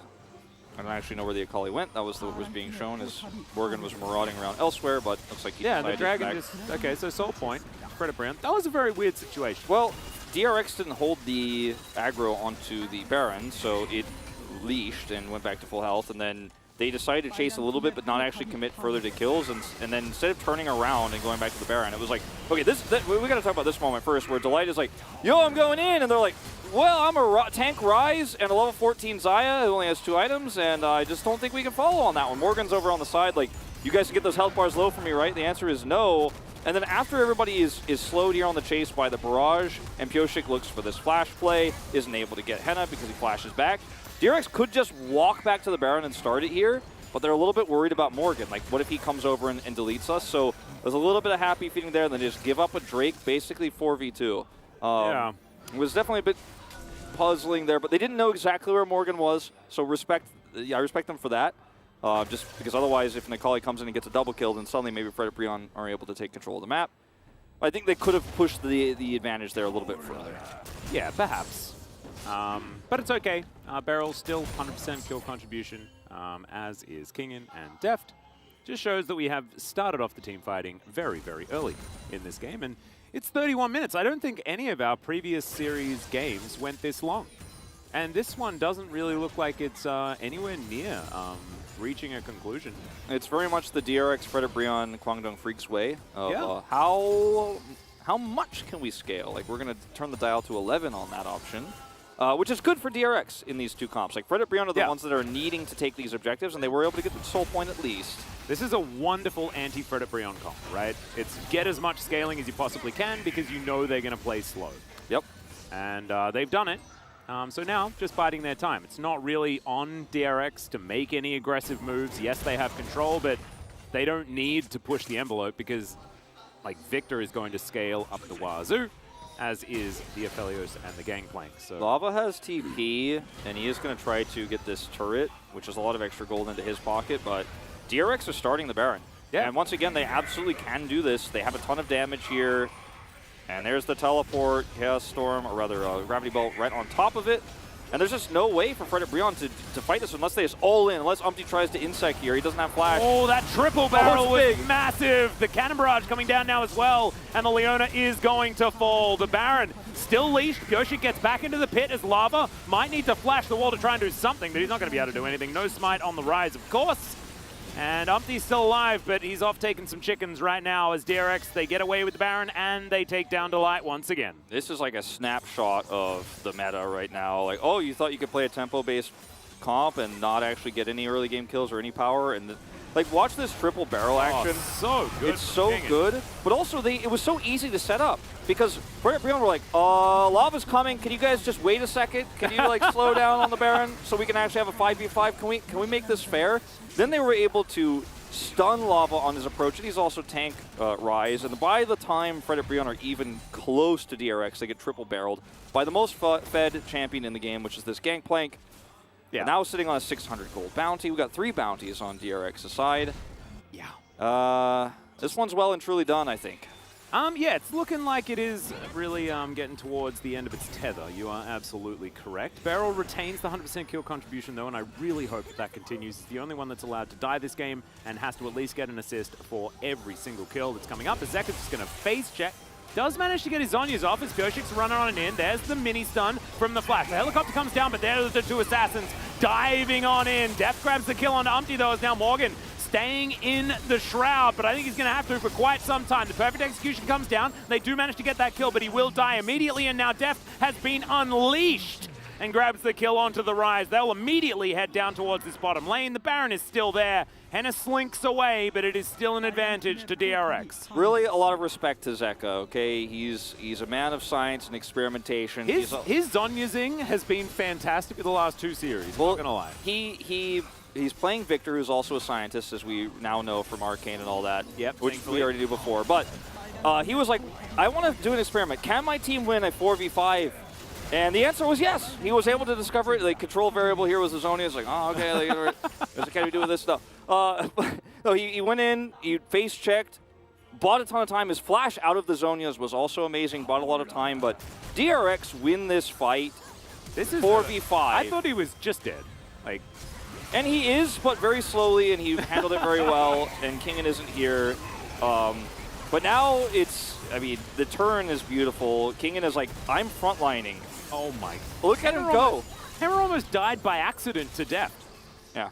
I don't actually know where the Akali went. That was what was being shown as Morgan was marauding around elsewhere, but looks like he and the Dragon just... Okay, so Soul Point, Fred Brion. That was a very weird situation. Well, DRX didn't hold the aggro onto the Baron, so it leashed and went back to full health, and then they decided to chase a little bit, but not actually commit further to kills. And then instead of turning around and going back to the Baron, it was like, okay, we got to talk about this moment first, where Delight is like, yo, I'm going in. And they're like, well, I'm a tank Rise and a level 14 Xayah who only has 2 items, and I just don't think we can follow on that one. Morgan's over on the side, like, you guys can get those health bars low for me, right? The answer is no. And then after everybody is slowed here on the chase by the barrage, and ㅅ2022 looks for this flash play, isn't able to get ㅅ because he flashes back. DRX could just walk back to the Baron and start it here, but they're a little bit worried about Morgan. Like, what if he comes over and deletes us? So there's a little bit of happy feeding there, and then just give up a Drake, basically 4v2. Yeah. It was definitely a bit puzzling there, but they didn't know exactly where Morgan was, so I respect them for that. Just because otherwise, if Necalli comes in and gets a double kill, then suddenly maybe Fred and Brion are able to take control of the map. I think they could have pushed the advantage there a little bit further. Yeah, perhaps. But it's okay. Beryl still 100% kill contribution, as is Kingen and Deft. Just shows that we have started off the team fighting very, very early in this game. And it's 31 minutes. I don't think any of our previous series games went this long. And this one doesn't really look like it's anywhere near reaching a conclusion. It's very much the DRX Fred Brion Kwangdong Freaks way of how much can we scale? Like, we're going to turn the dial to 11 on that option, which is good for DRX in these two comps. Like, Fred Brion are the ones that are needing to take these objectives, and they were able to get the soul point at least. This is a wonderful anti-Fred Brion comp, right? It's get as much scaling as you possibly can because you know they're going to play slow. Yep. And they've done it. So now, just biding their time. It's not really on DRX to make any aggressive moves. Yes, they have control, but they don't need to push the envelope because, like, Victor is going to scale up the wazoo, as is the Aphelios and the Gangplank. So Lava has TP, and he is going to try to get this turret, which is a lot of extra gold into his pocket, but DRX are starting the Baron. Yeah. And once again, they absolutely can do this. They have a ton of damage here. And there's the teleport, Chaos Storm, or rather Gravity Bolt right on top of it. And there's just no way for Fred Brion to fight this unless they just all in, unless Umpty tries to insect here. He doesn't have flash. Oh, that triple barrel was massive. The cannon barrage coming down now as well. And the Leona is going to fall. The Baron still leashed. ㅅ2022 gets back into the pit as Lava might need to flash the wall to try and do something, but he's not going to be able to do anything. No smite on the rise, of course. And Umpty's still alive, but he's off taking some chickens right now as DRX, they get away with the Baron and they take down Delight once again. This is like a snapshot of the meta right now. Like, oh, you thought you could play a tempo-based comp and not actually get any early game kills or any power? And like, watch this triple barrel action. So good. It's so good. But also, it was so easy to set up because Fred Brion were like, Lava's coming. Can you guys just wait a second? Can you like slow down on the Baron so we can actually have a 5v5? Can we make this fair? Then they were able to stun Lava on his approach, and he's also tank Rise. And by the time Fred and Brion are even close to DRX, they get triple barreled by the most fed champion in the game, which is this Gangplank. Yeah. Now sitting on a 600 gold bounty. We got 3 bounties on DRX's side. Yeah. This one's well and truly done, I think. Yeah, it's looking like it is really getting towards the end of its tether. You are absolutely correct. Beryl retains the 100% kill contribution, though, and I really hope that continues. He's the only one that's allowed to die this game and has to at least get an assist for every single kill that's coming up. Ezeka's just going to face check. Does manage to get his Zhonya's off as ㅅ2022's running on and in. There's the mini stun from the flash. The helicopter comes down, but there's the 2 assassins diving on in. Deft grabs the kill on Umpty, though, as now Morgan staying in the shroud, but I think he's going to have to for quite some time. The perfect execution comes down. They do manage to get that kill, but he will die immediately, and now Deft has been unleashed and grabs the kill onto the Rise. They'll immediately head down towards this bottom lane. The Baron is still there. ㅅ slinks away, but it is still an advantage to DRX. Really a lot of respect to Zeka, okay? He's a man of science and experimentation. His Zhonya Zing has been fantastic in the last 2 series, well, not gonna lie. He's playing Victor, who's also a scientist, as we now know from Arcane and all that. Yep, which we already knew before. But he was like, I want to do an experiment. Can my team win a 4v5? And the answer was yes. He was able to discover it. The control variable here was the Zhonya. It's like, oh, okay, what can we do with this stuff? No, he went in, he face checked, bought a ton of time. His flash out of the Zhonyas was also amazing, bought a lot of time. But DRX win this fight. This is 4v5. I thought he was just dead. Like. And he is, but very slowly, and he handled it very well, and Kingen isn't here. But now it's, I mean, the turn is beautiful. Kingen is like, I'm frontlining. Oh my. Look at him go. ㅅ almost died by accident to death. Yeah.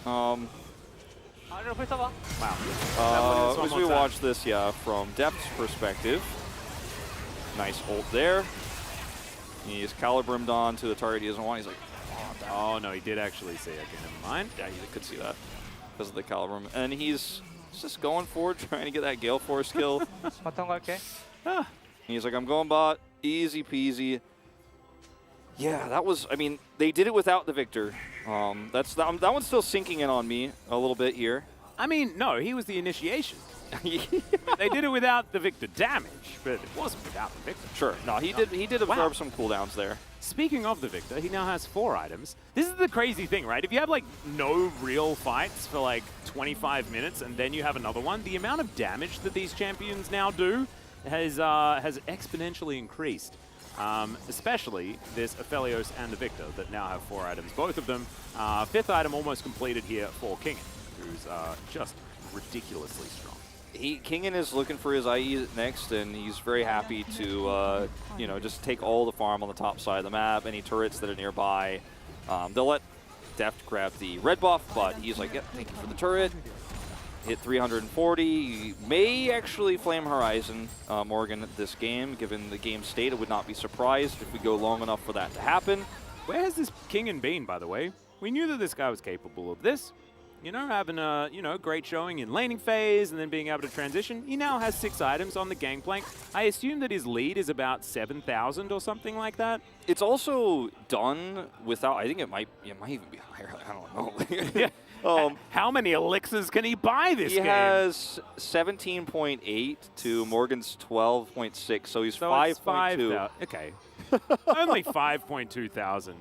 Wow. As we watch this, from Deft's perspective. Nice ult there. He's calibrimmed on to the target he doesn't want. He's like, oh, no, he did actually see it. Okay, never mind. Yeah, he could see that. because of the Calibrum. And he's just going forward, trying to get that Gale Force kill. 바텀 갈게. He's like, I'm going bot, easy peasy. Yeah, that was, I mean, they did it without the Victor. That one's still sinking in on me a little bit here. I mean, no, he was the initiation. They did it without the Victor damage, but it wasn't without the Victor. Sure. No, he did absorb some cooldowns there. Speaking of the Victor, he now has 4 items. This is the crazy thing, right? If you have like no real fights for like 25 minutes and then you have another one, the amount of damage that these champions now do has exponentially increased. Especially this Aphelios and the Victor that now have 4 items, both of them. 5th item almost completed here for Kingen, who's just ridiculously strong. Kingen is looking for his IE next, and he's very happy to, you know, just take all the farm on the top side of the map, any turrets that are nearby. They'll let Deft grab the red buff, but he's like, yep, thank you for the turret. Hit 340. He may actually Flame Horizon Morgan this game, given the game state. I would not be surprised if we go long enough for that to happen. Where has this Kingen been, by the way? We knew that this guy was capable of this. You know, having a great showing in laning phase and then being able to transition. He now has 6 items on the Gangplank. I assume that his lead is about 7,000 or something like that. It's also done without, I think it might even be higher. I don't know. Yeah. How many elixirs can he buy this game? He has 17.8 to Morgan's 12.6, so he's 5.2. Okay. Only 5.2 thousand.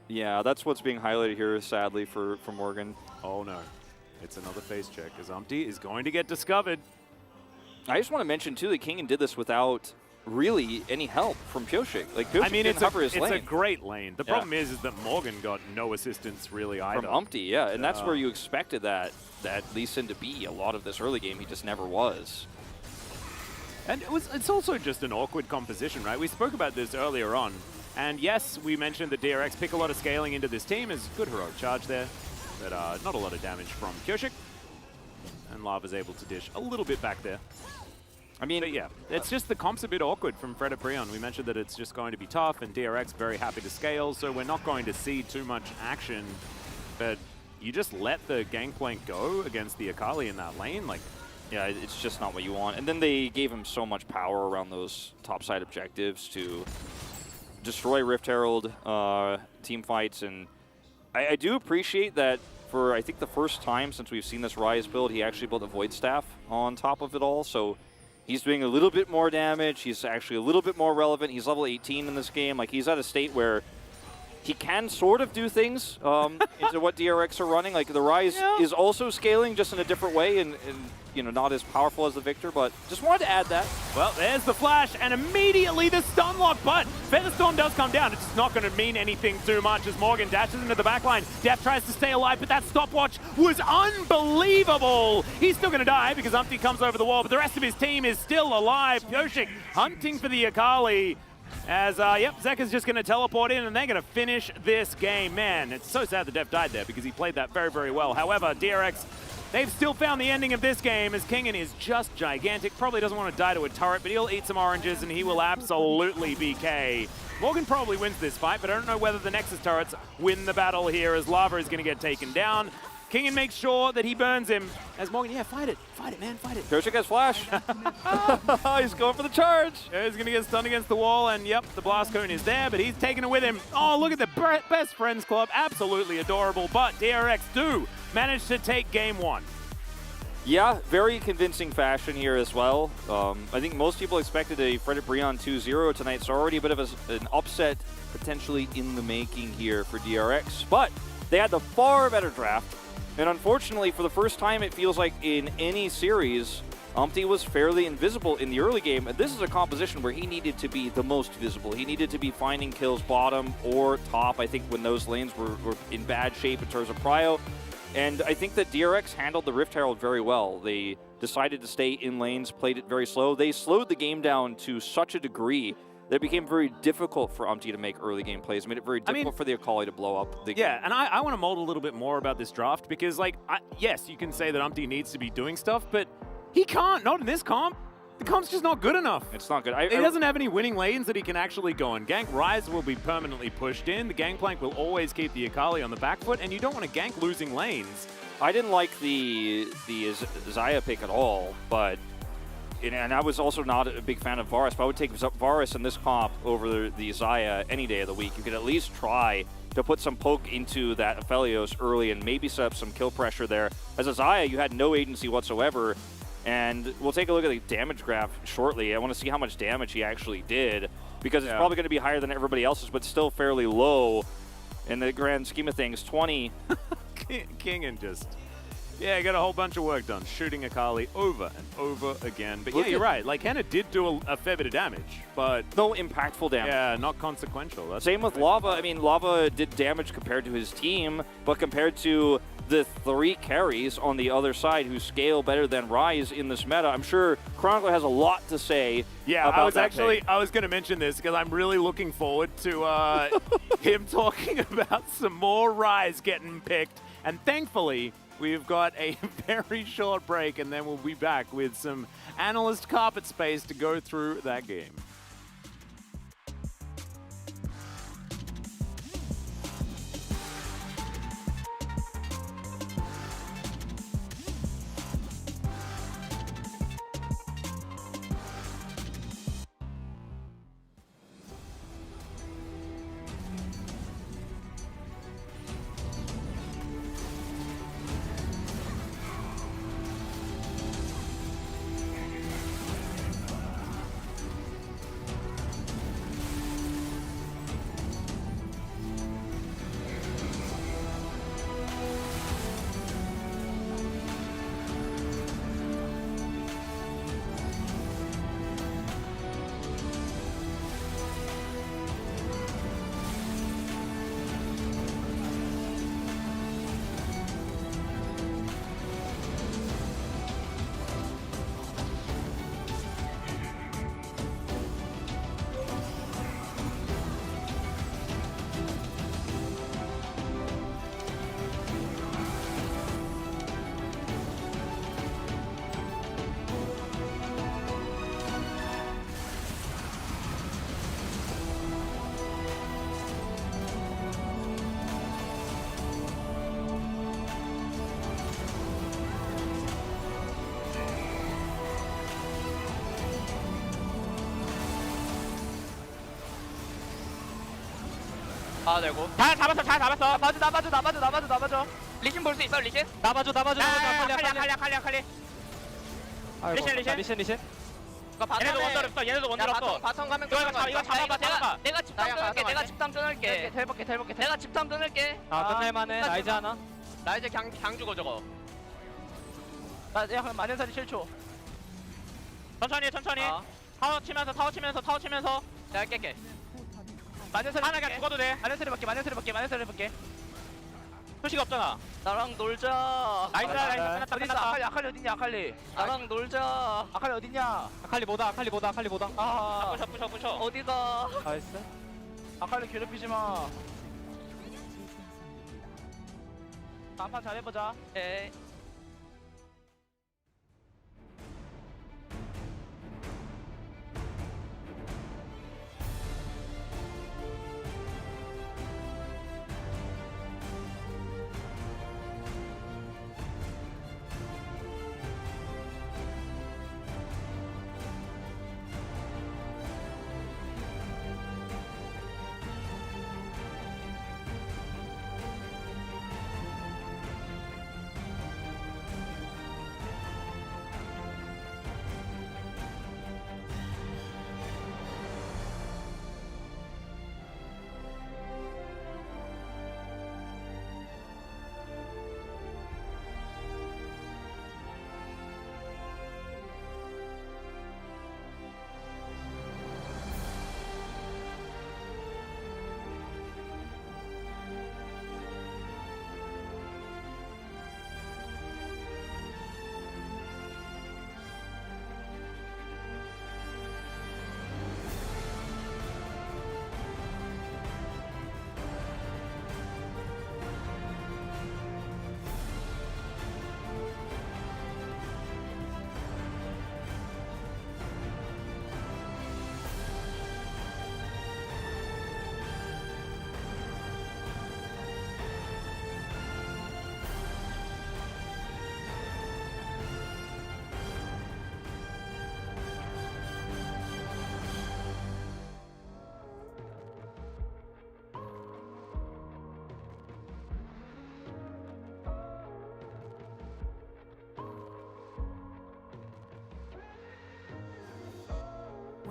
Yeah, that's what's being highlighted here, sadly, for Morgan. Oh, no. It's another face check, as Umpty is going to get discovered. I just want to mention, too, that Kingen did this without really any help from Pyoshik. Like, Pyoshik didn't cover his lane. It's a great lane. The problem is that Morgan got no assistance really either. From Umpty, yeah, and that's where you expected that Lee Sin to be a lot of this early game. He just never was. And it's also just an awkward composition, right? We spoke about this earlier on. And yes, we mentioned that DRX pick a lot of scaling into this team. Is good heroic charge there, but not a lot of damage from Pyoshik. And Lava's able to dish a little bit back there. I mean, but yeah, it's just the comp's a bit awkward from Fred Brion. We mentioned that it's just going to be tough, and DRX very happy to scale, so we're not going to see too much action. But you just let the Gangplank go against the Akali in that lane, like. Yeah, it's just not what you want. And then they gave him so much power around those topside objectives to destroy Rift Herald team fights, and I do appreciate that for, I think, the first time since we've seen this Rise build, he actually built a Void Staff on top of it all, so he's doing a little bit more damage, he's actually a little bit more relevant, he's level 18 in this game, like he's at a state where he can sort of do things into what DRX are running, like the Rise is also scaling just in a different way and you know, not as powerful as the Victor, but just wanted to add that. Well, there's the flash, and immediately the stun lock, but Featherstorm does come down. It's not going to mean anything too much as Morgan dashes into the backline. Def tries to stay alive, but that stopwatch was unbelievable. He's still going to die because Umpty comes over the wall, but the rest of his team is still alive. Pyoshik hunting for the Akali. As, Zeka's just going to teleport in, and they're going to finish this game. Man, it's so sad that Def died there because he played that very, very well. However, DRX, they've still found the ending of this game as Kingen is just gigantic. Probably doesn't want to die to a turret, but he'll eat some oranges, and he will absolutely BK. Morgan probably wins this fight, but I don't know whether the Nexus turrets win the battle here as Lava is going to get taken down. Kingen makes sure that he burns him as Morgan, fight it, man, fight it. Pyoshik has flash. He's going for the charge. Yeah, he's going to get stunned against the wall, and yep, the blast cone is there, but he's taking it with him. Oh, look at the best friends club, absolutely adorable, but DRX do manage to take game 1. Yeah, very convincing fashion here as well. I think most people expected a Frederick Brion 2-0 tonight, so already a bit of an upset potentially in the making here for DRX, but they had the far better draft. And unfortunately, for the first time, it feels like in any series, Umpty was fairly invisible in the early game. And this is a composition where he needed to be the most visible. He needed to be finding kills bottom or top, I think, when those lanes were in bad shape in terms of prio. And I think that DRX handled the Rift Herald very well. They decided to stay in lanes, played it very slow. They slowed the game down to such a degree that it became very difficult for Umpty to make early game plays. It made it very difficult for the Akali to blow up the game. Yeah, and I want to mold a little bit more about this draft because, like, yes, you can say that Umpty needs to be doing stuff, but he can't, not in this comp. The comp's just not good enough. It's not good. He doesn't have any winning lanes that he can actually go and gank. Ryze will be permanently pushed in. The Gangplank will always keep the Akali on the back foot, and you don't want to gank losing lanes. I didn't like the Xayah pick at all, but and I was also not a big fan of Varus, but I would take Varus in this comp over the Xayah any day of the week. You could at least try to put some poke into that Aphelios early and maybe set up some kill pressure there. As a Xayah, you had no agency whatsoever, and we'll take a look at the damage graph shortly. I want to see how much damage he actually did, because it's probably going to be higher than everybody else's, but still fairly low in the grand scheme of things. 20. King and just... Yeah, got a whole bunch of work done, shooting Akali over and over again. But yeah, you're right. Like, Henna did do a fair bit of damage, but... No impactful damage. Yeah, not consequential. That's Same with Lava. I mean, Lava did damage compared to his team, but compared to the 3 carries on the other side who scale better than Ryze in this meta, I'm sure Chronicler has a lot to say about I was that actually pick. I was going to mention this because I'm really looking forward to him talking about some more Ryze getting picked, and thankfully we've got a very short break, and then we'll be back with some analyst carpet space to go through that game. 아 되고 잘 잡았어 잘 잡았어 나봐줘 리신 볼 수 있어 리신? 나봐줘 칼리 리신 얘네도 원딜 없어 바텀 가면 이거 잡아봐 내가 집탐 끊을게 텔볼게 내가 집탐 끊을게 끝낼만해 라이즈 하나 라이즈 그냥 죽어 저거 나 그냥 마녀살이 7초 천천히 타워 치면서 내가 깰게 마녀살이 하나 그냥 죽어도 돼 마녀살이 밖에 표시가 없잖아 나랑 놀자 라이즈 끝났다 아칼리 어딨냐 아칼리 나랑 놀자 아칼리 어딨냐 아칼리 뭐다 아 부셔 어디가 나이스 아칼리 괴롭히지마 다음판 잘해보자 에이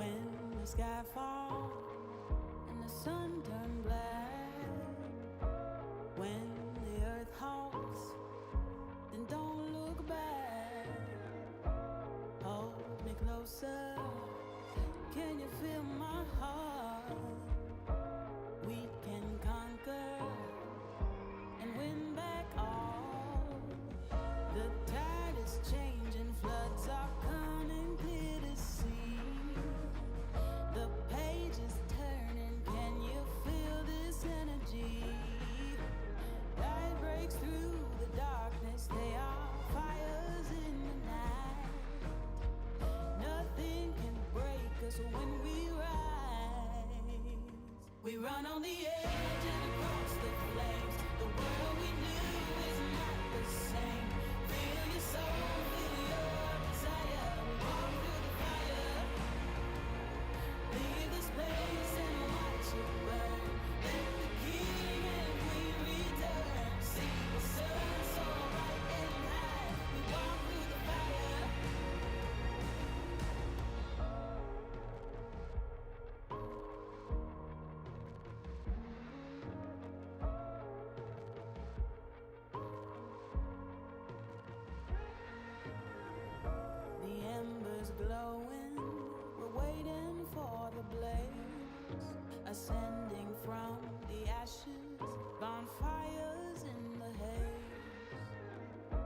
when the sky falls and the sun turns black, when the earth halts, then don't look back. Hold me closer, can you feel my heart? We can conquer and win back all. The tide is changing, floods are coming clear to see. The page is turning, can you feel this energy? Light breaks through the darkness, they are fires in the night. Nothing can break us when we rise. We run on the edge and across the flames. The world we knew is not the same. Feel your soul, feel your desire. We walk through the fire. Leave the space and watch it burn. Let the king and queen return. See the sun so bright and high. We walk through the fire. The embers glowing, we're waiting for the blaze, ascending from the ashes, bonfires in the haze.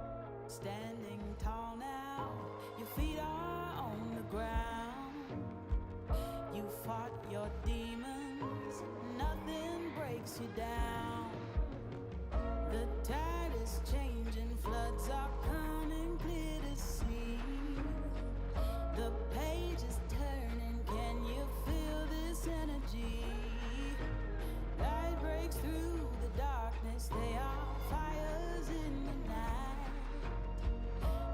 Standing tall now, your feet are on the ground. You fought your demons, nothing breaks you down. The tide is changing, floods are coming clear to see. The page is turning, can you feel this energy? Light breaks through the darkness, they are fires in the night.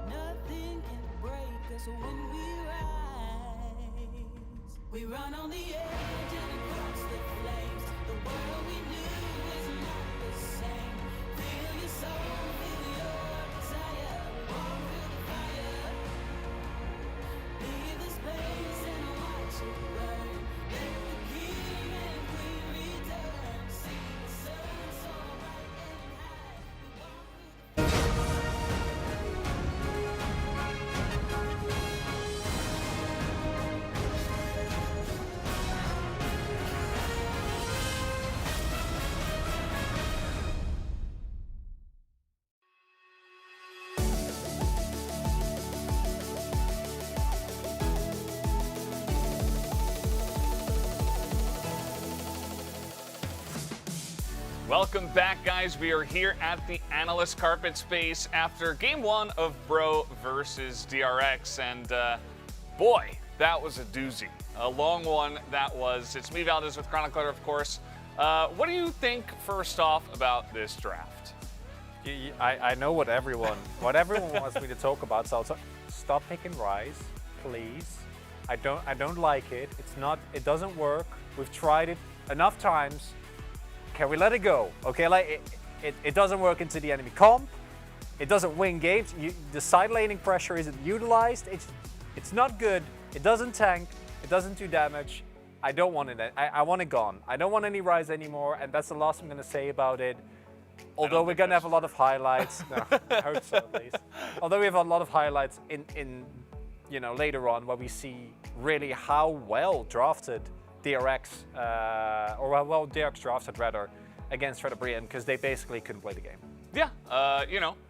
Nothing can break us when we rise. We run on the edge and across the flames. The world we knew is not the same. Feel your soul, feel your desire. Walk through the fire. Leave the space and watch it burn. Let the king and queen return. See the sun so bright and high. We walk through the Welcome back, guys. We are here at the analyst carpet space after game one of Bro versus DRX, and boy, that was a doozy. A long one that was. It's me, Valdez, with Chronicler, of course. What do you think, first off, about this draft? I know what everyone wants me to talk about, so stop picking Rise, please. I don't like it. It doesn't work. We've tried it enough times. Can we let it go? Okay, like it doesn't work into the enemy comp. It doesn't win games. The side laning pressure isn't utilized. It's not good. It doesn't tank. It doesn't do damage. I don't want it. I want it gone. I don't want any Rise anymore, and that's the last I'm gonna say about it. Although we're gonna have a lot of highlights. No, I hope so at least. Although we have a lot of highlights in later on where we see really how well drafted DRX, or how well DRX drafted rather, against Brian, because they basically couldn't play the game. Yeah,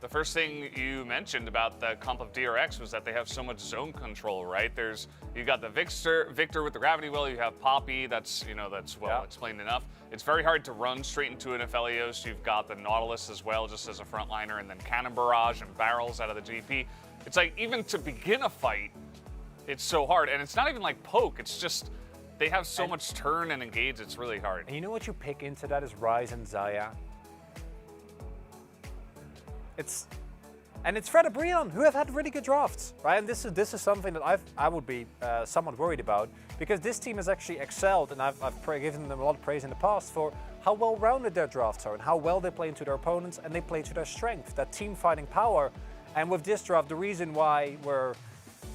the first thing you mentioned about the comp of DRX was that they have so much zone control, right? You got the Victor with the Gravity Well, you have Poppy, that's well explained enough. It's very hard to run straight into an Aphelios. You've got the Nautilus as well, just as a frontliner, and then Cannon Barrage and Barrels out of the GP. It's like, even to begin a fight, it's so hard, and it's not even like poke, it's just, they have so much turn and engage, it's really hard. And you know what you pick into that is Rise and Xayah. It's Brian, who have had really good drafts, right? And this is something that I would be somewhat worried about, because this team has actually excelled, and I've given them a lot of praise in the past for how well-rounded their drafts are and how well they play into their opponents and they play to their strength, that team fighting power. And with this draft, the reason why we're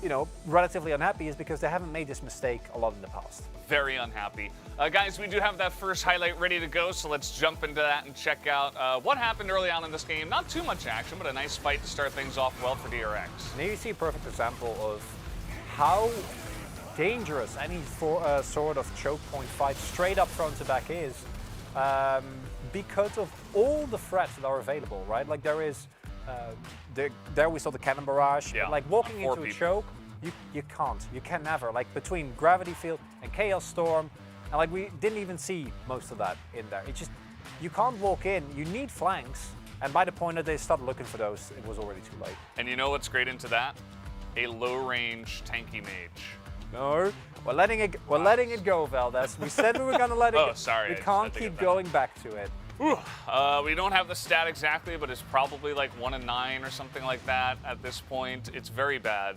you know, relatively unhappy is because they haven't made this mistake a lot in the past. Very unhappy. Guys, we do have that first highlight ready to go, so let's jump into that and check out what happened early on in this game. Not too much action, but a nice fight to start things off well for DRX. And here you see a perfect example of how dangerous any sort of choke point fight straight up front to back is, because of all the threats that are available, right? Like there is, there we saw the cannon barrage, yeah, but like walking into people. a choke, you can never. Like between gravity field and chaos storm, and like we didn't even see most of that in there. It's just, you can't walk in, you need flanks, and by the point that they started looking for those, it was already too late. And you know what's great into that? A low-range tanky mage. No, we're letting it go, Valdez. We said we were gonna let it go. Oh, sorry. We can't keep going back to it. We don't have the stat exactly, but it's probably like 1 in 9 or something like that at this point. It's very bad.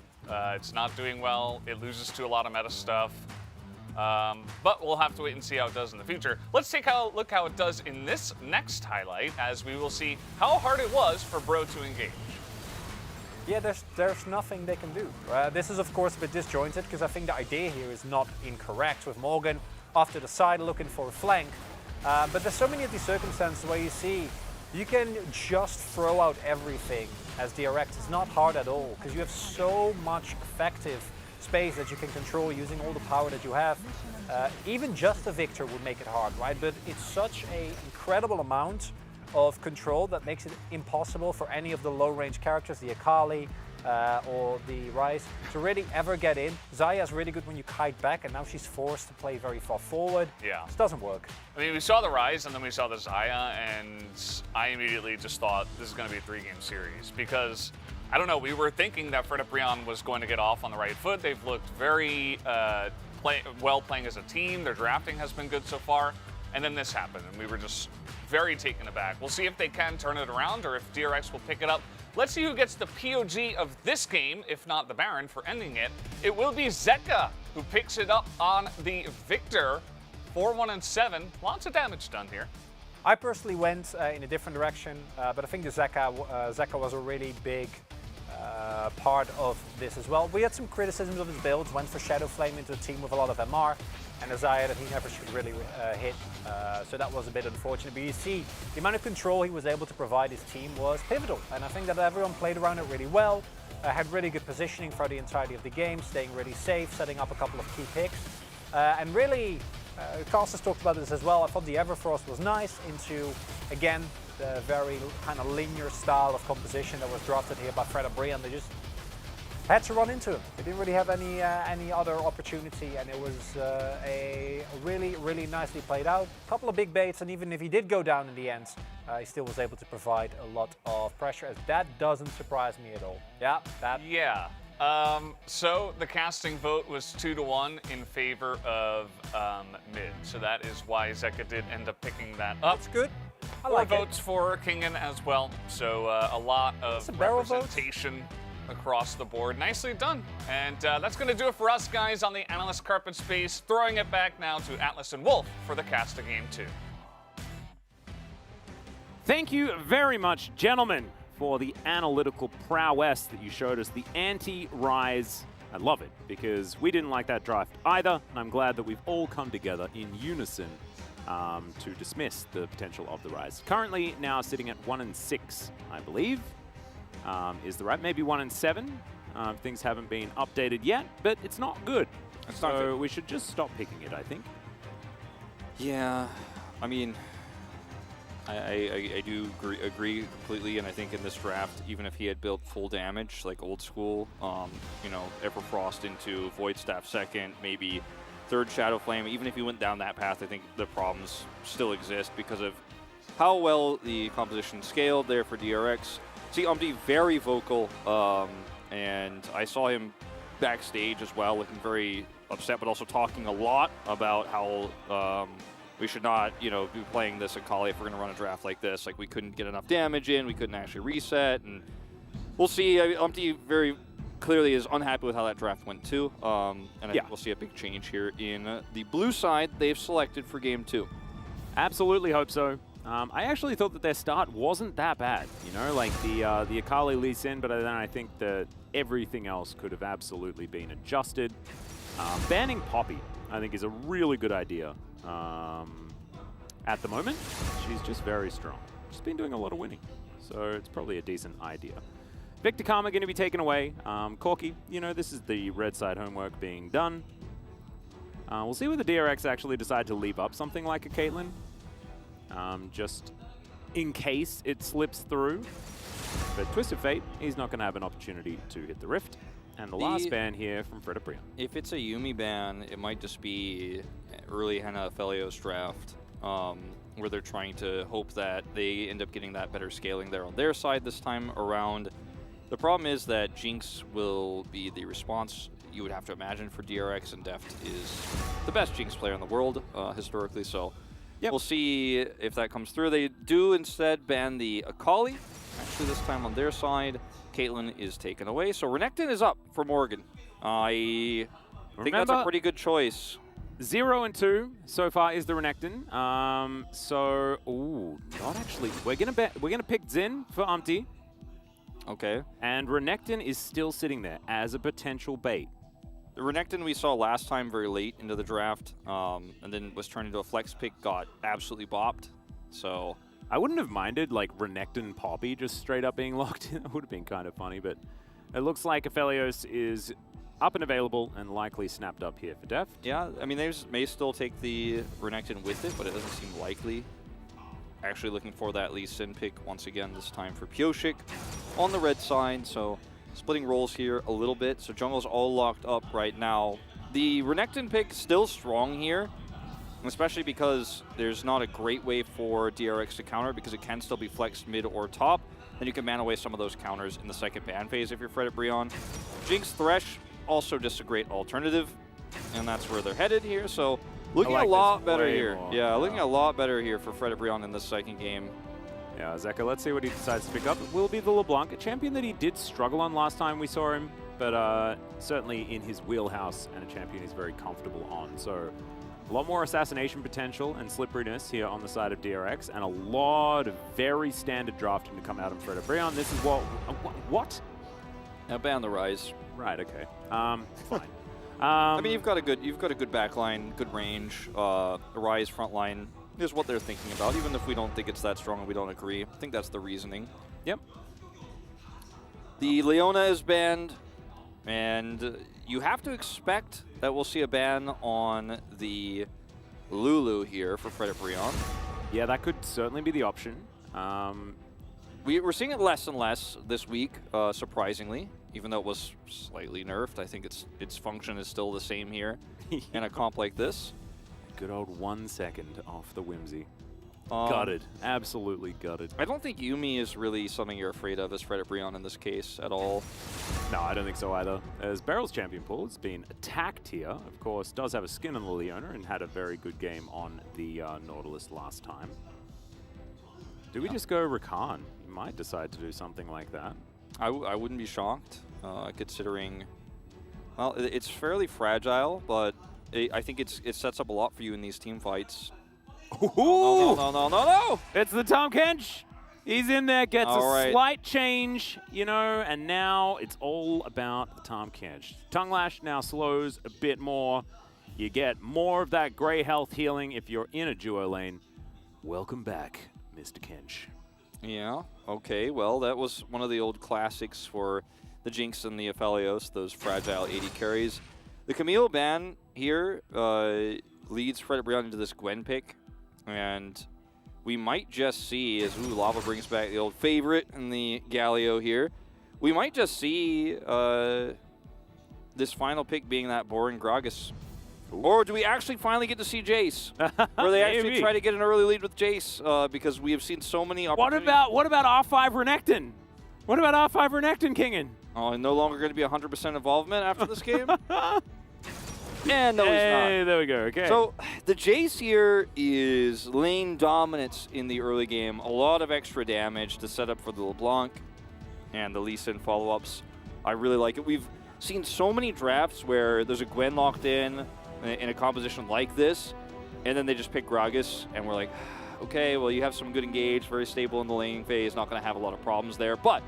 It's not doing well. It loses to a lot of meta stuff. But we'll have to wait and see how it does in the future. Let's take a look how it does in this next highlight, as we will see how hard it was for Bro to engage. Yeah, there's nothing they can do. This is of course a bit disjointed because I think the idea here is not incorrect, with Morgan off to the side looking for a flank. But there's so many of these circumstances where you see you can just throw out everything as DRX. It's not hard at all because you have so much effective space that you can control using all the power that you have. Even just a Victor would make it hard, right? But it's such an incredible amount of control that makes it impossible for any of the low-range characters, the Akali or the Ryze, to really ever get in. Xayah's really good when you kite back, and now she's forced to play very far forward. Yeah. This doesn't work. I mean, we saw the Ryze, and then we saw the Xayah, and I immediately just thought this is going to be a 3-game series because, I don't know, we were thinking that Brion was going to get off on the right foot. They've looked very well playing as a team. Their drafting has been good so far, and then this happened, and we were just very taken aback. We'll see if they can turn it around or if DRX will pick it up. Let's see who gets the POG of this game, if not the Baron, for ending it. It will be Zeka who picks it up on the Victor. 4-1-7. Lots of damage done here. I personally went in a different direction, but I think the Zeka was a really big part of this as well. We had some criticisms of his builds, went for Shadow Flame into a team with a lot of MR, and a Xayah that he never should really hit, so that was a bit unfortunate. But you see, the amount of control he was able to provide his team was pivotal, and I think that everyone played around it really well, had really good positioning for the entirety of the game, staying really safe, setting up a couple of key picks, and really, Carlos talked about this as well. I thought the Everfrost was nice into, again, the very kind of linear style of composition that was drafted here by ㅅ2022. They just had to run into him. They didn't really have any other opportunity, and it was a really nicely played out. A couple of big baits, and even if he did go down in the end, he still was able to provide a lot of pressure, as that doesn't surprise me at all. Yeah, that. Yeah. So the casting vote was 2-1 in favor of mid. So that is why Zeka did end up picking that up. That's good. I 4 like votes for Kingen as well. So a lot of representation across the board. Nicely done. And that's going to do it for us, guys, on the Analyst Carpet Space. Throwing it back now to Atlas and Wolf for the Casta Game 2. Thank you very much, gentlemen, for the analytical prowess that you showed us, the anti-Ryze. I love it, because we didn't like that draft either, and I'm glad that we've all come together in unison to dismiss the potential of the Ryze. Currently now sitting at 1-6, I believe, is the right, maybe 1-7. Things haven't been updated yet, but it's not good. So we should just stop picking it, I think. Yeah, I mean, I do agree completely, and I think in this draft, even if he had built full damage, like old school, you know, Everfrost into Void Staff second, maybe third Shadow Flame, even if he went down that path, I think the problems still exist because of how well the composition scaled there for DRX. See, very vocal, and I saw him backstage as well, looking very upset, but also talking a lot about how we should not, you know, be playing this Akali if we're going to run a draft like this. Like, we couldn't get enough damage in, we couldn't actually reset, and we'll see. Very clearly is unhappy with how that draft went too, and I think we'll see a big change here in the blue side they've selected for Game 2. Absolutely hope so. I actually thought that their start wasn't that bad, you know, like the Akali Lee Sin, but then I think the everything else could have absolutely been adjusted. Banning Poppy, I think, is a really good idea. At the moment, she's just very strong. She's been doing a lot of winning, so it's probably a decent idea. Victor Karma going to be taken away. Corky, you know, this is the red side homework being done. We'll see whether DRX actually decide to leave up something like a Caitlyn, just in case it slips through. But Twisted Fate, he's not going to have an opportunity to hit the Rift. And the last ban here from ㅣ2022. If it's a Yuumi ban, it might just be early Henna Aphelios draft, where they're trying to hope that they end up getting that better scaling there on their side this time around. The problem is that Jinx will be the response you would have to imagine for DRX, and Deft is the best Jinx player in the world, historically, so we'll see if that comes through. They do instead ban the Akali, actually this time on their side. Caitlyn is taken away, so Renekton is up for Morgan. I think that's a pretty good choice. 0 and 2 so far is the Renekton. Not actually. We're gonna pick Xin for Umpty. Okay. And Renekton is still sitting there as a potential bait. The Renekton we saw last time very late into the draft, and then was turned into a flex pick, got absolutely bopped. So I wouldn't have minded like Renekton Poppy just straight up being locked in. That would have been kind of funny, but it looks like Aphelios is up and available and likely snapped up here for Deft. Yeah, I mean, they may still take the Renekton with it, but it doesn't seem likely. Actually looking for that Lee Sin pick once again, this time for Pioshik on the red side. So splitting roles here a little bit. So jungle's all locked up right now. The Renekton pick still strong here, especially because there's not a great way for DRX to counter because it can still be flexed mid or top. Then you can man away some of those counters in the second ban phase if you're ㅣ2022. Jinx Thresh, also just a great alternative, and that's where they're headed here. So looking a lot better here. Yeah, looking a lot better here for ㅅ2022 in this second game. Yeah, Zeka, let's see what he decides to pick up. It will be the LeBlanc, a champion that he did struggle on last time we saw him, but certainly in his wheelhouse and a champion he's very comfortable on. So a lot more assassination potential and slipperiness here on the side of DRX, and a lot of very standard drafting to come out of ㅅ2022. This is what? Now ban the Rise. Right. Okay. Fine. I mean, you've got a good back line, good range. Rise front line is what they're thinking about, even if we don't think it's that strong and we don't agree. I think that's the reasoning. Yep. The Leona is banned, and you have to expect that we'll see a ban on the Lulu here for ㅅ2022. Yeah, that could certainly be the option. We're seeing it less and less this week, surprisingly, even though it was slightly nerfed. I think its function is still the same here in a comp like this. Good old 1 second off the whimsy. Gutted. Absolutely gutted. I don't think Yuumi is really something you're afraid of as ㅅ2022 in this case at all. No, I don't think so either. As Beryl's champion pool has been attacked here, of course, does have a skin on the Leona and had a very good game on the Nautilus last time. Do we just go Rakan? You might decide to do something like that. I wouldn't be shocked, considering, well, it's fairly fragile, but I think it sets up a lot for you in these team fights. Ooh! No! It's the Tahm Kench. He's in there, gets a slight change, you know, and now it's all about the Tahm Kench. Tongue Lash now slows a bit more. You get more of that gray health healing if you're in a duo lane. Welcome back, Mr. Kench. Yeah, okay, well, that was one of the old classics for the Jinx and the Aphelios, those fragile 80 carries. The Camille ban here leads ㅅ2022 into this Gwen pick, and we might just see, as Lava brings back the old favorite in the Galio here, we might just see this final pick being that boring Gragas. Or do we actually finally get to see Jace? Where they actually try to get an early lead with Jace, because we have seen so many opportunities. What about R5 Renekton? What about R5 Renekton kinging? Oh, no longer going to be 100% involvement after this game? And no, he's not. Hey, there we go. Okay. So the Jace here is lane dominance in the early game. A lot of extra damage to set up for the LeBlanc and the Lee Sin follow-ups. I really like it. We've seen so many drafts where there's a Gwen locked in a composition like this, and then they just pick Gragas, and we're like, okay, well, you have some good engage, very stable in the laning phase, not going to have a lot of problems there. But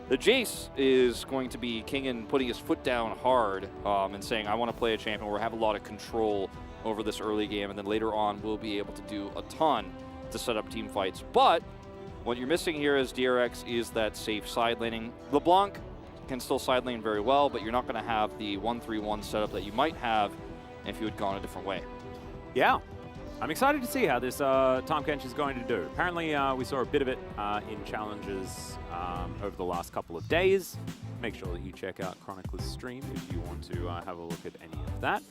The Jace is going to be Kingen putting his foot down hard and saying, I want to play a champion where I have a lot of control over this early game, and then later on we'll be able to do a ton to set up team fights. But what you're missing here as DRX is that safe side laning. LeBlanc can still side lane very well, but you're not going to have the 1-3-1 setup that you might have if you had gone a different way. Yeah. I'm excited to see how this Tahm Kench is going to do. Apparently, we saw a bit of it in challenges over the last couple of days. Make sure that you check out Chronicler's stream if you want to have a look at any of that.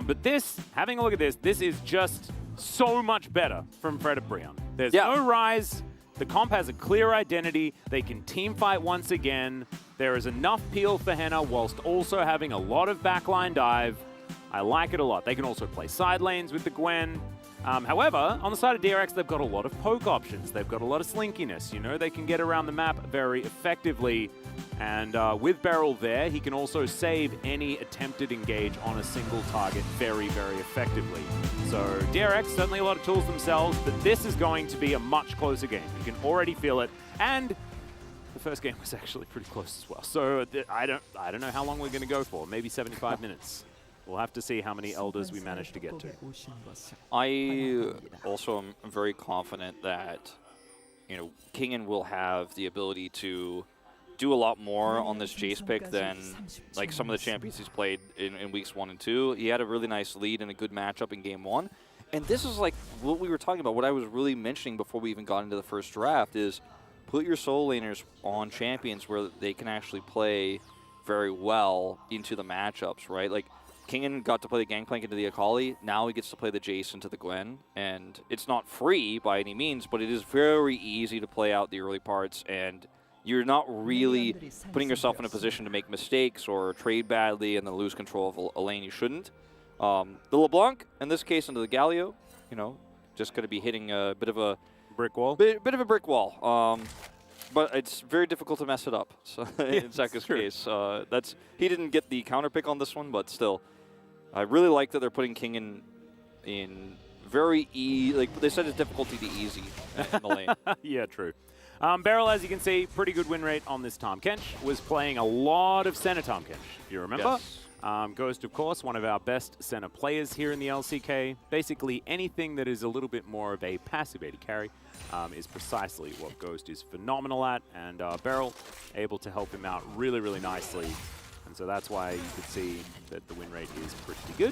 But this, having a look at this is just so much better from Fred at Brion. There's no rise. The comp has a clear identity. They can team fight once again. There is enough peel for Henna whilst also having a lot of backline dive. I like it a lot. They can also play side lanes with the Gwen. However, on the side of DRX, they've got a lot of poke options. They've got a lot of slinkiness. You know, they can get around the map very effectively. And with Beryl there, he can also save any attempted engage on a single target very, very effectively. So DRX, certainly a lot of tools themselves, but this is going to be a much closer game. You can already feel it. And the first game was actually pretty close as well. So I don't know how long we're going to go for. Maybe 75 minutes. We'll have to see how many elders we manage to get to. I also am very confident that, you know, Kingen will have the ability to do a lot more on this Jace pick than like some of the champions he's played in weeks 1 and 2. He had a really nice lead and a good matchup in game 1. And this is like what we were talking about, what I was really mentioning before we even got into the first draft is put your solo laners on champions where they can actually play very well into the matchups, right? Like, Kingen got to play the Gangplank into the Akali. Now he gets to play the Jace into the Gwen. And it's not free by any means, but it is very easy to play out the early parts. And you're not really putting yourself in a position to make mistakes or trade badly and then lose control of a lane you shouldn't. The LeBlanc, in this case, into the Galio, you know, just going to be hitting a bit of a brick wall. Bit of a brick wall. But it's very difficult to mess it up. So in Zeka's case, he didn't get the counter pick on this one, but still. I really like that they're putting Kingen in very like they said, it's difficulty to easy in the lane. Yeah, true. Beryl, as you can see, pretty good win rate on this Tahm Kench. Was playing a lot of center Tahm Kench, if you remember. Yes. Ghost, of course, one of our best center players here in the LCK. Basically, anything that is a little bit more of a passive AD carry is precisely what Ghost is phenomenal at, and Beryl able to help him out really, really nicely. And so that's why you could see that the win rate is pretty good.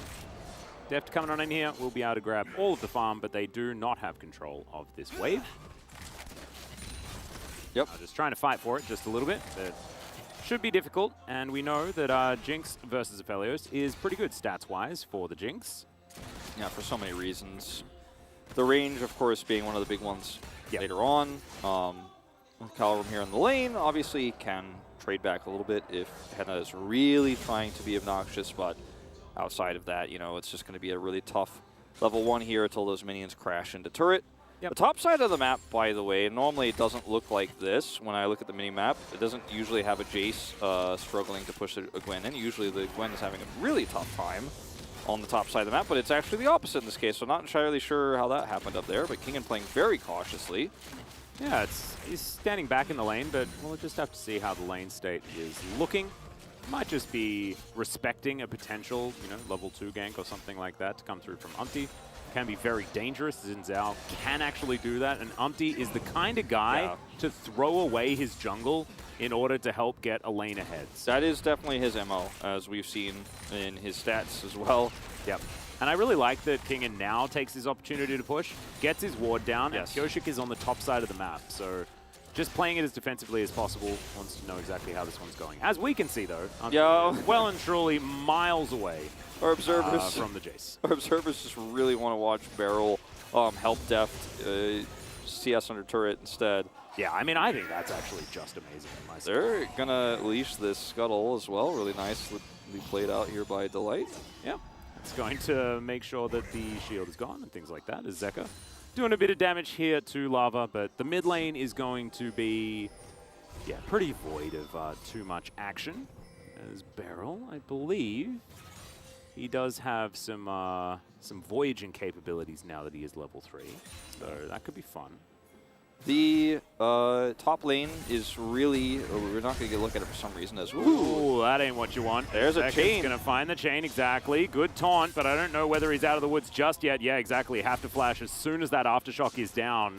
Deft coming on in here will be able to grab all of the farm, but they do not have control of this wave. Yep. Just trying to fight for it just a little bit. That should be difficult, and we know that Jinx versus Aphelios is pretty good stats-wise for the Jinx. Yeah, for so many reasons. The range, of course, being one of the big ones later on. Calirum here in the lane, obviously, can trade back a little bit if Henna is really trying to be obnoxious, but outside of that, you know, it's just going to be a really tough level 1 here until those minions crash into turret. Yep. The top side of the map, by the way, normally it doesn't look like this when I look at the mini-map. It doesn't usually have a Jace struggling to push a Gwen in. Usually the Gwen is having a really tough time on the top side of the map, but it's actually the opposite in this case, so not entirely sure how that happened up there, but Kingen playing very cautiously. Yeah, he's standing back in the lane, but we'll just have to see how the lane state is looking. Might just be respecting a potential, you know, level 2 gank or something like that to come through from Umpty. Can be very dangerous. Xin Zhao can actually do that, and Umpty is the kind of guy to throw away his jungle in order to help get a lane ahead. That is definitely his MO, as we've seen in his stats as well. Yep. And I really like that Kingen now takes his opportunity to push, gets his ward down, and Kyoshik is on the top side of the map. So just playing it as defensively as possible, wants to know exactly how this one's going. As we can see, though, well and truly miles away our observers, from the Jace. Our observers just really want to watch Beryl help Deft CS under turret instead. Yeah, I mean, I think that's actually just amazing. They're going to leash this Scuttle as well. Really nicely played out here by Delight. Yeah. It's going to make sure that the shield is gone and things like that, as Zeka doing a bit of damage here to Lava, but the mid lane is going to be, pretty void of too much action. As Beryl, I believe, he does have some voyaging capabilities now that he is level 3, so that could be fun. The top lane is really, we're not going to get a look at it for some reason. As Ooh, that ain't what you want. There's a chain. Going to find the chain, exactly. Good taunt, but I don't know whether he's out of the woods just yet. Yeah, exactly. Have to flash as soon as that Aftershock is down.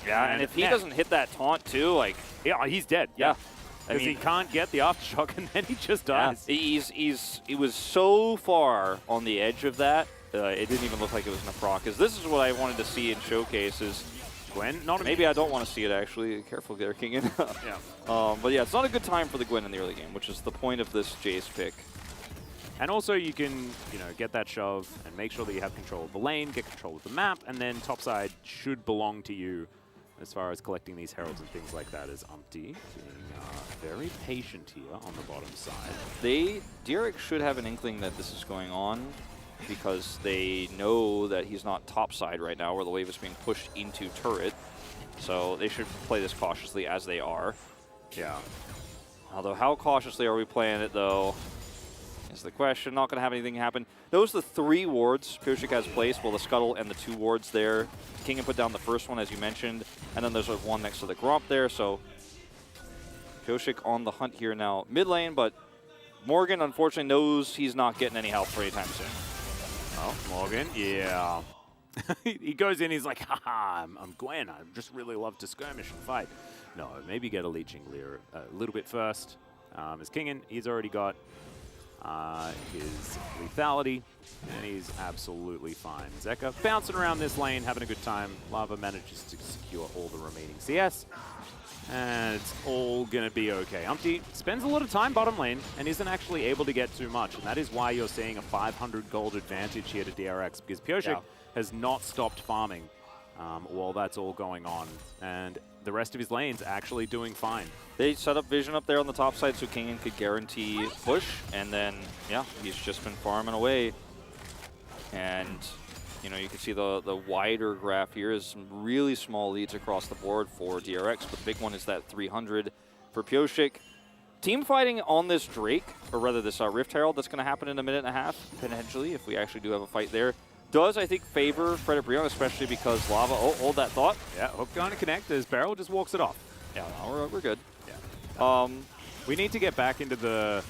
Yeah, and if he doesn't hit that taunt too, like... Yeah, he's dead. Yeah. Because he can't get the Aftershock and then he just dies. Yeah. He was so far on the edge of that, it didn't even look like it was going to proc. Because this is what I wanted to see in showcases. Gwen, maybe I don't want to see it actually. Careful there, King. Yeah. But yeah, it's not a good time for the Gwen in the early game, which is the point of this Jace pick. And also you can, get that shove and make sure that you have control of the lane, get control of the map, and then topside should belong to you as far as collecting these heralds and things like that. As Umpty being very patient here on the bottom side. DRX should have an inkling that this is going on, because they know that he's not topside right now where the wave is being pushed into turret. So they should play this cautiously as they are. Yeah. Although how cautiously are we playing it though is the question. Not going to have anything happen. Those are the 3 wards Pioshik has placed. Well, the Scuttle and the 2 wards there. King put down the first one as you mentioned. And then there's one next to the Gromp there. So Pioshik on the hunt here now mid lane, but Morgan unfortunately knows he's not getting any help for anytime soon. Oh, Morgan, yeah. He goes in, he's like, haha, I'm Gwen. I just really love to skirmish and fight. No, maybe get a Leeching Leer a little bit first. As Kingen, he's already got his lethality, and he's absolutely fine. Zeka bouncing around this lane, having a good time. Lava manages to secure all the remaining CS. And it's all going to be okay. Umpty spends a lot of time bottom lane and isn't actually able to get too much. And that is why you're seeing a 500 gold advantage here to DRX, because Pioshik has not stopped farming while that's all going on. And the rest of his lane's actually doing fine. They set up vision up there on the top side so Kingen could guarantee push. And then, yeah, he's just been farming away. And... you can see the wider graph here is some really small leads across the board for DRX, but the big one is that 300 for Pioshik. Team fighting on this Drake, or rather this Rift Herald that's going to happen in a minute and a half, potentially, if we actually do have a fight there, does, I think, favor Fred Brion, especially because Lava, hold that thought. Yeah, hook going to connect as Beryl just walks it off. Yeah, no, we're good. Yeah. We need to get back into the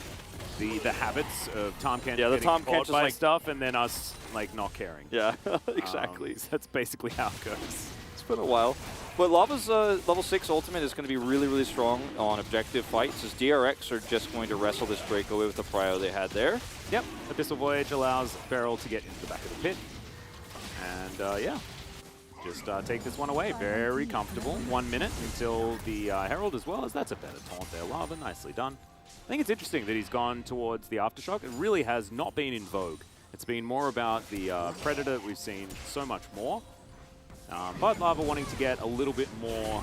habits of Tom Kent getting caught by stuff and then us not caring. Yeah, exactly. That's basically how it goes. It's been a while. But Lava's level 6 ultimate is going to be really, really strong on objective fights, as DRX are just going to wrestle this Drake away with the prio they had there. Yep, Abyssal Voyage allows Beryl to get into the back of the pit. And yeah, just take this one away. Very comfortable. 1 minute until the Herald as well, as that's a better taunt there. Lava, nicely done. I think it's interesting that he's gone towards the Aftershock. It really has not been in vogue. It's been more about the Predator that we've seen so much more. But Lava wanting to get a little bit more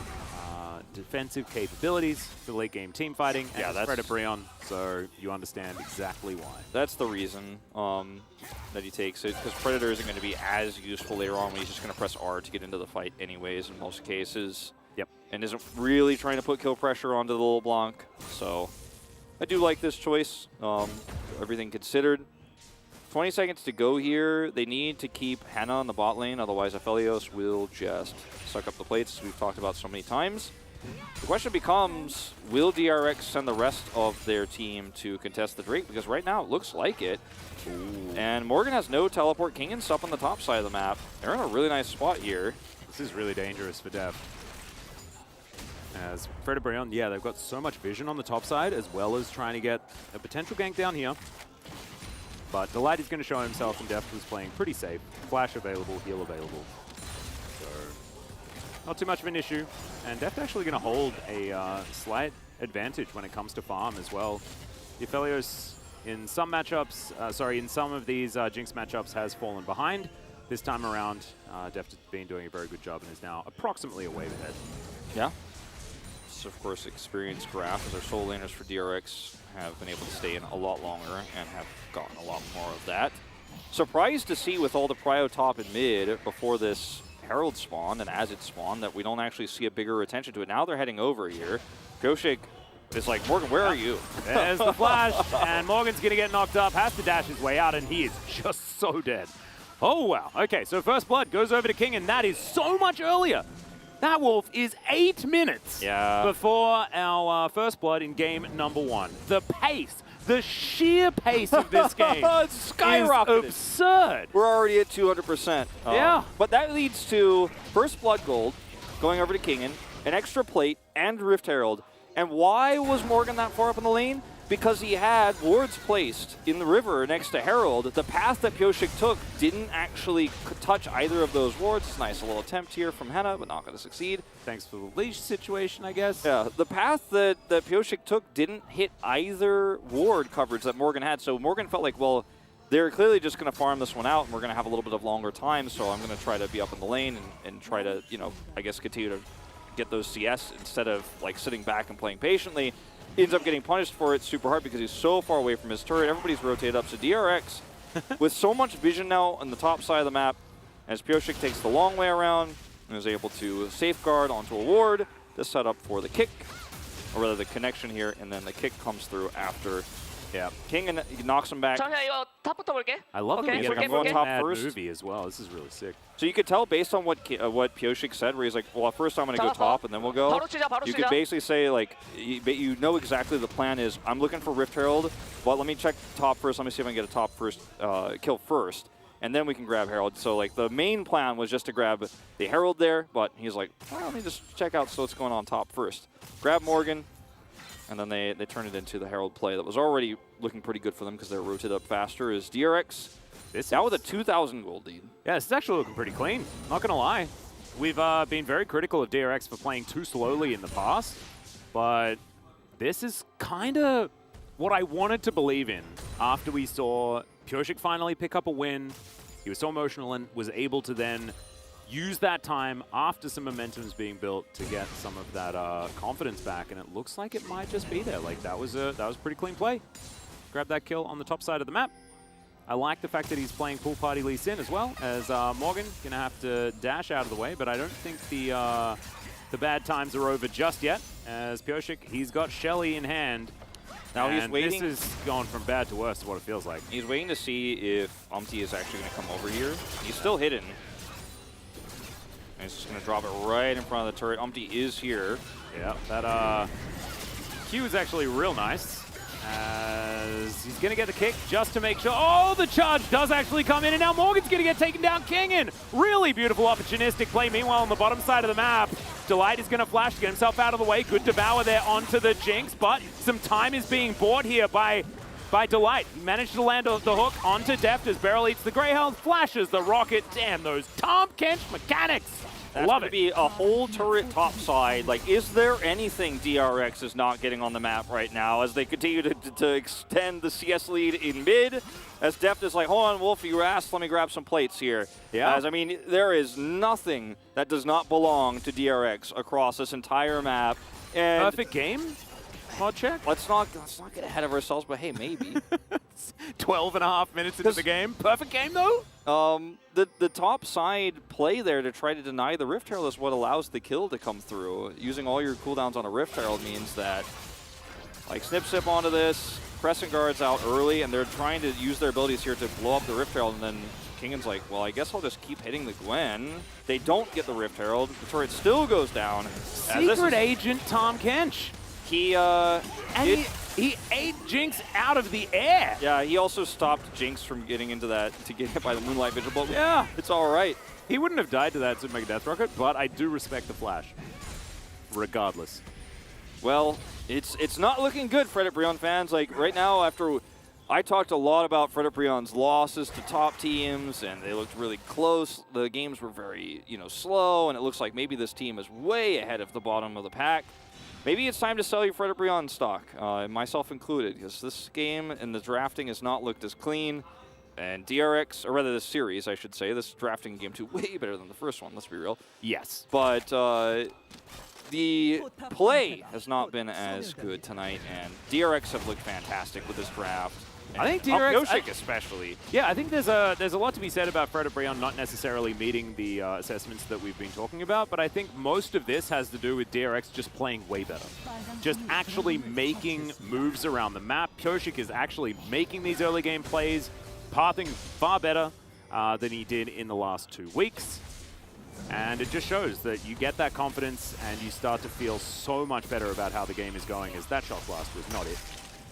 defensive capabilities for late game team fighting. And that's Predator Brion, so you understand exactly why. That's the reason that he takes it, because Predator isn't going to be as useful later on when he's just going to press R to get into the fight anyways in most cases. Yep. And isn't really trying to put kill pressure onto the little Blanc. So I do like this choice, everything considered. 20 seconds to go here. They need to keep Hannah on the bot lane, otherwise Aphelios will just suck up the plates, as we've talked about so many times. The question becomes, will DRX send the rest of their team to contest the Drake? Because right now it looks like it. Ooh. And Morgan has no teleport. Kingen's up on the top side of the map. They're in a really nice spot here. This is really dangerous for Dev. As Fred and Brion, yeah, they've got so much vision on the top side, as well as trying to get a potential gank down here. But Delight is going to show himself, and Deft was playing pretty safe. Flash available, heal available. So, not too much of an issue. And Deft actually going to hold a slight advantage when it comes to farm as well. Aphelios in some matchups, in some of these Jinx matchups has fallen behind. This time around, Deft has been doing a very good job and is now approximately a wave ahead. Yeah. This, of course, experienced graph as our solo laners for DRX have been able to stay in a lot longer and have gotten a lot more of that. Surprised to see with all the prio top and mid before this Herald spawn and as it spawned that we don't actually see a bigger attention to it. Now they're heading over here. Pioshik is like, Morgan, where are you? There's the flash, and Morgan's going to get knocked up, has to dash his way out, and he is just so dead. Oh, wow. Okay, so first blood goes over to King, and that is so much earlier That Wolf is 8 minutes before our first blood in game number 1. The pace, the sheer pace of this game skyrocketed. is absurd. We're already at 200%. Yeah. But that leads to first blood gold, going over to Kingen, an extra plate, and Rift Herald. And why was Morgan that far up in the lane? Because he had wards placed in the river next to Herald. The path that ㅅ2022 took didn't actually touch either of those wards. It's nice, a little attempt here from Henna, but not going to succeed. Thanks for the leash situation, I guess. Yeah, the path that ㅅ2022 took didn't hit either ward coverage that Morgan had. So Morgan felt like, well, they're clearly just going to farm this one out, and we're going to have a little bit of longer time, so I'm going to try to be up in the lane and try to, you know, I guess continue to get those CS instead of like sitting back and playing patiently. He ends up getting punished for it super hard because he's so far away from his turret. Everybody's rotated up. So DRX, with so much vision now on the top side of the map, as ㅅ2022 takes the long way around and is able to safeguard onto a ward to set up for the kick, or rather the connection here, and then the kick comes through after. Yeah, King knocks him back. 잠시만 이거 탑부터 볼게. I love that we get 볼게. a top movie as well. This is really sick. So you could tell based on what ㅅ2022 said, where he's like, well, first I'm going to go top and then we'll go. You could basically say, like, you know exactly the plan is, I'm looking for Rift Herald, but let me check top first. Let me see if I can get a top first kill first, and then we can grab Herald. So, like, the main plan was just to grab the Herald there, but he's like, well, let me just check out what's going on top first. Grab Morgan, and then they turn it into the Herald play that was already looking pretty good for them because they're rotated up faster. Is DRX now with a 2,000 gold lead. Yeah, this is actually looking pretty clean. Not going to lie. We've been very critical of DRX for playing too slowly in the past, but this is kind of what I wanted to believe in after we saw ㅅ2022 finally pick up a win. He was so emotional and was able to then use that time after some momentum is being built to get some of that confidence back, and it looks like it might just be there. Like, that was a pretty clean play. Grab that kill on the top side of the map. I like the fact that he's playing pool party Lee Sin as well, as Morgan gonna have to dash out of the way, but I don't think the bad times are over just yet, as ㅅ2022, he's got Shelly in hand. Now he's waiting. This is going from bad to worse, is what it feels like. He's waiting to see if Umti is actually going to come over here. He's still hidden. And he's just going to drop it right in front of the turret. Umti is here. Yeah, that Q is actually real nice, as he's going to get the kick just to make sure. Oh, the charge does actually come in, and now Morgan's going to get taken down. Kingen, really beautiful opportunistic play. Meanwhile, on the bottom side of the map, Delight is going to flash to get himself out of the way. Good devour there onto the Jinx, but some time is being bought here by Delight. He managed to land the hook onto Deft as Beryl eats the Greyhound, flashes the rocket. Damn, those Tom Kench mechanics. That's Love going it. to be a whole turret topside. Like, is there anything DRX is not getting on the map right now as they continue to extend the CS lead in mid? As Deft is like, hold on, Wolf, you asked, let me grab some plates here. Yeah. As, I mean, there is nothing that does not belong to DRX across this entire map. And Perfect game? Mod check? Let's not get ahead of ourselves, but hey, maybe. 12.5 minutes into the game. Perfect game, though? The top side play there to try to deny the Rift Herald is what allows the kill to come through. Using all your cooldowns on a Rift Herald means that, like, snip onto this, Crescent Guard's out early, and they're trying to use their abilities here to blow up the Rift Herald, and then Kingen's like, well, I guess I'll just keep hitting the Gwen. They don't get the Rift Herald. The turret still goes down. Secret agent Tom Kench. He ate Jinx out of the air. Yeah, he also stopped Jinx from getting into that to get hit by the Moonlight Vigil, but yeah, it's all right. He wouldn't have died to that Super Mega Death Rocket, but I do respect the flash, regardless. Well, it's not looking good, Fredit Brion fans. Like, right now, after I talked a lot about Fredit Brion's losses to top teams, and they looked really close. The games were very, slow, and it looks like maybe this team is way ahead of the bottom of the pack. Maybe it's time to sell your Fredit Brion stock, myself included, because this game and the drafting has not looked as clean. And DRX, or rather this series, I should say, this drafting game 2 way better than the first one, let's be real. Yes. But the play has not been as good tonight, and DRX have looked fantastic with this draft. I think DRX, ㅅ2022 especially. Yeah, I think there's a lot to be said about Fredit Brion not necessarily meeting the assessments that we've been talking about, but I think most of this has to do with DRX just playing way better. Just actually making moves around the map. ㅅ2022 is actually making these early game plays, pathing far better than he did in the last 2 weeks. And it just shows that you get that confidence and you start to feel so much better about how the game is going, as that Shock Blast was not it.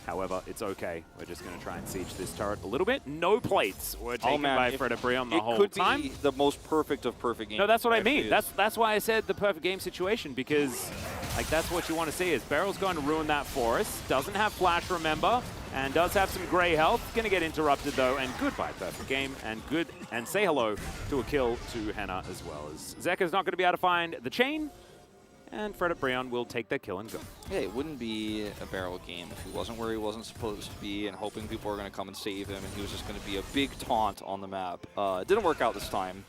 However, it's okay. We're just going to try and siege this turret a little bit. No plates were taken by Fred Brion the whole time. It could be the most perfect of perfect games. No, that's what I mean. That's why I said the perfect game situation, because like that's what you want to see is Barrel's going to ruin that for us. Doesn't have flash, remember, and does have some gray health. Going to get interrupted though, and goodbye perfect game, and good, and say hello to a kill to Henna as well, as Zeka's not going to be able to find the chain. And Fred Brion will take that kill and go. Yeah, it wouldn't be a Barrel game if he wasn't where he wasn't supposed to be and hoping people were going to come and save him, and he was just going to be a big taunt on the map. It didn't work out this time.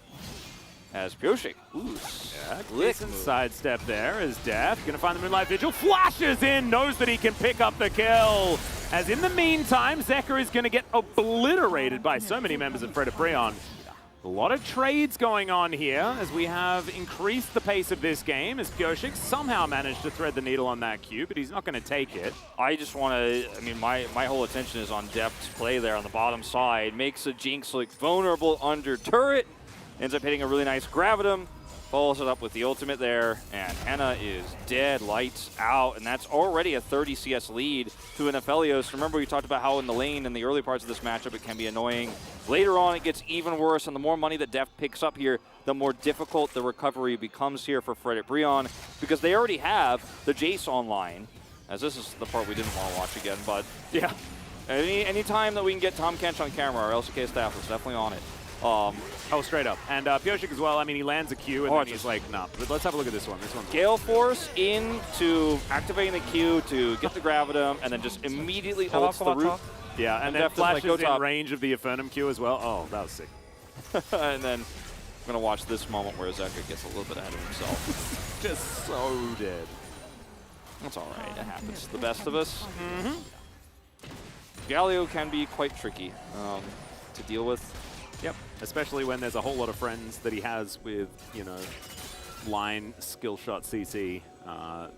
As ㅅ2022, decent sidestep there as Def going to find the Moonlight Vigil, flashes in, knows that he can pick up the kill. As in the meantime, Zeka is going to get obliterated by so many members of Fred Brion. A lot of trades going on here as we have increased the pace of this game, as ㅅ2022 somehow managed to thread the needle on that Q, but he's not going to take it. I just want to, I mean, my whole attention is on Deft's play there on the bottom side. Makes a Jinx look vulnerable under turret, ends up hitting a really nice Gravitum, follows it up with the ultimate there, and Henna is dead, lights out, and that's already a 30 CS lead to an Aphelios. Remember, we talked about how in the lane in the early parts of this matchup it can be annoying. Later on, it gets even worse, and the more money that Deft picks up here, the more difficult the recovery becomes here for Fred Brion, because they already have the Jace online, as this is the part we didn't want to watch again, but yeah. Any time that we can get Tom Kench on camera, our LCK staff is definitely on it. Oh, straight up. And ㅅ2022 as well, I mean, he lands a Q, and then he's like, nah. But let's have a look at this one. This one's Gale Force into activating the Q to get the Gravitum, and then just immediately ults the root. Yeah, and then flashes like, in range of the Infernum Q as well. Oh, that was sick. And then I'm going to watch this moment where Zeka gets a little bit ahead of himself. Just so dead. That's all right. It happens. The best of us. Galio can be quite tricky to deal with. Yep, especially when there's a whole lot of friends that he has with, you know, line skill shot CC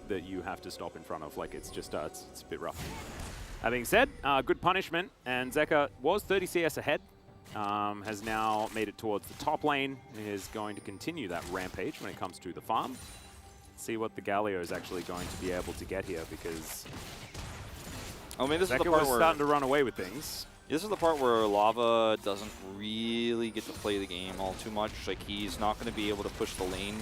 that you have to stop in front of. Like, it's just, it's a bit rough. That being said, good punishment, and Zeka was 30 CS ahead, has now made it towards the top lane, is going to continue that rampage when it comes to the farm. See what the Galio is actually going to be able to get here, because I mean, this Zeka is the part was where starting to run away with things. This is the part where Lava doesn't really get to play the game all too much. Like, he's not going to be able to push the lane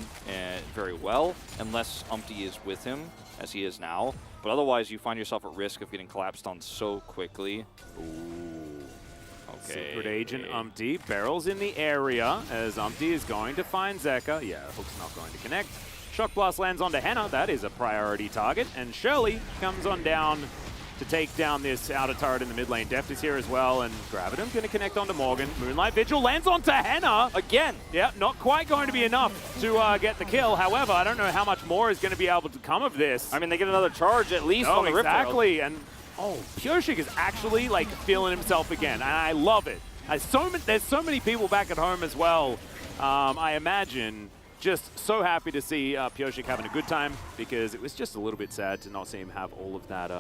very well unless Umpty is with him, as he is now. But otherwise, you find yourself at risk of getting collapsed on so quickly. Ooh. Okay. Secret Agent Umpty barrels in the area as Umpty is going to find Zeka. Yeah, Hook's not going to connect. Shock Blast lands onto Henna. That is a priority target. And Shirley comes on down to take down this outer turret in the mid lane. Deft is here as well, and Gravitum going to connect onto Morgan. Moonlight Vigil lands onto Henna. Again. Yeah, not quite going to be enough to get the kill. However, I don't know how much more is going to be able to come of this. I mean, they get another charge at least on the Rip Rail. Exactly, and ㅅ2022 is actually like feeling himself again, and I love it. There's so many people back at home as well, I imagine. Just so happy to see ㅅ2022 having a good time, because it was just a little bit sad to not see him have all of that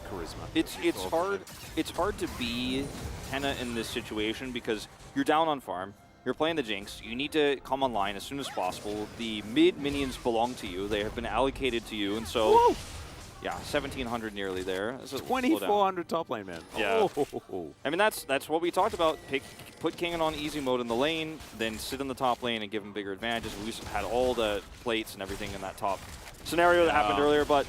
charisma. It's hard to be Henna in this situation because you're down on farm, you're playing the Jinx, you need to come online as soon as possible. The mid minions belong to you; they have been allocated to you, and so. Woo! Yeah, 1,700 nearly there. 2,400 top lane, man. Yeah. I mean, that's what we talked about. Put King on easy mode in the lane, then sit in the top lane and give him bigger advantages. We had all the plates and everything in that top scenario that happened earlier. But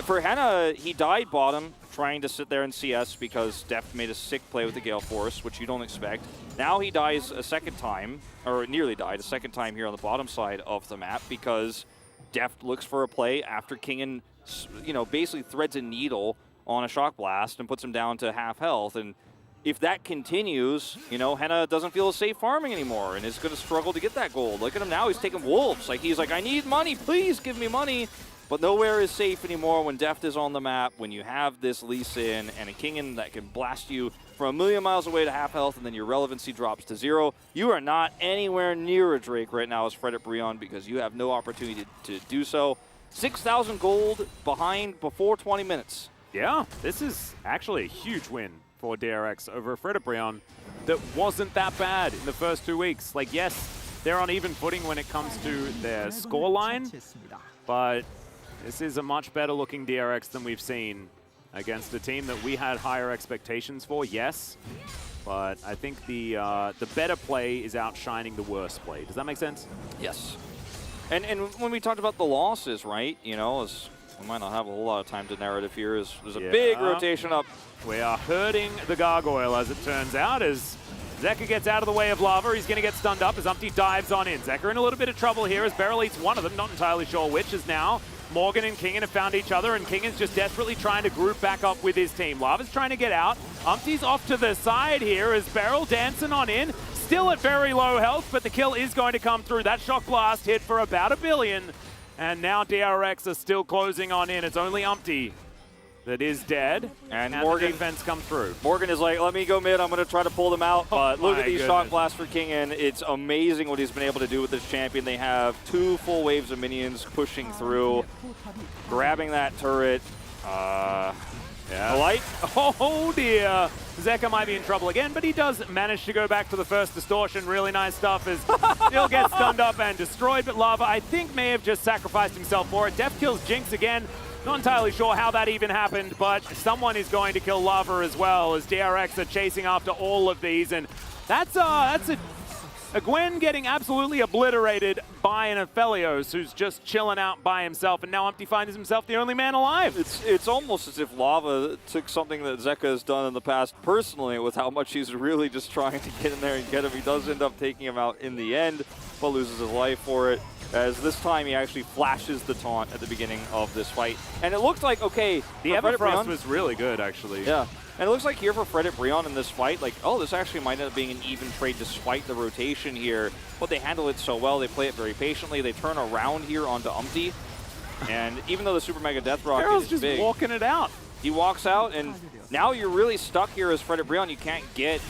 for Henna, he died bottom trying to sit there in CS because Deft made a sick play with the Gale Force, which you don't expect. Now he dies a second time, or nearly died a second time here on the bottom side of the map because Deft looks for a play after King basically threads a needle on a Shock Blast and puts him down to half health. And if that continues, Henna doesn't feel safe farming anymore and is going to struggle to get that gold. Look at him now, he's taking wolves. Like, he's like, I need money, please give me money. But nowhere is safe anymore when Deft is on the map, when you have this Lee Sin and a Kingin that can blast you from 1,000,000 miles away to half health, and then your relevancy drops to 0. You are not anywhere near a Drake right now as Fred Brion because you have no opportunity to do so. 6,000 gold behind before 20 minutes. Yeah, this is actually a huge win for DRX over Fred Brion that wasn't that bad in the first 2 weeks. Like, yes, they're on even footing when it comes to their scoreline, but this is a much better looking DRX than we've seen against a team that we had higher expectations for, yes. But I think the better play is outshining the worst play. Does that make sense? Yes. And when we talked about the losses, right, you know, we might not have a whole lot of time to narrative here. There's a big rotation up. We are hurting the Gargoyle, as it turns out, as Zeka gets out of the way of Lava. He's going to get stunned up as Umpty dives on in. Zeka in a little bit of trouble here as Beryl eats one of them. Not entirely sure which, is now Morgan and Kingen have found each other, and Kingen's just desperately trying to group back up with his team. Lava's trying to get out. Umpty's off to the side here as Beryl dancing on in. Still at very low health, but the kill is going to come through. That shock blast hit for about 1 billion. And now DRX are still closing on in. It's only Umpty that is dead, and Morgan, the defense come through. Morgan is like, let me go mid, I'm going to try to pull them out, but look at these shock blasts for Kingen. It's amazing what he's been able to do with this champion. They have 2 full waves of minions pushing through, grabbing that turret. The light. Oh dear. Zeka might be in trouble again, but he does manage to go back to the first distortion. Really nice stuff as still gets stunned up and destroyed, but Lava, I think, may have just sacrificed himself for it. Def kills Jinx again. Not entirely sure how that even happened, but someone is going to kill Lava as well as DRX are chasing after all of these, and that's a Gwen getting absolutely obliterated by an Aphelios who's just chilling out by himself, and now Umpty finds himself the only man alive. It's almost as if Lava took something that Zeka has done in the past personally with how much he's really just trying to get in there and get him. He does end up taking him out in the end, but loses his life for it. As this time he actually flashes the taunt at the beginning of this fight. And it looked like, okay, the Everfrost was really good, actually. Yeah. And it looks like here for Fredit Breon in this fight, like, oh, this actually might end up being an even trade despite the rotation here. But they handle it so well. They play it very patiently. They turn around here onto Umpty. And even though the Super Mega Death Rocket Carol's is just big, walking it out. He walks out, and now you're really stuck here as Fredit Breon. You can't get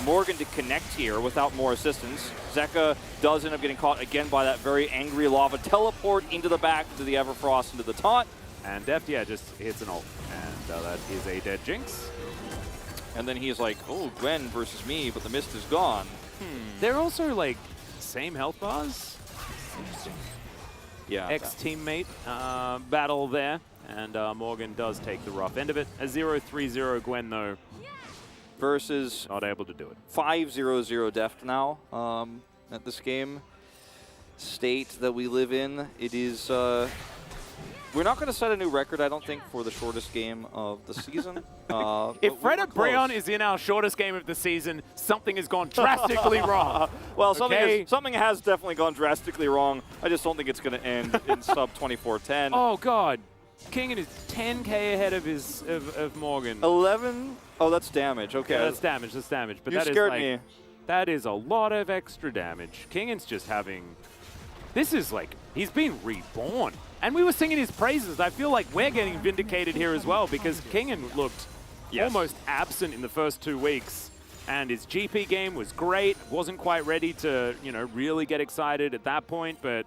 Morgan to connect here without more assistance. Zeka does end up getting caught again by that very angry Lava teleport into the back to the Everfrost into the taunt. And Deft, yeah, just hits an ult. And that is a dead Jinx. And then he's like, oh, Gwen versus me, but the mist is gone. They're also like same health bars. Interesting. Yeah. Ex-teammate battle there. And Morgan does take the rough end of it. A 0-3-0 Gwen, though. Versus not able to do it. 5-0-0 Deft now at this game state that we live in. It is we're not going to set a new record, I don't think, for the shortest game of the season. If Fredit Breon is in our shortest game of the season, something has gone drastically wrong. Well, something has definitely gone drastically wrong. I just don't think it's going to end in sub 24-10. Oh God, Kingen is 10k ahead of his of Morgan. 11. Oh, that's damage. Okay, yeah, that's damage. That's damage. But you that scared is me. That is a lot of extra damage. Kingen's just having. This is like he's been reborn, and we were singing his praises. I feel like we're getting vindicated here as well because Kingen looked almost absent in the first 2 weeks, and his GP game was great. Wasn't quite ready to really get excited at that point, but.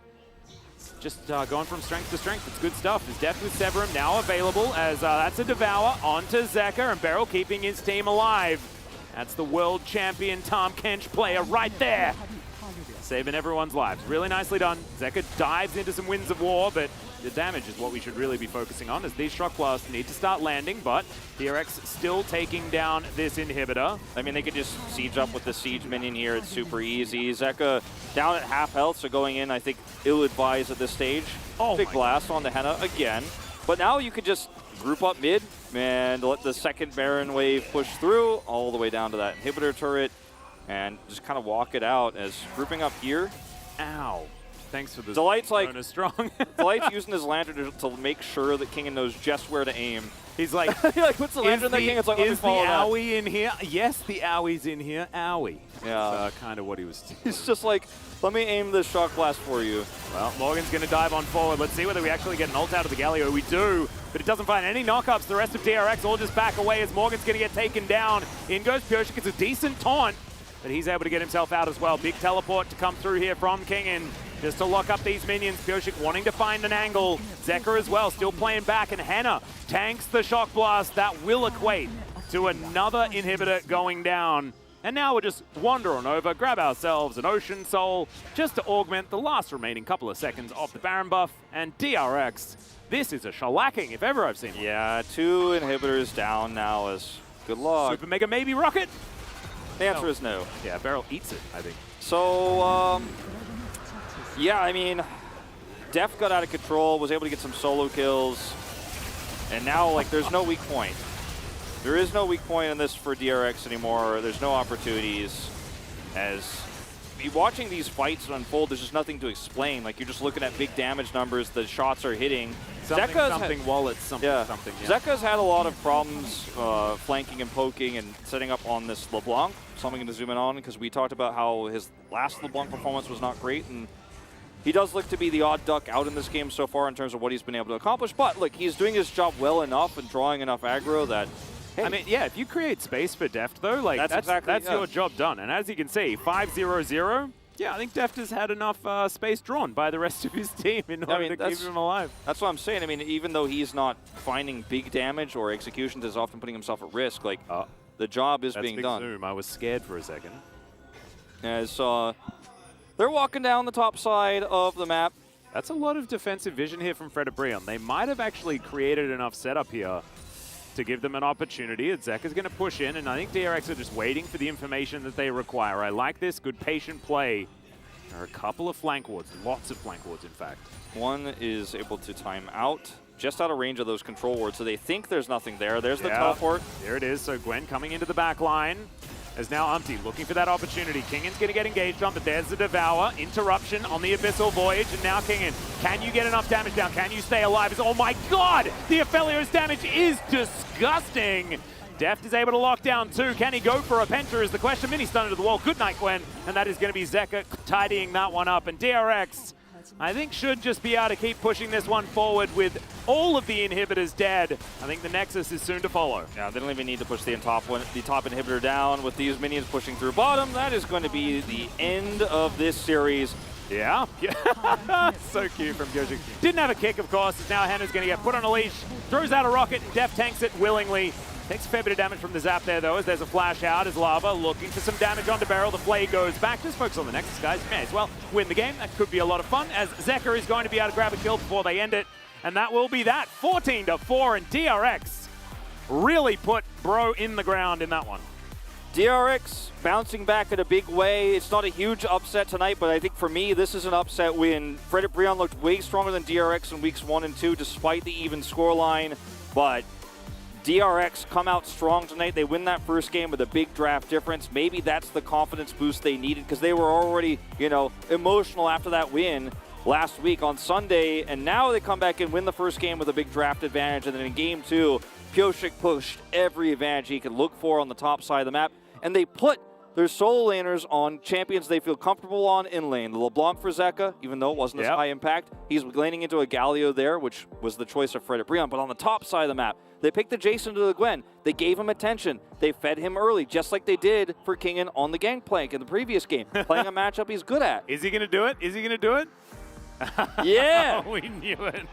Just going from strength to strength. It's good stuff. There's Death with Severum now available as that's a Devour onto Zeka, and Beryl keeping his team alive. That's the world champion Tom Kench player right there. Saving everyone's lives. Really nicely done. Zeka dives into some Winds of War, but the damage is what we should really be focusing on as these Shock Blasts need to start landing, but DRX still taking down this inhibitor. I mean, they could just siege up with the siege minion here. It's super easy. Zeka down at half health, so going in, I think, ill-advised at this stage. Oh, big blast on the Henna again. But now you could just group up mid and let the second Baron wave push through all the way down to that inhibitor turret and just kind of walk it out as grouping up here. Ow. Thanks for the Delight's like strong. Delight's using his lantern to make sure that Kingen knows just where to aim. He's like, he like puts the lantern in the King. It's like, let me follow that. Is the owie in here? Yes, the owie's in here. Owie. Yeah. That's kind of what he was. He's just like, let me aim this shock blast for you. Well, Morgan's going to dive on forward. Let's see whether we actually get an ult out of the Galio. We do, but it doesn't find any knockups. The rest of DRX all just back away as Morgan's going to get taken down. In goes Pioshik. It's a decent taunt, but he's able to get himself out as well. Big teleport to come through here from Kingen. Just to lock up these minions. Pioshik wanting to find an angle. Zeka as well, still playing back, and Henna tanks the shock blast. That will equate to another inhibitor going down. And now we'll just wander on over, grab ourselves an Ocean Soul, just to augment the last remaining couple of seconds of the Baron buff. And DRX, this is a shellacking if ever I've seen one. Yeah, 2 inhibitors down now is good luck. Super Mega maybe rocket? The answer is no. Yeah, Beryl eats it, I think. So, yeah, I mean, Def got out of control, was able to get some solo kills, and now, like, there's no weak point. There is no weak point in this for DRX anymore. There's no opportunities. As watching these fights unfold, there's just nothing to explain. Like, you're just looking at big damage numbers, the shots are hitting. Something wallets, something. Zeka's had a lot of problems flanking and poking and setting up on this LeBlanc. Something to zoom in on, because we talked about how his last LeBlanc performance was not great, and he does look to be the odd duck out in this game so far in terms of what he's been able to accomplish. But look, he's doing his job well enough and drawing enough aggro that, hey. I mean, yeah, if you create space for Deft, though, like that's your job done. And as you can see, 5-0-0. Yeah, I think Deft has had enough space drawn by the rest of his team in order to keep him alive. That's what I'm saying. I mean, even though he's not finding big damage or executions is often putting himself at risk, like the job is being done. Zoom. I was scared for a second. As they're walking down the top side of the map. That's a lot of defensive vision here from Fredibreon. They might have actually created enough setup here to give them an opportunity. Zeka's going to push in, and I think DRX are just waiting for the information that they require. I like this. Good patient play. There are a couple of flank wards, lots of flank wards, in fact. One is able to time out, just out of range of those control wards, so they think there's nothing there. There's the teleport. There it is. So Gwen coming into the back line. As now Umpty looking for that opportunity. Kingan's going to get engaged on, but there's the Devour. Interruption on the Abyssal Voyage, and now Kingan. Can you get enough damage down? Can you stay alive? Oh my god! The Aphelios damage is disgusting! Deft is able to lock down 2. Can he go for a Penta is the question. Mini stun into the wall. Good night, Gwen. And that is going to be Zeka tidying that one up. And DRX, I think, should just be able to keep pushing this one forward with all of the inhibitors dead. I think the Nexus is soon to follow. Yeah, they don't even need to push the top inhibitor down with these minions pushing through bottom. That is going to be the end of this series. Yeah. So cute from Gyoji. Didn't have a kick, of course. Now Hannah's going to get put on a leash. Throws out a rocket, and Def tanks it willingly. Takes a fair bit of damage from the zap there, though, as there's a flash out as Lava looking for some damage onto Beryl. The play goes back. Just focus on the Nexus, guys. May as well win the game. That could be a lot of fun, as Zeka is going to be able to grab a kill before they end it. And that will be that. 14-4, and DRX really put Bro in the ground in that one. DRX bouncing back in a big way. It's not a huge upset tonight, but I think for me, this is an upset win. Fredibreon looked way stronger than DRX in weeks 1 and 2, despite the even scoreline. But DRX come out strong tonight. They win that first game with a big draft difference. Maybe that's the confidence boost they needed, because they were already, emotional after that win last week on Sunday, and now they come back and win the first game with a big draft advantage. And then in game 2, Pyosik pushed every advantage he could look for on the top side of the map, and they put their solo laners on champions they feel comfortable on in lane. The LeBlanc for Zeka, even though it wasn't as high impact, he's laning into a Galio there, which was the choice of Fredibreon. But on the top side of the map, they picked the Jason to the Gwen. They gave him attention. They fed him early, just like they did for Kingan on the Gangplank in the previous game, playing a matchup he's good at. Is he going to do it? Is he going to do it? Yeah. We knew it.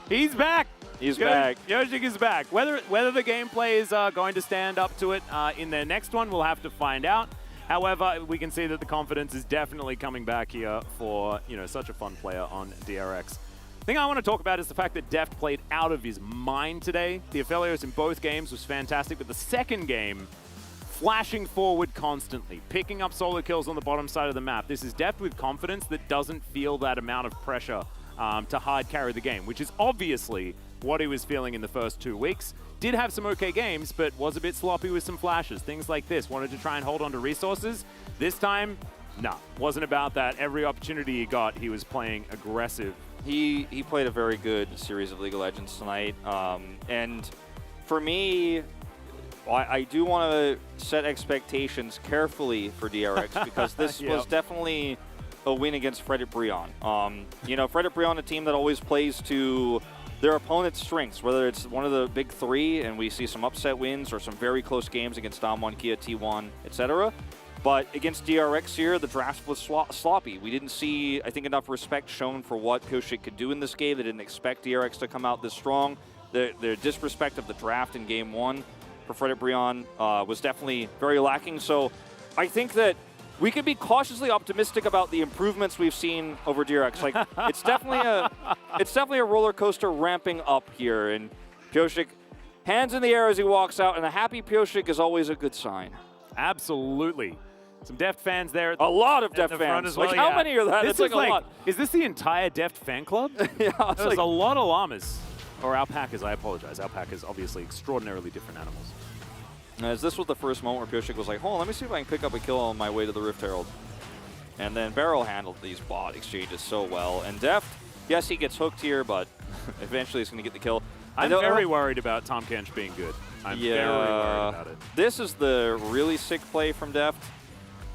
He's back. He's back. Yojik is back. Whether the gameplay is going to stand up to it in their next one, we'll have to find out. However, we can see that the confidence is definitely coming back here for such a fun player on DRX. The thing I want to talk about is the fact that Deft played out of his mind today. The Aphelios in both games was fantastic, but the second game, flashing forward constantly, picking up solo kills on the bottom side of the map. This is Deft with confidence that doesn't feel that amount of pressure to hard carry the game, which is obviously what he was feeling in the first 2 weeks. Did have some okay games, but was a bit sloppy with some flashes, things like this. Wanted to try and hold on to resources. This time, nah, wasn't about that. Every opportunity he got, he was playing aggressive. He played a very good series of League of Legends tonight. And for me, I do want to set expectations carefully for DRX, because this was definitely a win against Fredibreon. Fredibreon, a team that always plays to their opponent's strengths, whether it's one of the big 3, and we see some upset wins or some very close games against Dom1, Kia, T1, etc. But against DRX here, the draft was sloppy. We didn't see, I think, enough respect shown for what Pyosik could do in this game. They didn't expect DRX to come out this strong. The disrespect of the draft in game 1 for Frederick Brion was definitely very lacking. So I think that we can be cautiously optimistic about the improvements we've seen over DRX. Like it's definitely a roller coaster ramping up here. And Pioshik, hands in the air as he walks out, and a happy Pioshik is always a good sign. Absolutely. Some Deft fans there. A lot of Deft fans. As well, like, how many are that? This It's like a lot. Is this the entire Deft fan club? Yeah, There's like, a lot of llamas. Or alpacas, I apologize. Alpacas, obviously extraordinarily different animals. as this was the first moment where Pioshik was like, hold on, let me see if I can pick up a kill on my way to the Rift Herald. And then Barrel handled these bot exchanges so well. And Deft, yes, he gets hooked here, but eventually he's going to get the kill. I'm very worried about Tom Kench being good. I'm very worried about it. This is the really sick play from Deft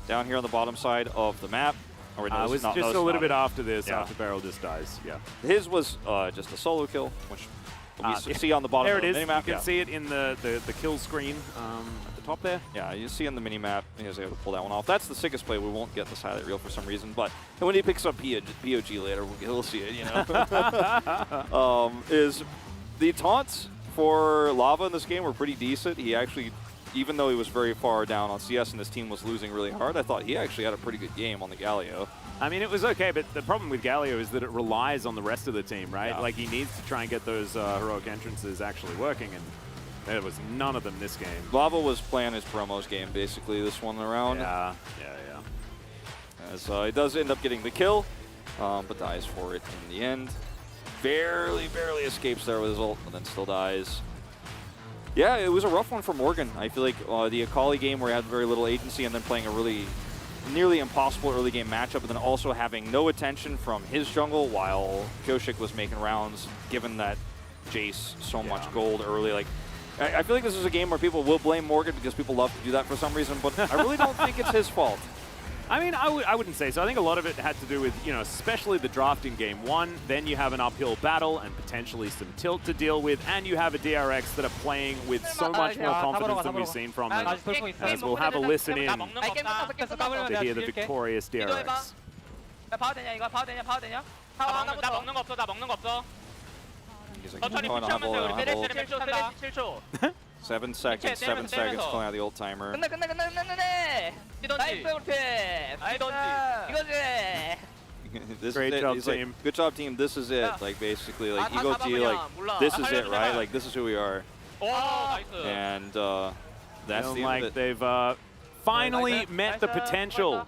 down here on the bottom side of the map. It was just a little bit after this, after Barrel just dies. Yeah. His was just a solo kill, which we see on the bottom of the minimap. You can see it in the kill screen at the top there. Yeah, you see on the minimap, he was able to pull that one off. That's the sickest play. We won't get this highlight reel for some reason, but when he picks up POG later, we'll see it, you know. Is the taunts for Lava in this game were pretty decent. He actually, even though he was very far down on CS and his team was losing really hard, I thought he actually had a pretty good game on the Galio. I mean, it was okay, but the problem with Galio is that it relies on the rest of the team, right? Like, he needs to try and get those heroic entrances actually working, and there was none of them this game. Lava was playing his promos game, basically, this one around. Yeah. As he does end up getting the kill, but dies for it in the end. Barely escapes there with his ult, but then still dies. Yeah, it was a rough one for Morgan. I feel like the Akali game where he had very little agency and then playing a really nearly impossible early game matchup, and then also having no attention from his jungle while Pioshik was making rounds, given that Jace so much gold early. Like, I feel like this is a game where people will blame Morgan because people love to do that for some reason, but I really don't think it's his fault. I mean, I wouldn't say so. I think a lot of it had to do with, you know, especially the draft in game one. Then you have an uphill battle and potentially some tilt to deal with, and you have a DRX that are playing with so much more confidence than we've seen from them. As we'll have a listen in to hear the victorious DRX. He's like, going on a hold. 7 seconds calling out the ult timer. Great job, He's team. Like, good job, team. This is it. Like, basically, like, Ego T, like, this is it, right? Like, this is who we are. And that's the end of it. They've finally met the potential.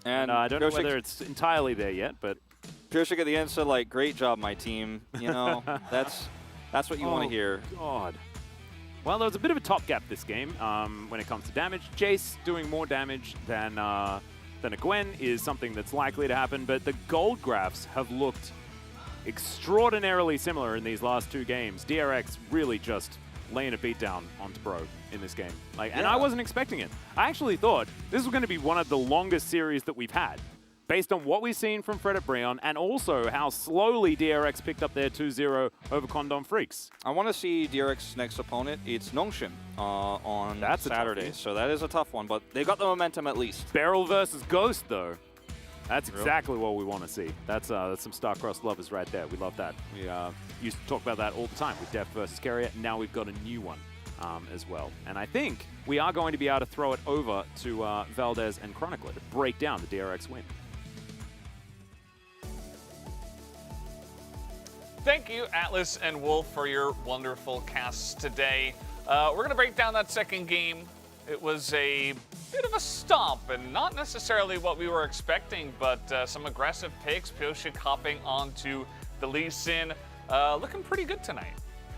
And I don't know whether it's entirely there yet, but Pioshik at the end said, like, great job, my team. You know, that's what you want to hear. God. Well, there was a bit of a top gap this game when it comes to damage. Jace doing more damage than a Gwen is something that's likely to happen, but the gold graphs have looked extraordinarily similar in these last two games. DRX really just laying a beatdown onto Bro in this game. And I wasn't expecting it. I actually thought this was going to be one of the longest series that we've had, based on what we've seen from Frederick Brion and also how slowly DRX picked up their 2-0 over Condom Freaks. I want to see DRX's next opponent. It's Nongshim on Saturday, so that is a tough one, but they got the momentum at least. Beryl versus Ghost, though. That's exactly what we want to see. That's some star-crossed lovers right there. We love that. We used to talk about that all the time with Deft versus Carrier. Now we've got a new one as well. And I think we are going to be able to throw it over to Valdez and Chronicler to break down the DRX win. Thank you, Atlas and Wolf, for your wonderful casts today. We're going to break down that second game. It was a bit of a stomp, and not necessarily what we were expecting, but some aggressive picks. Pioshik hopping onto the Lee Sin. Looking pretty good tonight.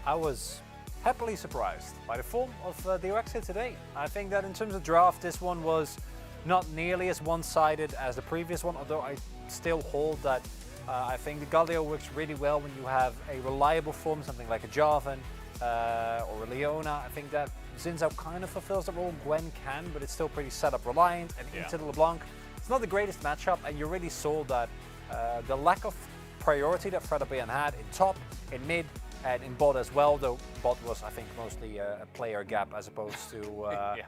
I was happily surprised by the form of DRX here today. I think that in terms of draft, this one was not nearly as one-sided as the previous one, although I still hold that I think the Galio works really well when you have a reliable form, something like a Jarvan or a Leona. I think that Zinzao kind of fulfills the role Gwen can, but it's still pretty setup reliant. And into the LeBlanc, it's not the greatest matchup, and you really saw that the lack of priority that Frederick Brion had in top, in mid, and in bot as well, though bot was, I think, mostly a player gap as opposed to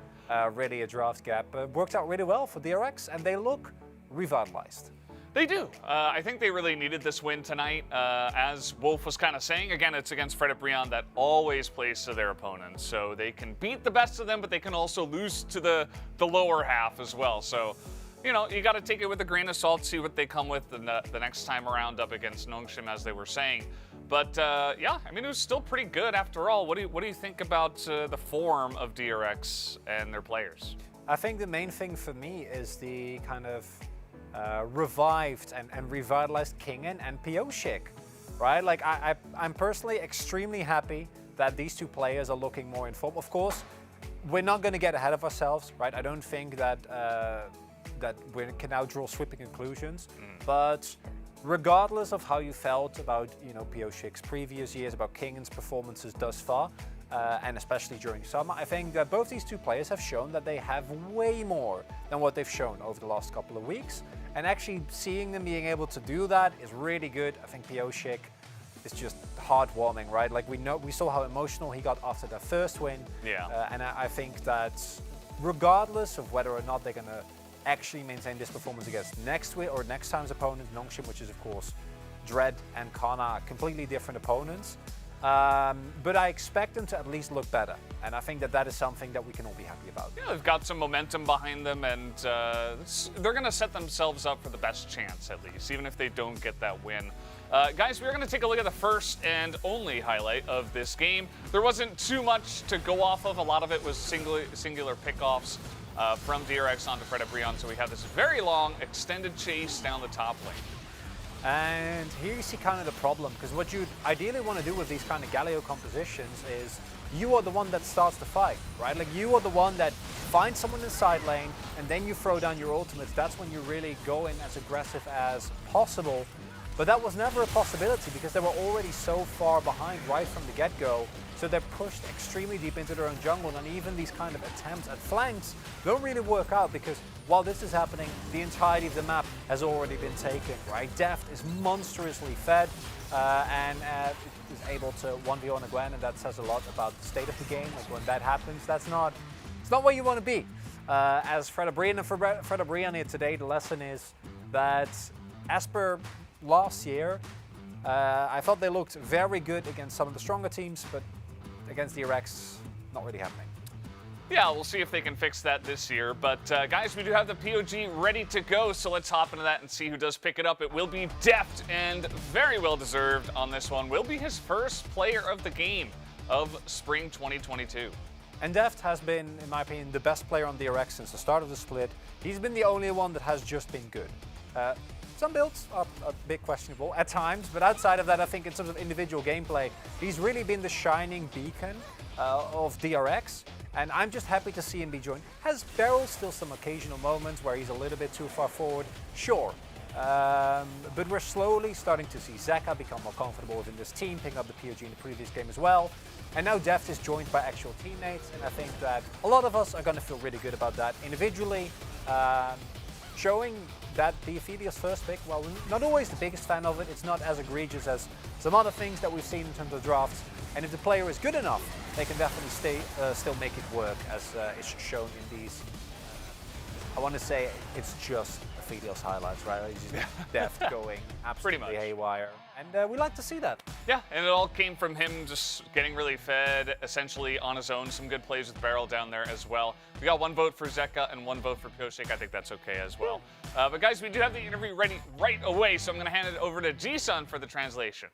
really a draft gap. Worked out really well for DRX, and they look revitalized. They do. I think they really needed this win tonight. As Wolf was kind of saying, again, it's against ㅣ2022 that always plays to their opponents. So they can beat the best of them, but they can also lose to the lower half as well. So, you know, you got to take it with a grain of salt, see what they come with the next time around up against Nongshim, as they were saying. But yeah, I mean, it was still pretty good after all. What do you think about the form of DRX and their players? I think the main thing for me is the kind of revived and revitalized Kingen and Pioshik, right? Like I'm personally extremely happy that these two players are looking more in form. Of course, we're not going to get ahead of ourselves, right? I don't think that that we can now draw sweeping conclusions, but regardless of how you felt about, you know, Pioshik's previous years, about Kingen's performances thus far, and especially during summer, I think that both these two players have shown that they have way more than what they've shown over the last couple of weeks. And actually seeing them being able to do that is really good. I think Pioshik is just heartwarming, right? Like we saw how emotional he got after their first win. Yeah. And I think that regardless of whether or not they're gonna actually maintain this performance against next time's opponent, Nongshim, which is of course Dread and Kana, completely different opponents. But I expect them to at least look better, and I think that that is something that we can all be happy about. Yeah, they've got some momentum behind them, and they're going to set themselves up for the best chance, at least, even if they don't get that win. Guys, we're going to take a look at the first and only highlight of this game. There wasn't too much to go off of. A lot of it was singular pickoffs from DRX onto ㅣ2022, so we have this very long, extended chase down the top lane. And here you see kind of the problem, because what you ideally want to do with these kind of Galio compositions is you are the one that starts the fight, right? Like you are the one that finds someone in the side lane and then you throw down your ultimates. That's when you really go in as aggressive as possible. But that was never a possibility because they were already so far behind right from the get-go. So they're pushed extremely deep into their own jungle, and even these kind of attempts at flanks don't really work out because while this is happening, the entirety of the map has already been taken, right? Deft is monstrously fed and is able to 1v1 a Gwen, and that says a lot about the state of the game. Like when that happens, it's not where you want to be. As ㅣ2022 today, the lesson is that as per last year, I thought they looked very good against some of the stronger teams, but against DRX, not really happening. Yeah, we'll see if they can fix that this year. But guys, we do have the POG ready to go, so let's hop into that and see who does pick it up. It will be Deft, and very well deserved on this one. Will be his first player of the game of Spring 2022. And Deft has been, in my opinion, the best player on DRX since the start of the split. He's been the only one that has just been good. Some builds are a bit questionable at times, but outside of that, I think in terms of individual gameplay, he's really been the shining beacon of DRX, and I'm just happy to see him be joined. Has Beryl still some occasional moments where he's a little bit too far forward? Sure. But we're slowly starting to see Zeka become more comfortable within this team, picking up the POG in the previous game as well. And now Deft is joined by actual teammates, and I think that a lot of us are going to feel really good about that individually. Showing that the Aphelios first pick, well, not always the biggest fan of it. It's not as egregious as some other things that we've seen in terms of drafts. And if the player is good enough, they can definitely still make it work, as is shown in these. I want to say it's just Aphelios highlights, right? It's just Deft going absolutely haywire. And we like to see that. Yeah, and it all came from him just getting really fed, essentially on his own. Some good plays with Beryl down there as well. We got 1 vote for Zeka and 1 vote for Pioshik. I think that's okay as well. But guys, we do have the interview ready right away, so I'm going to hand it over to Ji-sun for the translation.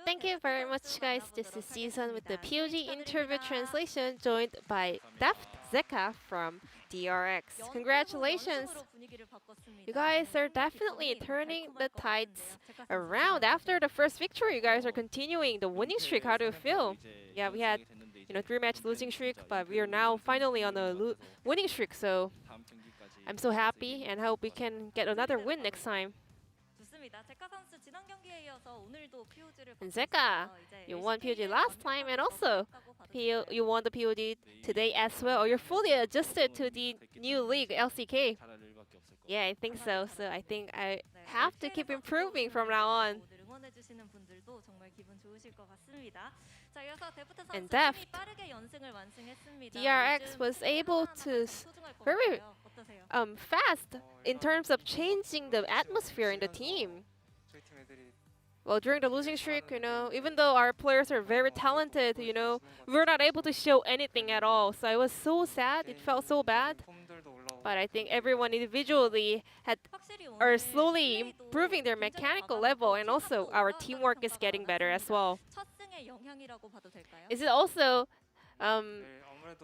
Thank you very much, guys. This is Ji-sun with the POG interview translation, joined by Deft Zeka from DRX. Congratulations! You guys are definitely turning the tides around. After the first victory, you guys are continuing the winning streak. How do you feel? Yeah, we had 3-match losing streak, but we are now finally on a winning streak. So I'm so happy and hope we can get another win next time. And Zeka, you won POG last time, and also you won the POG today as well. Or you're fully adjusted to the new league, LCK. Yeah, I think so. So I think I have to keep improving from now on. And Deft, DRX was able to very fast in terms of changing the atmosphere in the team. Well, during the losing streak, even though our players are very talented, we were not able to show anything at all. So it was so sad. It felt so bad. But I think everyone individually are slowly improving their mechanical level, and also our teamwork is getting better as well. Is it also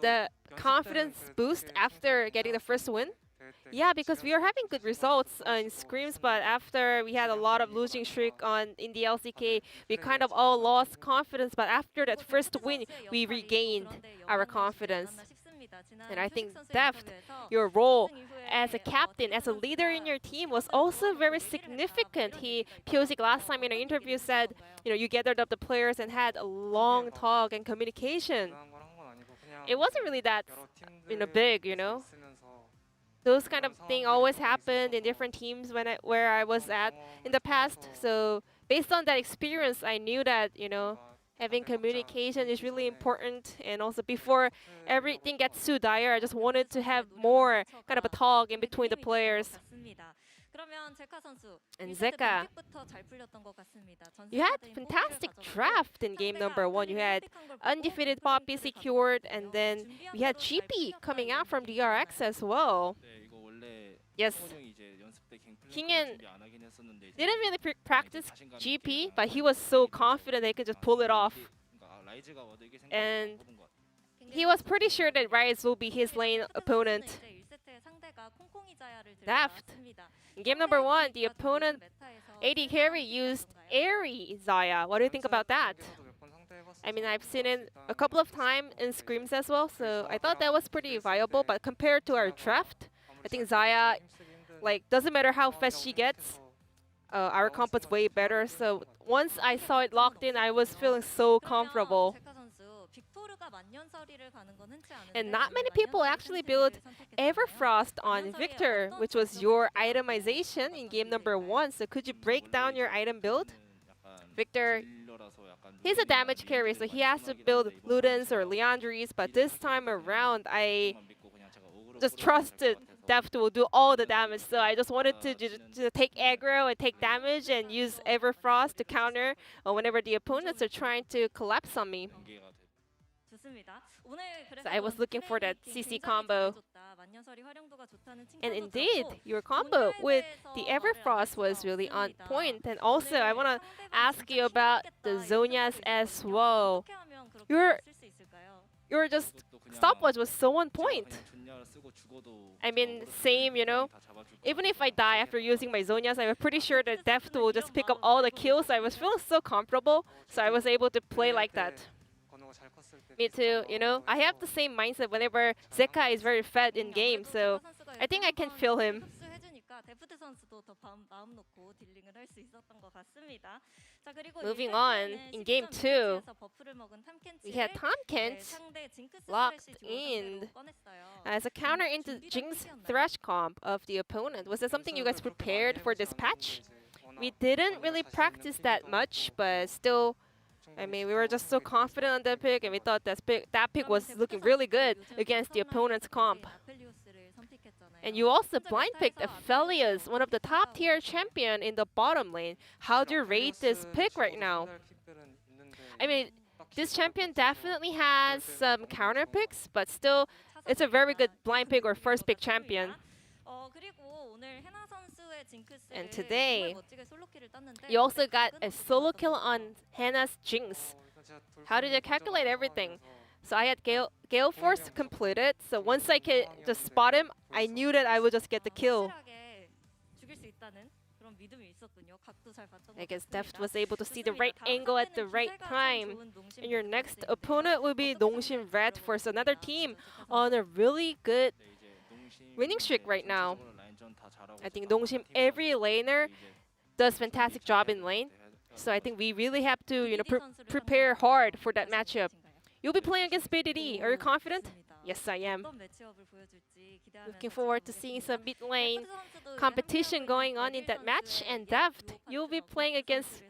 the confidence boost after getting the first win? Yeah, because we are having good results in scrims, but after we had a lot of losing streak in the LCK, we kind of all lost confidence. But after that first win, we regained our confidence. And I think Deft, your role as a captain, as a leader in your team was also very significant. Piosik last time in an interview said, you gathered up the players and had a long talk and communication. It wasn't really that, big, Those kind of thing always happened in different teams where I was at in the past. So based on that experience, I knew that, having communication is really important. And also before everything gets too dire, I just wanted to have more kind of a talk in between the players. And Zeka, you had fantastic draft in game number 1. You had undefeated Poppy secured, and then we had GP coming out from DRX as well. Yes, Hingen didn't really practice GP, but he was so confident they could just pull it off. And he was pretty sure that Rise will be his lane opponent. Daft. In game number 1, the opponent AD carry used Airy Xayah. What do you think about that? I mean, I've seen it a couple of times in scrims as well, so I thought that was pretty viable. But compared to our draft, I think Xayah, doesn't matter how fast she gets, our comp was way better. So once I saw it locked in, I was feeling so comfortable. And not many people actually build Everfrost on Victor, which was your itemization in game number 1. So could you break down your item build? Victor, he's a damage carry, so he has to build Ludens or Leandries, but this time around, I just trusted Deft will do all the damage, so I just wanted to take aggro and take damage and use Everfrost to counter whenever the opponents are trying to collapse on me. So I was looking for that CC combo. And indeed, your combo with the Everfrost was really on point. And also, I want to ask you about the Zhonyas as well. Your just stopwatch was so on point. I mean, same, Even if I die after using my Zhonyas, I'm pretty sure that Deft will just pick up all the kills. I was feeling so comfortable, so I was able to play like that. Me too, I have the same mindset whenever Zeka is very fed in game, so I think I can feel him. Moving on, in game 2, we had Tomkins locked in as a counter into Jinx Thresh comp of the opponent. Was that something you guys prepared for this patch? We didn't really practice that much, but still, I mean, we were just so confident on that pick, and we thought that pick was looking really good against the opponent's comp. And you also blind picked Aphelios, one of the top tier champion in the bottom lane. How do you rate this pick right now? I mean, this champion definitely has some counter picks, but still, it's a very good blind pick or first pick champion. And today, you also got a solo kill on Hannah's Jinx. How did you calculate everything? So I had Gale Force completed, so once I could just spot him, I knew that I would just get the kill. I guess Deft was able to see the right angle at the right time. And your next opponent will be Nongshim Red Force, another team on a really good winning streak right now. I think Nongshim, every laner, does fantastic job in lane. So I think we really have to, prepare hard for that matchup. You'll be playing against BDD. Are you confident? Yes, I am. Looking forward to seeing some mid lane competition going on in that match. And Deft, you'll be playing against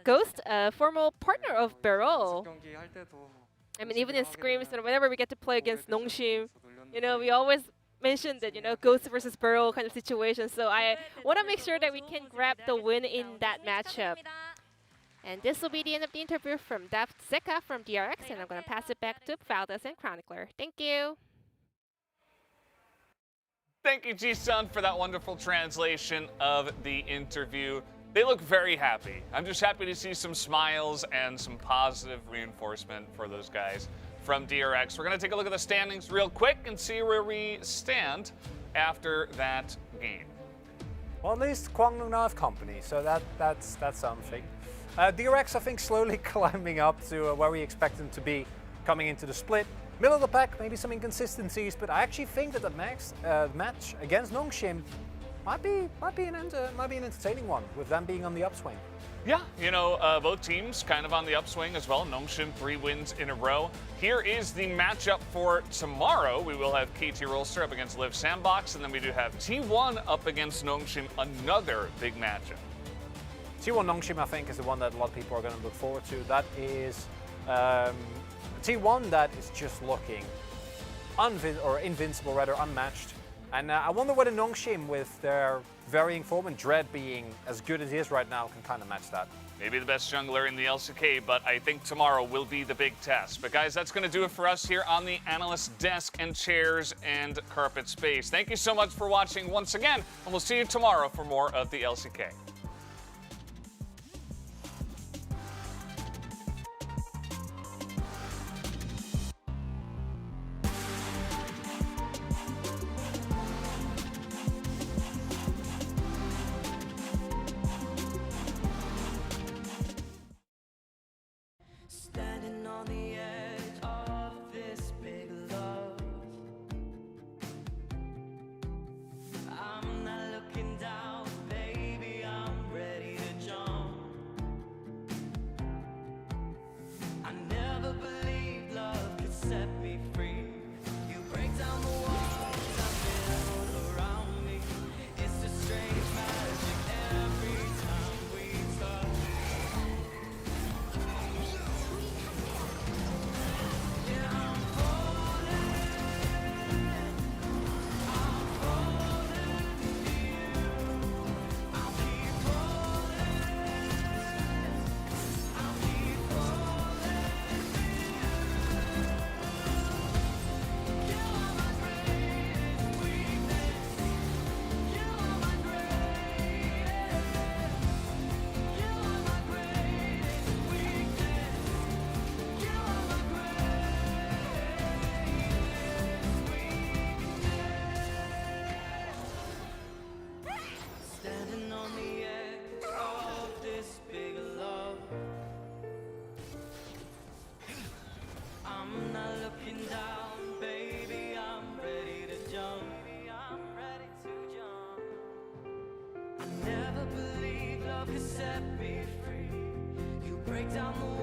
Ghost, a former partner of Beryl. I mean, even in scrims, and whenever we get to play against Nongshim, we always mentioned that, you know, Ghost versus Burrow kind of situation. So I want to make sure that we can grab the win in that matchup. And this will be the end of the interview from Zeka from DRX, and I'm going to pass it back to Valdes and Chronicler. Thank you. Thank you, Ji-sun, for that wonderful translation of the interview. They look very happy. I'm just happy to see some smiles and some positive reinforcement for those guys from DRX. We're going to take a look at the standings real quick and see where we stand after that game. Well, at least Kwangdong now have company, so that's something. DRX, I think, slowly climbing up to where we expect them to be coming into the split. Middle of the pack, maybe some inconsistencies, but I actually think that the match against Nongshim might be an entertaining one, with them being on the upswing. Yeah, you know, both teams kind of on the upswing as well. Nongshim 3 wins in a row. Here is the matchup for tomorrow. We will have KT Rolster up against Liv Sandbox, and then we do have T1 up against Nongshim, another big matchup. T1 Nongshim, I think, is the one that a lot of people are going to look forward to. That is T1 that is just looking invincible, rather unmatched. And I wonder whether Nongshim, with their varying form and Dread being as good as he is right now, can kind of match that. Maybe the best jungler in the LCK, but I think tomorrow will be the big test. But guys, that's going to do it for us here on the analyst desk and chairs and carpet space. Thank you so much for watching once again, and we'll see you tomorrow for more of the LCK. Standing on the edge of this big love, I'm not looking down, baby, I'm ready to jump. I never believed love could set me free. You break down the walls I build around me. It's a strange magic every time we touch. Standing on the edge of this big love, I'm not looking down, baby, I'm ready to jump. I never believed love could set me free. You break down the